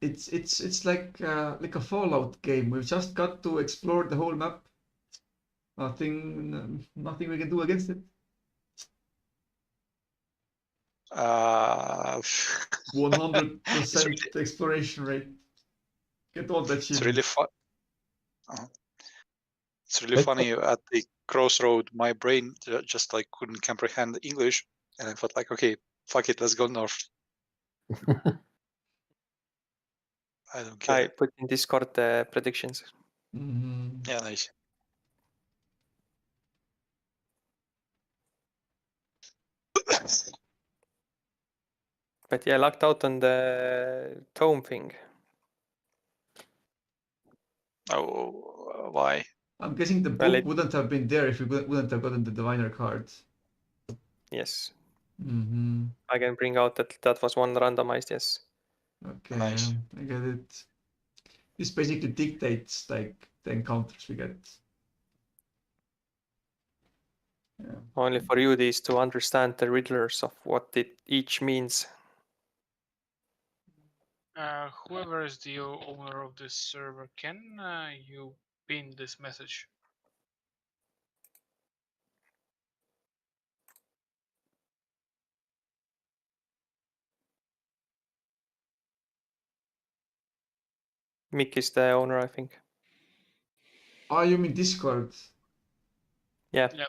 It's like a Fallout game. We've just got to explore the whole map. Nothing we can do against it. 100% exploration rate. Get all that shit. It's really fun. It's really funny. At the crossroad, my brain just like couldn't comprehend English, and I thought like, okay, fuck it, let's go north. I don't care. I put in Discord the predictions. Mm-hmm. Yeah, nice. But yeah, lucked out on the tome thing. Oh, why? I'm guessing the book wouldn't have been there if we wouldn't have gotten the diviner cards. Yes. Mm-hmm. I can bring out that was one randomized, yes. Okay, Nice. I get it. This basically dictates like the encounters we get. Yeah. Only for you these to understand the riddlers of what it each means. Whoever is the owner of this server, can you pin this message? Mick is the owner, I think. Oh, you mean Discord? Yeah. Yep.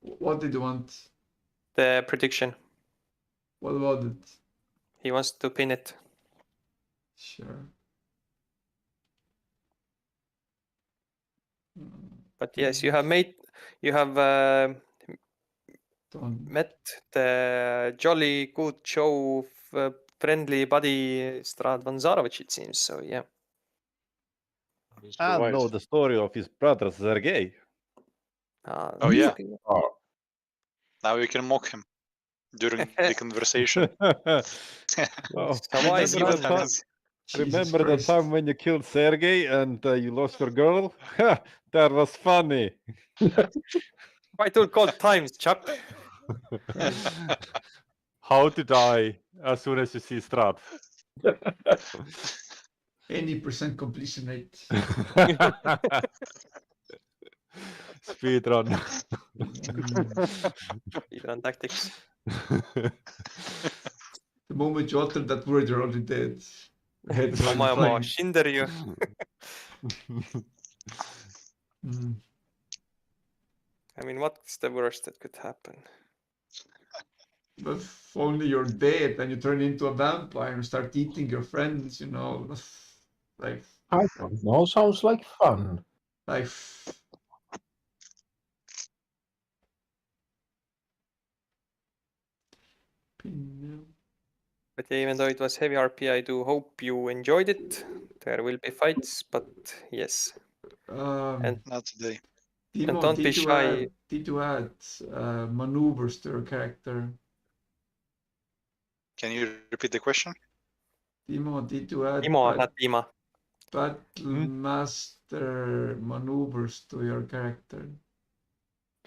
What did you want? The prediction. What about it? He wants to pin it. Sure. But yes, you have met the jolly good show friendly buddy Strad Vanzarovich, it seems. So yeah. I know the story of his brother Sergei. Oh, yeah. okay. Now you can mock him during the conversation. Oh, So why is See he what will happens. remember the time when you killed Sergei and you lost your girl? That was funny. quite all cold times, chap. How to die as soon as you see Strad. Any % completion rate. Speedrun. Speedrun tactics. The moment you utter that word, you're already dead. Head's already Oma flying. shinder you. Mm. I mean, what's the worst that could happen? But if only you're dead and you turn into a vampire and start eating your friends, you know. Like, I don't know. Sounds like fun. like But yeah, even though it was heavy RP, I do hope you enjoyed it. There will be fights, but yes. And Not today. Timo, don't be shy. Did you add maneuvers to your character? Can you repeat the question? Timo, did you add Timo, not Tima. battle master maneuvers to your character?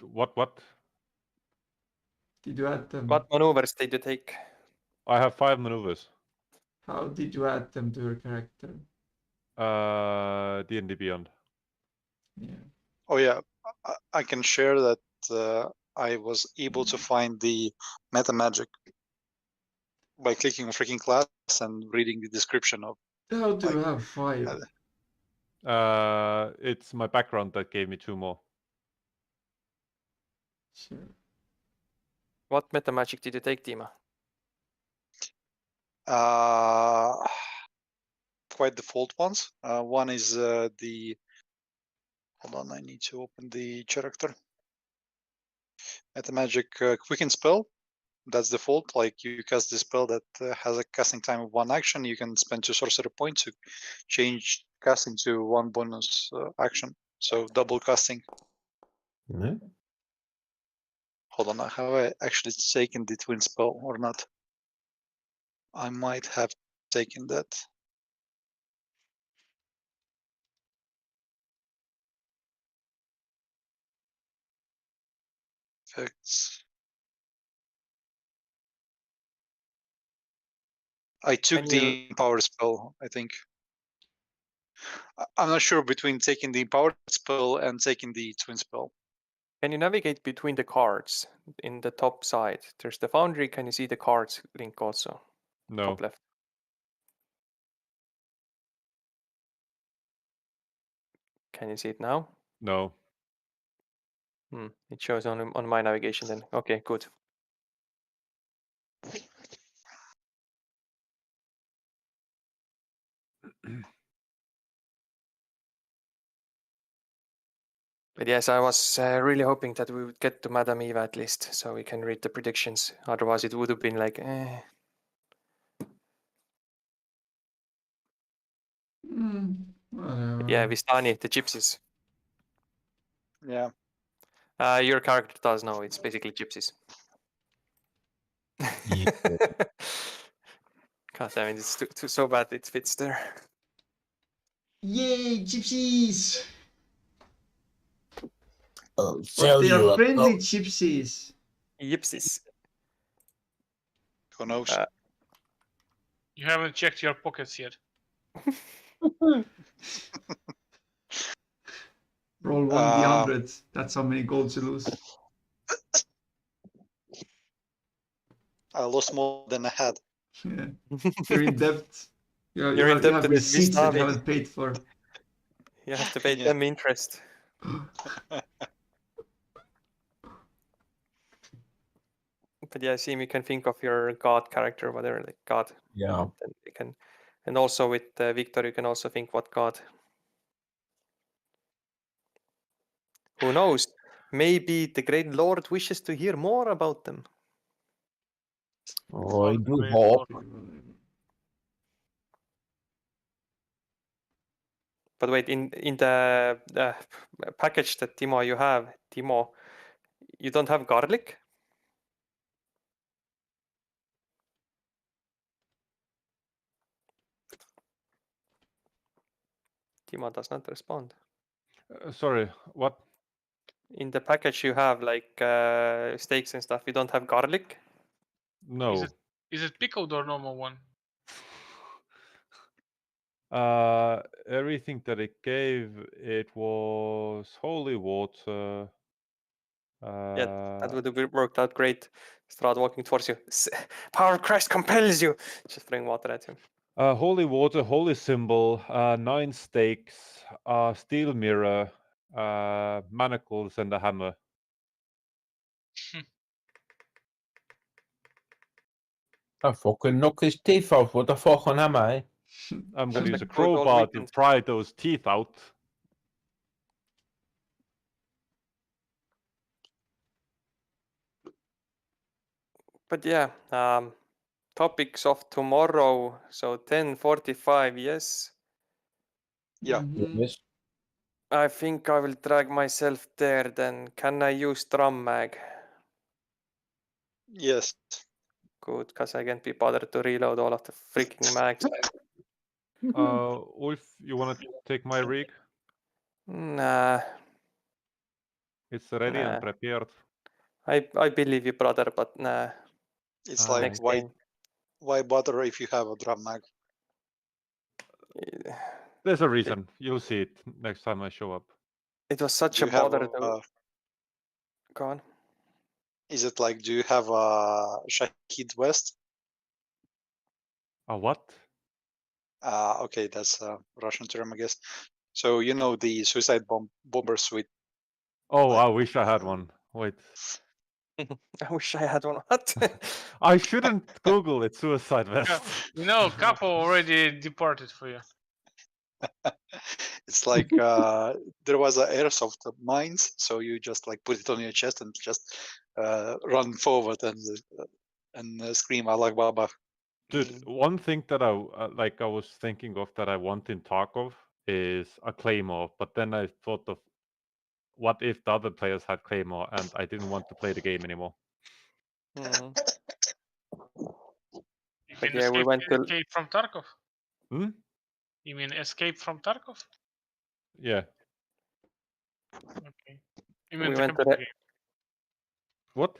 What? Did you add them? What maneuvers did you take? I have 5 maneuvers. How did you add them to your character? D&D Beyond. Yeah. Oh, yeah. I can share that I was able to find the meta magic by clicking on freaking class and reading the description of. How do you have 5? It's my background that gave me 2 more. Sure. What meta magic did you take, Tima? Quite default ones. One is the. Hold on, I need to open the character. Meta magic quicken spell. That's default. Like you cast the spell that has a casting time of 1 action. You can spend 2 sorcery points to change casting to 1 bonus action. So double casting. Yeah. Hold on, have I actually taken the twin spell or not? I might have taken that. Effects. I took the empowered spell, I think. I'm not sure between taking the empowered spell and taking the twin spell. Can you navigate between the cards in the top side? There's the foundry. Can you see the cards link also? No. Top left. Can you see it now? No. It shows on my navigation then. Okay, good. But yes, I was really hoping that we would get to Madame Eva at least, so we can read the predictions. Otherwise, it would have been like, eh. But yeah, Vistani, the gypsies. Yeah. Your character does know it's basically gypsies. Yeah. God damn it, it's too so bad it fits there. Yay, gypsies! I'll But tell they you are friendly about- gypsies. Gypsies. Who knows? You haven't checked your pockets yet. Roll 1d100. That's how many golds you lose. I lost more than I had. Yeah. You're in debt. You You're in debt have to this receipts that you Vistani. haven't paid for. You have to pay Yeah. them interest. But yeah, see, you can think of your god character, whatever, like god. Yeah. Then you can, and also with Victor, you can also think what god. Who knows? Maybe the Great Lord wishes to hear more about them. Oh, I Fuck the do Great hope. Lord. But wait, in the package that Timo you have, Timo, you don't have garlic? Timo does not respond. Sorry, what? In the package you have like steaks and stuff, you don't have garlic? No. Is it pickled or normal one? Everything that it gave, it was holy water. Yeah, that would have worked out great. Strahd walking towards you. Power of Christ compels you. Just throwing water at him. Holy water, holy symbol, 9 stakes, steel mirror, manacles, and a hammer. I fucking knock his teeth out with a fucking hammer, eh? I'm gonna use a Good old crowbar to weekend. pry those teeth out. But yeah, topics of tomorrow. So 10:45, yes. Yeah. Yes. I think I will drag myself there then. Can I use drum mag? Yes. Good, because I can't be bothered to reload all of the freaking mags. Ulf, you wanna take my rig? Nah, It's ready Nah. and prepared. I believe you, brother, but nah. It's Ah, like Next game. why bother if you have a drum mag? There's a reason. You'll see it next time I show up. It was such Do a you have bother to go on. is it like, do you have a Shahid West? A what? Okay, that's a Russian term, I guess. So you know the suicide bomber suite. Oh, Like- I wish I had one. Wait. I wish I had one. What? I shouldn't Google it, suicide vest. You know, Capo already departed for you. It's like there was a airsoft mines, so you just like put it on your chest and just run forward and scream Allah Baba. Dude, one thing that I was thinking of that I want in Tarkov is a claymore, but then I thought of what if the other players had claymore and I didn't want to play the game anymore. Mhm. You But mean yeah, we went to escape from Tarkov? Hmm? You mean escape from Tarkov? Yeah. Okay. You mean We the went to computer the game? What?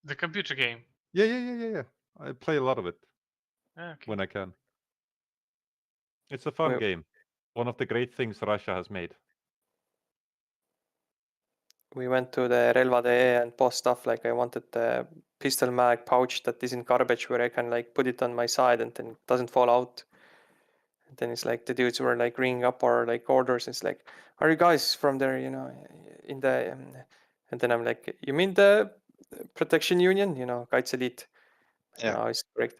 The computer game. Yeah. I play a lot of it Ah, okay. when I can. It's a fun Well- game. One of the great things Russia has made. we went to the relva.ee and bought stuff. Like I wanted the pistol mag pouch that isn't garbage, where I can like put it on my side and then it doesn't fall out. And then it's like the dudes were like ringing up our like orders. It's like, are you guys from there? You know, in the and then I'm like, you mean the protection union? You know, Kaitselit. Yeah. No, it's correct.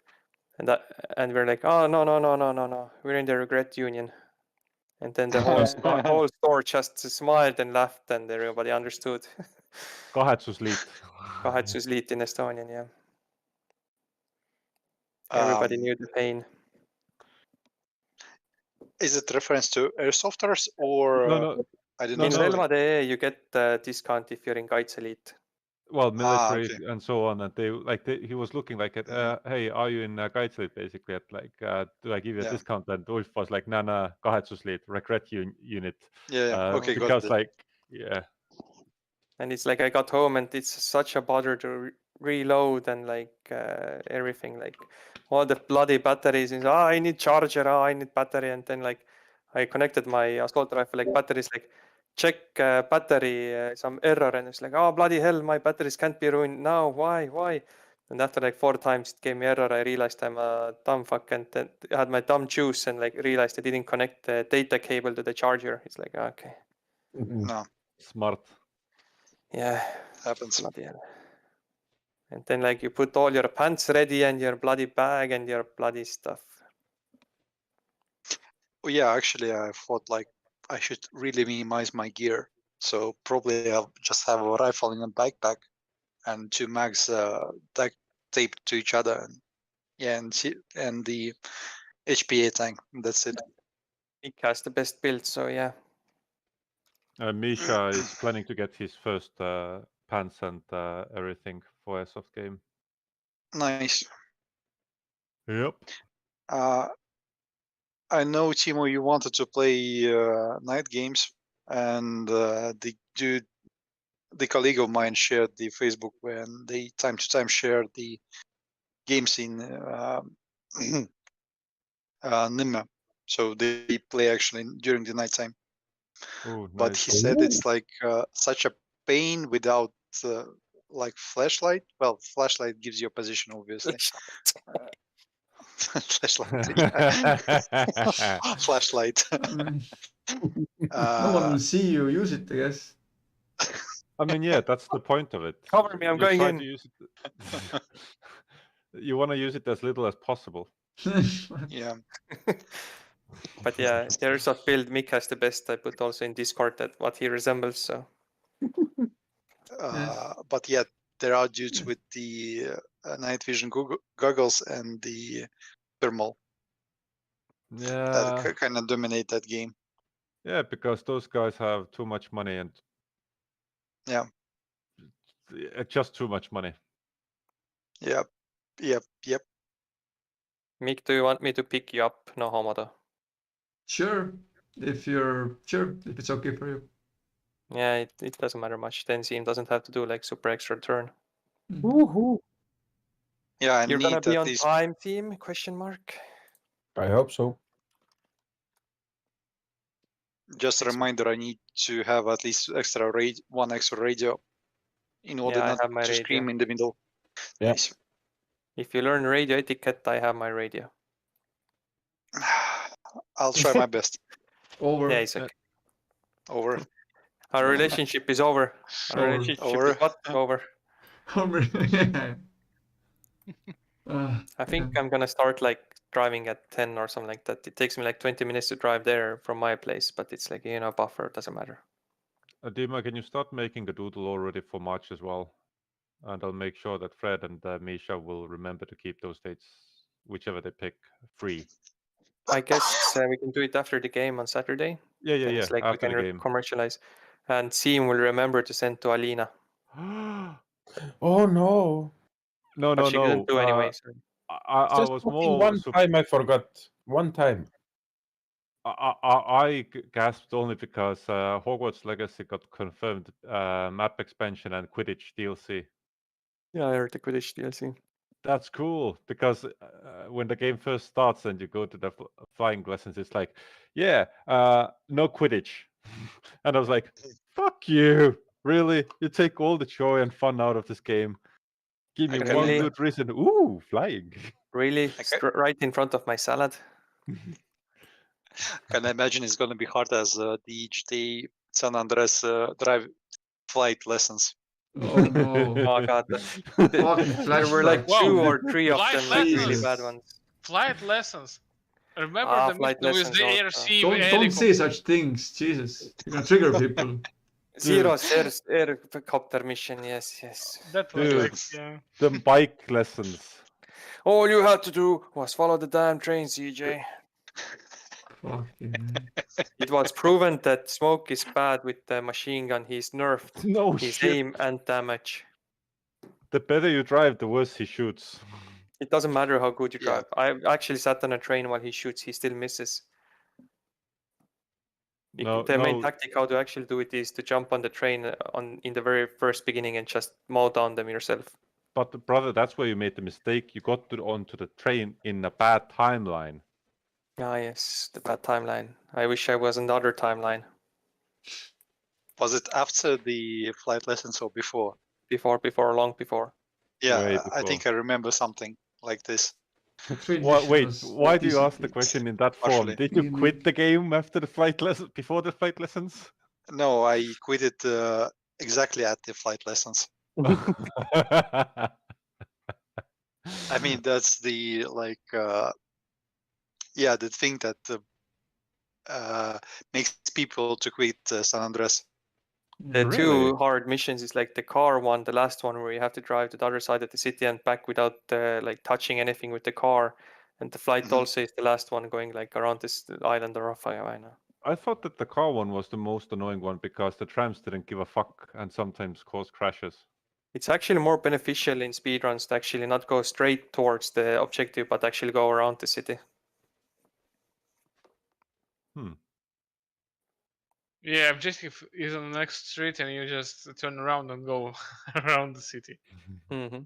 And we're like, oh no, we're in the regret union. And then the whole store just smiled and laughed, and everybody understood. Kahetsusliit. Kahetsusliit in Estonian, yeah. Everybody knew the pain. Is it reference to airsofters or No. I didn't No, In no. relva.ee, you get a discount if you're in Kaitseliit. Well, military okay. and so on, and he was looking like at, hey, are you in Kaitseliit basically? At like, do I give you a Yeah. discount? And Ulf was like, nah, Kahetsusliit, regret unit. Yeah. Okay, got because it. like, yeah, And it's like I got home and it's such a bother to reload and like everything, like all the bloody batteries. And I need charger, I need battery. And then like I connected my assault rifle, like batteries, like check battery, some error. And it's like, oh, bloody hell, my batteries can't be ruined now. Why? And after like 4 times it gave me error, I realized I'm a dumb fuck and then I had my dumb juice and like realized I didn't connect the data cable to the charger. It's like, okay, No, smart. yeah. happens. Bloody hell. And then like you put all your pants ready and your bloody bag and your bloody stuff. Oh, yeah, actually, I thought like I should really minimize my gear So probably I'll just have a rifle in a backpack and 2 mags duct taped to each other. And, yeah, and the HPA tank. That's it. Mick has the best build, so yeah. Misha is planning to get his first pants and everything for Airsoft game. Nice. Yep. I know, Timo, you wanted to play night games, and the colleague of mine shared the Facebook when they time to time share the games in Nimme. So they play actually during the nighttime. Oh, But nice. he said it's like such a pain without like flashlight. Well, flashlight gives you a position, obviously. Flashlight. Flashlight. No one will see you use it, I guess. I mean, yeah, that's the point of it. Cover me, I'm You going try in. to use it. You want to use it as little as possible. Yeah. But yeah, the Airsoft build Mick has the best. I put also in Discord that what he resembles. So But yeah, there are dudes with the night vision goggles and the thermal that Yeah. kind of dominate that game. Yeah, because those guys have too much money and Yeah. Just too much money. Yep. Mick, do you want me to pick you up? No homo though. Sure, if it's okay for you. Yeah, it doesn't matter much. Then Seam doesn't have to do like super extra turn. Woohoo! Yeah, I You're need gonna be at on least. time, Team? Question mark. I hope so. Just a reminder, I need to have at least one extra radio in order Yeah, I not have my to radio. scream in the middle. Yeah. Nice. If you learn radio etiquette, I have my radio. I'll try my best. Over. Yeah, it's okay. Over. Our relationship is over. Our Over. relationship Over. is what? Over. Over. I think I'm gonna start like driving at 10 or something like that. It takes me like 20 minutes to drive there from my place, but it's like, you know, buffer, doesn't matter. Dima, can you start making a doodle already for March as well? And I'll make sure that Fred and Misha will remember to keep those dates, whichever they pick, free. I guess we can do it after the game on Saturday. Yeah. It's like After we the can game. commercialize. And Seam will remember to send to Alina. Oh no! No. But she didn't do anyway. So. I Just was fucking more. one time I forgot. One time. I gasped only because Hogwarts Legacy got confirmed map expansion and Quidditch DLC. Yeah, I heard the Quidditch DLC. That's cool because when the game first starts and you go to the flying lessons, it's like, yeah, no Quidditch. And I was like, fuck you. Really? You take all the joy and fun out of this game. Give me Okay. one Really? good reason. Ooh, flying. Really? Okay. Right in front of my salad? Can I imagine it's going to be hard as the GTA San Andreas flight lessons. Oh no. Oh god. Fucking There were like flashbacks. 2 or 3 of Flight them, like really lessons. bad ones. Flight lessons. Remember the flight mission with lessons the also. ARC Don't say such things, Jesus. You're gonna trigger people. Zero's aircopter mission, yes. That was Dude. like, yeah. The bike lessons. All you had to do was follow the damn train, CJ. Fucking It was proven that Smoke is bad with the machine gun. He's nerfed No his shit. aim and damage. The better you drive, the worse he shoots. It doesn't matter how good you Yeah. drive. I actually sat on a train while he shoots. He still misses. The main tactic how to actually do it is to jump on the train in the very first beginning and just mow down them yourself. But brother, that's where you made the mistake. You got onto the train in a bad timeline. Ah, yes, the bad timeline. I wish I was on the other timeline. Was it after the flight lessons or before? Before, long before. Yeah, Way I think I remember something like this. transition Wait, was why do you ask the decent. question in that form? Partially. Did you quit the game after the flight lesson, before the flight lessons? No, I quit it exactly at the flight lessons. I mean, that's the the thing that makes people to quit San Andreas. The Really? two hard missions is like the car one, the last one where you have to drive to the other side of the city and back without like touching anything with the car. And the flight also is the last one going like around this island of Rafaela. I thought that the car one was the most annoying one because the trams didn't give a fuck and sometimes cause crashes. It's actually more beneficial in speedruns to actually not go straight towards the objective, but actually go around the city. Yeah, objective is on the next street, and you just turn around and go around the city. Mm-hmm.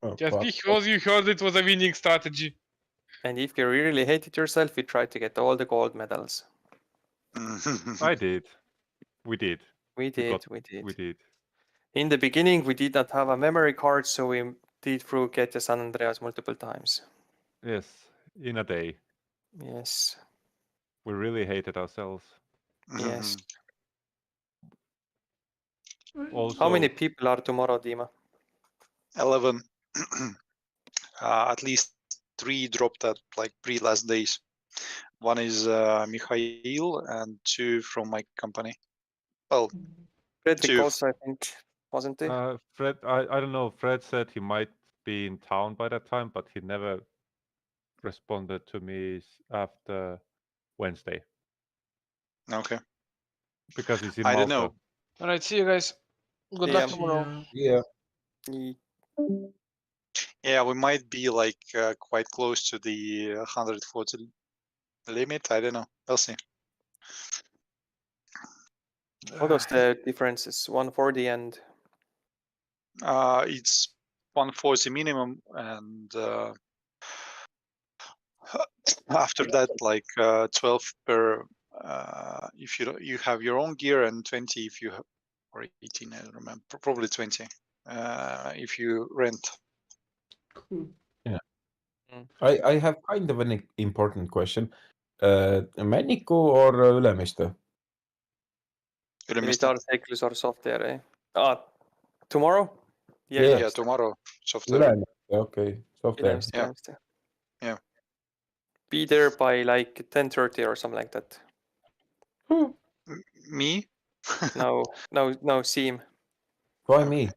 Oh, Just fuck. because you heard it was a winning strategy. And if you really hate it yourself, you try to get all the gold medals. I did. We did. We did. We did. In the beginning, we did not have a memory card, so we did through Get to San Andreas multiple times. Yes, in a day. Yes. We really hated ourselves. Yes. Also, How many people are tomorrow, Dima? 11. At least 3 dropped at like pre-last days. One is Mikhail and 2 from my company. Well, Fredrik two. also, I think, wasn't he? Fred, I don't know. Fred said he might be in town by that time, but he never responded to me after Wednesday Okay. because he's in I Malta. don't know. All right, see you guys. Good Yeah. luck tomorrow. Yeah. Yeah, we might be like quite close to the 140 limit. I don't know. We'll see. What was the differences? 140 and It's 140 minimum, and after that, like 12 per if you have your own gear, and 20 if you have, or 18. I don't remember. Probably 20 if you rent. Cool. I have kind of an important question. Männiku or Ülemiste? military cycles or software, eh? Tomorrow? Yeah, tomorrow. Software. Ülemiste, okay. Software. Ülemiste, Yeah. Ülemiste. Yeah. Be there by like 10:30 or something like that. Me? No, Siim. Why Okay. me?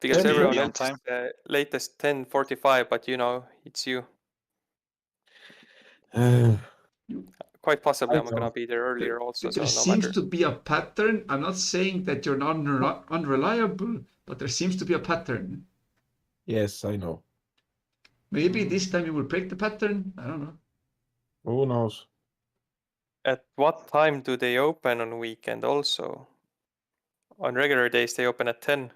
Because Maybe everyone be on else time. is latest 10:45, but you know, it's you. Quite possibly I I'm gonna be there earlier also, so There no seems matter. to be a pattern. I'm not saying that you're not unreliable, but there seems to be a pattern. Yes, I know. Maybe this time you will break the pattern. I don't know. Who knows? At what time do they open on weekend also? On regular days they open at 10.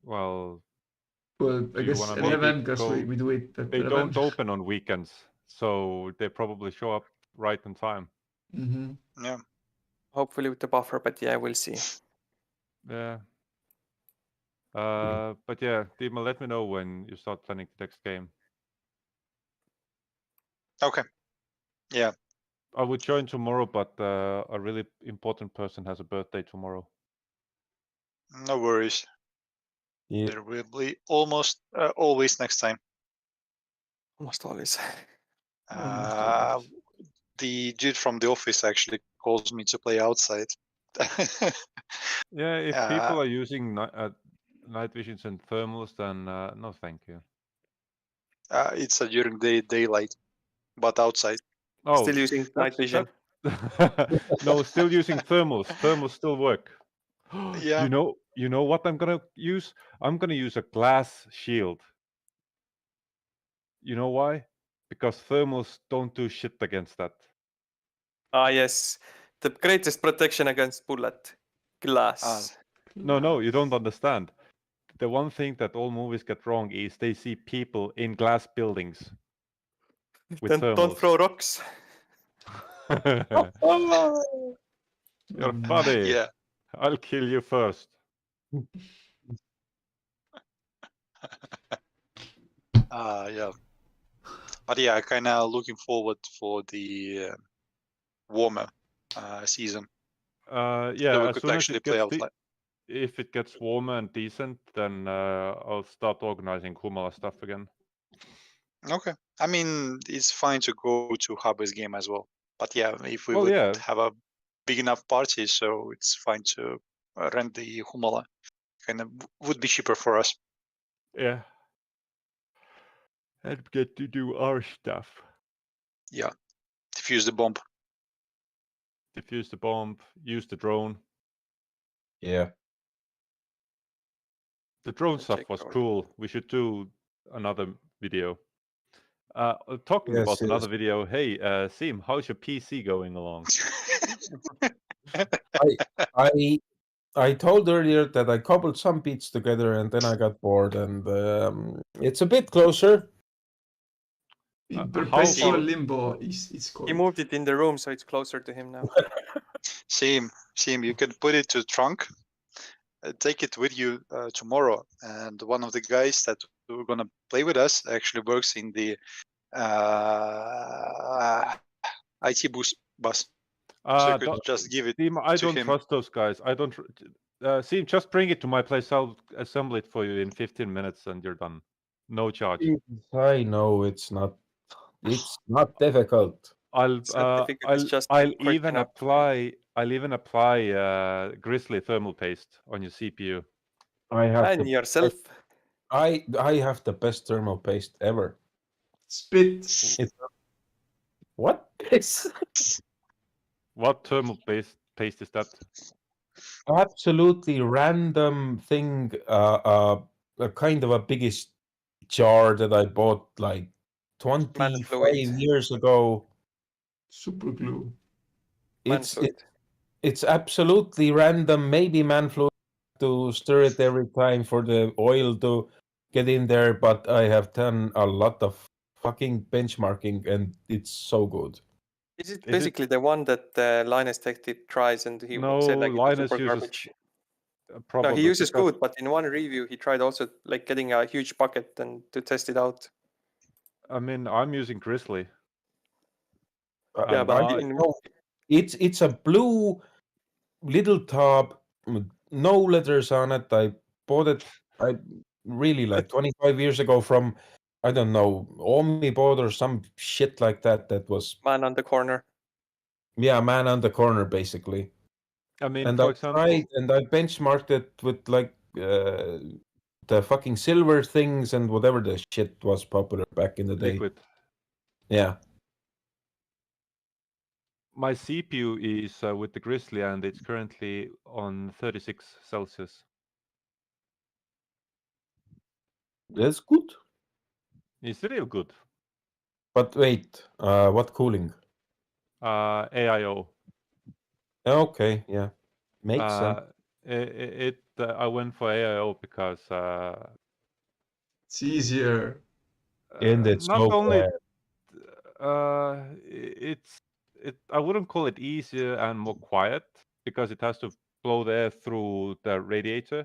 Well, Well, I Do you guess wanna maybe 11 because go- we do it at they 11. don't open on weekends, so they probably show up right on time. Mm-hmm. Yeah. Hopefully with the buffer, but yeah, we'll see. Yeah. But yeah, Dima, let me know when you start planning the next game. Okay. Yeah. I would join tomorrow, but a really important person has a birthday tomorrow. No worries. Yeah. There will be almost always next time. Almost always. Almost always. The dude from the office actually calls me to play outside. Yeah, if people are using night visions and thermals, then no, thank you. It's during the daylight, but outside. Oh, Still using night vision. No, still using thermals. Thermals still work. Yeah. You know what I'm gonna use? I'm gonna use a glass shield. You know why? Because thermals don't do shit against that. Ah, yes. The greatest protection against bullet. Glass. No, you don't understand. The one thing that all movies get wrong is they see people in glass buildings with Then don't thermals. throw rocks. You're funny. Yeah. I'll kill you first. Yeah. But yeah, kind of looking forward for the warmer season. Yeah, So we as could soon as actually it play gets outside. if it gets warmer and decent, then I'll start organizing Humala stuff again. Okay. I mean, it's fine to go to Hub's game as well. But yeah, if we Well, would yeah. have a big enough party, so it's fine to rent the Humala. Kind of would be cheaper for us. Yeah. And get to do our stuff. Yeah. Defuse the bomb. Defuse the bomb, use the drone. Yeah. The drone I'll stuff check was out. cool. We should do another video. Talking Yes, about yes. another video, hey, Seem, how's your PC going along? I told earlier that I cobbled some beats together and then I got bored, and it's a bit closer. In how perpetual far- limbo it's He called. moved it in the room, so it's closer to him now. Same. You can put it to trunk, take it with you tomorrow. And one of the guys that we're gonna play with us actually works in the IT bus. So you could just give it Seem, I to don't him. trust those guys. I don't. Seem, just bring it to my place. I'll assemble it for you in 15 minutes, and you're done. No charge. I know it's not difficult. I'll Certificate is just I'll quick even enough. apply Grizzly thermal paste on your CPU. I have And yourself. I have the best thermal paste ever. Spit. What? What thermal paste is that? Absolutely random thing. A kind of a biggest jar that I bought like 25 fluid. years ago. Super glue. It's absolutely random. Maybe man fluid to stir it every time for the oil to get in there, but I have done a lot of fucking benchmarking and it's so good. Is it Is basically the one that Linus Detective tries and he No, said like Linus it's super uses garbage? No, probably he uses because- good, but in one review he tried also like getting a huge bucket and to test it out. I mean, I'm using Grizzly. Yeah, but it's a blue little tub, no letters on it. I bought it. I really like 25 years ago from, I don't know, Omnibot or some shit like that. That was man on the corner. Yeah, man on the corner basically. I mean, And for I example, tried and I benchmarked it with like the fucking silver things and whatever the shit was popular back in the day. liquid. Yeah. My CPU is with the Grizzly, and it's currently on 36 Celsius. That's good. It's real good. But wait, what cooling? AIO. Okay, yeah. Makes sense. I went for AIO because It's easier. And it's not so only bad. I wouldn't call it easier and more quiet because it has to blow the air through the radiator,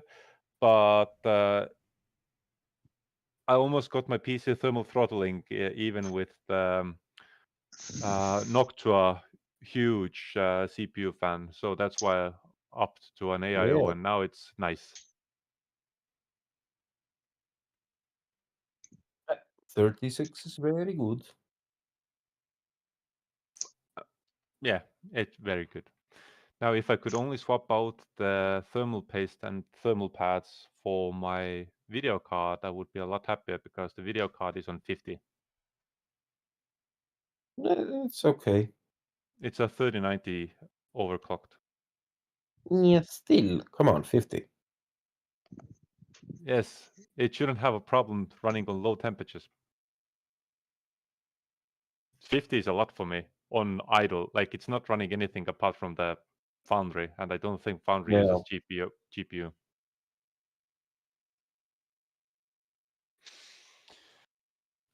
but I almost got my PC thermal throttling even with Noctua huge CPU fan, so that's why I upped to an AIO, Yeah. and now it's nice. 36 is very good. Yeah, it's very good. Now, if I could only swap out the thermal paste and thermal pads for my video card, I would be a lot happier because the video card is on 50. It's okay. It's a 3090 overclocked. Yeah, still. Come on, 50. Yes, it shouldn't have a problem running on low temperatures. 50 is a lot for me on idle. Like, it's not running anything apart from the Foundry, and I don't think Foundry Yeah. uses GPU.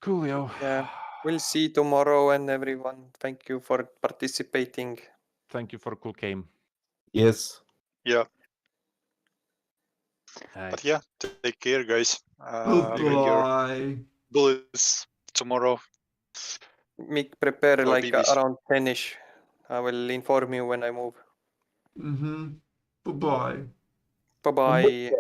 Coolio. Yeah. We'll see tomorrow, and everyone, thank you for participating. Thank you for a cool game. Yes. Yeah. Nice. But yeah, take care, guys. Bring your Goodbye. bullets tomorrow. Mick, prepare Or like BBs. around 10ish. I will inform you when I move. Mm-hmm. Bye-bye. Bye bye.